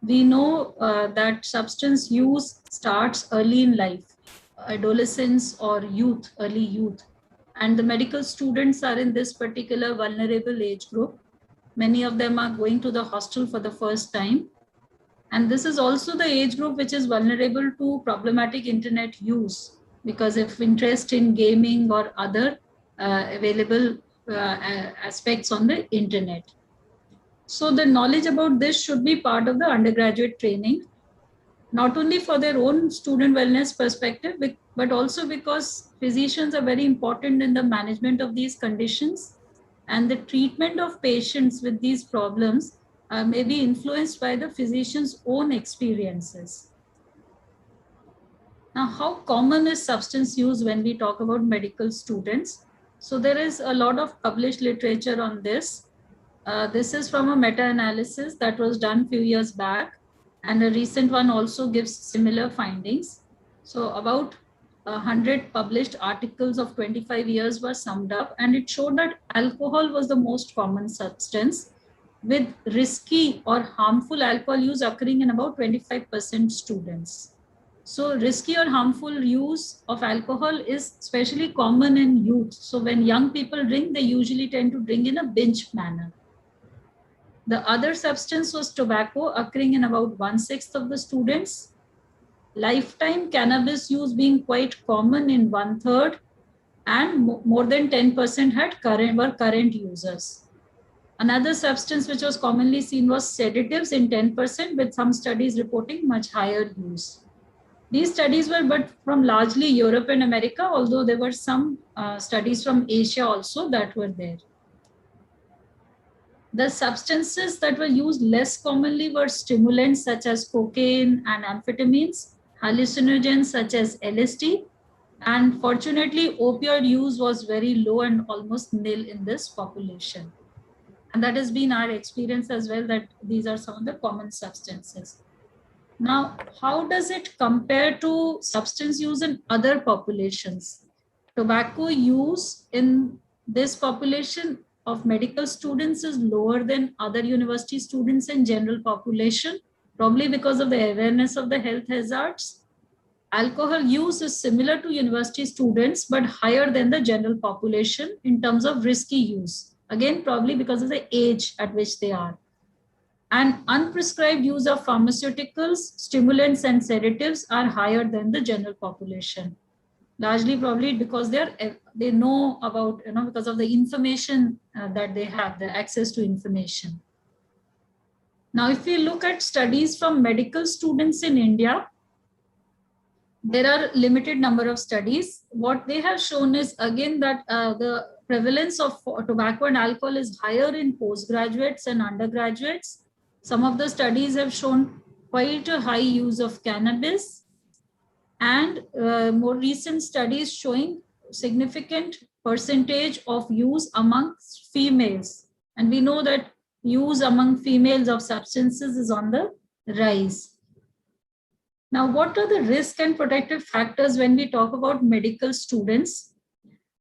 We know that substance use starts early in life, adolescence or youth, early youth. And the medical students are in this particular vulnerable age group. Many of them are going to the hostel for the first time. And this is also the age group which is vulnerable to problematic internet use, because of interest in gaming or other available aspects on the internet. So the knowledge about this should be part of the undergraduate training, not only for their own student wellness perspective, but also because physicians are very important in the management of these conditions, and the treatment of patients with these problems may be influenced by the physician's own experiences. Now, how common is substance use when we talk about medical students? So there is a lot of published literature on this. This is from a meta-analysis that was done a few years back, and a recent one also gives similar findings. So about 100 published articles of 25 years were summed up, and it showed that alcohol was the most common substance, with risky or harmful alcohol use occurring in about 25% students. So risky or harmful use of alcohol is especially common in youth. So when young people drink, they usually tend to drink in a binge manner. The other substance was tobacco, occurring in about 1/6 of the students. Lifetime cannabis use being quite common in 1/3, and more than 10% were current users. Another substance which was commonly seen was sedatives in 10%, with some studies reporting much higher use. These studies were but from largely Europe and America, although there were some studies from Asia also that were there. The substances that were used less commonly were stimulants such as cocaine and amphetamines, hallucinogens such as LSD, and fortunately, opioid use was very low and almost nil in this population. And that has been our experience as well, that these are some of the common substances. Now, how does it compare to substance use in other populations? Tobacco use in this population of medical students is lower than other university students and general population. probably because of the awareness of the health hazards. Alcohol use is similar to university students, but higher than the general population in terms of risky use. Again, probably because of the age at which they are. And unprescribed use of pharmaceuticals, stimulants, and sedatives are higher than the general population. Largely probably because they know about, because of the information that they have, the access to information. Now, if we look at studies from medical students in India, there are limited number of studies. What they have shown is again that the prevalence of tobacco and alcohol is higher in postgraduates and undergraduates. Some of the studies have shown quite a high use of cannabis, and more recent studies showing significant percentage of use amongst females. And we know that use among females of substances is on the rise. Now, what are the risk and protective factors when we talk about medical students?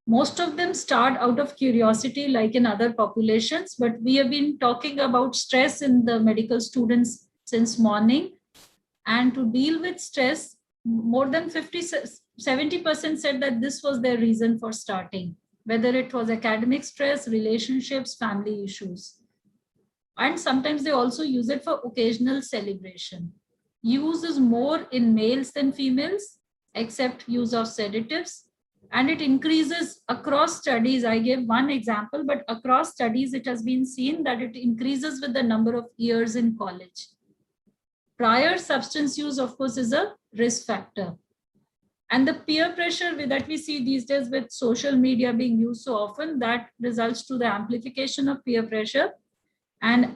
Most of them start out of curiosity, like in other populations, but we have been talking about stress in the medical students since morning. And to deal with stress, more than 70% said that this was their reason for starting, whether it was academic stress, relationships, family issues. And sometimes they also use it for occasional celebration. Use is more in males than females, except use of sedatives, and it increases across studies. I gave one example, but across studies, it has been seen that it increases with the number of years in college. Prior substance use, of course, is a risk factor. And the peer pressure that we see these days with social media being used so often, that results to the amplification of peer pressure. And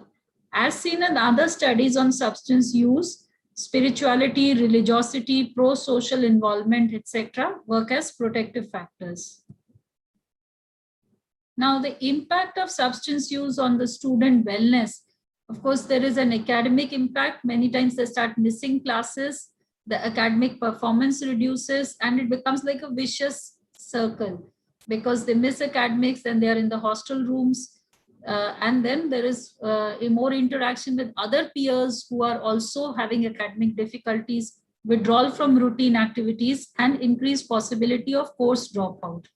as seen in other studies on substance use, spirituality, religiosity, pro-social involvement, etc., work as protective factors. Now, the impact of substance use on the student wellness. Of course, there is an academic impact. Many times they start missing classes, the academic performance reduces, and it becomes like a vicious circle because they miss academics and they are in the hostel rooms. And then there is more interaction with other peers who are also having academic difficulties, withdrawal from routine activities, and increased possibility of course dropout.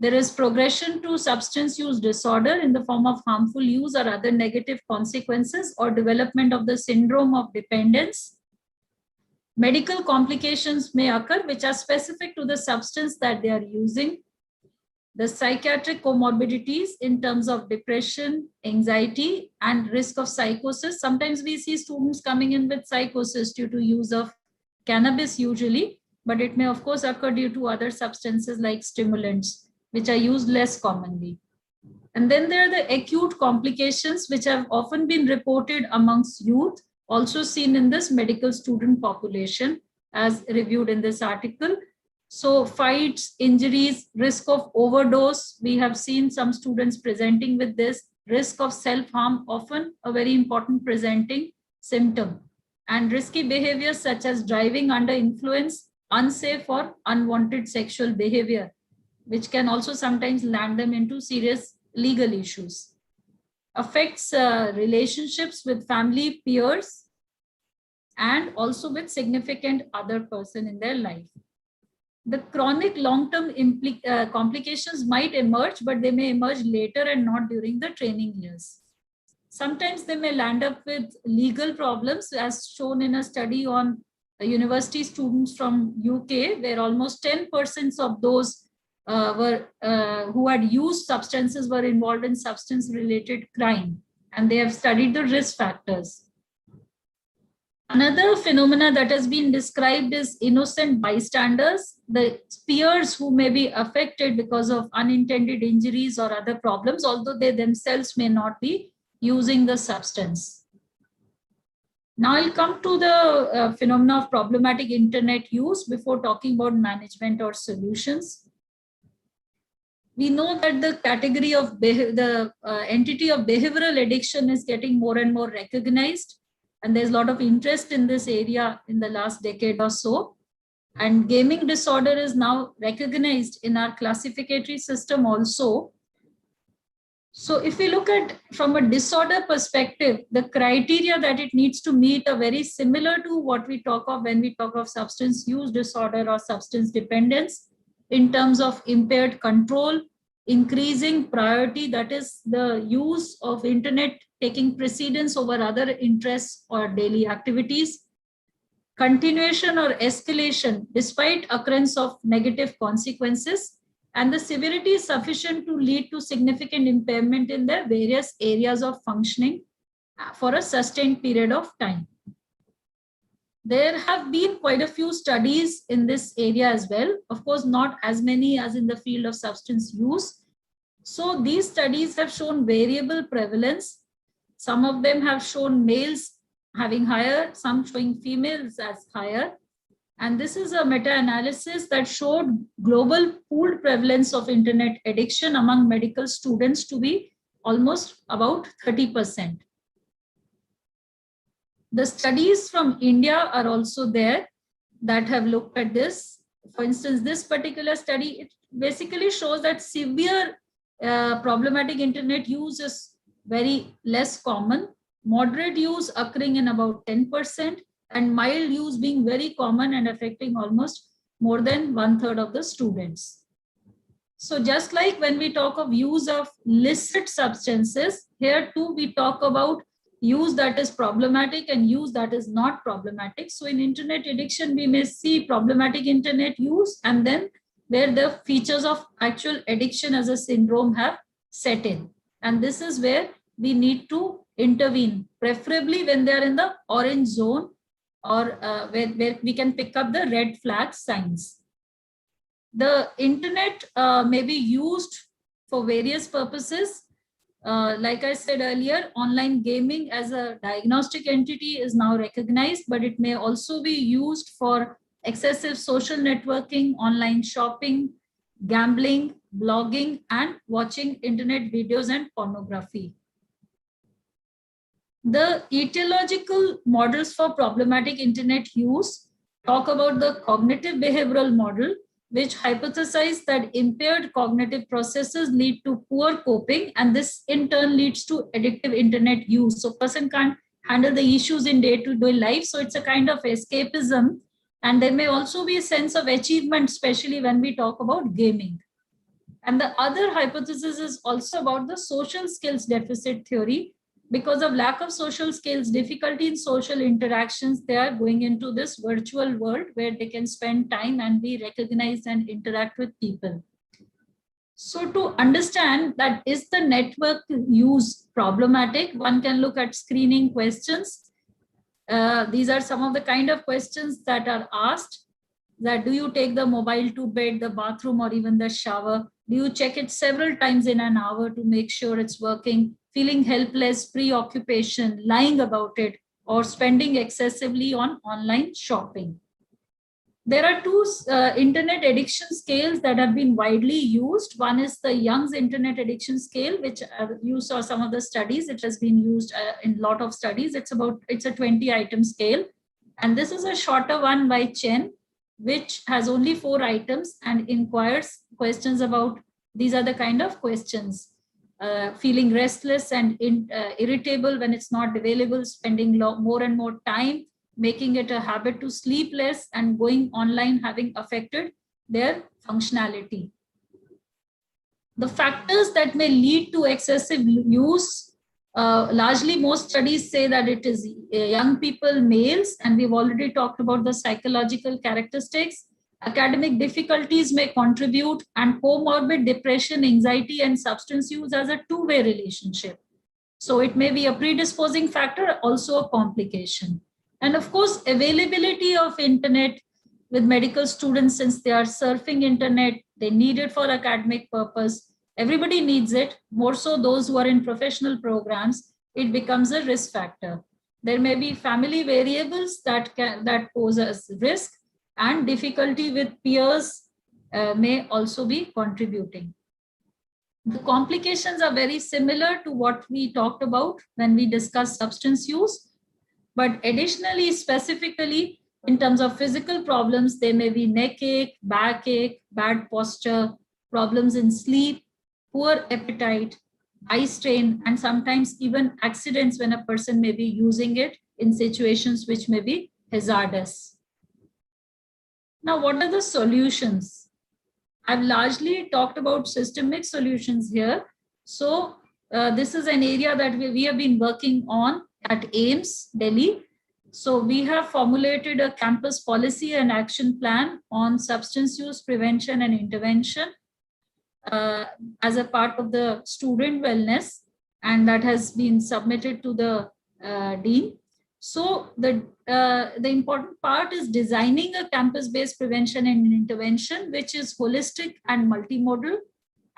There is progression to substance use disorder in the form of harmful use or other negative consequences, or development of the syndrome of dependence. Medical complications may occur which are specific to the substance that they are using. The psychiatric comorbidities in terms of depression, anxiety, and risk of psychosis. Sometimes we see students coming in with psychosis due to use of cannabis usually, but it may of course occur due to other substances like stimulants, which are used less commonly. And then there are the acute complications which have often been reported amongst youth, also seen in this medical student population as reviewed in this article. So fights, injuries, risk of overdose. We have seen some students presenting with this. Risk of self-harm, often a very important presenting symptom. And risky behaviors such as driving under influence, unsafe or unwanted sexual behavior, which can also sometimes land them into serious legal issues. Affects relationships with family, peers, and also with significant other person in their life. The chronic long-term complications might emerge, but they may emerge later and not during the training years. Sometimes they may land up with legal problems, as shown in a study on university students from UK, where almost 10% of those who had used substances were involved in substance-related crime, and they have studied the risk factors. Another phenomena that has been described is innocent bystanders, the peers who may be affected because of unintended injuries or other problems, although they themselves may not be using the substance. Now I'll come to the phenomena of problematic internet use before talking about management or solutions. We know that the category of the entity of behavioral addiction is getting more and more recognized. And there's a lot of interest in this area in the last decade or so. And gaming disorder is now recognized in our classificatory system also. So if we look at from a disorder perspective, the criteria that it needs to meet are very similar to what we talk of when we talk of substance use disorder or substance dependence, in terms of impaired control, increasing priority, that is the use of internet taking precedence over other interests or daily activities, continuation or escalation despite occurrence of negative consequences, and the severity is sufficient to lead to significant impairment in their various areas of functioning for a sustained period of time. There have been quite a few studies in this area as well. Of course, not as many as in the field of substance use. So these studies have shown variable prevalence. Some of them have shown males having higher, some showing females as higher. And this is a meta-analysis that showed global pooled prevalence of internet addiction among medical students to be almost about 30%. The studies from India are also there that have looked at this. For instance, this particular study, it basically shows that severe problematic internet use is very less common, moderate use occurring in about 10%, and mild use being very common and affecting almost more than 1/3 of the students. So just like when we talk of use of illicit substances, here too we talk about use that is problematic and use that is not problematic. So in internet addiction, we may see problematic internet use, and then where the features of actual addiction as a syndrome have set in. And this is where we need to intervene, preferably when they are in the orange zone, or where we can pick up the red flag signs. The internet may be used for various purposes. Like I said earlier, online gaming as a diagnostic entity is now recognized, but it may also be used for excessive social networking, online shopping, gambling, blogging, and watching internet videos and pornography. The etiological models for problematic internet use talk about the cognitive behavioral model, which hypothesize that impaired cognitive processes lead to poor coping, and this in turn leads to addictive internet use. So person can't handle the issues in day-to-day life, so it's a kind of escapism, and there may also be a sense of achievement, especially when we talk about gaming. And the other hypothesis is also about the social skills deficit theory. Because of lack of social skills, difficulty in social interactions, they are going into this virtual world where they can spend time and be recognized and interact with people. So to understand that is the network use problematic, one can look at screening questions. These are some of the kind of questions that are asked. That do you take the mobile to bed, the bathroom, or even the shower? Do you check it several times in an hour to make sure it's working? Feeling helpless, preoccupation, lying about it, or spending excessively on online shopping. There are two internet addiction scales that have been widely used. One is the Young's internet addiction scale, which you saw some of the studies. It has been used in a lot of studies. It's a 20-item scale. And this is a shorter one by Chen, which has only 4 items and inquires questions about, these are the kind of questions. Feeling restless and irritable when it's not available, spending more and more time, making it a habit to sleep less, and going online having affected their functionality. The factors that may lead to excessive use, largely most studies say that it is young people, males, and we've already talked about the psychological characteristics. Academic difficulties may contribute, and comorbid depression, anxiety, and substance use as a two-way relationship. So it may be a predisposing factor, also a complication. And of course, availability of internet with medical students, since they are surfing internet, they need it for academic purpose. Everybody needs it, more so those who are in professional programs, it becomes a risk factor. There may be family variables that pose as risk, and difficulty with peers may also be contributing. The complications are very similar to what we talked about when we discussed substance use, but additionally, specifically in terms of physical problems, there may be neck ache, backache, bad posture, problems in sleep, poor appetite, eye strain, and sometimes even accidents when a person may be using it in situations which may be hazardous. Now, what are the solutions? I've largely talked about systemic solutions here. So this is an area that we have been working on at AIMS, Delhi. So we have formulated a campus policy and action plan on substance use prevention and intervention as a part of the student wellness, and that has been submitted to the dean. So the important part is designing a campus-based prevention and intervention, which is holistic and multimodal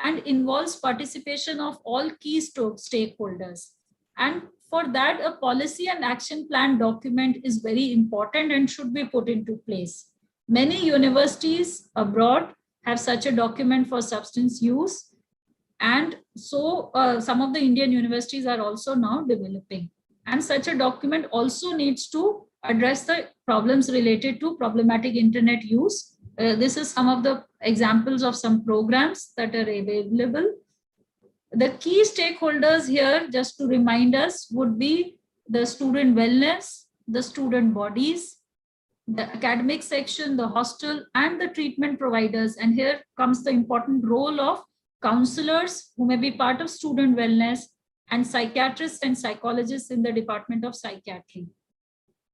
and involves participation of all key stakeholders. And for that, a policy and action plan document is very important and should be put into place. Many universities abroad have such a document for substance use. And so some of the Indian universities are also now developing. And such a document also needs to address the problems related to problematic internet use. This is some of the examples of some programs that are available. The key stakeholders here, just to remind us, would be the student wellness, the student bodies, the academic section, the hostel, and the treatment providers. And here comes the important role of counselors who may be part of student wellness, and psychiatrists and psychologists in the Department of Psychiatry.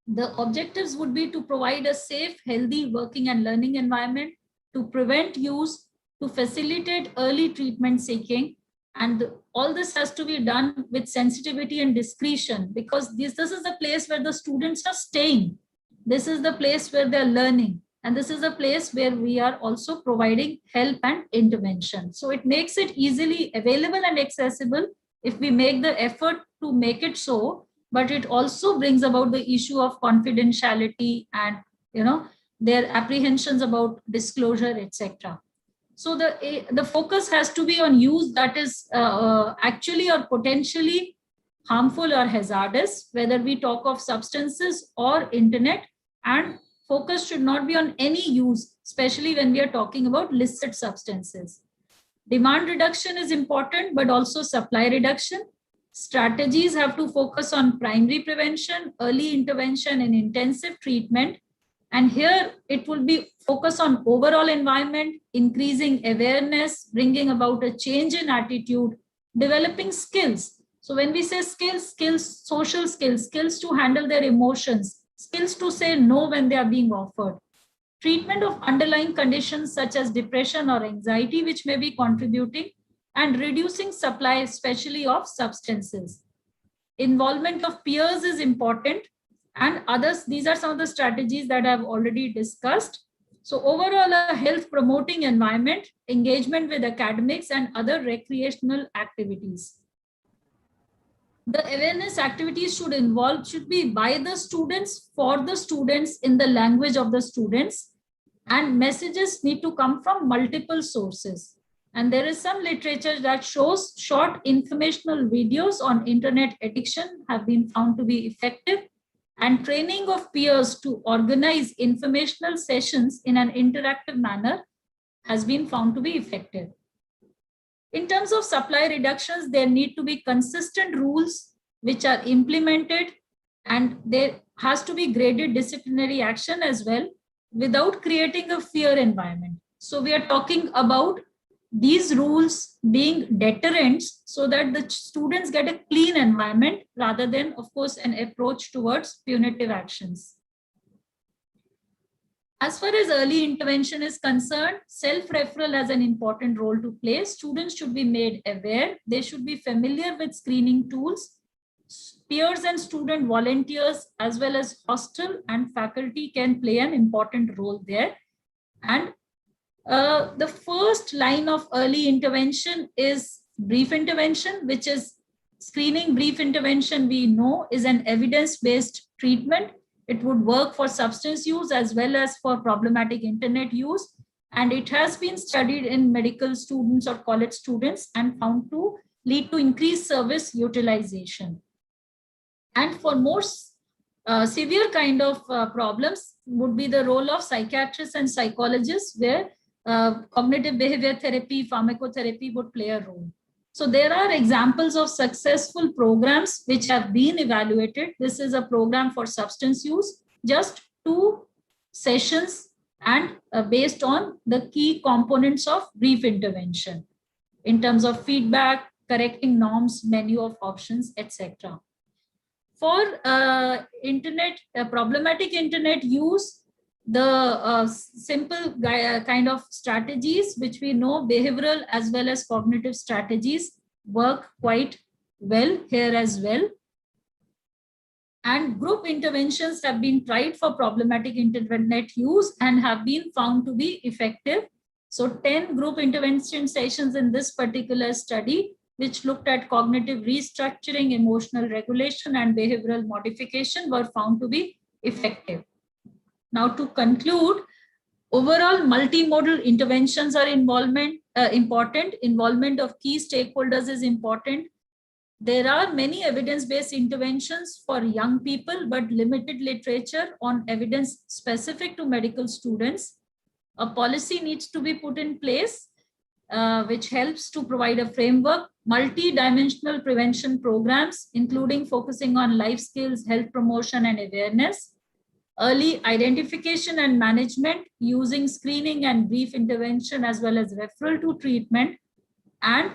The objectives would be to provide a safe, healthy working and learning environment, to prevent use, to facilitate early treatment seeking. And all this has to be done with sensitivity and discretion, because this is the place where the students are staying. This is the place where they're learning. And this is a place where we are also providing help and intervention. So it makes it easily available and accessible if we make the effort to make it so, but it also brings about the issue of confidentiality and, their apprehensions about disclosure, etc. So the focus has to be on use that is actually or potentially harmful or hazardous, whether we talk of substances or internet, and focus should not be on any use, especially when we are talking about illicit substances. Demand reduction is important, but also supply reduction. Strategies have to focus on primary prevention, early intervention, and intensive treatment. And here it will be focus on overall environment, increasing awareness, bringing about a change in attitude, developing skills. So when we say skills, social skills to handle their emotions, skills to say no when they are being offered. Treatment of underlying conditions such as depression or anxiety, which may be contributing, and reducing supply, especially of substances. Involvement of peers is important, and others. These are some of the strategies that I've already discussed. So overall, a health promoting environment, engagement with academics and other recreational activities. The awareness activities should be by the students, for the students, in the language of the students, and messages need to come from multiple sources. And there is some literature that shows short informational videos on internet addiction have been found to be effective, and training of peers to organize informational sessions in an interactive manner has been found to be effective. In terms of supply reductions, there need to be consistent rules which are implemented, and there has to be graded disciplinary action as well, without creating a fear environment. So we are talking about these rules being deterrents so that the students get a clean environment rather than, of course, an approach towards punitive actions. As far as early intervention is concerned, self-referral has an important role to play. Students should be made aware. They should be familiar with screening tools. Peers and student volunteers, as well as hostel and faculty, can play an important role there. And the first line of early intervention is brief intervention, which is screening. Brief intervention, we know, is an evidence-based treatment. It would work for substance use as well as for problematic internet use. And it has been studied in medical students or college students and found to lead to increased service utilization. And for more severe kind of problems would be the role of psychiatrists and psychologists, where cognitive behavior therapy, pharmacotherapy would play a role. So there are examples of successful programs which have been evaluated. This is a program for substance use, just 2 sessions and based on the key components of brief intervention in terms of feedback, correcting norms, menu of options, etc. For problematic internet use, the simple kind of strategies which we know, behavioral as well as cognitive strategies, work quite well here as well. And group interventions have been tried for problematic internet use and have been found to be effective. So 10 group intervention sessions in this particular study, which looked at cognitive restructuring, emotional regulation, and behavioral modification, were found to be effective. Now, to conclude, overall multimodal interventions are important. Involvement of key stakeholders is important. There are many evidence-based interventions for young people, but limited literature on evidence specific to medical students. A policy needs to be put in place, which helps to provide a framework, multi-dimensional prevention programs, including focusing on life skills, health promotion, and awareness, early identification and management using screening and brief intervention, as well as referral to treatment, and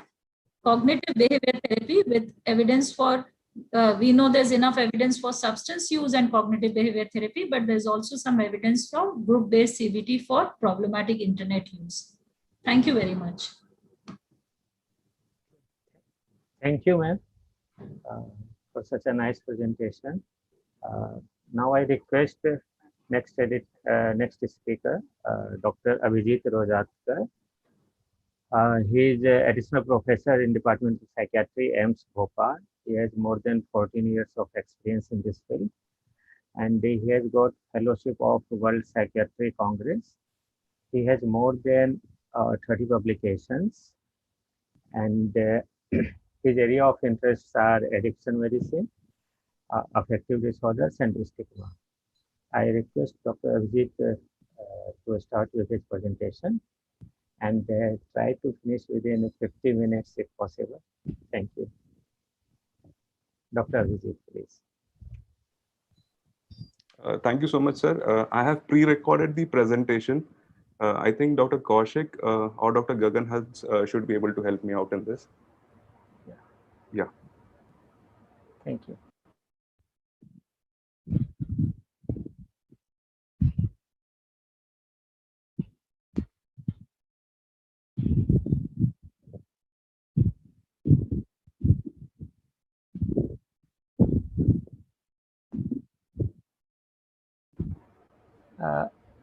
cognitive behavior therapy with evidence for, we know there's enough evidence for substance use and cognitive behavior therapy, but there's also some evidence from group-based CBT for problematic internet use. Thank you very much. Thank you, ma'am, for such a nice presentation. Now I request next speaker, Dr. Abhijit Rojatkar. He is additional professor in Department of Psychiatry, AIIMS Bhopal. He has more than 14 years of experience in this field, and he has got fellowship of World Psychiatry Congress. He has more than 30 publications, and his area of interests are addiction medicine, affective disorders, and stigma. I request Dr. Abhijit to start with his presentation and try to finish within 50 minutes if possible. Thank you. Dr. Abhijit, please. Thank you so much, sir. I have pre-recorded the presentation. I think Dr. Kaushik or Dr. Gagan should be able to help me out in this. Yeah. Thank you.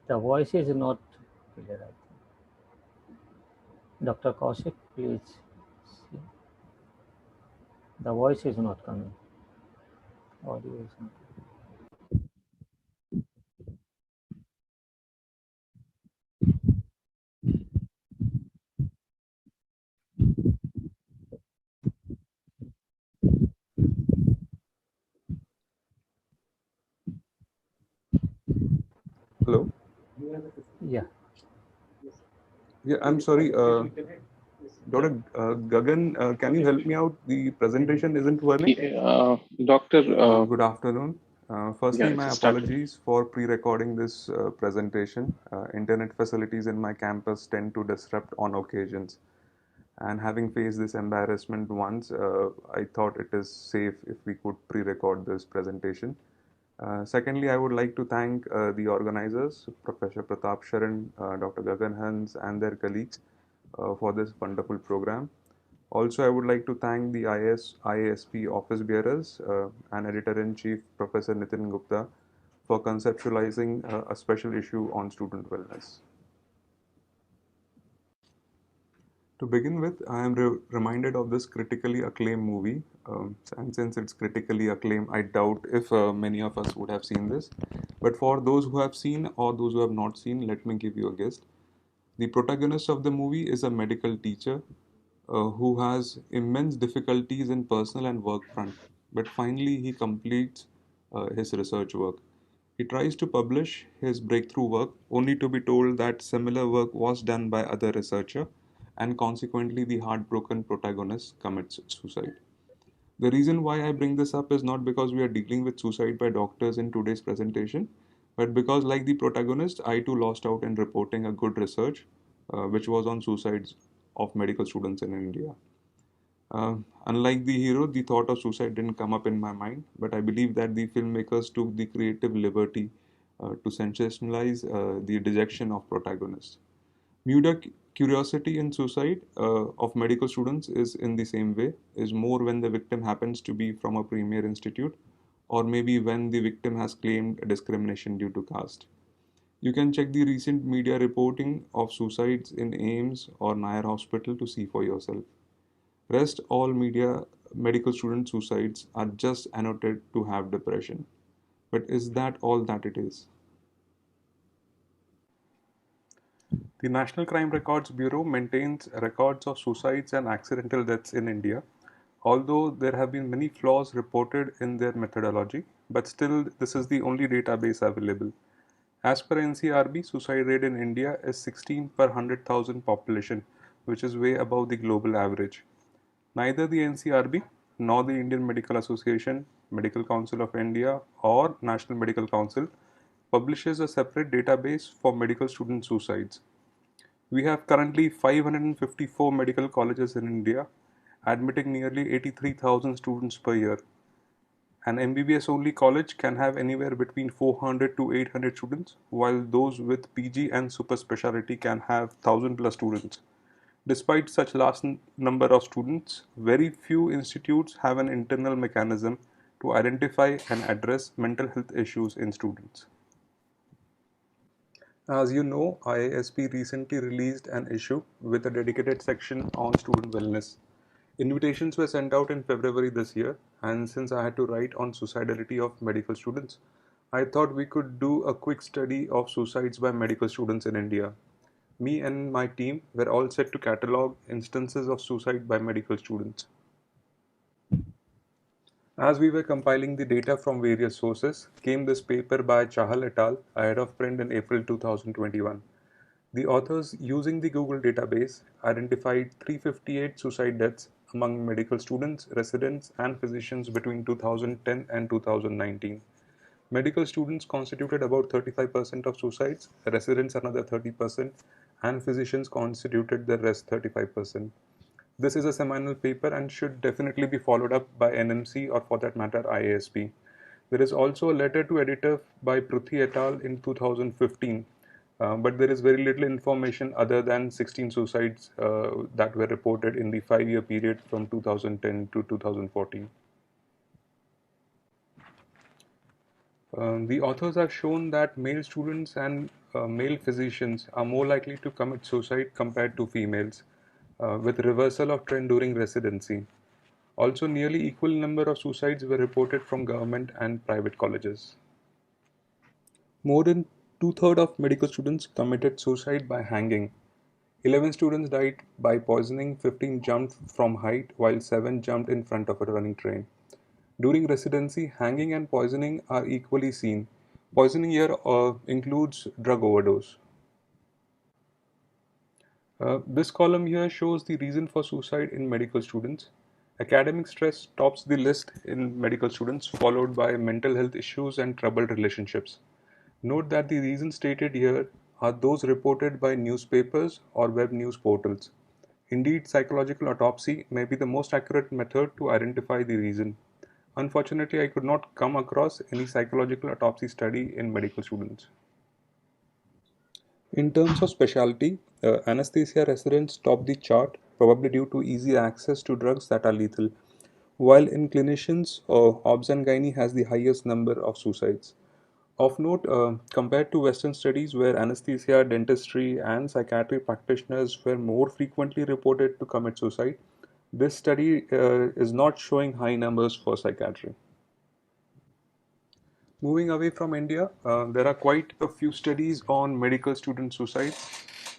The voice is not clear, I think. Dr. Kaushik, please see. The voice is not coming. Audio is not. Hello? Yeah. Yeah, I'm sorry. Dr. Gagan, can you help me out? The presentation isn't working. Doctor. Good afternoon. Firstly, Yeah, my it's started. apologies for pre-recording this presentation. Internet facilities in my campus tend to disrupt on occasions. And having faced this embarrassment once, I thought it is safe if we could pre-record this presentation. Secondly, I would like to thank the organizers, Professor Pratap Sharan, Dr. Gagan Hans, and their colleagues for this wonderful program. Also, I would like to thank the IASP office bearers and Editor-in-Chief, Professor Nitin Gupta, for conceptualizing a special issue on student wellness. To begin with, I am reminded of this critically acclaimed movie, and since it's critically acclaimed, I doubt if many of us would have seen this. But for those who have seen or those who have not seen, let me give you a guess. The protagonist of the movie is a medical teacher who has immense difficulties in personal and work front, but finally he completes his research work. He tries to publish his breakthrough work only to be told that similar work was done by other researcher and consequently the heartbroken protagonist commits suicide. The reason why I bring this up is not because we are dealing with suicide by doctors in today's presentation, but because, like the protagonist, I too lost out in reporting a good research, which was on suicides of medical students in India. Unlike the hero, the thought of suicide didn't come up in my mind, but I believe that the filmmakers took the creative liberty to sensationalize the dejection of protagonists. Muda curiosity in suicide of medical students is in the same way, is more when the victim happens to be from a premier institute, or maybe when the victim has claimed discrimination due to caste. You can check the recent media reporting of suicides in AIMS or Nair Hospital to see for yourself. Rest all media medical student suicides are just annotated to have depression. But is that all that it is? The National Crime Records Bureau maintains records of suicides and accidental deaths in India, although there have been many flaws reported in their methodology, but still this is the only database available. As per NCRB, suicide rate in India is 16 per 100,000 population, which is way above the global average. Neither the NCRB nor the Indian Medical Association, Medical Council of India, or National Medical Council publishes a separate database for medical student suicides. We have currently 554 medical colleges in India, admitting nearly 83,000 students per year. An MBBS only college can have anywhere between 400 to 800 students, while those with PG and super specialty can have 1000 plus students. Despite such large number of students, very few institutes have an internal mechanism to identify and address mental health issues in students. As you know, IASP recently released an issue with a dedicated section on student wellness. Invitations were sent out in February this year, and since I had to write on suicidality of medical students, I thought we could do a quick study of suicides by medical students in India. Me and my team were all set to catalog instances of suicide by medical students. As we were compiling the data from various sources, came this paper by Chahal et al. Ahead of print in April 2021. The authors, using the Google database, identified 358 suicide deaths among medical students, residents, and physicians between 2010 and 2019. Medical students constituted about 35% of suicides, residents another 30%, and physicians constituted the rest 35%. This is a seminal paper and should definitely be followed up by NMC or for that matter IASP. There is also a letter to editor by Pruthi et al. In 2015, but there is very little information other than 16 suicides that were reported in the 5-year period from 2010 to 2014. The authors have shown that male students and male physicians are more likely to commit suicide compared to females, with reversal of trend during residency. Also, nearly equal number of suicides were reported from government and private colleges. More than two-thirds of medical students committed suicide by hanging. 11 students died by poisoning, 15 jumped from height, while 7 jumped in front of a running train. During residency, hanging and poisoning are equally seen. Poisoning here includes drug overdose. This column here shows the reason for suicide in medical students. Academic stress tops the list in medical students, followed by mental health issues and troubled relationships. Note that the reasons stated here are those reported by newspapers or web news portals. Indeed, psychological autopsy may be the most accurate method to identify the reason. Unfortunately, I could not come across any psychological autopsy study in medical students. In terms of specialty, anesthesia residents top the chart, probably due to easy access to drugs that are lethal, while in clinicians, obs and gynae has the highest number of suicides. Of note, compared to Western studies where anesthesia, dentistry, and psychiatry practitioners were more frequently reported to commit suicide, this study is not showing high numbers for psychiatry. Moving away from India, there are quite a few studies on medical student suicide.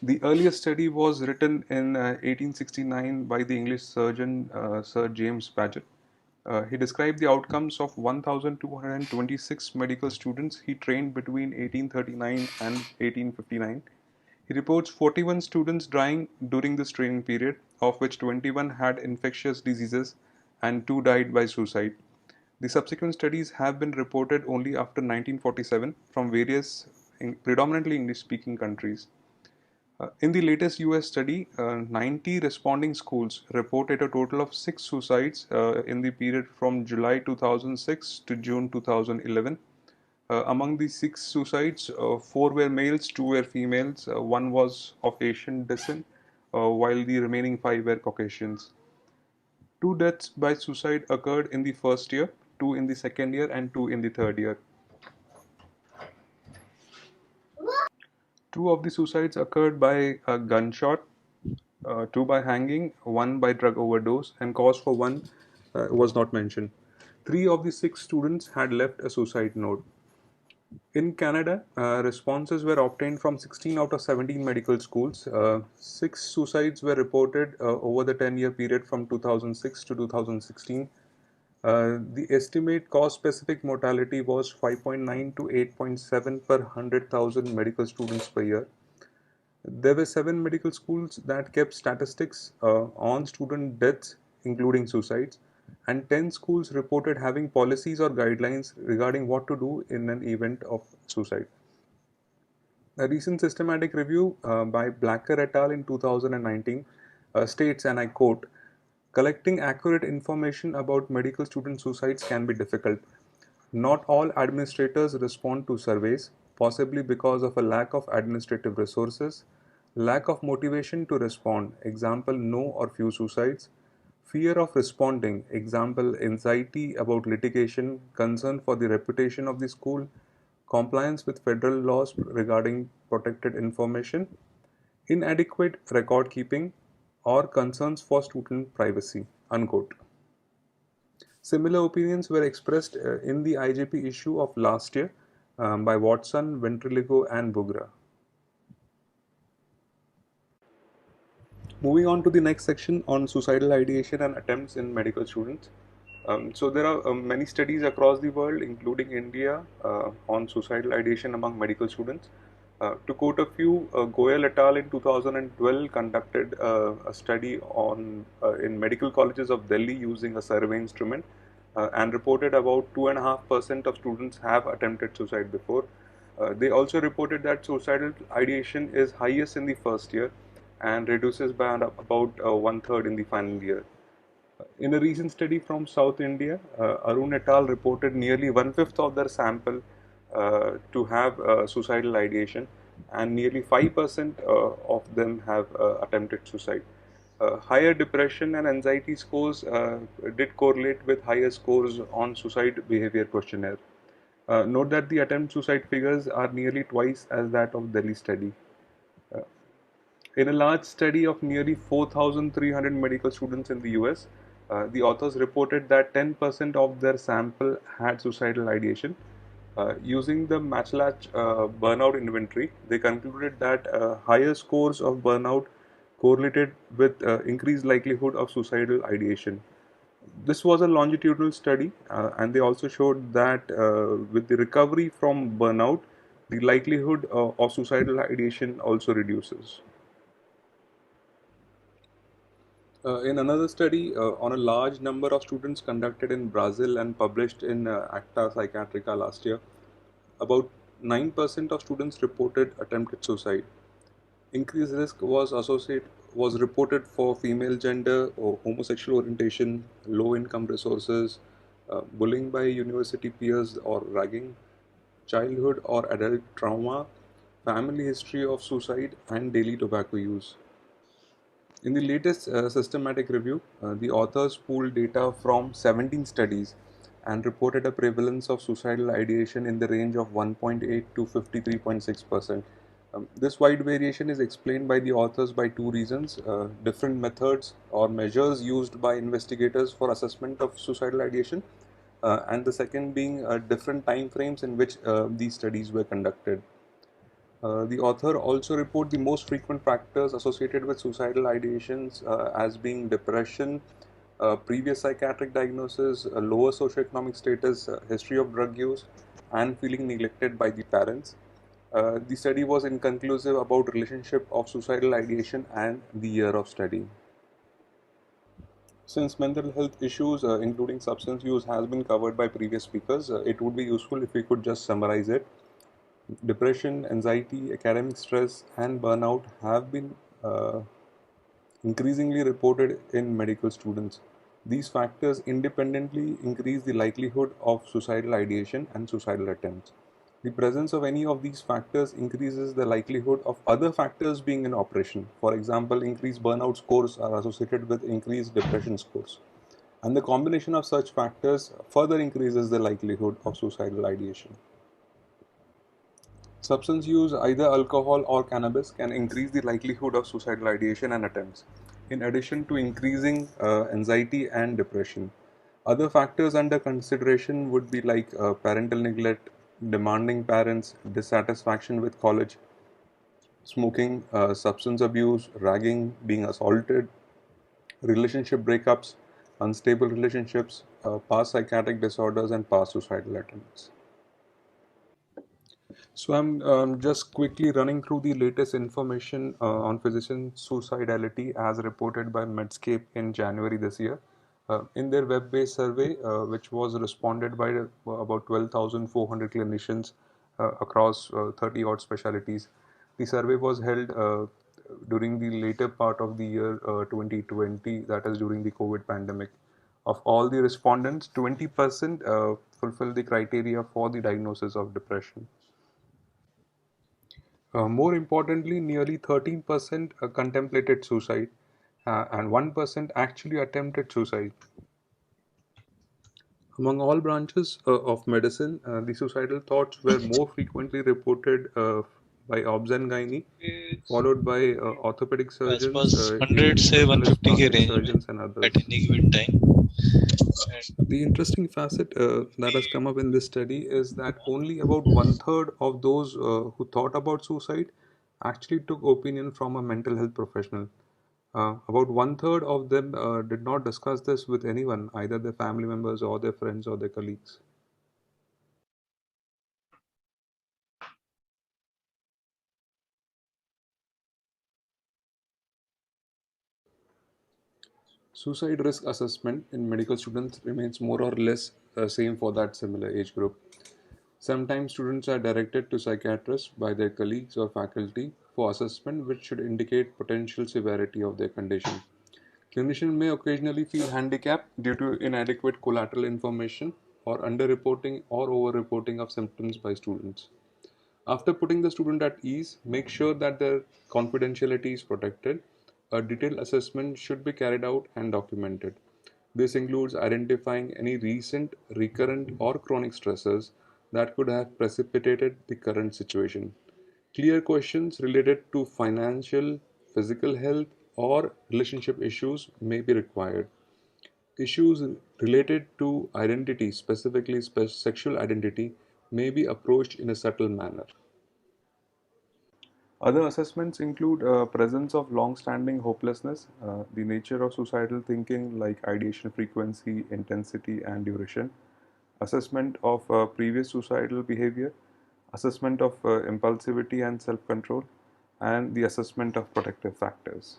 The earliest study was written in 1869 by the English surgeon Sir James Paget. He described the outcomes of 1,226 medical students he trained between 1839 and 1859. He reports 41 students dying during this training period, of which 21 had infectious diseases and 2 died by suicide. The subsequent studies have been reported only after 1947 from various predominantly English-speaking countries. In the latest US study, 90 responding schools reported a total of 6 suicides in the period from July 2006 to June 2011. Among the 6 suicides, 4 were males, 2 were females, 1 was of Asian descent, while the remaining 5 were Caucasians. 2 deaths by suicide occurred in the first year, 2 in the second year, and 2 in the third year. 2 of the suicides occurred by a gunshot, 2 by hanging, 1 by drug overdose, and cause for 1 was not mentioned. 3 of the 6 students had left a suicide note. In Canada, responses were obtained from 16 out of 17 medical schools. 6 suicides were reported over the 10-year period from 2006 to 2016. The estimate cause-specific mortality was 5.9 to 8.7 per 100,000 medical students per year. There were 7 medical schools that kept statistics on student deaths, including suicides, and 10 schools reported having policies or guidelines regarding what to do in an event of suicide. A recent systematic review by Blacker et al. In 2019 states, and I quote, "Collecting accurate information about medical student suicides can be difficult. Not all administrators respond to surveys, possibly because of a lack of administrative resources, lack of motivation to respond, example, no or few suicides, fear of responding, example, anxiety about litigation, concern for the reputation of the school, compliance with federal laws regarding protected information, inadequate record keeping, or concerns for student privacy," unquote. Similar opinions were expressed in the IJP issue of last year by Watson, Ventriligo, and Bugra. Moving on to the next section on suicidal ideation and attempts in medical students. So there are many studies across the world, including India, on suicidal ideation among medical students. To quote a few, Goyal et al. In 2012 conducted a study on in medical colleges of Delhi using a survey instrument and reported about 2.5% of students have attempted suicide before. They also reported that suicidal ideation is highest in the first year and reduces by about 1/3 in the final year. In a recent study from South India, Arun et al. Reported nearly 1/5 of their sample to have suicidal ideation, and nearly 5% of them have attempted suicide. Higher depression and anxiety scores did correlate with higher scores on suicide behavior questionnaire. Note that the attempt suicide figures are nearly twice as that of Delhi study. In a large study of nearly 4,300 medical students in the US, the authors reported that 10% of their sample had suicidal ideation. Using the Matchlach burnout inventory, they concluded that higher scores of burnout correlated with increased likelihood of suicidal ideation. This was a longitudinal study, and they also showed that with the recovery from burnout, the likelihood of suicidal ideation also reduces. In another study on a large number of students conducted in Brazil and published in Acta Psychiatrica last year, about 9% of students reported attempted suicide. Increased risk was reported for female gender or homosexual orientation, low income resources, bullying by university peers or ragging, childhood or adult trauma, family history of suicide, and daily tobacco use. In the latest systematic review, the authors pooled data from 17 studies and reported a prevalence of suicidal ideation in the range of 1.8 to 53.6%. This wide variation is explained by the authors by two reasons: different methods or measures used by investigators for assessment of suicidal ideation, and the second being different time frames in which these studies were conducted. The author also report the most frequent factors associated with suicidal ideations as being depression, previous psychiatric diagnosis, a lower socioeconomic status, history of drug use, and feeling neglected by the parents. The study was inconclusive about relationship of suicidal ideation and the year of study. Since mental health issues, including substance use, has been covered by previous speakers, it would be useful if we could just summarize it. Depression, anxiety, academic stress, and burnout have been increasingly reported in medical students. These factors independently increase the likelihood of suicidal ideation and suicidal attempts. The presence of any of these factors increases the likelihood of other factors being in operation. For example, increased burnout scores are associated with increased depression scores. And the combination of such factors further increases the likelihood of suicidal ideation. Substance use, either alcohol or cannabis, can increase the likelihood of suicidal ideation and attempts, in addition to increasing anxiety and depression. Other factors under consideration would be like parental neglect, demanding parents, dissatisfaction with college, smoking, substance abuse, ragging, being assaulted, relationship breakups, unstable relationships, past psychiatric disorders, and past suicidal attempts. So I'm just quickly running through the latest information on physician suicidality as reported by Medscape in January this year. In their web-based survey, which was responded by about 12,400 clinicians across 30 odd specialties, the survey was held during the later part of the year 2020, that is during the COVID pandemic. Of all the respondents, 20% fulfill the criteria for the diagnosis of depression. More importantly, nearly 13% contemplated suicide and 1% actually attempted suicide. Among all branches of medicine, the suicidal thoughts were more frequently reported by obs and gynae, followed by orthopedic surgeons, 100 say specialist 150 के plastic range में surgeons, and others. at any given time. The interesting facet that has come up in this study is that only about 1/3 of those who thought about suicide actually took opinion from a mental health professional. About 1/3 of them did not discuss this with anyone, either their family members or their friends or their colleagues. Suicide risk assessment in medical students remains more or less same for that similar age group. Sometimes students are directed to psychiatrists by their colleagues or faculty for assessment, which should indicate potential severity of their condition. Clinicians may occasionally feel handicapped due to inadequate collateral information or underreporting or overreporting of symptoms by students. After putting the student at ease, make sure that their confidentiality is protected. A detailed assessment should be carried out and documented. This includes identifying any recent, recurrent, or chronic stressors that could have precipitated the current situation. Clear questions related to financial, physical health, or relationship issues may be required. Issues related to identity, specifically sexual identity, may be approached in a subtle manner. Other assessments include presence of long-standing hopelessness, the nature of suicidal thinking like ideation frequency, intensity, and duration, assessment of previous suicidal behavior, assessment of impulsivity and self-control, and the assessment of protective factors.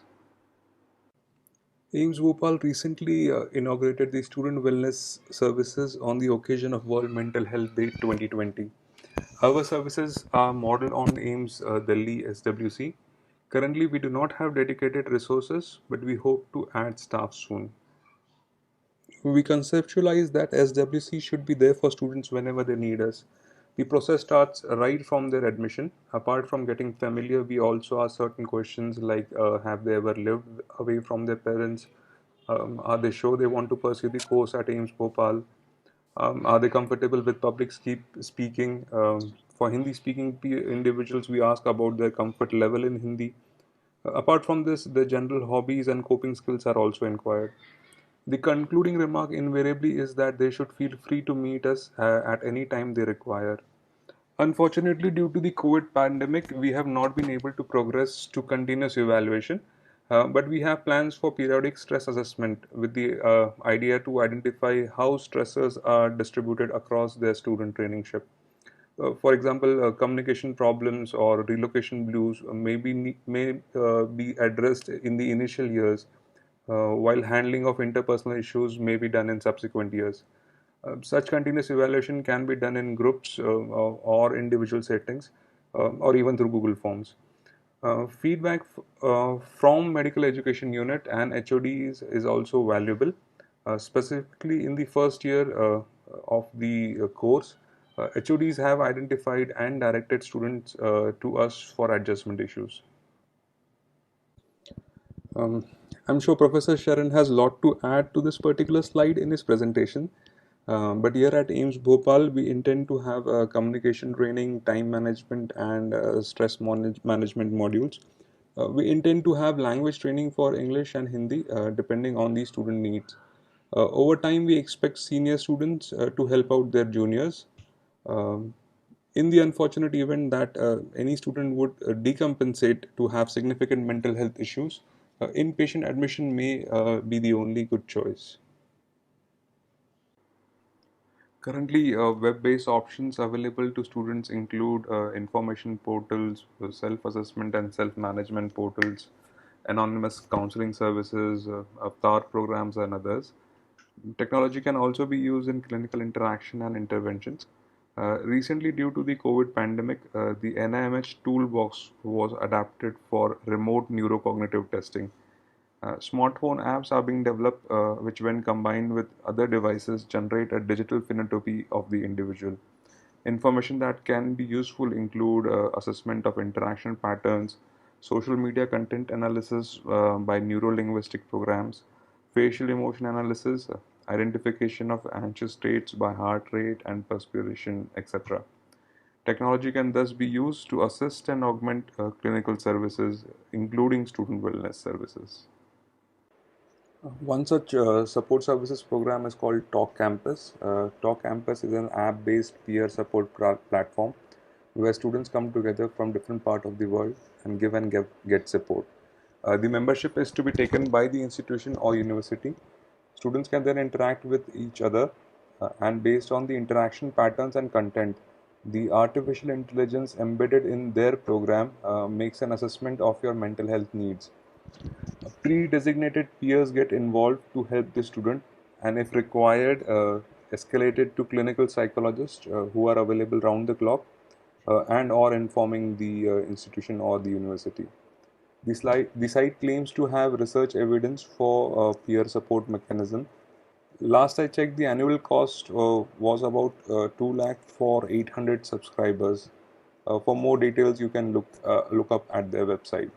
AIMS Bhopal recently inaugurated the Student Wellness Services on the occasion of World Mental Health Day 2020. Our services are modeled on AIMS Delhi SWC. Currently, we do not have dedicated resources, but we hope to add staff soon. We conceptualize that SWC should be there for students whenever they need us. The process starts right from their admission. Apart from getting familiar, we also ask certain questions like have they ever lived away from their parents? Are they sure they want to pursue the course at AIMS Bhopal? Are they comfortable with public speaking? For Hindi speaking individuals, we ask about their comfort level in Hindi. Apart from this, their general hobbies and coping skills are also inquired. The concluding remark invariably is that they should feel free to meet us at any time they require. Unfortunately, due to the COVID pandemic, we have not been able to progress to continuous evaluation, but we have plans for periodic stress assessment with the idea to identify how stressors are distributed across their student trainingship. For example, communication problems or relocation blues may be addressed in the initial years, while handling of interpersonal issues may be done in subsequent years. Such continuous evaluation can be done in groups or individual settings, or even through Google Forms. Feedback from medical education unit and HODs is also valuable, specifically in the first year of the course. HODs have identified and directed students to us for adjustment issues. Um, I'm sure Professor Sharan has a lot to add to this particular slide in his presentation. But here at AIMS Bhopal, we intend to have communication training, time management, and stress management modules. We intend to have language training for English and Hindi, depending on the student needs. Over time, we expect senior students to help out their juniors. Um, in the unfortunate event that any student would decompensate to have significant mental health issues, inpatient admission may be the only good choice. Currently, web-based options available to students include information portals, self-assessment and self-management portals, anonymous counseling services, avatar programs, and others. Technology can also be used in clinical interaction and interventions. Recently, due to the COVID pandemic, the NIMH toolbox was adapted for remote neurocognitive testing. Smartphone apps are being developed, which, when combined with other devices, generate a digital phenotype of the individual. Information that can be useful include assessment of interaction patterns, social media content analysis by neuro-linguistic programs, facial emotion analysis, identification of anxious states by heart rate and perspiration, etc. Technology can thus be used to assist and augment clinical services, including student wellness services. One such support services program is called Talk Campus. Talk Campus is an app-based peer support platform where students come together from different parts of the world and give and get support. The membership is to be taken by the institution or university. Students can then interact with each other, and based on the interaction patterns and content, the artificial intelligence embedded in their program makes an assessment of your mental health needs. Pre-designated peers get involved to help the student, and if required, escalated to clinical psychologists who are available round the clock and or informing the institution or the university. The site claims to have research evidence for peer support mechanism. Last I checked, the annual cost was about 2 lakh for 800 subscribers. For more details, you can look up at their website.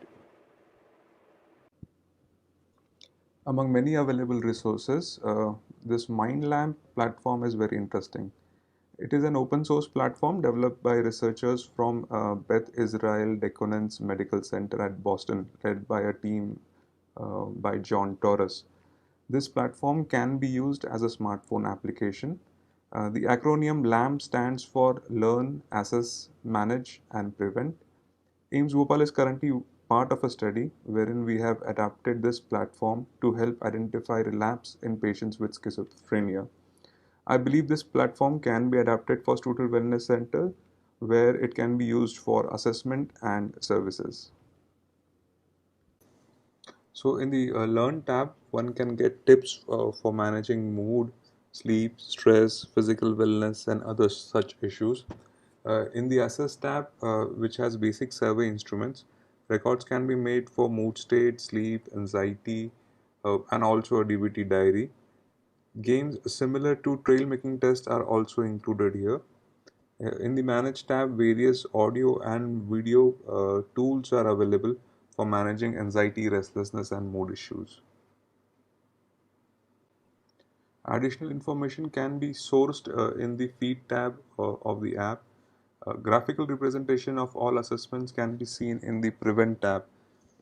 Among many available resources, this MindLamp platform is very interesting. It is an open source platform developed by researchers from Beth Israel Deaconess Medical Center at Boston, led by a team by John Torres. This platform can be used as a smartphone application. The acronym LAMP stands for Learn, Assess, Manage, and Prevent. AIMS Bhopal is currently part of a study wherein we have adapted this platform to help identify relapse in patients with schizophrenia. I believe this platform can be adapted for Student Wellness Center, where it can be used for assessment and services. So in the Learn tab, one can get tips for managing mood, sleep, stress, physical wellness, and other such issues. In the Assess tab, which has basic survey instruments, records can be made for mood state, sleep, anxiety, and also a DBT diary. Games similar to trail making tests are also included here. In the Manage tab, various audio and video tools are available for managing anxiety, restlessness, and mood issues. Additional information can be sourced in the Feed tab of the app. Graphical representation of all assessments can be seen in the Prevent tab.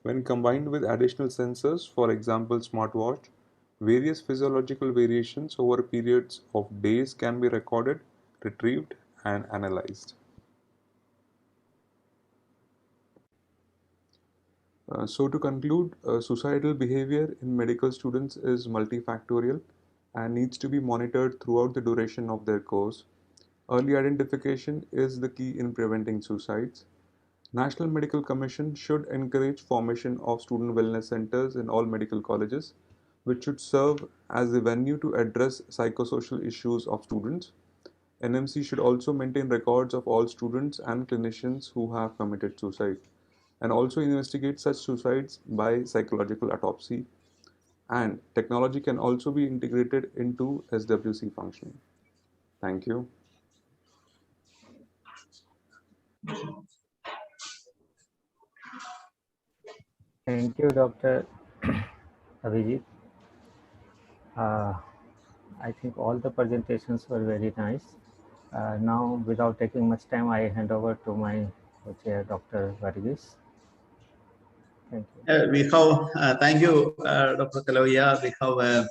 When combined with additional sensors, for example, smartwatch, various physiological variations over periods of days can be recorded, retrieved, and analyzed. So to conclude, suicidal behavior in medical students is multifactorial and needs to be monitored throughout the duration of their course. Early identification is the key in preventing suicides. National Medical Commission should encourage formation of student wellness centers in all medical colleges, which should serve as a venue to address psychosocial issues of students. NMC should also maintain records of all students and clinicians who have committed suicide, and also investigate such suicides by psychological autopsy. And technology can also be integrated into SWC functioning. Thank you. Thank you, Dr. Abhijit. I think all the presentations were very nice. Now, without taking much time, I hand over to my co-chair, Dr. Varghese. Thank you. We have, thank you, Dr. Kaloya. We have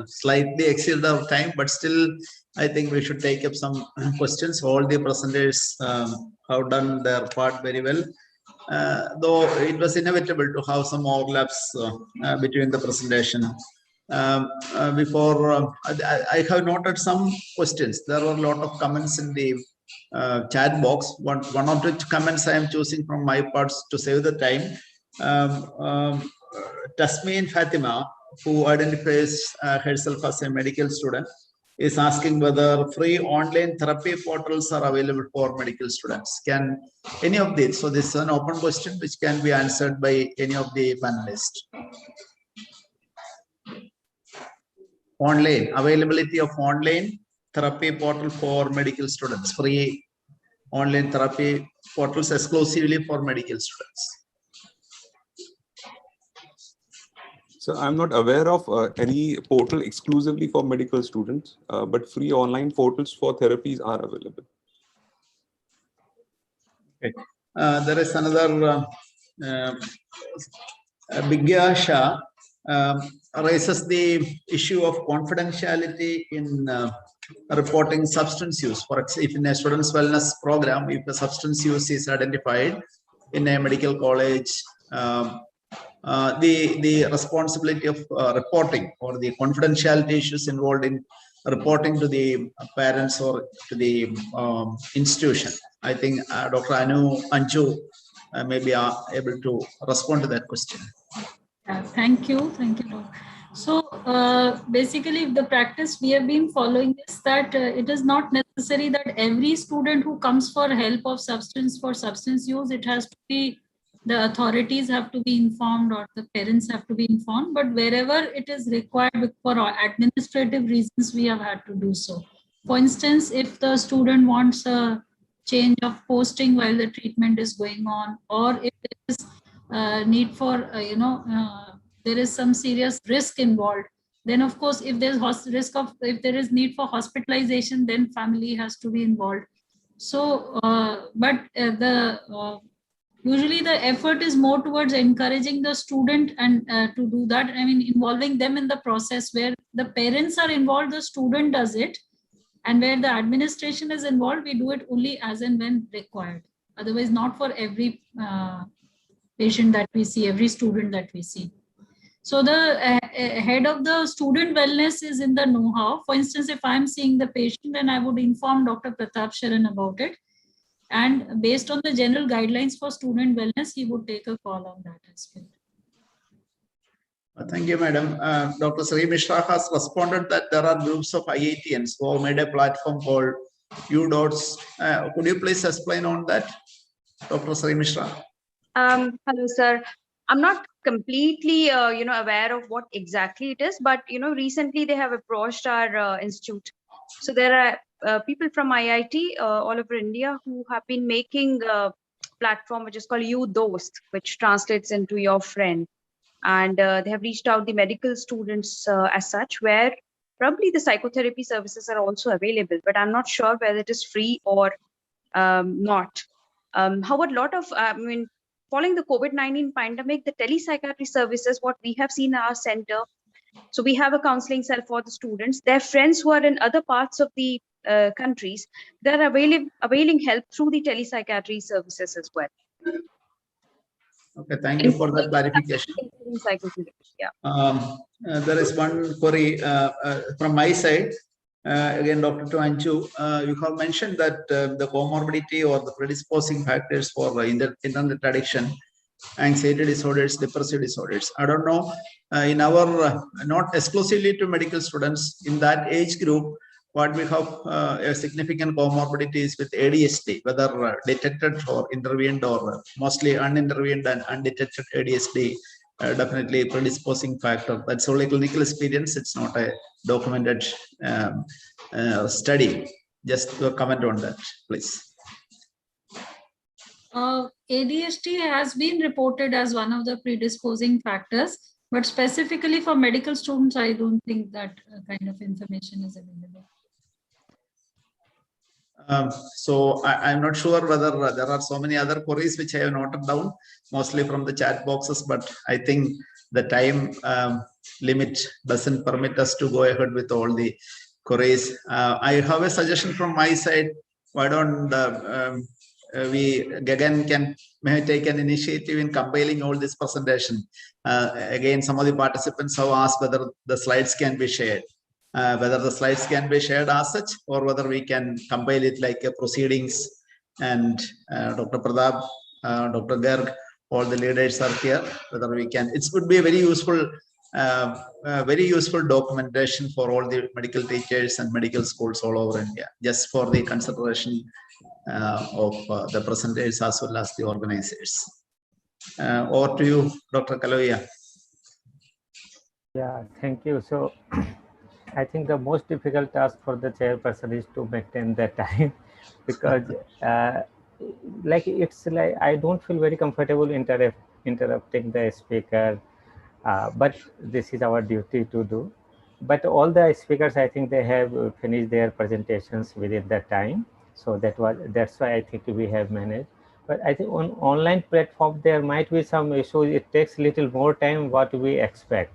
slightly exceeded our time, but still, I think we should take up some questions. All the presenters have done their part very well. Though it was inevitable to have some overlaps between the presentation. I have noted some questions. There were a lot of comments in the chat box. One of the comments I am choosing from my parts to save the time. Tasmeen Fatima, who identifies herself as a medical student, is asking whether free online therapy portals are available for medical students. Can any of these? So this is an open question which can be answered by any of the panelists. Online availability of online therapy portal for medical students. Free online therapy portals exclusively for medical students. So I'm not aware of any portal exclusively for medical students, but free online portals for therapies are available. Okay. There is another Bigya Shah raises the issue of confidentiality in reporting substance use. For example, if in a student's wellness program, if a substance use is identified in a medical college, the responsibility of reporting or the confidentiality issues involved in reporting to the parents or to the institution. I think Dr. Anju may be able to respond to that question. Thank you, Dr. So basically, the practice we have been following is that it is not necessary that every student who comes for help of substance use, it has to be the authorities have to be informed or the parents have to be informed, but wherever it is required for administrative reasons, we have had to do so. For instance, if the student wants a change of posting while the treatment is going on, or if there is need for, there is some serious risk involved, then of course, if there's if there is need for hospitalization, then family has to be involved. So, usually the effort is more towards encouraging the student and to do that. I mean, involving them in the process where the parents are involved, the student does it. And where the administration is involved, we do it only as and when required. Otherwise, not for every patient that we see, every student that we see. So the head of the student wellness is in the know-how. For instance, if I'm seeing the patient, then I would inform Dr. Pratap Sharan about it. And based on the general guidelines for student wellness, he would take a call on that as well. Thank you, Madam. Dr. Sri Mishra has responded that there are groups of IITians who made a platform called UDOTS. Could you please explain on that, Dr. Sri Mishra? Hello, sir. I'm not completely, aware of what exactly it is, but, recently they have approached our institute. So there are people from IIT all over India who have been making a platform which is called UDOST, which translates into your friend. And they have reached out the medical students as such, where probably the psychotherapy services are also available, but I'm not sure whether it is free or not. However, a lot of, following the COVID-19 pandemic, the telepsychiatry services, what we have seen in our center, so we have a counseling cell for the students. Their friends who are in other parts of the countries, they're availing help through the telepsychiatry services as well. Okay, thank you for that clarification. Yeah. There is one query from my side. Again, Dr. Anju, you have mentioned that the comorbidity or the predisposing factors for internet addiction, anxiety disorders, depressive disorders. I don't know, in our, not exclusively to medical students, in that age group, what we have a significant comorbidities with ADHD, whether detected or intervened or mostly unintervened and undetected ADHD, definitely predisposing factor. That's only clinical experience. It's not a documented study. Just to comment on that, please. ADHD has been reported as one of the predisposing factors, but specifically for medical students, I don't think that kind of information is available. So I'm not sure whether there are so many other queries which I have noted down, mostly from the chat boxes, but I think the time limit doesn't permit us to go ahead with all the queries. I have a suggestion from my side. Why don't we again may take an initiative in compiling all this presentation. Again, some of the participants have asked whether the slides can be shared. Whether the slides can be shared as such or whether we can compile it like a proceedings, and Dr. Pradap, Dr. Garg, all the leaders are here, whether we can, it would be a very useful documentation for all the medical teachers and medical schools all over India, just for the consideration of the presenters as well as the organizers. Over to you, Dr. Kaloya. Yeah, thank you. So I think the most difficult task for the chairperson is to maintain the time, because like it's like I don't feel very comfortable interrupting the speaker, but this is our duty to do. But all the speakers, I think they have finished their presentations within that time, so that's why I think we have managed. But I think on online platform there might be some issues. It takes little more time what we expect.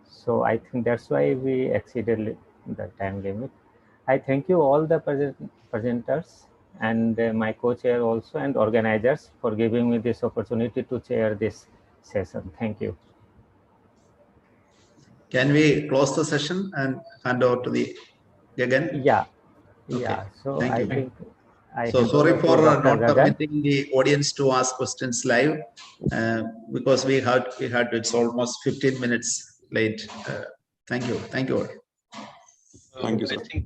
So I think that's why we exceeded the time limit. I thank you all the presenters and my co-chair also and organizers for giving me this opportunity to chair this session. Thank you. Can we close the session and hand over to the Gagan? Yeah. Okay. Yeah. So Thank I you. think I So sorry for not Gagan. permitting the audience to ask questions live because we had it's almost 15 minutes late. Thank you. Thank you all. Thank you, sir. I think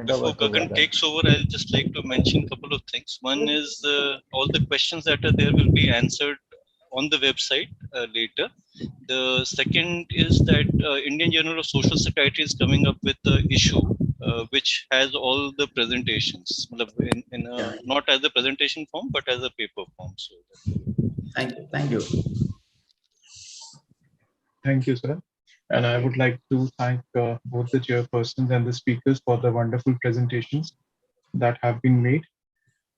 before Gagan takes over, I'll just like to mention a couple of things. One is all the questions that are there will be answered on the website later. The second is that Indian Journal of Social Psychiatry is coming up with the issue which has all the presentations, not as a presentation form, but as a paper form. So thank you. Thank you. Thank you, sir. And I would like to thank both the chairpersons and the speakers for the wonderful presentations that have been made.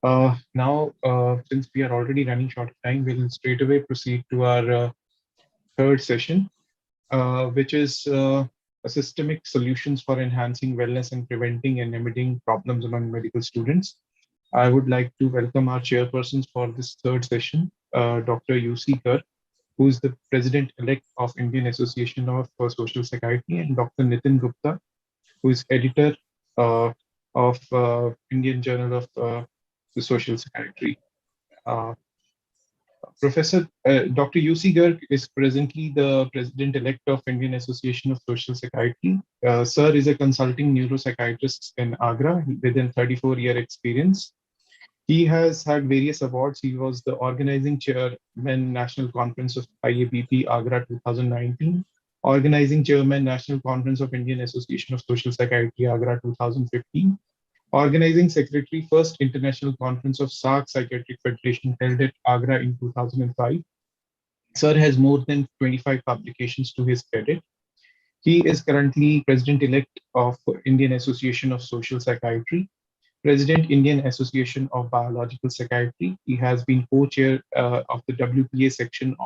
Now, since we are already running short of time, we'll straight away proceed to our third session, which is systemic solutions for enhancing wellness and preventing and remedying problems among medical students. I would like to welcome our chairpersons for this third session, Dr. UC Garg, who is the President-elect of Indian Association of Social Psychiatry, and Dr. Nitin Gupta, who is editor of Indian Journal of the Social Psychiatry. Professor Dr. UC Garg is presently the President-elect of Indian Association of Social Psychiatry. Sir is a consulting neuropsychiatrist in Agra with a 34-year experience. He has had various awards. He was the organizing chairman, National Conference of IABP Agra 2019, organizing chairman, National Conference of Indian Association of Social Psychiatry Agra 2015, organizing secretary, first International Conference of SARC Psychiatric Federation held at Agra in 2005. Sir has more than 25 publications to his credit. He is currently president-elect of Indian Association of Social Psychiatry, President, Indian Association of Biological Psychiatry. He has been co-chair of the WPA section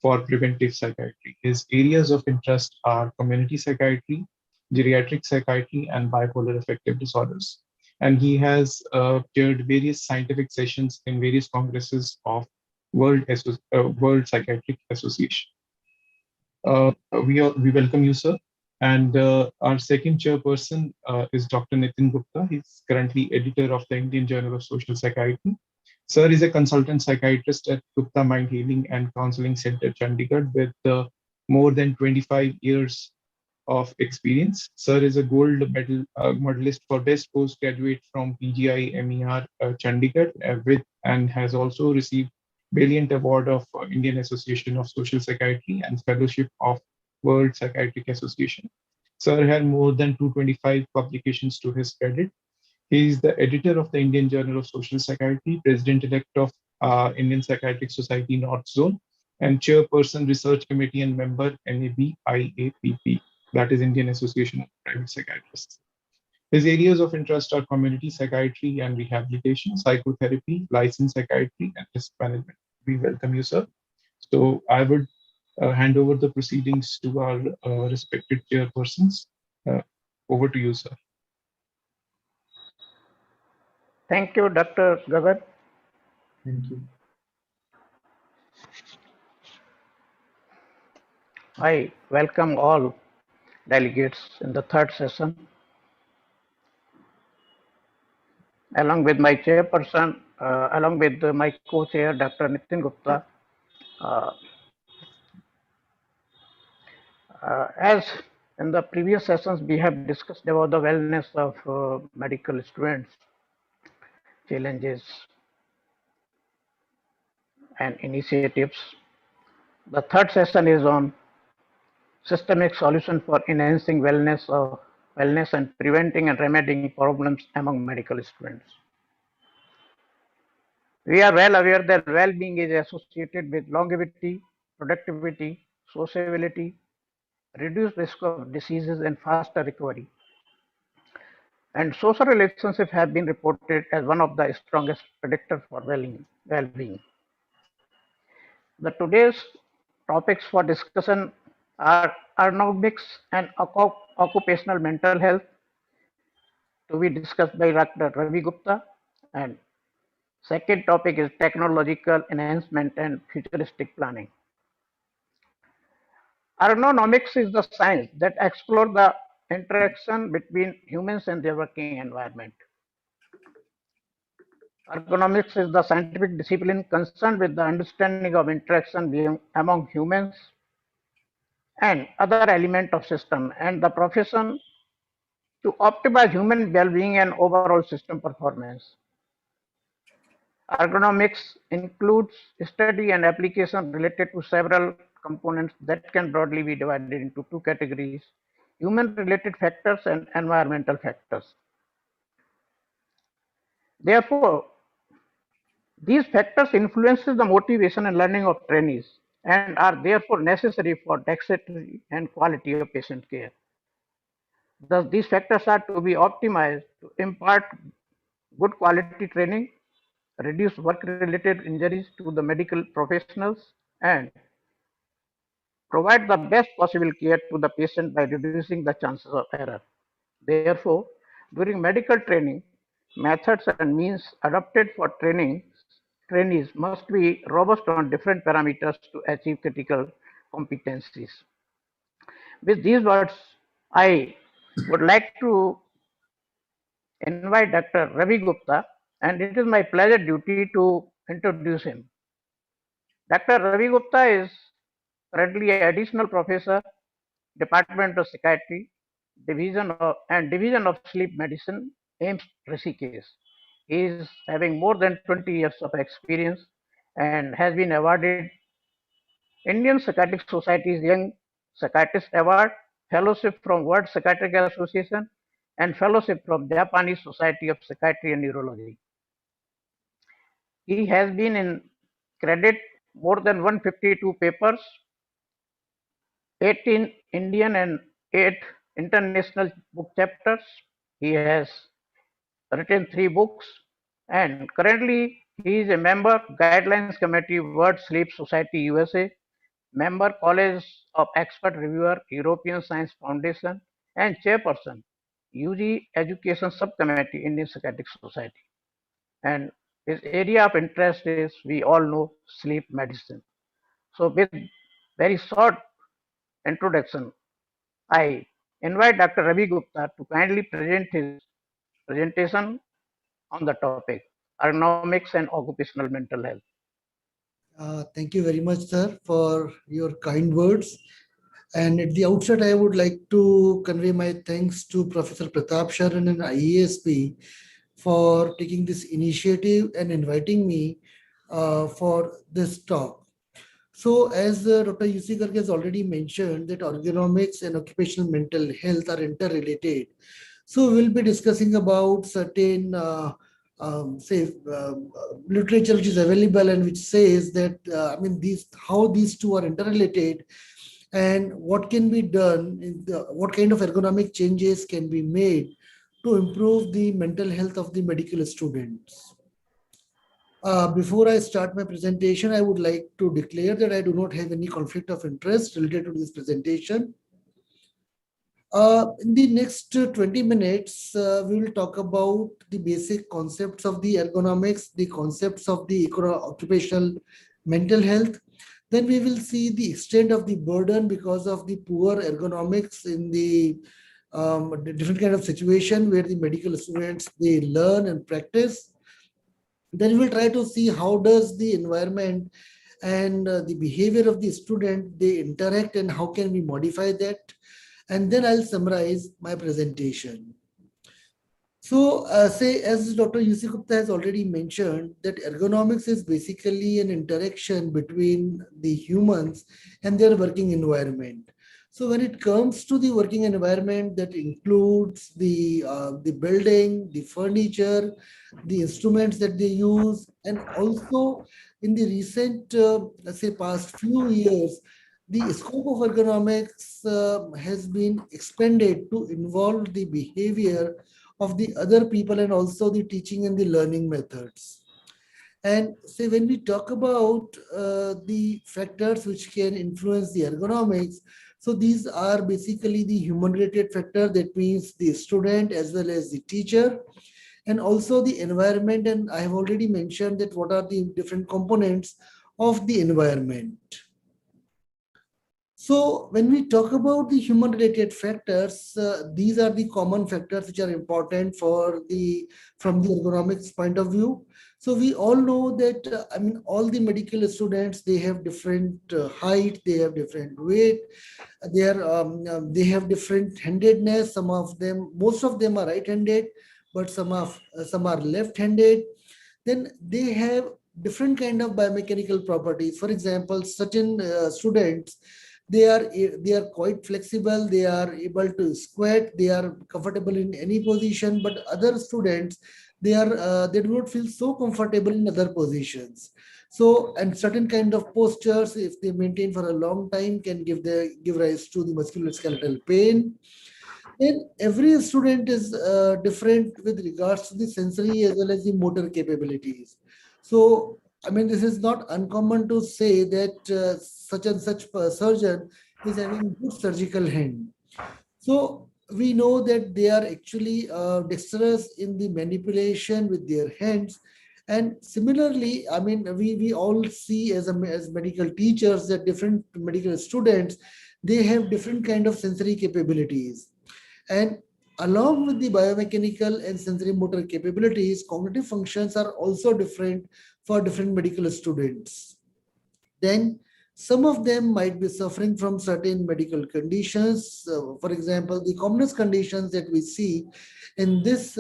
for preventive psychiatry. His areas of interest are community psychiatry, geriatric psychiatry, and bipolar affective disorders. And he has chaired various scientific sessions in various congresses of World Psychiatric Association. We welcome you, sir. And our second chairperson is Dr. Nitin Gupta. He's currently editor of the Indian Journal of Social Psychiatry. Sir is a consultant psychiatrist at Gupta Mind Healing and Counseling Center, Chandigarh, with more than 25 years of experience. Sir is a gold medalist for Best Postgraduate from PGI MER Chandigarh, and has also received Brilliant Award of Indian Association of Social Psychiatry and Fellowship of World Psychiatric Association. Sir had more than 225 publications to his credit. He is the editor of the Indian Journal of Social Psychiatry, president-elect of Indian Psychiatric Society North Zone, and chairperson Research Committee and member NAB-IAPP, that is Indian Association of Private Psychiatrists. His areas of interest are community psychiatry and rehabilitation, psychotherapy, licensed psychiatry, and risk management. We welcome you, sir. So I would hand over the proceedings to our respected chairpersons. Over to you, sir. Thank you, Dr. Gagan. Thank you. I welcome all delegates in the third session. Along with my chairperson, along with my co-chair, Dr. Nitin Gupta, as in the previous sessions, we have discussed about the wellness of medical students, challenges and initiatives. The third session is on systemic solution for enhancing wellness and preventing and remedying problems among medical students. We are well aware that well-being is associated with longevity, productivity, sociability, reduced risk of diseases, and faster recovery. And social relationships have been reported as one of the strongest predictors for well-being. The today's topics for discussion are ergonomics and occupational mental health, to be discussed by Dr. Ravi Gupta, and second topic is technological enhancement and futuristic planning. Ergonomics is the science that explores the interaction between humans and their working environment. Ergonomics is the scientific discipline concerned with the understanding of interaction among humans and other elements of system, and the profession to optimize human well-being and overall system performance. Ergonomics includes study and application related to several components that can broadly be divided into two categories: human-related factors and environmental factors. Therefore, these factors influences the motivation and learning of trainees and are therefore necessary for dexterity and quality of patient care. Thus, these factors are to be optimized to impart good quality training, reduce work-related injuries to the medical professionals, and provide the best possible care to the patient by reducing the chances of error. Therefore, during medical training, methods and means adopted for trainees must be robust on different parameters to achieve critical competencies. With these words, I would like to invite Dr. Ravi Gupta, and it is my pleasure duty to introduce him. Dr. Ravi Gupta is currently an additional professor, Department of Psychiatry, Division of Sleep Medicine, AIMS Rishikesh. He is having more than 20 years of experience and has been awarded Indian Psychiatric Society's Young Psychiatrist Award, Fellowship from World Psychiatric Association, and Fellowship from Japanese Society of Psychiatry and Neurology. He has been in credit more than 152 papers, 18 Indian and 8 international book chapters. He has written 3 books, and currently he is a member Guidelines Committee World Sleep Society USA, member College of Expert Reviewer European Science Foundation, and chairperson UG Education Subcommittee Indian Psychiatric Society. And his area of interest is, we all know, sleep medicine. So with very short introduction, I invite Dr. Ravi Gupta to kindly present his presentation on the topic ergonomics and occupational mental health. Thank you very much, sir, for your kind words. And at the outset, I would like to convey my thanks to Professor Pratap Sharan and IESP for taking this initiative and inviting me for this talk. So, as Dr. UC Garg has already mentioned, that ergonomics and occupational mental health are interrelated. So, we'll be discussing about certain literature which is available and which says that how these two are interrelated and what can be done, what kind of ergonomic changes can be made to improve the mental health of the medical students. Before I start my presentation, I would like to declare that I do not have any conflict of interest related to this presentation. In the next 20 minutes, we will talk about the basic concepts of the ergonomics, the concepts of the occupational mental health. Then we will see the extent of the burden because of the poor ergonomics in the different kind of situation where the medical students, they learn and practice. Then we will try to see how does the environment and the behavior of the student, they interact and how can we modify that. And then I'll summarize my presentation. So, as Dr. UC Gupta has already mentioned, that ergonomics is basically an interaction between the humans and their working environment. So, when it comes to the working environment, that includes the building, the furniture, the instruments that they use, and also in the recent, let's say, past few years, the scope of ergonomics has been expanded to involve the behavior of the other people and also the teaching and the learning methods. And say when we talk about the factors which can influence the ergonomics, so these are basically the human-related factor, that means the student as well as the teacher, and also the environment. And I have already mentioned that what are the different components of the environment. So when we talk about the human-related factors, these are the common factors which are important from the ergonomics point of view. So we all know that, all the medical students, they have different height, they have different weight, they have different handedness. Some of them, most of them are right-handed, but some are left-handed. Then they have different kind of biomechanical properties. For example, certain students, they are quite flexible, they are able to squat, they are comfortable in any position, but other students, they do not feel so comfortable in other positions. So, and certain kind of postures, if they maintain for a long time, can give rise to the musculoskeletal pain. Then every student is different with regards to the sensory as well as the motor capabilities. So, this is not uncommon to say that such and such surgeon is having good surgical hand. So we know that they are actually dexterous in the manipulation with their hands. And similarly, we all see as medical teachers that different medical students, they have different kind of sensory capabilities. And along with the biomechanical and sensory motor capabilities, cognitive functions are also different for different medical students. Then some of them might be suffering from certain medical conditions. For example, the commonest conditions that we see in this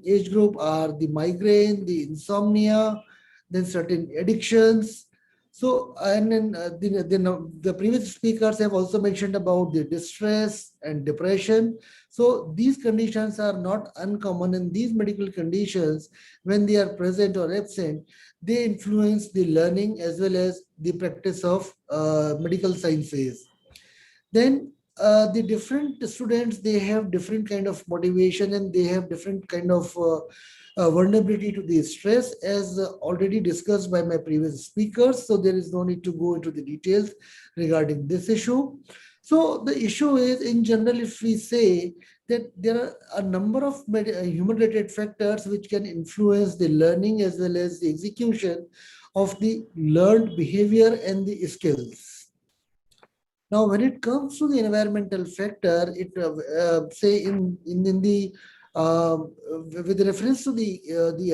age group are the migraine, the insomnia, then certain addictions. So, and then the previous speakers have also mentioned about the distress and depression. So these conditions are not uncommon, and these medical conditions, when they are present or absent, they influence the learning as well as the practice of medical sciences. Then the different students, they have different kind of motivation and they have different kind of vulnerability to the stress, as already discussed by my previous speakers. So there is no need to go into the details regarding this issue. So the issue is, in general, if we say that there are a number of human-related factors which can influence the learning as well as the execution of the learned behavior and the skills. Now, when it comes to the environmental factor, it say in the with reference to the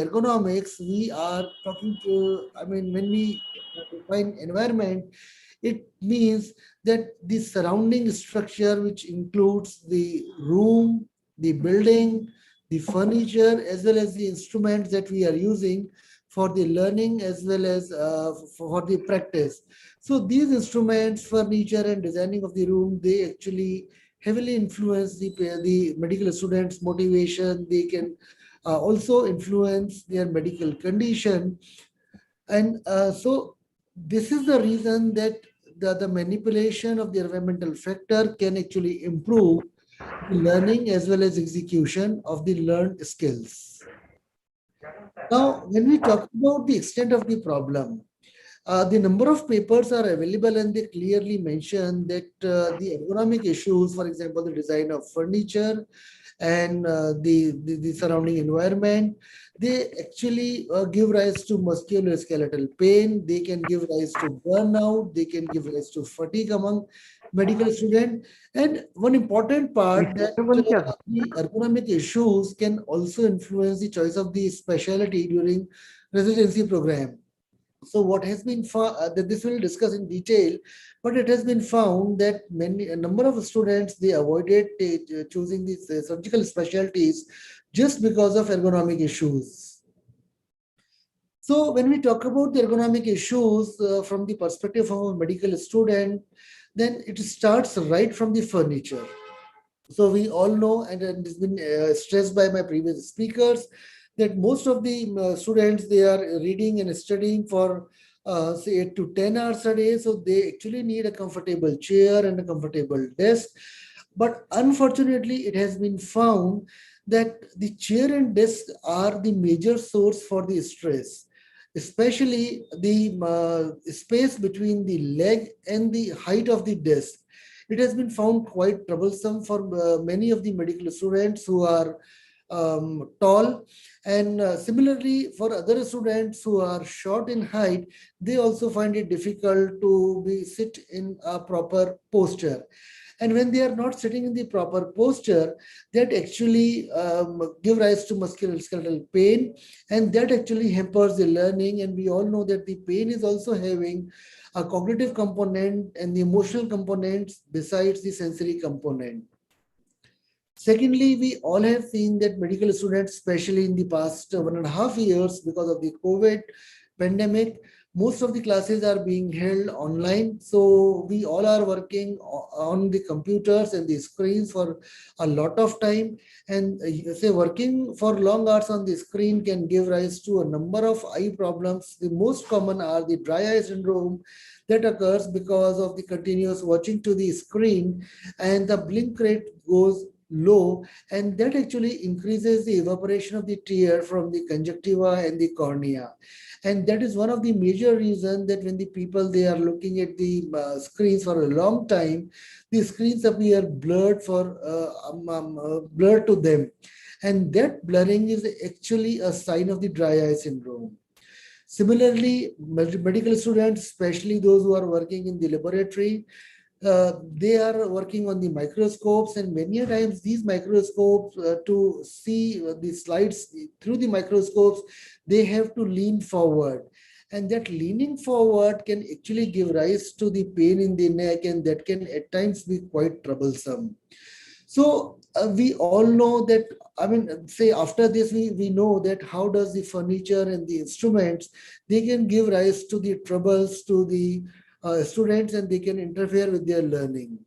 ergonomics, we are talking to. I mean, when we define environment, it means that the surrounding structure, which includes the room, the building, the furniture, as well as the instruments that we are using for the learning as well as for the practice. So these instruments, furniture, and designing of the room, they actually heavily influence the medical students' motivation. They can also influence their medical condition. And so this is the reason that the manipulation of the environmental factor can actually improve the learning as well as execution of the learned skills. Now, when we talk about the extent of the problem, the number of papers are available and they clearly mention that the ergonomic issues, for example, the design of furniture and the surrounding environment, they actually give rise to musculoskeletal pain. They can give rise to burnout. They can give rise to fatigue among medical students. And one important part that the ergonomic issues can also influence the choice of the specialty during residency program. So what has been found, that this will discuss in detail, but it has been found that a number of students, they avoided choosing these surgical specialties just because of ergonomic issues. So when we talk about the ergonomic issues from the perspective of a medical student, then it starts right from the furniture. So we all know, and it's been stressed by my previous speakers, that most of the students, they are reading and studying for say 8 to 10 hours a day. So they actually need a comfortable chair and a comfortable desk. But unfortunately, it has been found that the chair and desk are the major source for the stress, especially the space between the leg and the height of the desk. It has been found quite troublesome for many of the medical students who are tall, and similarly for other students who are short in height, they also find it difficult to sit in a proper posture. And when they are not sitting in the proper posture, that actually give rise to musculoskeletal pain, and that actually hampers the learning. And we all know that the pain is also having a cognitive component and the emotional components besides the sensory component. Secondly, we all have seen that medical students, especially in the past 1.5 years, because of the COVID pandemic, most of the classes are being held online. So we all are working on the computers and the screens for a lot of time. And say working for long hours on the screen can give rise to a number of eye problems. The most common are the dry eye syndrome that occurs because of the continuous watching to the screen, and the blink rate goes low, and that actually increases the evaporation of the tear from the conjunctiva and the cornea. And that is one of the major reasons that when the people, they are looking at the screens for a long time, the screens appear blurred blurred to them, and that blurring is actually a sign of the dry eye syndrome. Similarly, medical students, especially those who are working in the laboratory, they are working on the microscopes, and many times these microscopes, to see the slides through the microscopes, they have to lean forward, and that leaning forward can actually give rise to the pain in the neck, and that can at times be quite troublesome. So we all know that, I mean, say after this, we know that how does the furniture and the instruments, they can give rise to the troubles to the students, and they can interfere with their learning.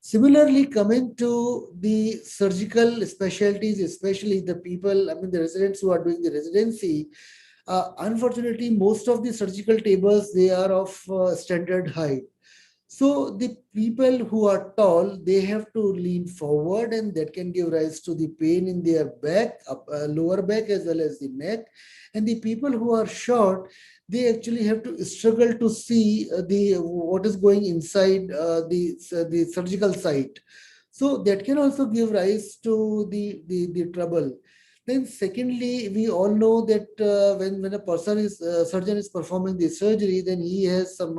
Similarly, coming to the surgical specialties, especially the people, I mean, the residents who are doing the residency, unfortunately, most of the surgical tables, they are of standard height. So the people who are tall, they have to lean forward, and that can give rise to the pain in their back, lower back as well as the neck. And the people who are short, they actually have to struggle to see what is going inside the surgical site. So that can also give rise to the trouble. Then secondly, we all know that when a person is surgeon is performing the surgery, then he has some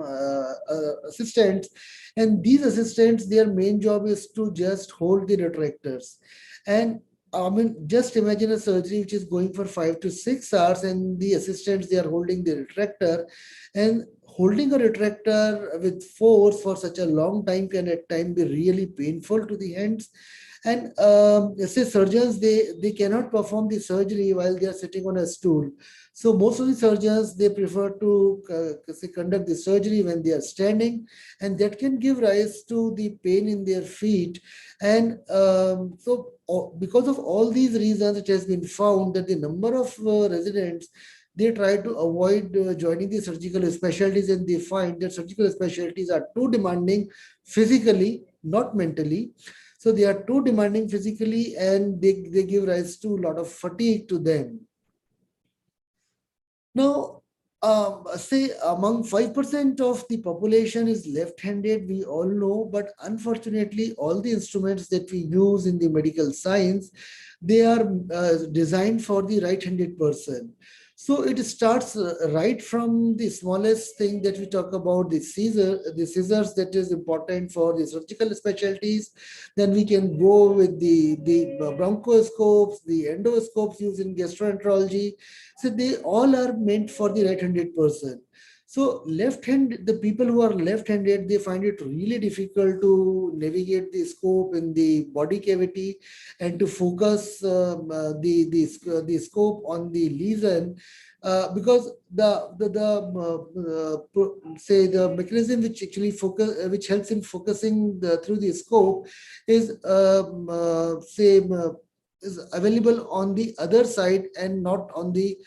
assistants, and these assistants, their main job is to just hold the retractors. And I mean, just imagine a surgery which is going for 5 to 6 hours, and the assistants, they are holding the retractor, and holding a retractor with force for such a long time can at times be really painful to the hands. And say surgeons, they cannot perform the surgery while they are sitting on a stool. So most of the surgeons, they prefer to say conduct the surgery when they are standing, and that can give rise to the pain in their feet. And so because of all these reasons, it has been found that the number of residents, they try to avoid joining the surgical specialties, and they find that surgical specialties are too demanding physically, not mentally. So they are too demanding physically, and they give rise to a lot of fatigue to them. Now, say among 5% of the population is left-handed, we all know, but unfortunately, all the instruments that we use in the medical science, they are designed for the right-handed person. So it starts right from the smallest thing that we talk about, the scissors that is important for the surgical specialties. Then we can go with the bronchoscopes, the endoscopes used in gastroenterology. So they all are meant for the right-handed person. So the people who are left-handed, they find it really difficult to navigate the scope in the body cavity and to focus the scope on the lesion, because say the mechanism which actually which helps in focusing through the scope is is available on the other side and not on the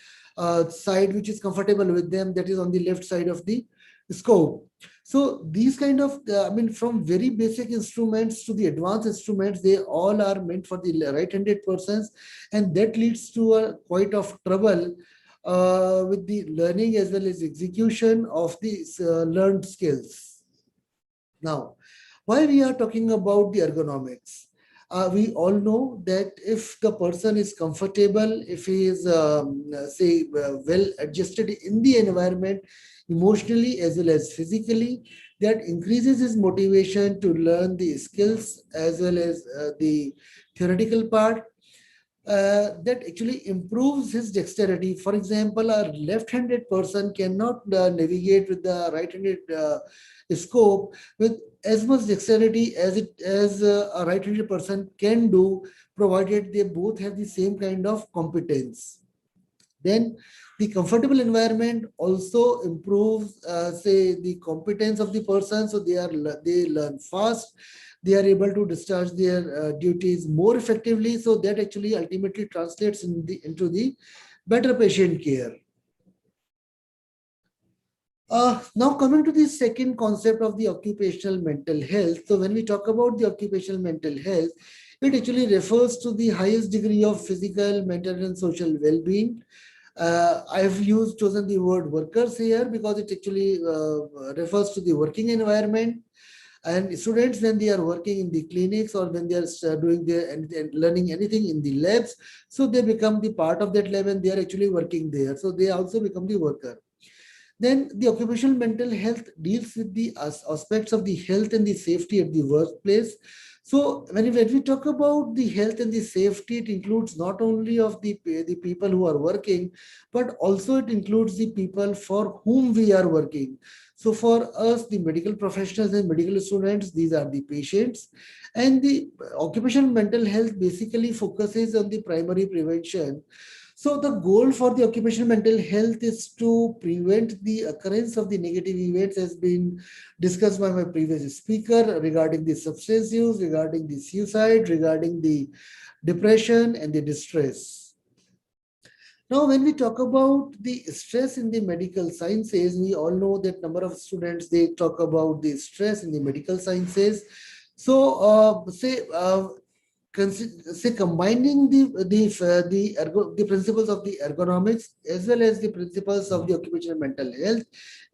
side which is comfortable with them, that is on the left side of the scope. So these kind of, I mean, from very basic instruments to the advanced instruments, they all are meant for the right-handed persons, and that leads to a quite of trouble with the learning as well as execution of these learned skills. Now, why we are talking about the ergonomics? We all know that if the person is comfortable, if he is, well adjusted in the environment, emotionally as well as physically, that increases his motivation to learn the skills as well as the theoretical part. That actually improves his dexterity. For example, a left-handed person cannot navigate with the right-handed scope with as much dexterity as a right-handed person can do, provided they both have the same kind of competence. Then the comfortable environment also improves, say, the competence of the person. So they learn fast. They are able to discharge their duties more effectively. So that actually ultimately translates into the better patient care. Now coming to the second concept of the occupational mental health. So when we talk about the occupational mental health, it actually refers to the highest degree of physical, mental, and social well-being. I've chosen the word workers here because it actually refers to the working environment. And students, when they are working in the clinics or when they are doing and learning anything in the labs, so they become the part of that lab and they are actually working there. So they also become the worker. Then the occupational mental health deals with the aspects of the health and the safety at the workplace. So when we talk about the health and the safety, it includes not only of the people who are working, but also it includes the people for whom we are working. So for us, the medical professionals and medical students, these are the patients. And the occupational mental health basically focuses on the primary prevention. So the goal for the occupational mental health is to prevent the occurrence of the negative events, as been discussed by my previous speaker, regarding the substance use, regarding the suicide, regarding the depression and the distress. Now, when we talk about the stress in the medical sciences, we all know that number of students, they talk about the stress in the medical sciences. So say combining the principles of the ergonomics as well as the principles of the occupational mental health,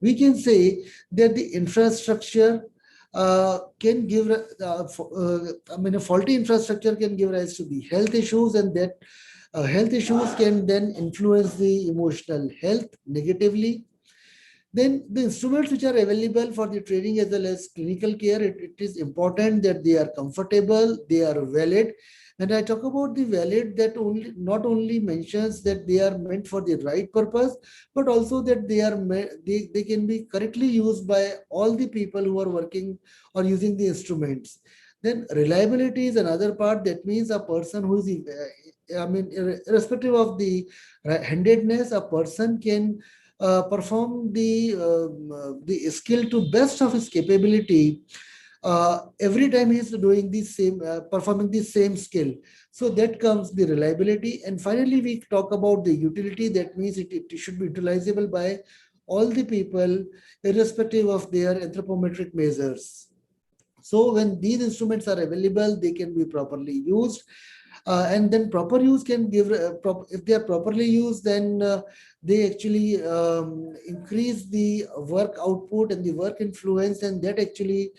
we can say that the infrastructure can give, a faulty infrastructure can give rise to the health issues, and that Health issues can then influence the emotional health negatively. Then the instruments which are available for the training as well as clinical care, it is important that they are comfortable, they are valid. And I talk about the valid, that only not only mentions that they are meant for the right purpose, but also that they can be correctly used by all the people who are working or using the instruments. Then reliability is another part. That means a person who is, irrespective of the handedness, a person can perform the skill to best of his capability every time he is doing the same, performing the same skill. So that comes the reliability. And finally, we talk about the utility. That means it should be utilizable by all the people, irrespective of their anthropometric measures. So when these instruments are available, they can be properly used. And then proper use can give, if they are properly used, then they actually increase the work output and the work influence, and that actually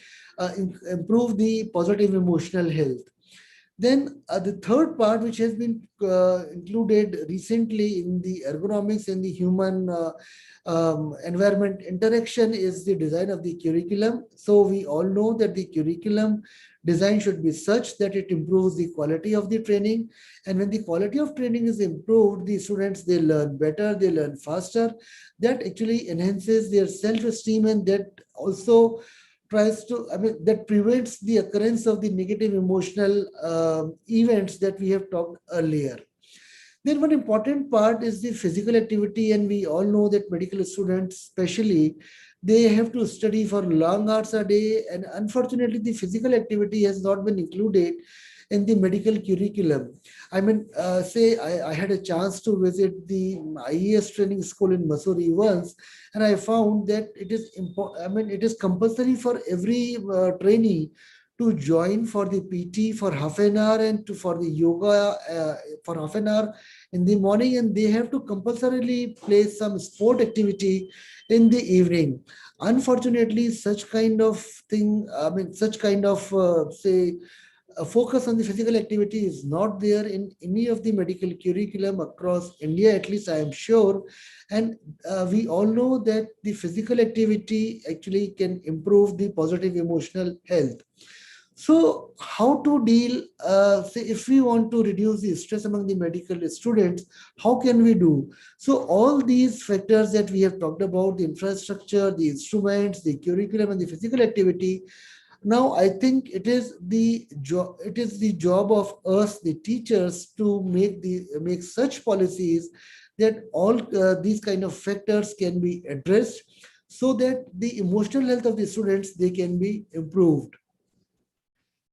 improve the positive emotional health. Then the third part, which has been included recently in the ergonomics and the human environment interaction, is the design of the curriculum. So we all know that the curriculum design should be such that it improves the quality of the training. And when the quality of training is improved, the students, they learn better, they learn faster. That actually enhances their self-esteem, and that also tries to, that prevents the occurrence of the negative emotional events that we have talked earlier. Then one important part is the physical activity, and we all know that medical students especially, they have to study for long hours a day, and unfortunately the physical activity has not been included in the medical curriculum. I had a chance to visit the IES training school in Missouri once, and I found that it is it is compulsory for every trainee to join for the PT for half an hour, and for the yoga for half an hour in the morning, and they have to compulsorily play some sport activity in the evening. Unfortunately, such kind of thing, such kind of a focus on the physical activity is not there in any of the medical curriculum across India, at least I am sure. And we all know that the physical activity actually can improve the positive emotional health. So how to deal, say if we want to reduce the stress among the medical students, how can we do? So all these factors that we have talked about, the infrastructure, the instruments, the curriculum, and the physical activity, now I think it is the job of us, the teachers, to make such policies that all these kind of factors can be addressed, so that the emotional health of the students, they can be improved.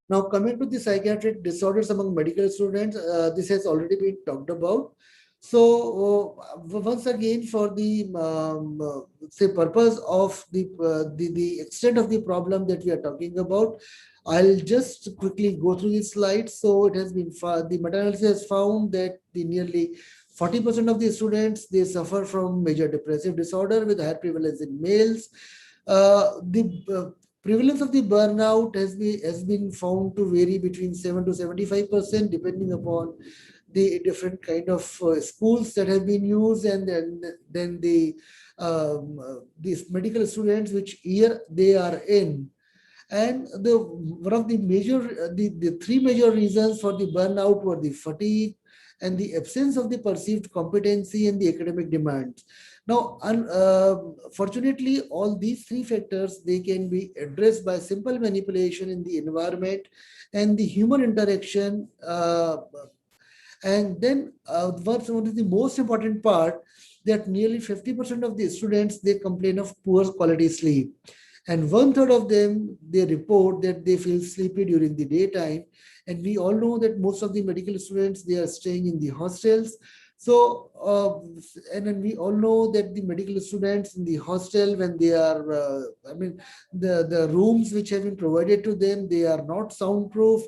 Now, coming to the psychiatric disorders among medical students, this has already been talked about. So once again, for the say purpose of the extent of the problem that we are talking about, I'll just quickly go through the slides. So it has been the meta-analysis has found that the nearly 40% of the students, they suffer from major depressive disorder with higher prevalence in males. The prevalence of the burnout has been found to vary between 7 to 75%, depending upon the different kind of schools that have been used, and then these medical students, which year they are in. And one of the major, the three major reasons for the burnout were the fatigue and the absence of the perceived competency and the academic demands. Now, fortunately, all these three factors, they can be addressed by simple manipulation in the environment and the human interaction. And then what is the most important part, that nearly 50% of the students, they complain of poor quality sleep. And 1/3 of them, they report that they feel sleepy during the daytime. And we all know that most of the medical students, they are staying in the hostels. So, and then we all know that the medical students in the hostel, when they are, the rooms which have been provided to them, they are not soundproof.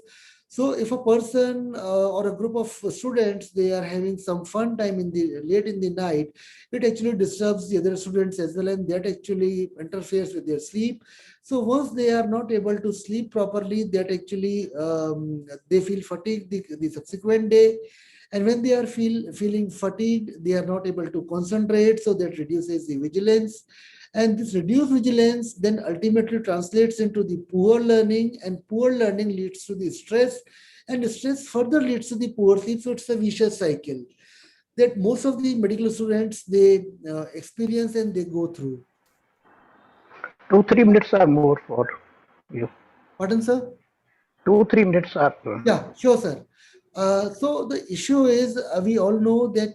So if a person or a group of students, they are having some fun time late in the night, it actually disturbs the other students as well, and that actually interferes with their sleep. So once they are not able to sleep properly, that actually they feel fatigued the subsequent day. And when they are feeling fatigued, they are not able to concentrate, so that reduces the vigilance. And this reduced vigilance then ultimately translates into the poor learning, and poor learning leads to the stress, and stress further leads to the poor sleep. So it's a vicious cycle that most of the medical students, they experience and they go through. 2-3 minutes or more for you. Pardon, sir? 2-3 minutes are. Yeah, sure, sir. So the issue is, we all know that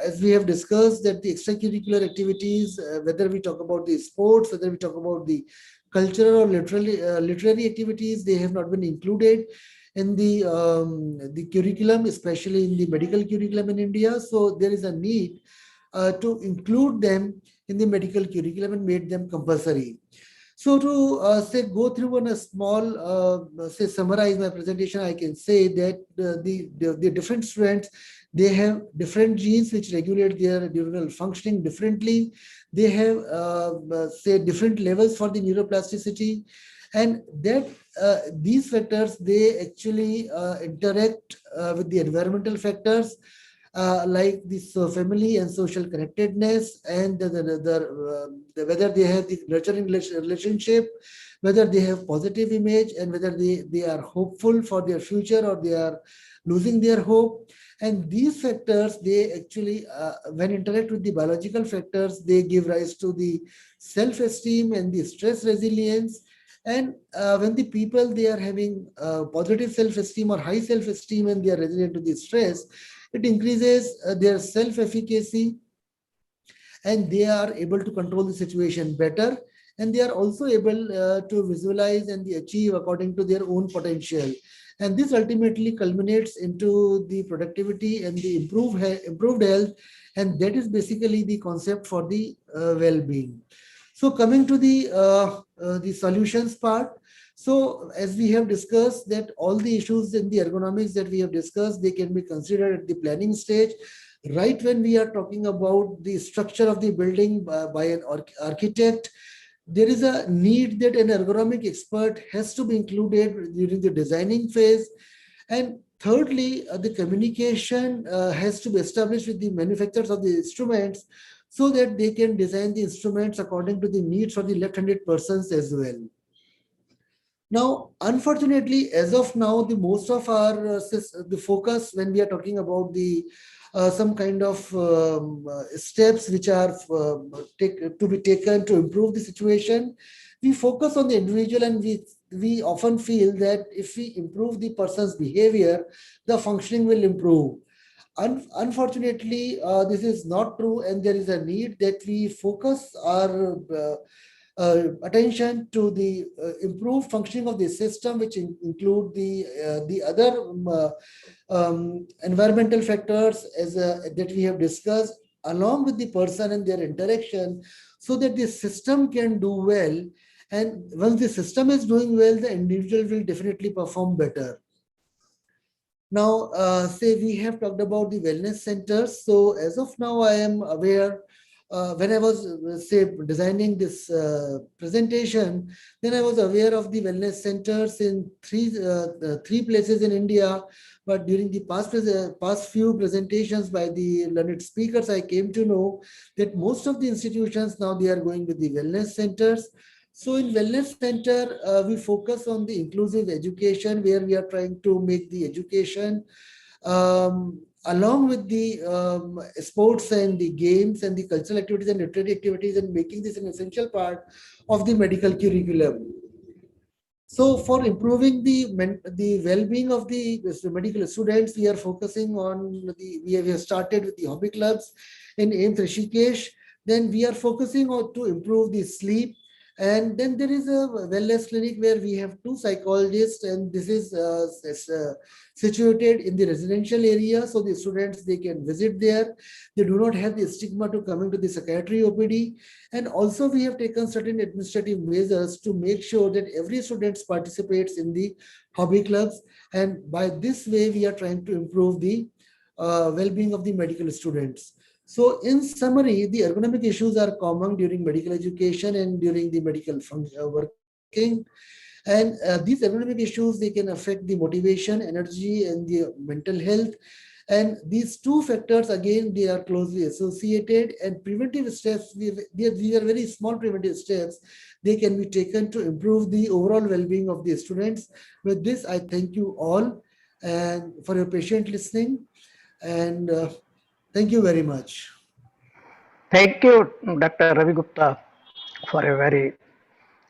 as we have discussed, that the extracurricular activities, whether we talk about the sports, whether we talk about the cultural or literary activities, they have not been included in the curriculum, especially in the medical curriculum in India. So there is a need to include them in the medical curriculum and make them compulsory. So to say go through on a small, say summarize my presentation, I can say that the different students, they have different genes which regulate their neuronal functioning differently. They have say different levels for the neuroplasticity, and that these factors, they actually interact with the environmental factors. Like this family and social connectedness, and whether they have the nurturing relationship, whether they have positive image, and whether they are hopeful for their future or they are losing their hope. And these factors, they actually, when interact with the biological factors, they give rise to the self-esteem and the stress resilience. And when the people, they are having positive self-esteem or high self-esteem, and they are resilient to the stress, it increases their self-efficacy, and they are able to control the situation better, and they are also able to visualize and achieve according to their own potential. And this ultimately culminates into the productivity and the improved health, and that is basically the concept for the well-being. So coming to the solutions part. So as we have discussed, that all the issues in the ergonomics that we have discussed, they can be considered at the planning stage. Right when we are talking about the structure of the building by an architect, there is a need that an ergonomic expert has to be included during the designing phase. And thirdly, the communication has to be established with the manufacturers of the instruments, so that they can design the instruments according to the needs for the left-handed persons as well. Now, unfortunately, as of now, the most of our the focus when we are talking about the some kind of steps which are to be taken to improve the situation, we focus on the individual, and we often feel that if we improve the person's behavior, the functioning will improve. Unfortunately, this is not true, and there is a need that we focus our attention to the improved functioning of the system, which include the other environmental factors that we have discussed, along with the person and their interaction, so that the system can do well. And once the system is doing well, the individual will definitely perform better. Now, say we have talked about the wellness centers. So as of now, I am aware, when I was say designing this presentation, then I was aware of the wellness centers in three places in India. But during the past few presentations by the learned speakers, I came to know that most of the institutions now, they are going with the wellness centers. So in wellness center, we focus on the inclusive education, where we are trying to make the education along with the sports and the games and the cultural activities and literary activities, and making this an essential part of the medical curriculum. So for improving the well-being of the medical students, we are focusing on we have started with the hobby clubs in AIMS Rishikesh. Then we are focusing on to improve the sleep. And then there is a wellness clinic where we have 2 psychologists, and this is situated in the residential area. So the students, they can visit there. They do not have the stigma to coming to the psychiatry OPD. And also we have taken certain administrative measures to make sure that every student participates in the hobby clubs. And by this way, we are trying to improve the well-being of the medical students. So in summary, the ergonomic issues are common during medical education and during the medical working. And these ergonomic issues, they can affect the motivation, energy, and the mental health. And these two factors, again, they are closely associated, and preventive steps, these are very small preventive steps. They can be taken to improve the overall well-being of the students. With this, I thank you all and for your patient listening, and thank you very much. Thank you, Dr. Ravi Gupta, for a very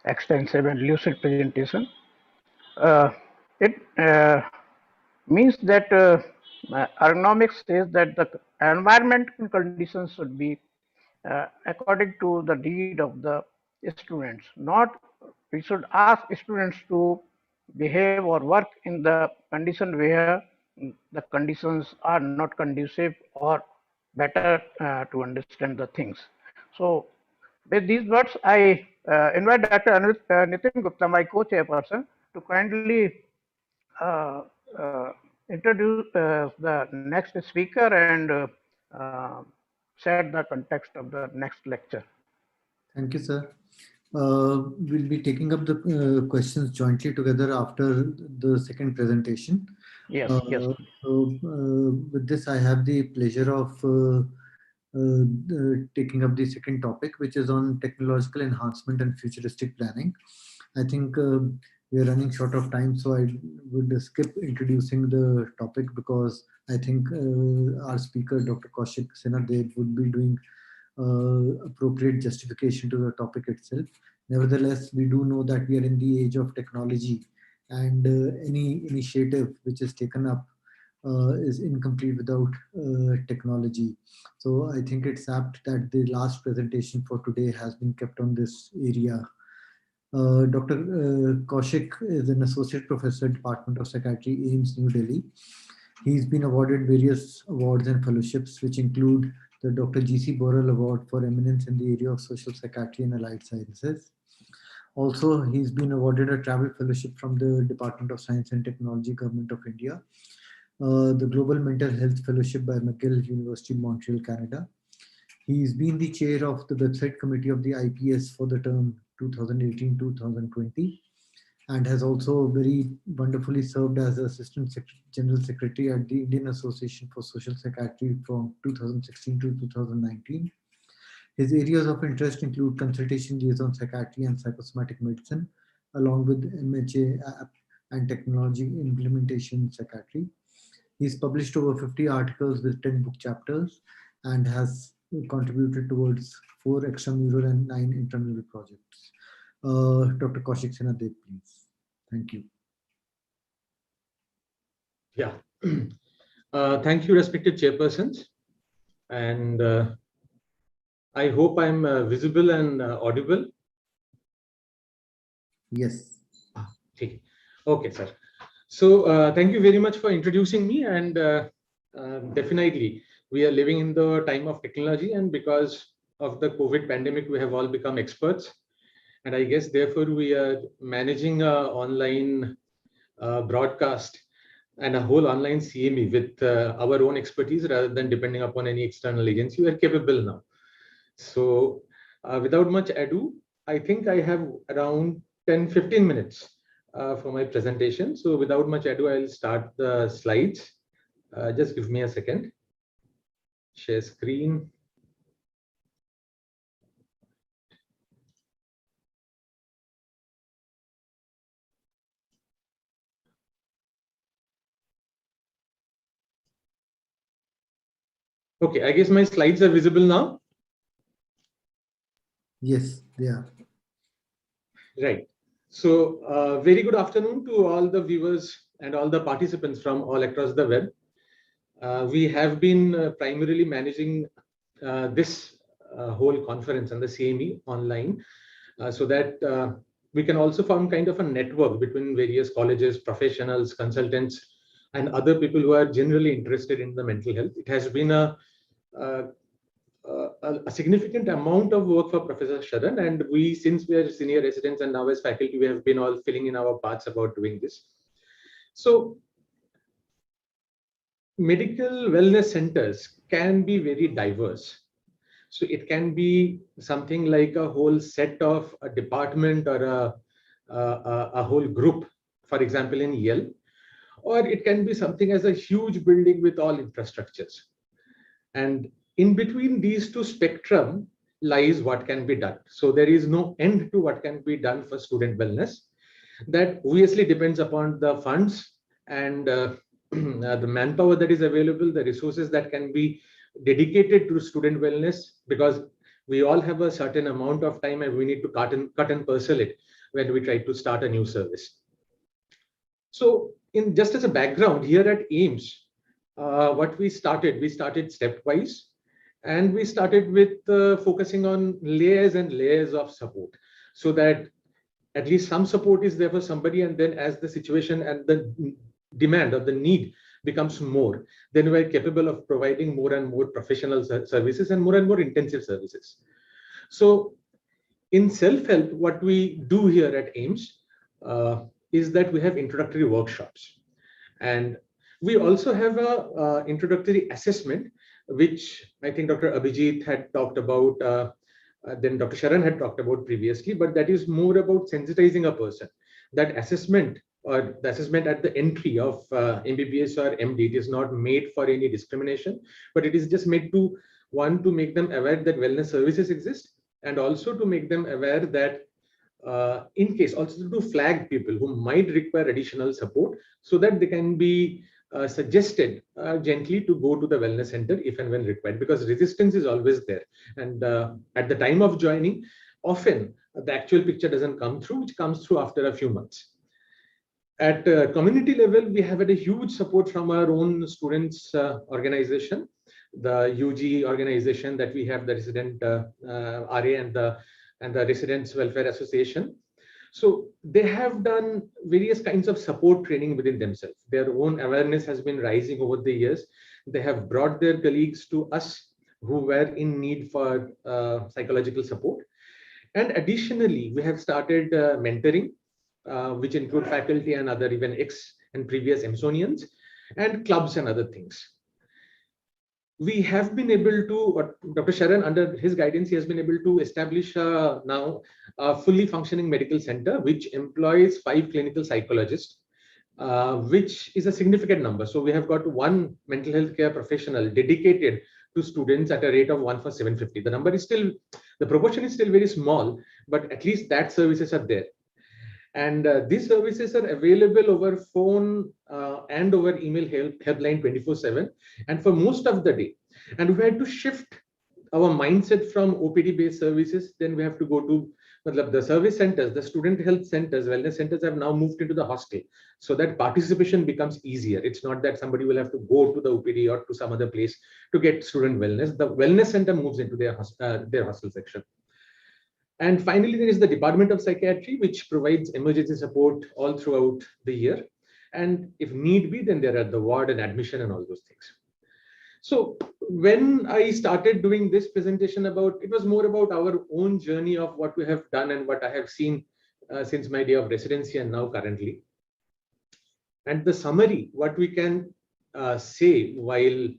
extensive and lucid presentation. It means that ergonomics says that the environmental conditions should be according to the need of the students. Not we should ask students to behave or work in the condition where the conditions are not conducive or better to understand the things. So with these words, I invite Dr. Nitin Gupta, my co-chairperson, to kindly uh, uh, introduce the next speaker and set the context of the next lecture. Thank you, sir. We'll be taking up the questions jointly together after the second presentation. Yes, yes. So with this, I have the pleasure of taking up the second topic, which is on technological enhancement and futuristic planning. I think we are running short of time, so I would skip introducing the topic because I think our speaker, Dr. Kaushik Sinha, would be doing appropriate justification to the topic itself. Nevertheless, we do know that we are in the age of technology, and any initiative which is taken up is incomplete without technology. So I think it's apt that the last presentation for today has been kept on this area. Dr. Kaushik is an associate professor, Department of Psychiatry, AIIMS, New Delhi. He's been awarded various awards and fellowships, which include the Dr. G.C. Borrell Award for Eminence in the area of social psychiatry and allied sciences. Also, he's been awarded a travel fellowship from the Department of Science and Technology, Government of India, the Global Mental Health Fellowship by McGill University, Montreal, Canada. He's been the chair of the website committee of the IPS for the term 2018-2020, and has also very wonderfully served as Assistant General Secretary at the Indian Association for Social Psychiatry from 2016 to 2019. His areas of interest include consultation liaison psychiatry and psychosomatic medicine, along with MHA and technology implementation psychiatry. He's published over 50 articles with 10 book chapters and has contributed towards 4 extramural and 9 intramural projects. Dr. Kaushik Sinha, please. Thank you. Yeah. Thank you, respected chairpersons. And I hope I'm visible and audible. Yes. Okay, sir. So thank you very much for introducing me. And definitely, we are living in the time of technology. And because of the COVID pandemic, we have all become experts. And I guess, therefore, we are managing online broadcast and a whole online CME with our own expertise rather than depending upon any external agency. We are capable now. So without much ado, I think I have around 10-15 minutes for my presentation. So without much ado, I'll start the slides. Just give me a second. Share screen. Okay, I guess my slides are visible now. Yes, they are. Right. So very good afternoon to all the viewers and all the participants from all across the web. We have been primarily managing this whole conference and the CME online so that we can also form kind of a network between various colleges, professionals, consultants, and other people who are generally interested in the mental health. It has been a significant amount of work for Professor Sharan, and we, since we are senior residents and now as faculty, we have been all filling in our parts about doing this. So medical wellness centers can be very diverse. So it can be something like a whole set of a department or a whole group, for example, in Yale, or it can be something as a huge building with all infrastructures. And in between these two spectrum lies what can be done. So there is no end to what can be done for student wellness. That obviously depends upon the funds and the manpower that is available, the resources that can be dedicated to student wellness, because we all have a certain amount of time and we need to cut and parcel it when we try to start a new service. So in just as a background, here at AIIMS, what we started stepwise, and we started with focusing on layers and layers of support, so that at least some support is there for somebody, and then as the situation and the demand or the need becomes more, then we're capable of providing more and more professional services and more intensive services. So in self-help, what we do here at AIIMS is that we have introductory workshops, and we also have a introductory assessment, which I think Dr. Abhijit had talked about, then Dr. Sharan had talked about previously, but that is more about sensitizing a person. That assessment, or the assessment at the entry of MBBS or MD, it is not made for any discrimination, but it is just made to, one, to make them aware that wellness services exist, and also to make them aware that in case, also to flag people who might require additional support, so that they can be suggested gently to go to the wellness center if and when required, because resistance is always there. And at the time of joining, often the actual picture doesn't come through, which comes through after a few months. At community level, we have had a huge support from our own students organization, the UG organization that we have, the resident RA and the Residents Welfare Association. So they have done various kinds of support training within themselves. Their own awareness has been rising over the years. They have brought their colleagues to us who were in need for psychological support. And additionally, we have started mentoring, which include faculty and other even ex and previous Emsonians, and clubs and other things. We have been able to, Dr. Sharan, under his guidance, he has been able to establish now a fully functioning medical center, which employs 5 clinical psychologists, which is a significant number. So we have got one mental health care professional dedicated to students at a rate of 1 for 750. The number is still, the proportion is still very small, but at least that services are there. And these services are available over phone and over email helpline 24/7, and for most of the day. And we had to shift our mindset from OPD-based services. Then we have to go to the service centers, the student health centers, wellness centers have now moved into the hostel, so that participation becomes easier. It's not that somebody will have to go to the OPD or to some other place to get student wellness. The wellness center moves into their hostel section. And finally, there is the Department of Psychiatry, which provides emergency support all throughout the year. And if need be, then there are the ward and admission and all those things. So when I started doing this presentation it was more about our own journey of what we have done and what I have seen since my day of residency and now currently. And the summary, what we can say while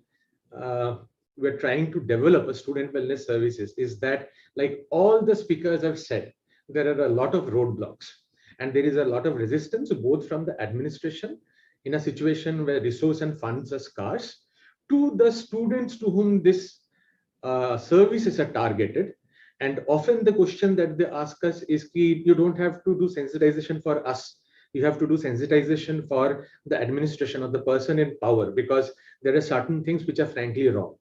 we're trying to develop a student wellness services is that, like all the speakers have said, there are a lot of roadblocks and there is a lot of resistance, both from the administration in a situation where resource and funds are scarce, to the students to whom this services are targeted. And often the question that they ask us is, you don't have to do sensitization for us. You have to do sensitization for the administration or the person in power, because there are certain things which are frankly wrong.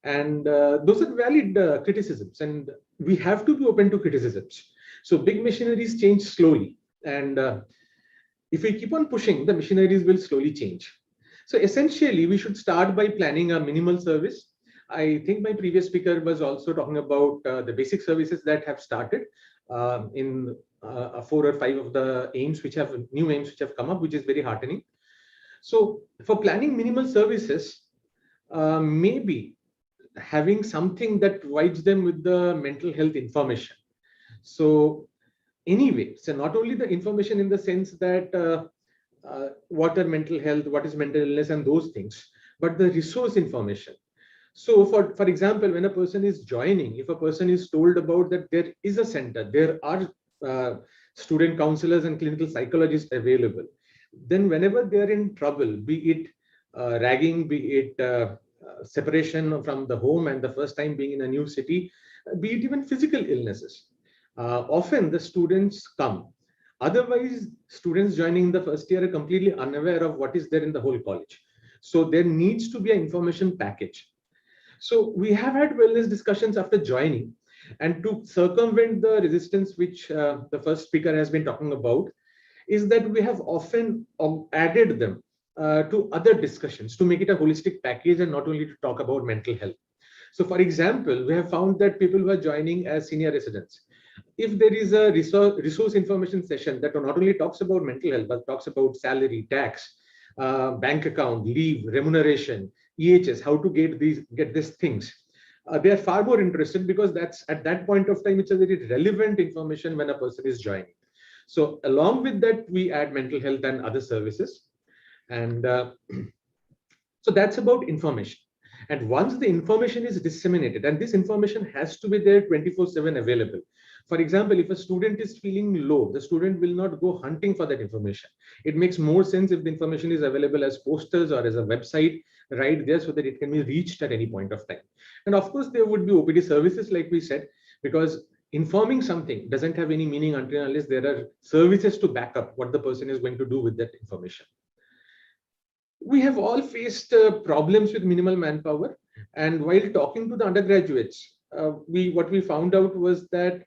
And those are valid criticisms, and we have to be open to criticisms. So big machineries change slowly, and if we keep on pushing, the machineries will slowly change. So essentially, we should start by planning a minimal service. I think my previous speaker was also talking about the basic services that have started in 4 or 5 of the aims, which have new aims which have come up, which is very heartening. So for planning minimal services, maybe having something that provides them with the mental health information. So anyway, so not only the information in the sense that what are mental health, what is mental illness and those things, but the resource information. So for example, when a person is joining, if a person is told about that there is a center, there are student counselors and clinical psychologists available, then whenever they are in trouble, be it ragging, be it separation from the home and the first time being in a new city, be it even physical illnesses, often the students come. Otherwise, students joining in the first year are completely unaware of what is there in the whole college. So there needs to be an information package. So we have had wellness discussions after joining, and to circumvent the resistance which the first speaker has been talking about, is that we have often added them to other discussions to make it a holistic package and not only to talk about mental health. So for example, we have found that people who are joining as senior residents, if there is a resource information session that not only talks about mental health, but talks about salary, tax, bank account, leave, remuneration, EHS, how to get these things, they are far more interested, because that's at that point of time, it's a very relevant information when a person is joining. So along with that, we add mental health and other services. And so that's about information. And once the information is disseminated, and this information has to be there 24/7 available. For example, if a student is feeling low, the student will not go hunting for that information. It makes more sense if the information is available as posters or as a website right there, so that it can be reached at any point of time. And of course, there would be OPD services, like we said, because informing something doesn't have any meaning until unless there are services to back up what the person is going to do with that information. We have all faced problems with minimal manpower, and while talking to the undergraduates, what we found out was that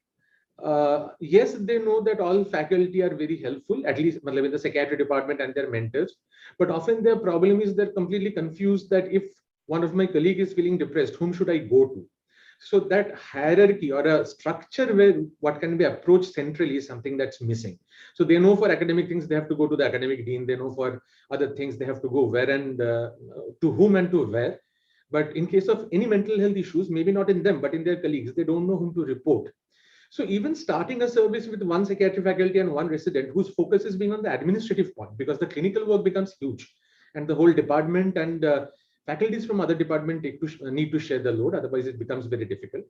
yes, they know that all faculty are very helpful, at least in the psychiatry department and their mentors, but often their problem is they're completely confused that if one of my colleagues is feeling depressed, whom should I go to? So that hierarchy or a structure where what can be approached centrally is something that's missing. So they know for academic things, they have to go to the academic dean. They know for other things, they have to go where and to whom and to where. But in case of any mental health issues, maybe not in them, but in their colleagues, they don't know whom to report. So even starting a service with one psychiatry faculty and one resident whose focus is being on the administrative point, because the clinical work becomes huge and the whole department and faculties from other departments need to share the load, otherwise it becomes very difficult.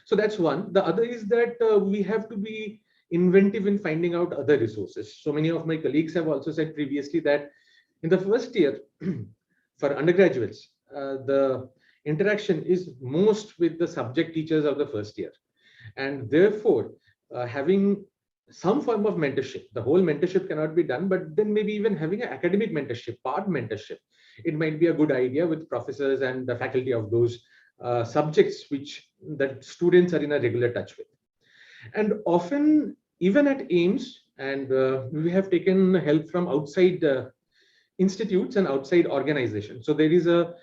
So that's one. The other is that we have to be inventive in finding out other resources. So many of my colleagues have also said previously that in the first year for undergraduates, the interaction is most with the subject teachers of the first year. And therefore, having some form of mentorship, the whole mentorship cannot be done, but then maybe even having an academic mentorship, part mentorship, it might be a good idea with professors and the faculty of those subjects which the students are in a regular touch with. And often, even at AIMS, and we have taken help from outside institutes and outside organizations. So there is a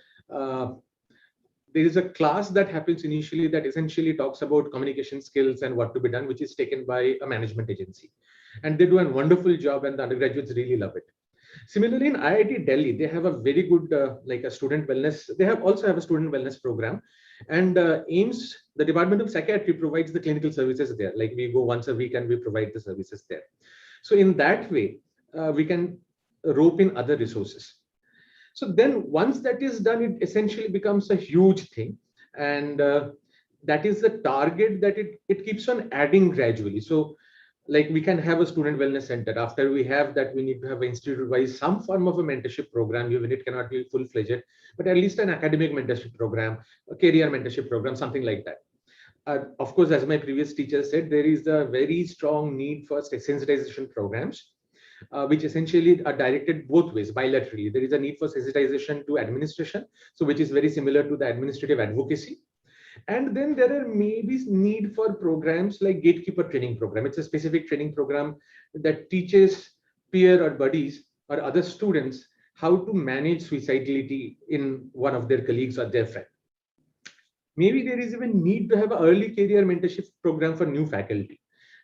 class that happens initially that essentially talks about communication skills and what to be done, which is taken by a management agency. And they do a wonderful job and the undergraduates really love it. Similarly, in IIT Delhi, they have a very good, like a student wellness, they also have a student wellness program. And AIMS, the Department of Psychiatry, provides the clinical services there. Like we go once a week and we provide the services there. So in that way, we can rope in other resources. So then once that is done, it essentially becomes a huge thing. And that is the target that it keeps on adding gradually. So like we can have a student wellness center. After we have that, we need to have institute-wise some form of a mentorship program, even it cannot be full-fledged, but at least an academic mentorship program, a career mentorship program, something like that. Of course, as my previous teacher said, there is a very strong need for sensitization programs. Which essentially are directed both ways, bilaterally. There is a need for sensitization to administration, so which is very similar to the administrative advocacy. And then there are maybe need for programs like gatekeeper training program. It's a specific training program that teaches peer or buddies or other students how to manage suicidality in one of their colleagues or their friend. Maybe there is even need to have an early career mentorship program for new faculty.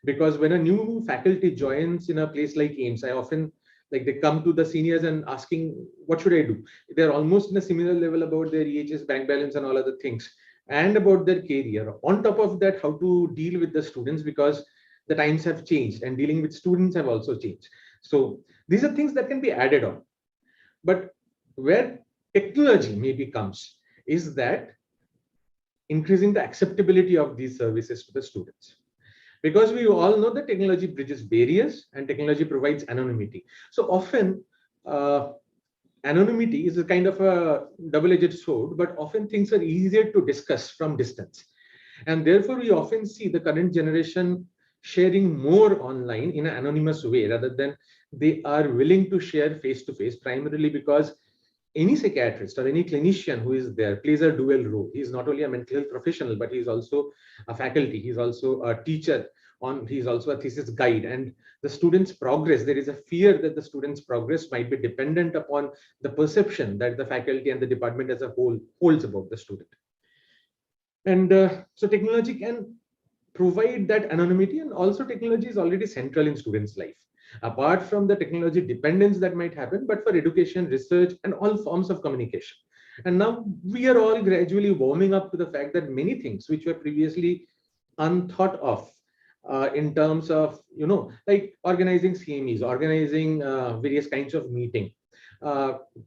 Because when a new faculty joins in a place like AIMS, I often like they come to the seniors and asking, what should I do? They're almost in a similar level about their EHS, bank balance and all other things and about their career. On top of that, how to deal with the students because the times have changed and dealing with students have also changed. So these are things that can be added on. But where technology maybe comes is that increasing the acceptability of these services to the students. Because we all know that technology bridges barriers and technology provides anonymity. So often anonymity is a kind of a double-edged sword, but often things are easier to discuss from distance. And therefore, we often see the current generation sharing more online in an anonymous way rather than they are willing to share face-to-face, primarily because any psychiatrist or any clinician who is there plays a dual role. He is not only a mental health professional, but he is also a faculty. He's also a teacher. He's also a thesis guide. And the student's progress, there is a fear that the student's progress might be dependent upon the perception that the faculty and the department as a whole holds about the student. And so technology can provide that anonymity, and also technology is already central in students' life. Apart from the technology dependence that might happen, but for education, research, and all forms of communication. And now we are all gradually warming up to the fact that many things which were previously unthought of in terms of, like organizing CMEs, organizing various kinds of meeting.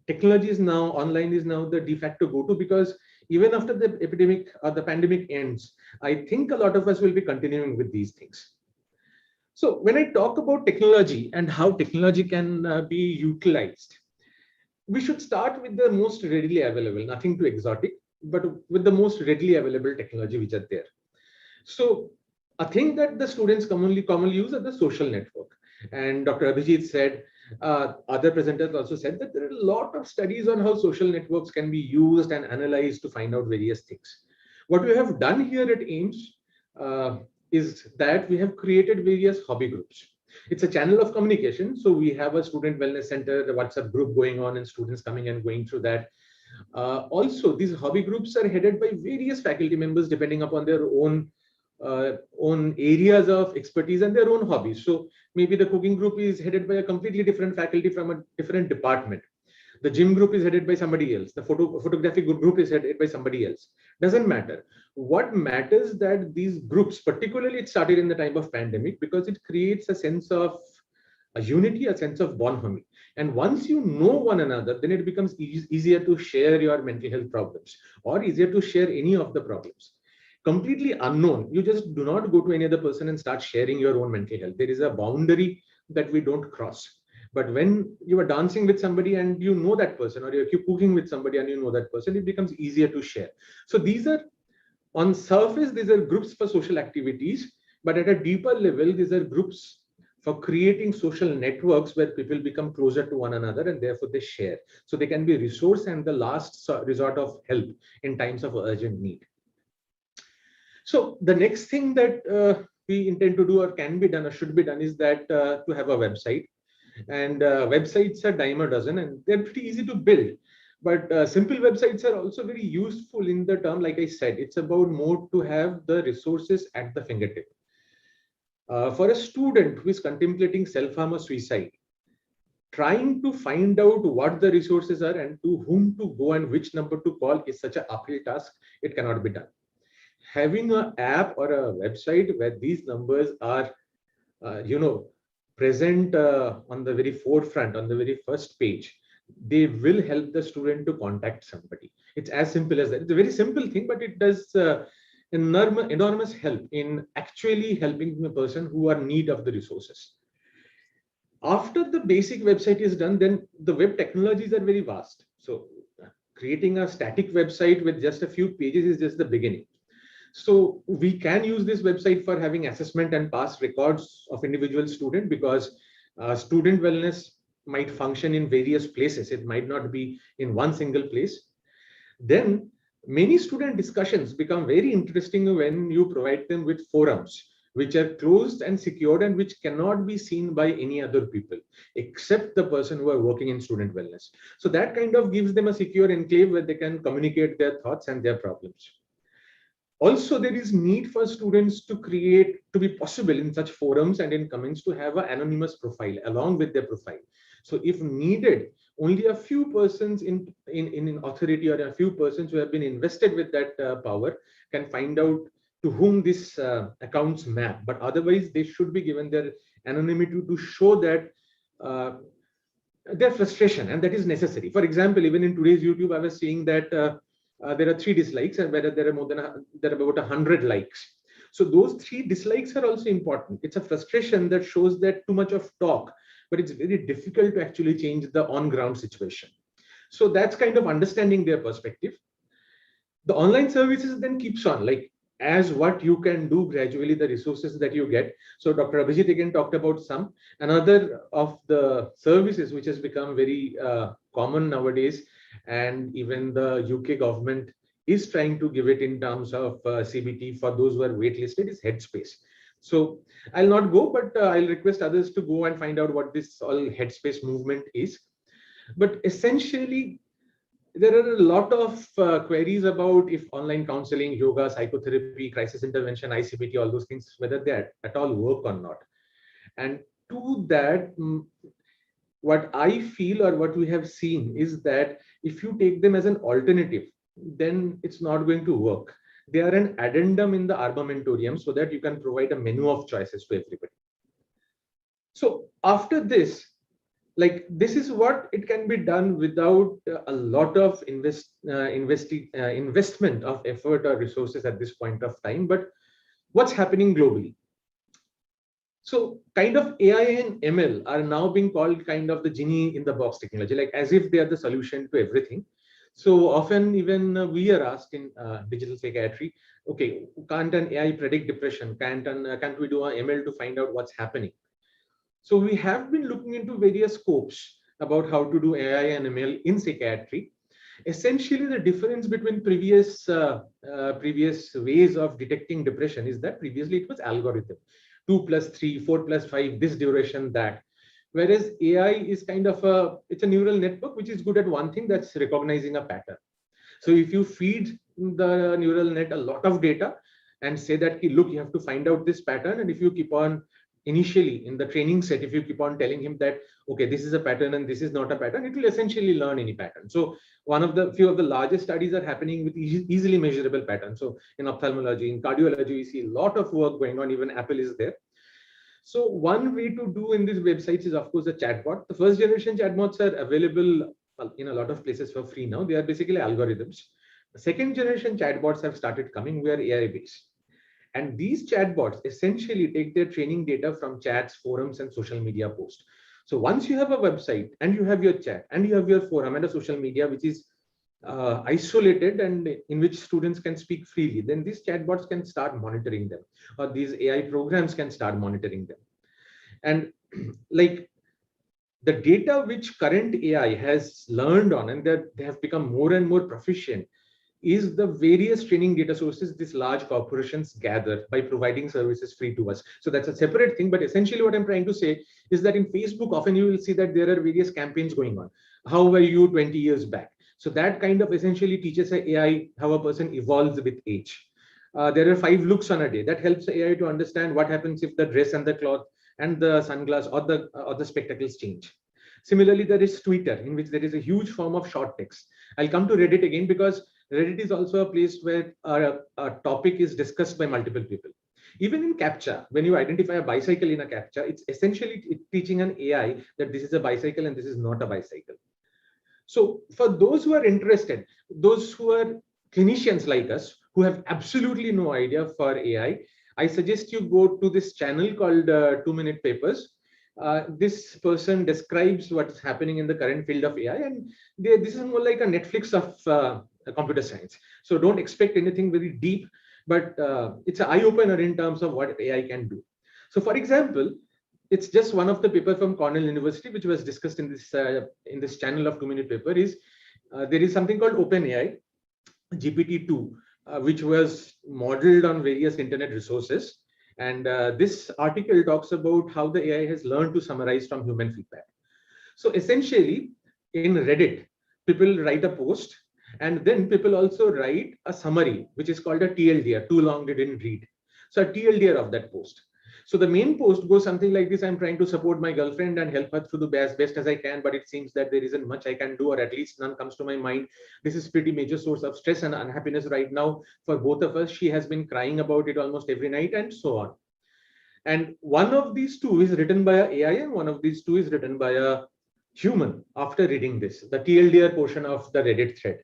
Technology is now, online is now the de facto go-to, because even after the epidemic or the pandemic ends, I think a lot of us will be continuing with these things. So when I talk about technology and how technology can be utilized, we should start with the most readily available, nothing too exotic, but with the most readily available technology which are there. So a thing that the students commonly use are the social network. And Dr. Abhijit said, other presenters also said that there are a lot of studies on how social networks can be used and analyzed to find out various things. What we have done here at AIIMS is that we have created various hobby groups. It's a channel of communication. So we have a student wellness center, the WhatsApp group going on, and students coming and going through that. Also, these hobby groups are headed by various faculty members depending upon their own areas of expertise and their own hobbies. So maybe the cooking group is headed by a completely different faculty from a different department. The gym group is headed by somebody else. The photography group is headed by somebody else. Doesn't matter. What matters that these groups, particularly it started in the time of pandemic, because it creates a sense of a unity, a sense of bonhomie. And once you know one another, then it becomes easier to share your mental health problems, or easier to share any of the problems. Completely unknown, you just do not go to any other person and start sharing your own mental health. There is a boundary that we don't cross. But when you are dancing with somebody and you know that person, or you're cooking with somebody and you know that person, it becomes easier to share. So these are, on surface, these are groups for social activities, but at a deeper level, these are groups for creating social networks where people become closer to one another and therefore they share. So they can be a resource and the last resort of help in times of urgent need. So the next thing that we intend to do, or can be done, or should be done, is that to have a website. And websites are dime a dozen, and they're pretty easy to build. But simple websites are also very useful in the term, like I said, it's about more to have the resources at the fingertip. For a student who is contemplating self-harm or suicide, trying to find out what the resources are and to whom to go and which number to call is such an uphill task, it cannot be done. Having an app or a website where these numbers are, present on the very forefront, on the very first page, they will help the student to contact somebody. It's as simple as that. It's a very simple thing, but it does enormous help in actually helping the person who are in need of the resources. After the basic website is done, then the web technologies are very vast. So creating a static website with just a few pages is just the beginning. So we can use this website for having assessment and past records of individual student, because student wellness might function in various places. It might not be in one single place. Then many student discussions become very interesting when you provide them with forums which are closed and secured and which cannot be seen by any other people except the person who are working in student wellness. So that kind of gives them a secure enclave where they can communicate their thoughts and their problems. Also, there is need for students to be possible in such forums and in comments to have an anonymous profile along with their profile. So if needed, only a few persons in authority or a few persons who have been invested with that power can find out to whom this accounts map. But otherwise, they should be given their anonymity to show that their frustration, and that is necessary. For example, even in today's YouTube, I was seeing that there are 3 dislikes, and whether there are about 100 likes. So those 3 dislikes are also important. It's a frustration that shows that too much of talk but it's very difficult to actually change the on-ground situation. So that's kind of understanding their perspective. The online services then keeps on, like as what you can do gradually, the resources that you get. So Dr. Abhijit again talked about some. Another of the services which has become very common nowadays, and even the UK government is trying to give it in terms of CBT for those who are waitlisted, is Headspace. So I'll not go, but I'll request others to go and find out what this all Headspace movement is. But essentially, there are a lot of queries about if online counseling, yoga, psychotherapy, crisis intervention, ICBT, all those things, whether they at all work or not. And to that, what I feel or what we have seen is that if you take them as an alternative, then it's not going to work. They are an addendum in the armamentarium so that you can provide a menu of choices to everybody. So after this, like this is what it can be done without a lot of investment of effort or resources at this point of time. But what's happening globally? So kind of AI and ML are now being called kind of the genie in the box technology, like as if they are the solution to everything. So often even we are asked in digital psychiatry, okay, can't an AI predict depression? Can't we do an ML to find out what's happening? So we have been looking into various scopes about how to do AI and ML in psychiatry. Essentially, the difference between previous ways of detecting depression is that previously it was algorithm, 2 + 3, 4 + 5, this duration, that. Whereas AI is kind of it's a neural network which is good at one thing, that's recognizing a pattern. So if you feed the neural net a lot of data and say that, look, you have to find out this pattern, and if you keep on initially in the training set, if you keep on telling him that, okay, this is a pattern and this is not a pattern, it will essentially learn any pattern. So one of the few of the largest studies are happening with easily measurable patterns. So in ophthalmology, in cardiology, we see a lot of work going on, even Apple is there. So one way to do in these websites is, of course, a chatbot. The first generation chatbots are available in a lot of places for free now. They are basically algorithms. The second generation chatbots have started coming, where AI based. And these chatbots essentially take their training data from chats, forums, and social media posts. So once you have a website and you have your chat and you have your forum and a social media, which is isolated and in which students can speak freely, then these chatbots can start monitoring them, or these AI programs can start monitoring them. And like the data which current AI has learned on, and that they have become more and more proficient, is the various training data sources these large corporations gather by providing services free to us. So that's a separate thing. But essentially what I'm trying to say is that in Facebook, often you will see that there are various campaigns going on. How were you 20 years back? So that kind of essentially teaches AI how a person evolves with age. There are 5 looks on a day. That helps AI to understand what happens if the dress and the cloth and the sunglass or the spectacles change. Similarly, there is Twitter, in which there is a huge form of short text. I'll come to Reddit again, because Reddit is also a place where a topic is discussed by multiple people. Even in CAPTCHA, when you identify a bicycle in a CAPTCHA, it's essentially teaching an AI that this is a bicycle and this is not a bicycle. So for those who are interested, those who are clinicians like us, who have absolutely no idea for AI, I suggest you go to this channel called 2-Minute Papers. This person describes what's happening in the current field of AI, and this is more like a Netflix of computer science. So don't expect anything very deep, but it's an eye-opener in terms of what AI can do. So for example, it's just one of the papers from Cornell University, which was discussed in this channel of 2-Minute Paper. Is there is something called OpenAI GPT-2, which was modeled on various internet resources. And this article talks about how the AI has learned to summarize from human feedback. So essentially, in Reddit, people write a post, and then people also write a summary, which is called a TLDR, too long they didn't read. So a TLDR of that post. So the main post goes something like this: I'm trying to support my girlfriend and help her through the best as I can, but it seems that there isn't much I can do, or at least none comes to my mind. This is pretty major source of stress and unhappiness right now for both of us. She has been crying about it almost every night, and so on. And one of these two is written by an AI, and one of these two is written by a human after reading this, the TLDR portion of the Reddit thread.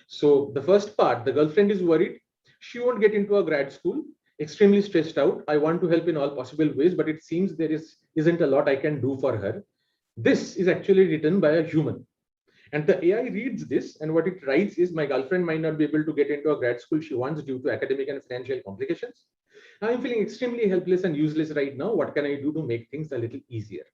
So the first part, the girlfriend is worried. She won't get into a grad school, extremely stressed out. I want to help in all possible ways, but it seems there isn't a lot I can do for her. This is actually written by a human. And the AI reads this, and what it writes is, my girlfriend might not be able to get into a grad school she wants due to academic and financial complications. I'm feeling extremely helpless and useless right now. What can I do to make things a little easier?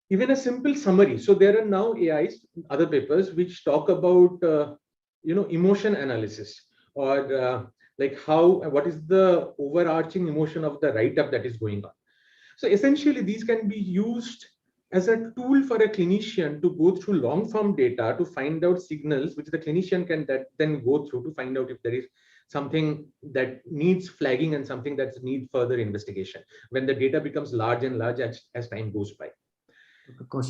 Even a simple summary. So there are now AIs, other papers, which talk about emotion analysis, or like what is the overarching emotion of the write-up that is going on. So essentially, these can be used as a tool for a clinician to go through long form data to find out signals which the clinician can then go through to find out if there is something that needs flagging and something that needs further investigation when the data becomes large and large as time goes by.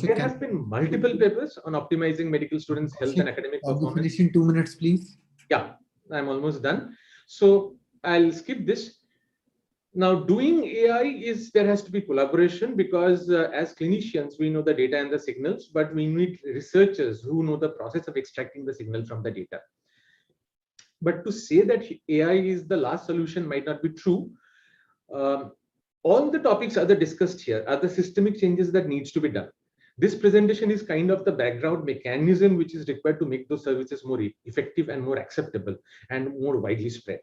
There has been multiple papers on optimizing medical students' health and academic performance. Finish in 2 minutes, please. Yeah, I'm almost done. So I'll skip this. Now, doing AI there has to be collaboration, because as clinicians, we know the data and the signals, but we need researchers who know the process of extracting the signal from the data. But to say that AI is the last solution might not be true. All the topics are discussed here are the systemic changes that needs to be done. This presentation is kind of the background mechanism which is required to make those services more effective and more acceptable and more widely spread.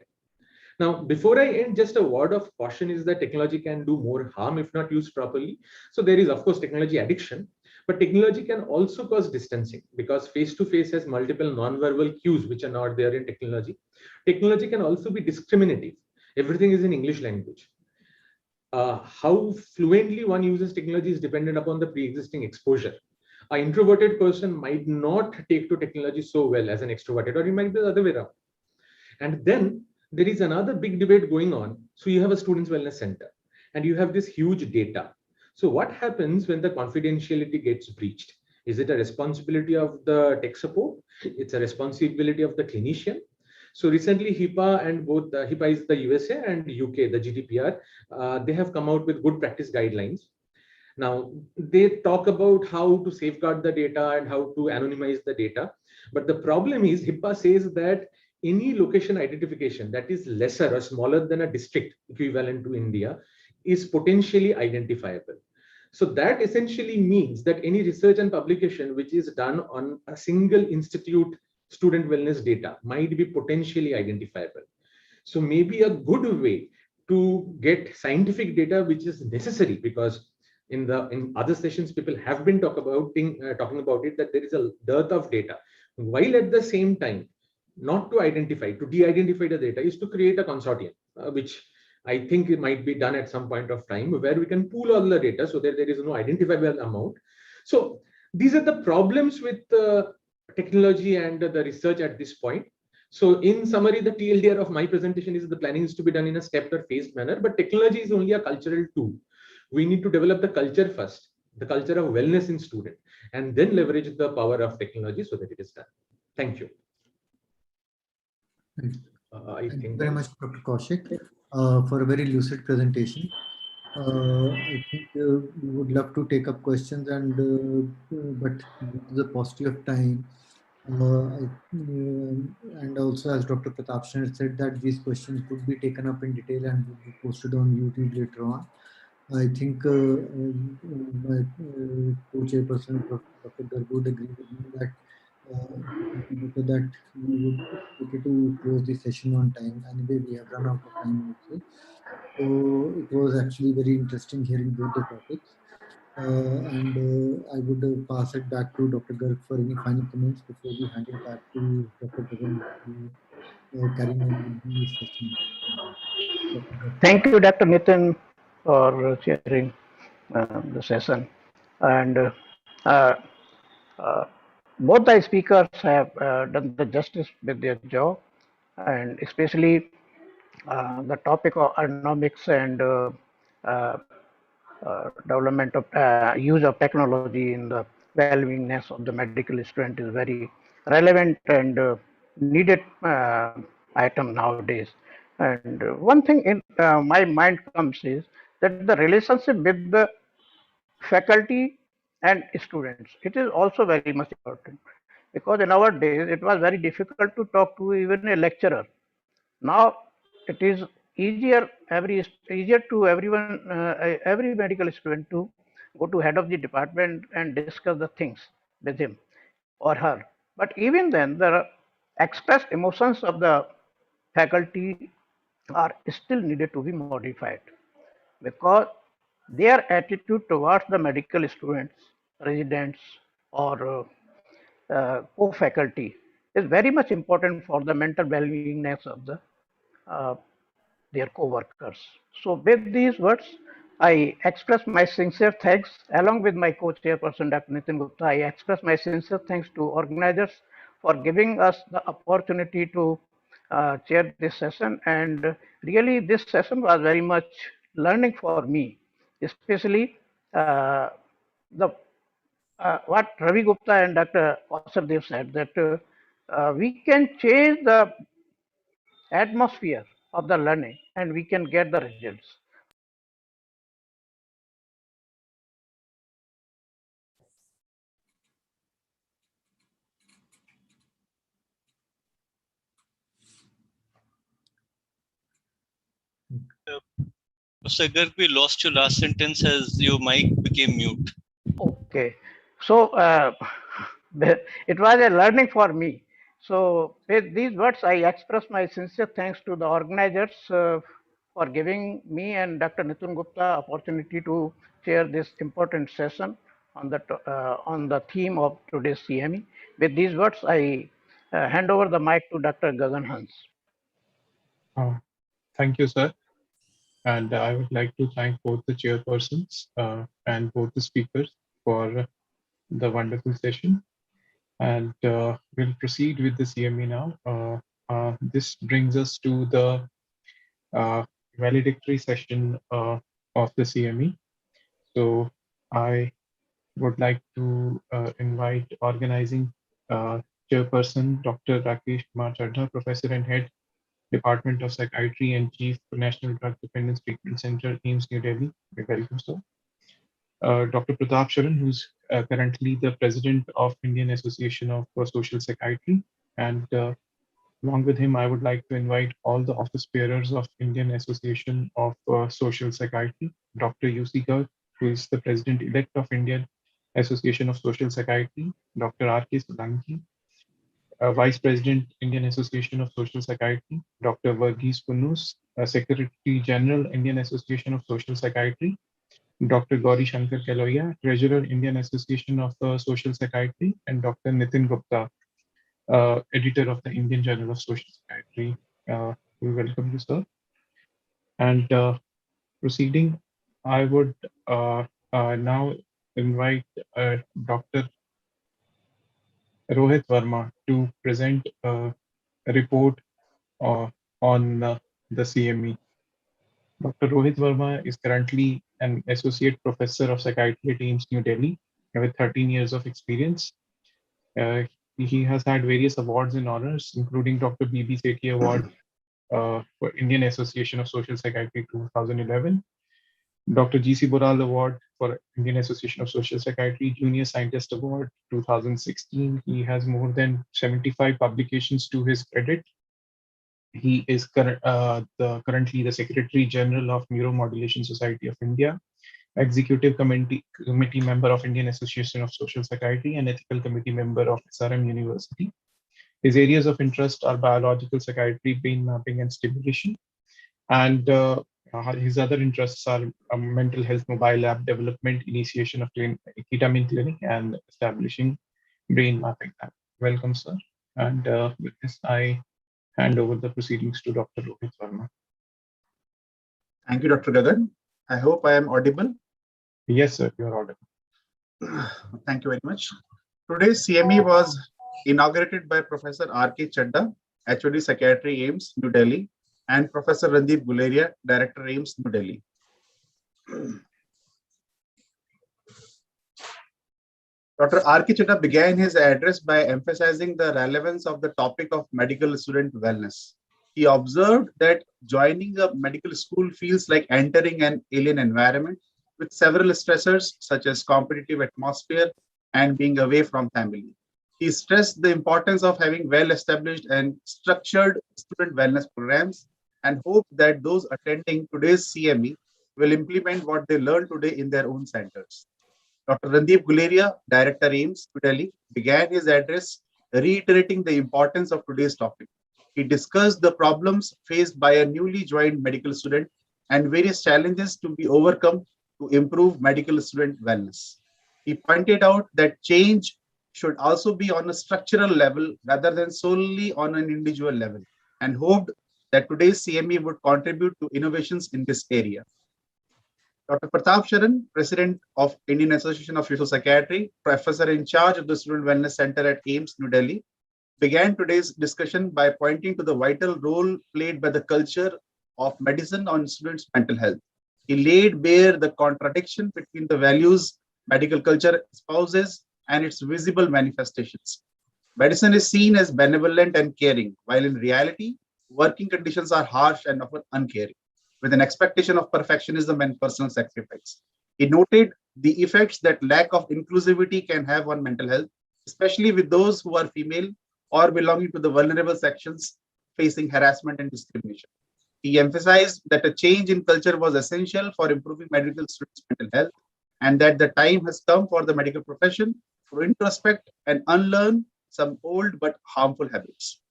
Now, before I end, just a word of caution is that technology can do more harm if not used properly. So there is, of course, technology addiction, but technology can also cause distancing, because face-to-face has multiple non-verbal cues which are not there in technology. Technology can also be discriminative. Everything is in English language. How fluently one uses technology is dependent upon the pre-existing exposure. An introverted person might not take to technology so well as an extroverted, or it might be the other way around. And then there is another big debate going on. So you have a students' wellness center and you have this huge data. So what happens when the confidentiality gets breached? Is it a responsibility of the tech support? It's a responsibility of the clinician. So recently, HIPAA and both HIPAA is the USA and UK, the GDPR, they have come out with good practice guidelines. Now, they talk about how to safeguard the data and how to anonymize the data. But the problem is HIPAA says that any location identification that is lesser or smaller than a district equivalent to India is potentially identifiable. So that essentially means that any research and publication which is done on a single institute student wellness data might be potentially identifiable. So maybe a good way to get scientific data which is necessary, because in other sessions people have been talking about it, that there is a dearth of data, while at the same time not to de-identify the data, is to create a consortium, which I think it might be done at some point of time, where we can pool all the data so that there is no identifiable amount. So these are the problems with technology and the research at this point. So in summary, the TLDR of my presentation is the planning is to be done in a stepped or phased manner, but technology is only a cultural tool. We need to develop the culture first, the culture of wellness in student, and then leverage the power of technology so that it is done. Thank you. Thank you very much, Dr. Kaushik, for a very lucid presentation. I think we would love to take up questions, but due to the paucity of time, and also as Dr. Pratap said that these questions would be taken up in detail and would be posted on YouTube later on. I think my co-chairperson, Dr. Garg, would agree with me that that we would try to close the session on time. Anyway, we have run out of time also. So it was actually very interesting hearing both the topics. I would pass it back to Dr. Garg for any final comments before we hand it back to Dr. Gagan to carrying on with the session. Thank you, Dr. Nitin, for chairing the session. And both the speakers have done the justice with their job, and especially the topic of ergonomics and development of use of technology in the well-beingness of the medical student is very relevant and needed item nowadays. And one thing in my mind comes is that the relationship with the faculty and students, it is also very much important, because in our days it was very difficult to talk to even a lecturer. Now it is easier to everyone, every medical student to go to head of the department and discuss the things with him or her. But even then, the expressed emotions of the faculty are still needed to be modified because their attitude towards the medical students, residents, or co-faculty is very much important for the mental well-beingness of the uh, their co-workers. So with these words, I express my sincere thanks along with my co-chairperson Dr. Nitin Gupta. I express my sincere thanks to organizers for giving us the opportunity to chair this session, and really this session was very much learning for me, especially the what Ravi Gupta and Dr. Vasadev said, that we can change the atmosphere of the learning and we can get the results. Mr. Garg, we lost your last sentence as your mic became mute. Okay, so it was a learning for me. So with these words, I express my sincere thanks to the organizers for giving me and Dr. Nitin Gupta opportunity to chair this important session on the theme of today's CME. With these words, I hand over the mic to Dr. Gagan Hans. Thank you, sir. And I would like to thank both the chairpersons and both the speakers for the wonderful session. And we'll proceed with the CME now. This brings us to the valedictory session of the CME. So I would like to invite organizing chairperson Dr. Rakesh Kumar Chadha, Professor and Head, Department of Psychiatry and Chief National Drug Dependence Treatment Center, AIIMS, New Delhi. Welcome, sir. Dr. Pratap Sharan, who's currently the President of Indian Association of Social Psychiatry. And along with him, I would like to invite all the office bearers of Indian Association of Social Psychiatry, Dr. UC Garg, who is the President-elect of Indian Association of Social Psychiatry, Dr. R.K. Solanki, Vice President, Indian Association of Social Psychiatry, Dr. Varghese Kunnus, Secretary General, Indian Association of Social Psychiatry, Dr. Gauri Shankar Keloya, Treasurer, Indian Association of Social Psychiatry, and Dr. Nitin Gupta, Editor of the Indian Journal of Social Psychiatry. We welcome you, sir. And proceeding, I would now invite Dr. Rohit Verma to present a report on the CME. Dr. Rohit Verma is currently an Associate Professor of Psychiatry at AIIMS New Delhi with 13 years of experience. He has had various awards and honors, including Dr. B.B. Sethi Award for Indian Association of Social Psychiatry 2011, Dr. G.C. Boral Award for Indian Association of Social Psychiatry, Junior Scientist Award 2016. He has more than 75 publications to his credit. He is currently the Secretary General of Neuromodulation Society of India, Executive Committee member of Indian Association of Social Psychiatry, and Ethical Committee member of SRM University. His areas of interest are biological psychiatry, brain mapping, and stimulation. And his other interests are mental health mobile app development, initiation of ketamine clinic, and establishing brain mapping app. Welcome, sir. And with this, I hand over the proceedings to Dr. Rohit Verma. Thank you, Dr. Gagan. I hope I am audible. Yes, sir, you are audible. Thank you very much. Today's CME was inaugurated by Professor R.K. Chadha, HOD Psychiatry, AIIMS, New Delhi, and Professor Randeep Guleria, Director, AIIMS, New Delhi. Dr. R.K. Chadha began his address by emphasizing the relevance of the topic of medical student wellness. He observed that joining a medical school feels like entering an alien environment with several stressors such as competitive atmosphere and being away from family. He stressed the importance of having well-established and structured student wellness programs and hoped that those attending today's CME will implement what they learned today in their own centers. Dr. Randeep Guleria, Director AIMS, New Delhi, began his address reiterating the importance of today's topic. He discussed the problems faced by a newly joined medical student and various challenges to be overcome to improve medical student wellness. He pointed out that change should also be on a structural level rather than solely on an individual level, and hoped that today's CME would contribute to innovations in this area. Dr. Pratap Sharan, President of Indian Association of Social Psychiatry, Professor in charge of the Student Wellness Center at AIMS, New Delhi, began today's discussion by pointing to the vital role played by the culture of medicine on students' mental health. He laid bare the contradiction between the values medical culture espouses and its visible manifestations. Medicine is seen as benevolent and caring, while in reality, working conditions are harsh and often uncaring, with an expectation of perfectionism and personal sacrifice. He noted the effects that lack of inclusivity can have on mental health, especially with those who are female or belonging to the vulnerable sections facing harassment and discrimination. He emphasized that a change in culture was essential for improving medical students' mental health, and that the time has come for the medical profession to introspect and unlearn some old but harmful habits.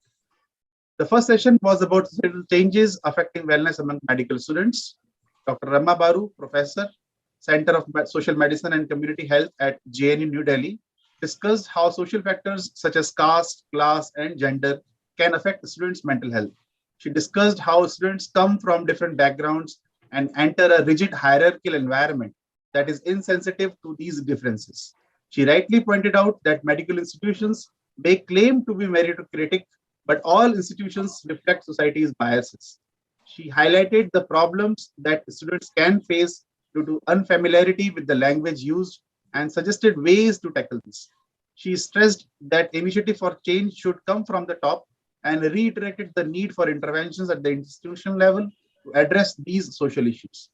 The first session was about social changes affecting wellness among medical students. Dr. Rama Baru, Professor, Center of Social Medicine and Community Health at JNU New Delhi, discussed how social factors such as caste, class, and gender can affect the students' mental health. She discussed how students come from different backgrounds and enter a rigid hierarchical environment that is insensitive to these differences. She rightly pointed out that medical institutions may claim to be meritocratic, but all institutions reflect society's biases. She highlighted the problems that students can face due to unfamiliarity with the language used and suggested ways to tackle this. She stressed that initiative for change should come from the top and reiterated the need for interventions at the institutional level to address these social issues.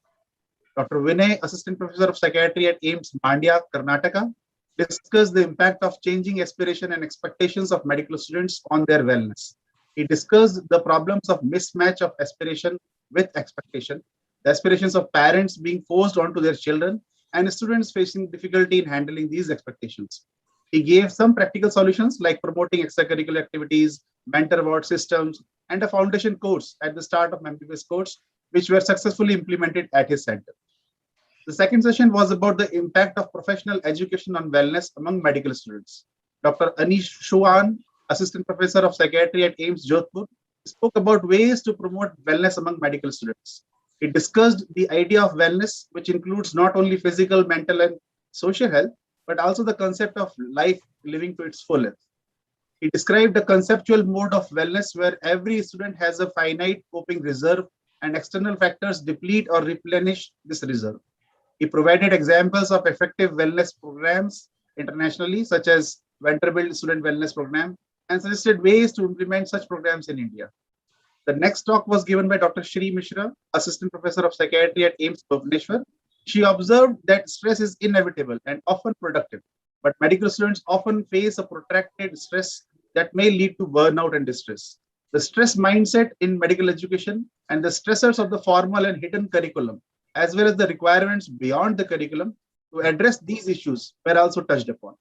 Dr. Vinay, Assistant Professor of Psychiatry at AIMS Mandya, Karnataka, discussed the impact of changing aspiration and expectations of medical students on their wellness. He discussed the problems of mismatch of aspiration with expectation, the aspirations of parents being forced onto their children, and students facing difficulty in handling these expectations. He gave some practical solutions like promoting extracurricular activities, mentor award systems, and a foundation course at the start of MBBS course, which were successfully implemented at his center. The second session was about the impact of professional education on wellness among medical students. Dr. Anish Chauhan, Assistant Professor of Psychiatry at AIMS Jodhpur, spoke about ways to promote wellness among medical students. He discussed the idea of wellness, which includes not only physical, mental, and social health, but also the concept of life living to its fullest. He described a conceptual mode of wellness where every student has a finite coping reserve and external factors deplete or replenish this reserve. He provided examples of effective wellness programs internationally, such as Vanderbilt Student Wellness Program, and suggested ways to implement such programs in India. The next talk was given by Dr. Shri Mishra, Assistant Professor of Psychiatry at AIMS Bhubaneswar. She observed that stress is inevitable and often productive, but medical students often face a protracted stress that may lead to burnout and distress. The stress mindset in medical education and the stressors of the formal and hidden curriculum, as well as the requirements beyond the curriculum to address these issues, were also touched upon.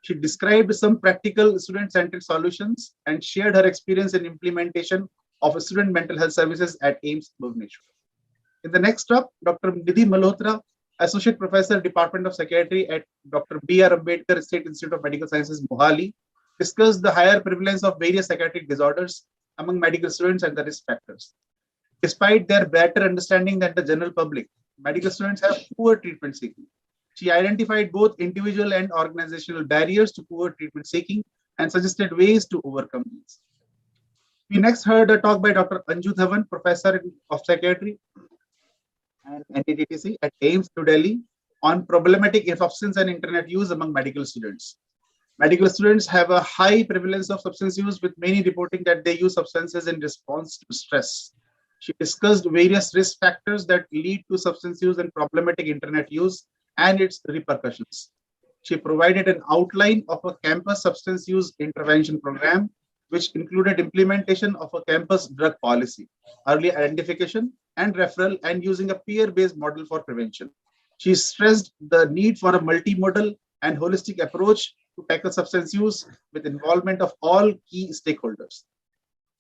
She described some practical student-centered solutions and shared her experience in implementation of student mental health services at AIMS Bhubaneswar. In the next talk, Dr. Nidhi Malhotra, Associate Professor, Department of Psychiatry at Dr. B.R. Ambedkar State Institute of Medical Sciences, Mohali, discussed the higher prevalence of various psychiatric disorders among medical students and the risk factors. Despite their better understanding than the general public, medical students have poor treatment seeking. She identified both individual and organizational barriers to poor treatment seeking and suggested ways to overcome these. We next heard a talk by Dr. Anju Dhawan, Professor of Psychiatry and NTTC at AIMS New Delhi, on problematic substance and internet use among medical students. Medical students have a high prevalence of substance use, with many reporting that they use substances in response to stress. She discussed various risk factors that lead to substance use and problematic internet use and its repercussions. She provided an outline of a campus substance use intervention program, which included implementation of a campus drug policy, early identification and referral, and using a peer-based model for prevention. She stressed the need for a multimodal and holistic approach to tackle substance use with involvement of all key stakeholders.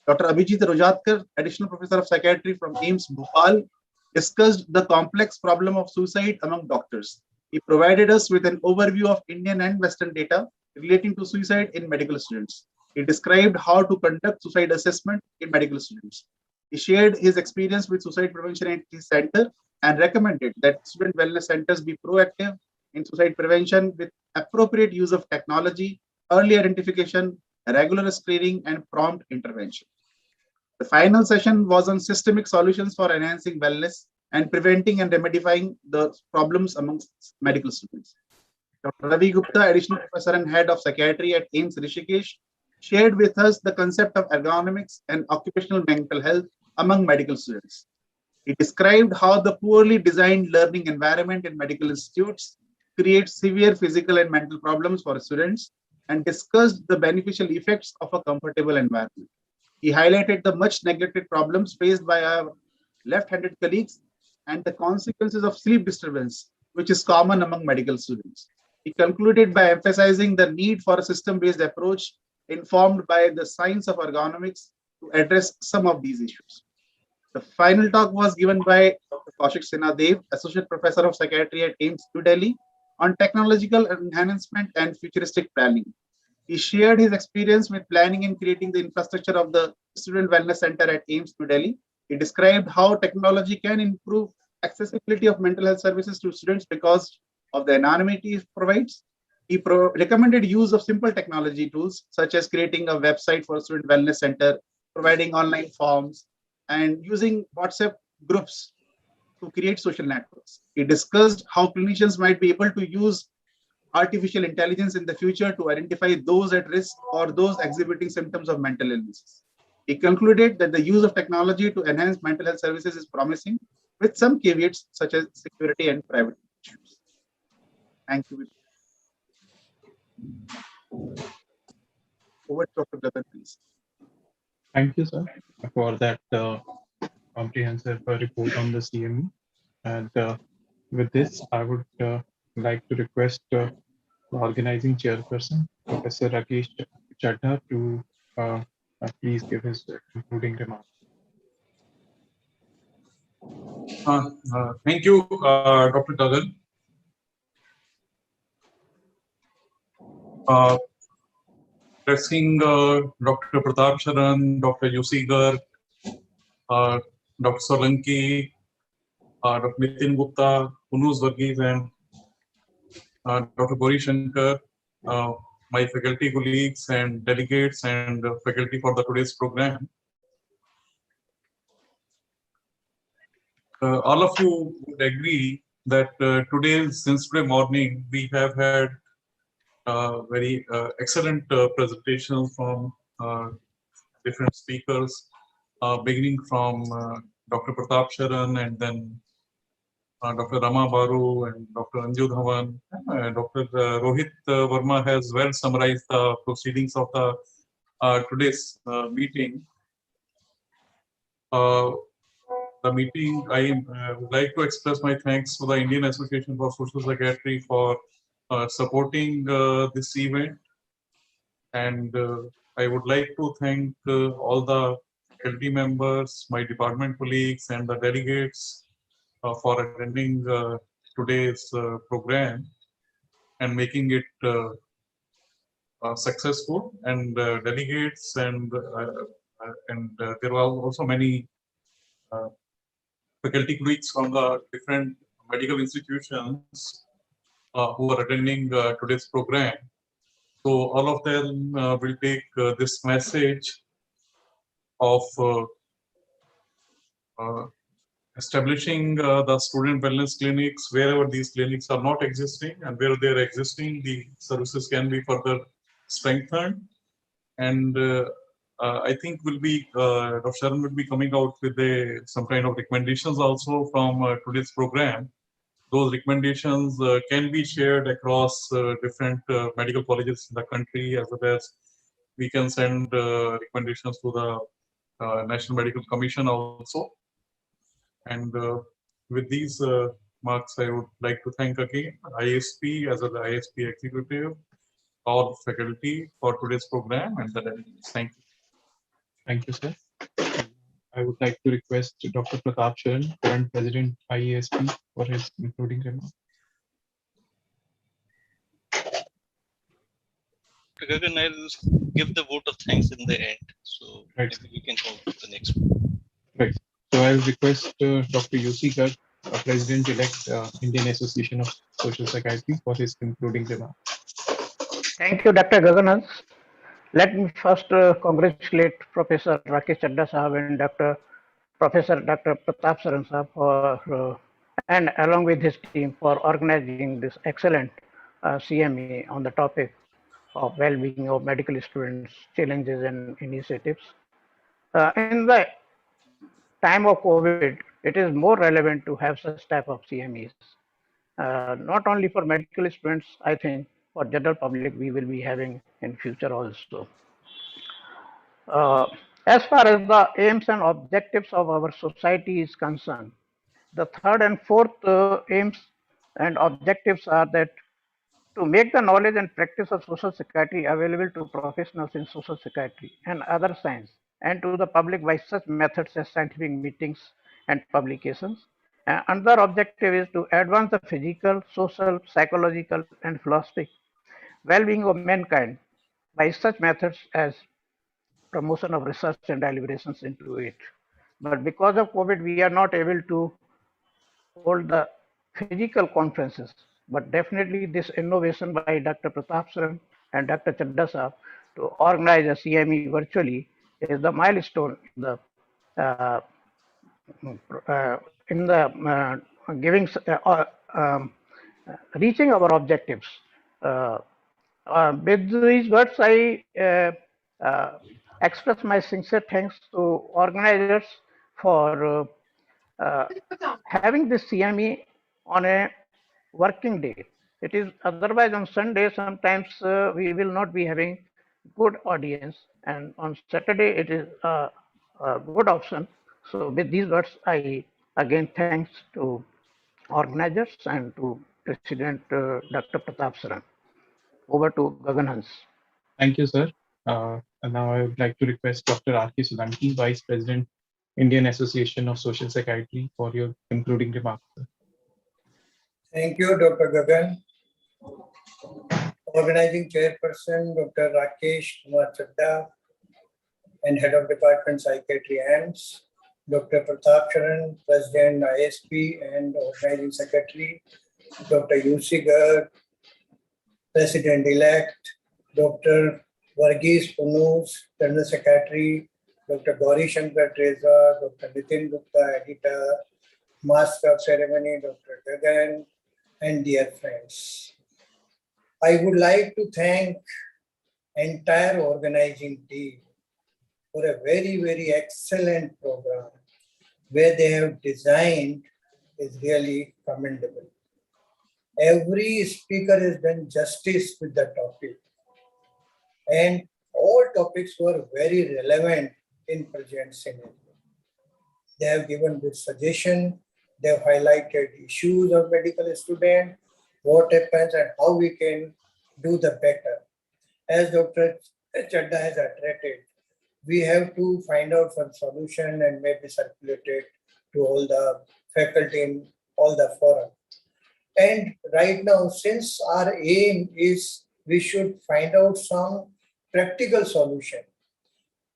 Dr. Abhijit Rojatkar, Additional Professor of Psychiatry from AIIMS Bhopal, discussed the complex problem of suicide among doctors. He provided us with an overview of Indian and Western data relating to suicide in medical students. He described how to conduct suicide assessment in medical students. He shared his experience with suicide prevention at his center and recommended that student wellness centers be proactive in suicide prevention with appropriate use of technology, early identification, regular screening, and prompt intervention. The final session was on systemic solutions for enhancing wellness and preventing and remedifying the problems amongst medical students. Dr. Ravi Gupta, Additional Professor and Head of Psychiatry at AIIMS Rishikesh, shared with us the concept of ergonomics and occupational mental health among medical students. He described how the poorly designed learning environment in medical institutes creates severe physical and mental problems for students and discussed the beneficial effects of a comfortable environment. He highlighted the much neglected problems faced by our left-handed colleagues and the consequences of sleep disturbance, which is common among medical students. He concluded by emphasizing the need for a system-based approach informed by the science of ergonomics to address some of these issues. The final talk was given by Dr. Kaushik Sinha Dev, Associate Professor of Psychiatry at AIIMS New Delhi, on technological enhancement and futuristic planning. He shared his experience with planning and creating the infrastructure of the Student Wellness Center at AIIMS New Delhi. He described how technology can improve accessibility of mental health services to students because of the anonymity it provides. He recommended use of simple technology tools such as creating a website for Student Wellness Center, providing online forms, and using WhatsApp groups to create social networks. He discussed how clinicians might be able to use artificial intelligence in the future to identify those at risk or those exhibiting symptoms of mental illnesses. He concluded that the use of technology to enhance mental health services is promising, with some caveats such as security and privacy issues. Thank you. Over to Dr. Gagan, please. Thank you, sir, for that comprehensive report on the CME. And with this, I would like to request the organizing chairperson, Professor Rakesh Chadha, to please give his concluding remarks. Thank you, Dr. Gagan. Addressing Dr. Pratap Sharan, Dr. UC Garg, Dr. Solanki, Dr. Nitin Gupta, Unus Varghese, and Dr. Gauri Shankar, my faculty colleagues and delegates and faculty for the today's program. All of you would agree that since today morning, we have had very excellent presentations from different speakers, beginning from Dr. Pratap Sharan and then Dr. Rama Baru and Dr. Anju Dhawan. Dr. Rohit Verma has well summarized the proceedings of the today's meeting. The meeting, I would like to express my thanks to the Indian Association for Social Psychiatry for supporting this event. And I would like to thank all the faculty members, my department colleagues, and the delegates for attending today's program and making it successful. And delegates and there were also many faculty colleagues from the different medical institutions who are attending today's program. So all of them will take this message of establishing the student wellness clinics wherever these clinics are not existing, and where they are existing, the services can be further strengthened. And I think Dr. Sharan will be coming out with some kind of recommendations also from today's program. Those recommendations can be shared across different medical colleges in the country, as well as we can send recommendations to the National Medical Commission also. And with these remarks, I would like to thank again ISP as well as the ISP executive, all faculty for today's program and the delegates. Thank you. Thank you, sir. I would like to request Dr. Pratap Sharan, current President IASP, for his concluding remarks. Gagan, I'll give the vote of thanks in the end. So Right. maybe we can go to the next one. Right. So I'll request Dr. UC Garg, President-elect, Indian Association of Social Psychiatry, for his concluding remarks. Thank you, Dr. Gaganas. Let me first congratulate Professor Rakesh Chadda Sahab and Professor Dr. Pratap Saran Sahab and along with his team for organizing this excellent CME on the topic of well-being of medical students, challenges and initiatives. In the time of COVID, it is more relevant to have such type of CMEs. Not only for medical students, I think for general public, we will be having in future also. As far as the aims and objectives of our society is concerned, the third and fourth aims and objectives are that to make the knowledge and practice of social psychiatry available to professionals in social psychiatry and other science and to the public by such methods as scientific meetings and publications. Another objective is to advance the physical, social, psychological, and philosophic well-being of mankind by such methods as promotion of research and deliberations into it. But because of COVID, we are not able to hold the physical conferences. But definitely this innovation by Dr. Pratap Saran and Dr. Chadda Sahab to organize a CME virtually is the milestone uh, in the giving reaching our objectives. With these words, I express my sincere thanks to organizers for having this CME on a working day. It is otherwise on Sunday, sometimes we will not be having good audience, and on Saturday it is a good option. So with these words, I again thanks to organizers and to President Dr. Pratap Saran. Over to Gagan Hans. Thank you, sir. And now I would like to request Dr. R.K. Solanki, Vice President, Indian Association of Social Psychiatry, for your concluding remarks. Thank you, Dr. Gagan. Organizing Chairperson, Dr. Rakesh Kumar Chadda, and Head of Department Psychiatry AIMS, Dr. Pratap Sharan, President ISP and Organizing Secretary, Dr. UC Garg, President-elect, Dr. Varghese Punus, General Secretary, Dr. Gauri Shankar Treza, Dr. Nitin Gupta, Editor, Master of Ceremony, Dr. Gagan, and dear friends. I would like to thank entire organizing team for a very, very excellent program where they have designed is really commendable. Every speaker has done justice with the topic, and all topics were very relevant in present scenario. They have given good suggestion. They have highlighted issues of medical student, what happens and how we can do the better. As Dr. Chadda has iterated, we have to find out some solution and maybe circulate it to all the faculty in all the forum. And right now, since our aim is we should find out some practical solution.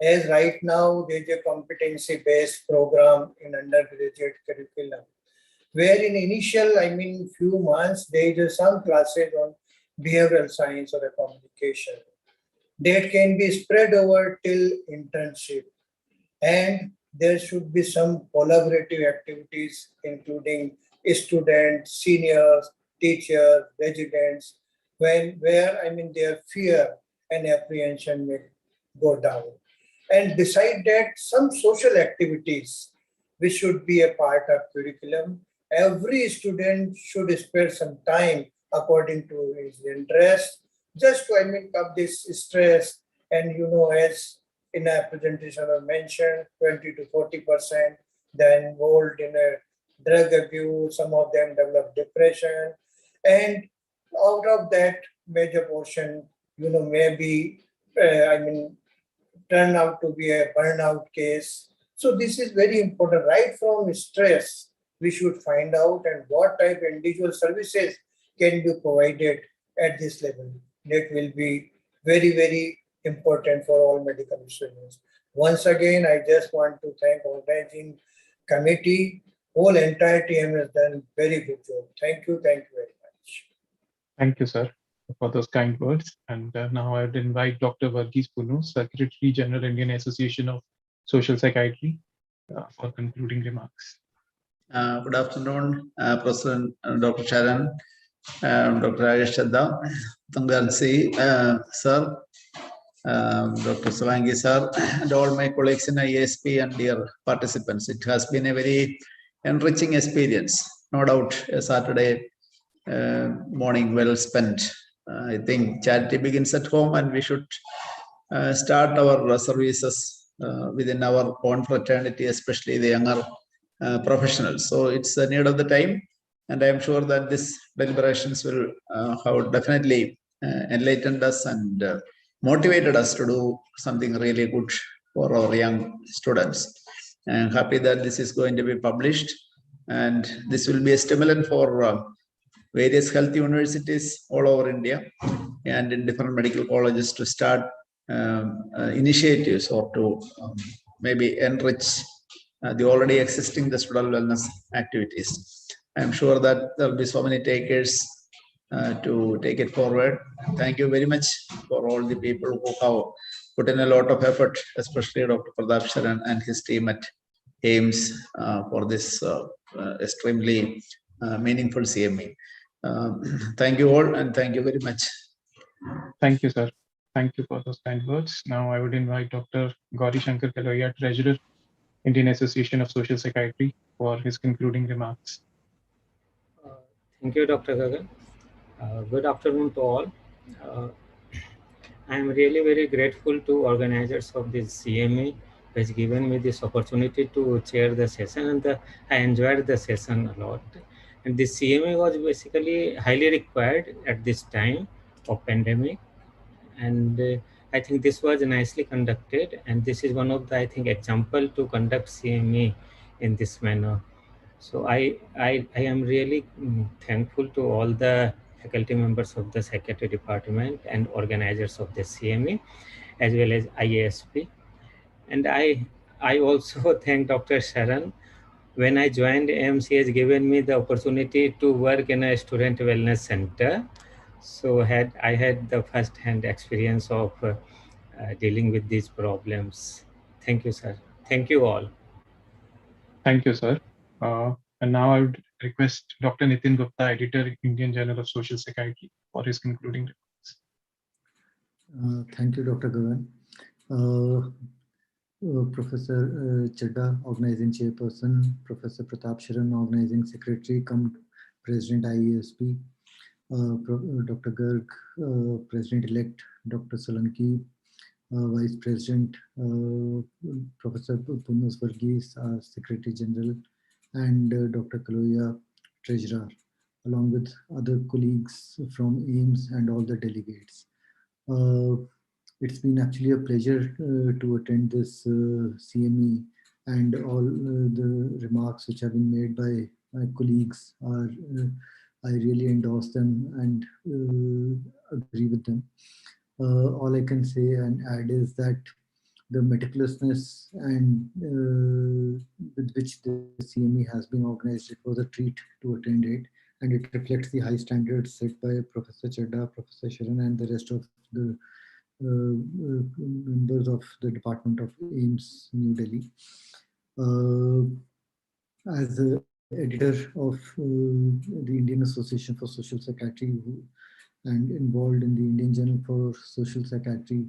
As right now, there is a competency-based program in undergraduate curriculum, where in initial, few months, there is some classes on behavioral science or a communication that can be spread over till internship. And there should be some collaborative activities, including students, seniors, teachers, residents, where their fear and apprehension may go down. And beside that, some social activities which should be a part of curriculum. Every student should spare some time according to his interest, just to cut this stress. And as in a presentation I mentioned, 20 to 40% then involved in a drug abuse, some of them develop depression, and out of that major portion, maybe, turn out to be a burnout case. So this is very important. Right from stress, we should find out and what type of individual services can be provided at this level. That will be very, very important for all medical students. Once again, I just want to thank organizing committee. Whole entire team has done very good job. Thank you very much. Thank you, sir, for those kind words. And now I would invite Dr. Varghese Punu, Secretary General, Indian Association of Social Psychiatry, for concluding remarks. Good afternoon, President Dr. Sharan, Dr. Rajesh Chadda, Tangarsi, sir, Dr. Savangi sir, and all my colleagues in IASP and dear participants. It has been a very enriching experience, no doubt. A Saturday morning well spent. I think charity begins at home, and we should start our services within our own fraternity, especially the younger professionals. So it's the need of the time, and I am sure that these deliberations will have definitely enlightened us and motivated us to do something really good for our young students. I'm happy that this is going to be published, and this will be a stimulant for various health universities all over India and in different medical colleges to start initiatives or to maybe enrich the already existing the student wellness activities. I'm sure that there will be so many takers to take it forward. Thank you very much for all the people who have put in a lot of effort, especially Dr. Pradap Sharan and his team at AIMS for this extremely meaningful CME. Thank you all, and thank you very much. Thank you, sir. Thank you for those kind words. Now I would invite Dr. Gauri Shankar Kaloya, Treasurer, Indian Association of Social Psychiatry, for his concluding remarks. Thank you, Dr. Gagan. Good afternoon to all. I am really very grateful to organizers of this CME who has given me this opportunity to chair the session, and I enjoyed the session a lot. And this CME was basically highly required at this time of pandemic, and I think this was nicely conducted, and this is one of the, I think, example to conduct CME in this manner. So I am really thankful to all the faculty members of the Psychiatry Department and organizers of the CME, as well as IASP. And I also thank Dr. Sharan. When I joined AIMS, he has given me the opportunity to work in a student wellness center. So I had the first-hand experience of dealing with these problems. Thank you, sir. Thank you all. Thank you, sir. And now I would request Dr. Nitin Gupta, Editor, Indian Journal of Social Psychiatry, for his concluding remarks. Thank you, Dr. Gagan. Professor Chadda, Organizing Chairperson, Professor Pratap Sharan, Organizing Secretary, President IASP, Dr. Garg, President-elect, Dr. Solanki, Vice President, Professor Punu Varghese, Secretary General, and Dr. Kaloya, Treasurer, along with other colleagues from AIMS and all the delegates. It's been actually a pleasure to attend this CME, and all the remarks which have been made by my colleagues are, I really endorse them and agree with them. All I can say and add is that the meticulousness and with which the CME has been organized, it was a treat to attend it, and it reflects the high standards set by Professor Chadda, Professor Sharan, and the rest of the members of the Department of AIMS, New Delhi. As the editor of the Indian Association for Social Psychiatry and involved in the Indian Journal for Social Psychiatry,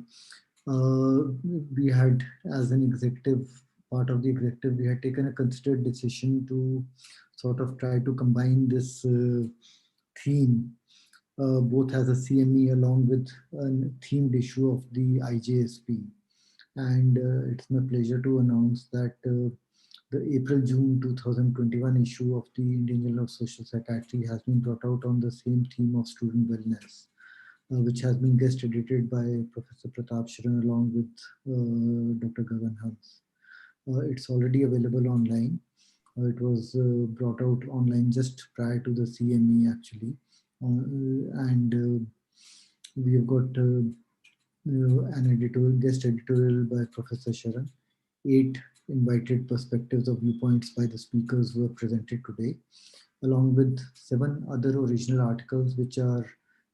we had, as an executive, part of the executive, we had taken a considered decision to sort of try to combine this theme both as a CME along with a themed issue of the IJSP. And it's my pleasure to announce that the April-June 2021 issue of the Indian Journal of Social Psychiatry has been brought out on the same theme of student wellness, which has been guest edited by Professor Pratap Sharan along with Dr. Gagan Hans. It's already available online. It was brought out online just prior to the CME actually. And we have got an guest editorial by Professor Sharan, 8 invited perspectives or viewpoints by the speakers who are presented today, along with 7 other original articles which are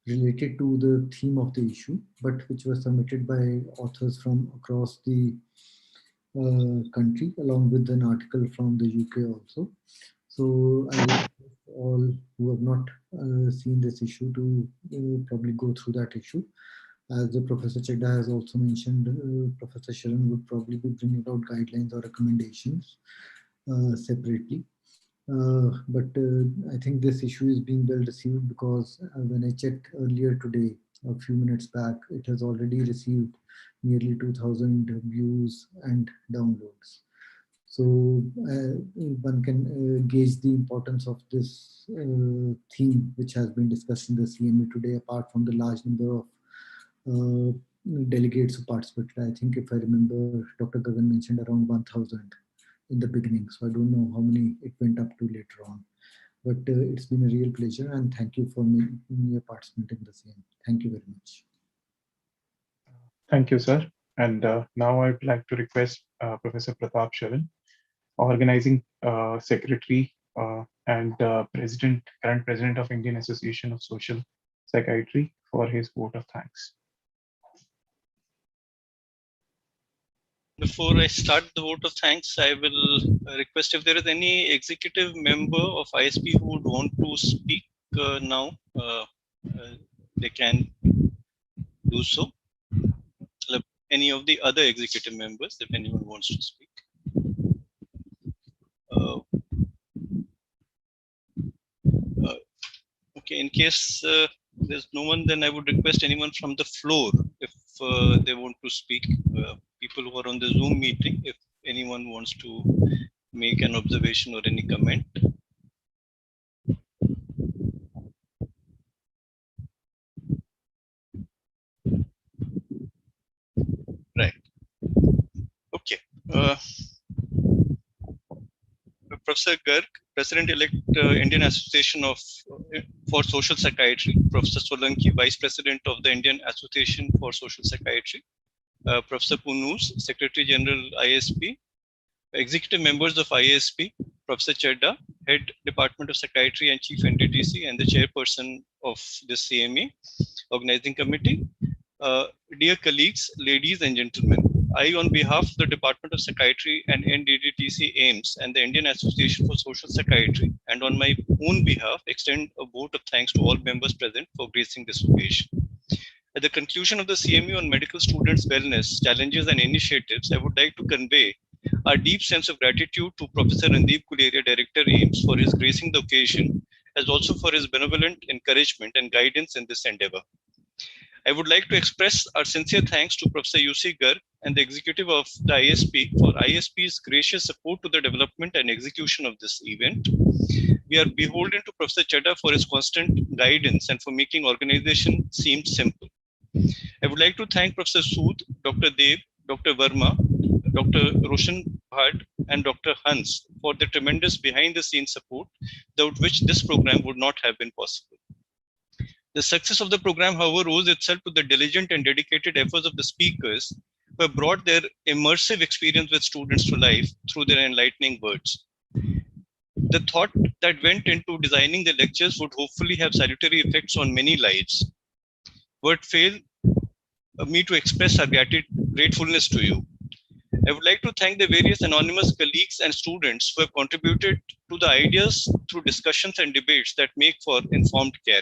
related to the theme of the issue, but which were submitted by authors from across the country, along with an article from the UK also. So I would ask all who have not seen this issue to probably go through that issue. As the Professor Chedda has also mentioned, Professor Sharan would probably be bringing out guidelines or recommendations separately. But I think this issue is being well received because when I checked earlier today, a few minutes back, it has already received nearly 2,000 views and downloads. So one can gauge the importance of this theme, which has been discussed in the CME today, apart from the large number of delegates who participated. I think if I remember, Dr. Gagan mentioned around 1,000 in the beginning. So I don't know how many it went up to later on. But it's been a real pleasure, and thank you for making me a participant in the same. Thank you very much. Thank you, sir. And now I'd like to request Professor Pratap Sharan, Organizing Secretary and current President of Indian Association of Social Psychiatry, for his vote of thanks. Before I start the vote of thanks, I will request if there is any executive member of ISP who would want to speak now, they can do so. Any of the other executive members, if anyone wants to speak. Okay, in case there's no one, then I would request anyone from the floor if they want to speak. People who are on the Zoom meeting, if anyone wants to make an observation or any comment. Right. Okay. Professor Garg, President-elect Indian Association for Social Psychiatry, Professor Solanki, Vice President of the Indian Association for Social Psychiatry, Professor Punus, Secretary General ISP, executive members of ISP, Professor Chedda, Head Department of Psychiatry and Chief NDTC, and the Chairperson of the CME Organizing Committee. Dear colleagues, ladies and gentlemen, I, on behalf of the Department of Psychiatry and NDTC AIMS and the Indian Association for Social Psychiatry, and on my own behalf, extend a vote of thanks to all members present for gracing this occasion. At the conclusion of the CME on medical students' wellness, challenges and initiatives, I would like to convey our deep sense of gratitude to Professor Randeep Guleria, Director AIMS, for his gracing the occasion, as also for his benevolent encouragement and guidance in this endeavor. I would like to express our sincere thanks to Professor UC Garg and the executive of the ISP for ISP's gracious support to the development and execution of this event. We are beholden to Professor Chedda for his constant guidance and for making organization seem simple. I would like to thank Professor Sood, Dr. Dev, Dr. Verma, Dr. Roshan Bhatt, and Dr. Hans for the tremendous behind-the-scenes support, without which this program would not have been possible. The success of the program, however, owes itself to the diligent and dedicated efforts of the speakers who have brought their immersive experience with students to life through their enlightening words. The thought that went into designing the lectures would hopefully have salutary effects on many lives. Word fail me to express our gratefulness to you. I would like to thank the various anonymous colleagues and students who have contributed to the ideas through discussions and debates that make for informed care.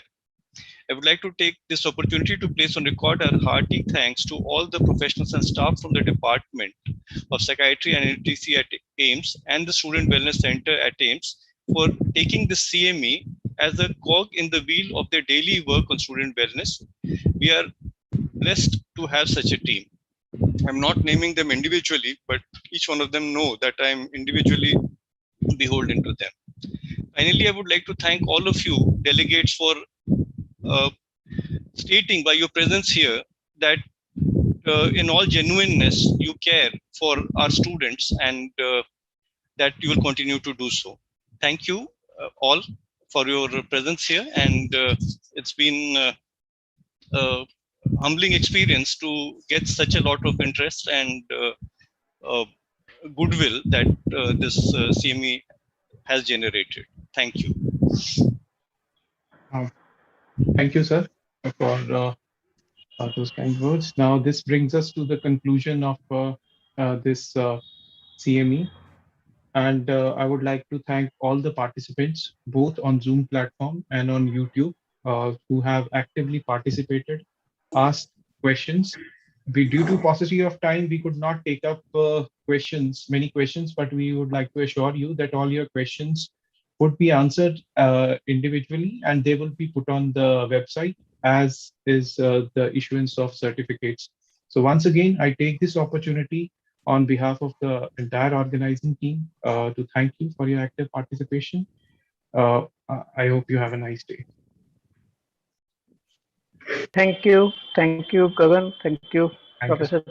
I would like to take this opportunity to place on record our hearty thanks to all the professionals and staff from the Department of Psychiatry and NDTC at AIMS and the Student Wellness Center at AIMS for taking the CME as a cog in the wheel of their daily work on student wellness. We are blessed to have such a team. I'm not naming them individually, but each one of them know that I'm individually beholden to them. Finally, I would like to thank all of you delegates for stating by your presence here that in all genuineness, you care for our students and that you will continue to do so. Thank you all for your presence here, and it's been a humbling experience to get such a lot of interest and goodwill that this CME has generated. Thank you. Thank you, sir, for those kind words. Now, this brings us to the conclusion of this CME. And I would like to thank all the participants, both on Zoom platform and on YouTube, who have actively participated, asked questions. Due to paucity of time, we could not take up many questions, but we would like to assure you that all your questions would be answered individually, and they will be put on the website, as is the issuance of certificates. So once again, I take this opportunity on behalf of the entire organizing team to thank you for your active participation. I hope you have a nice day. Thank you, Gagan. Thank you, Thank you. Professor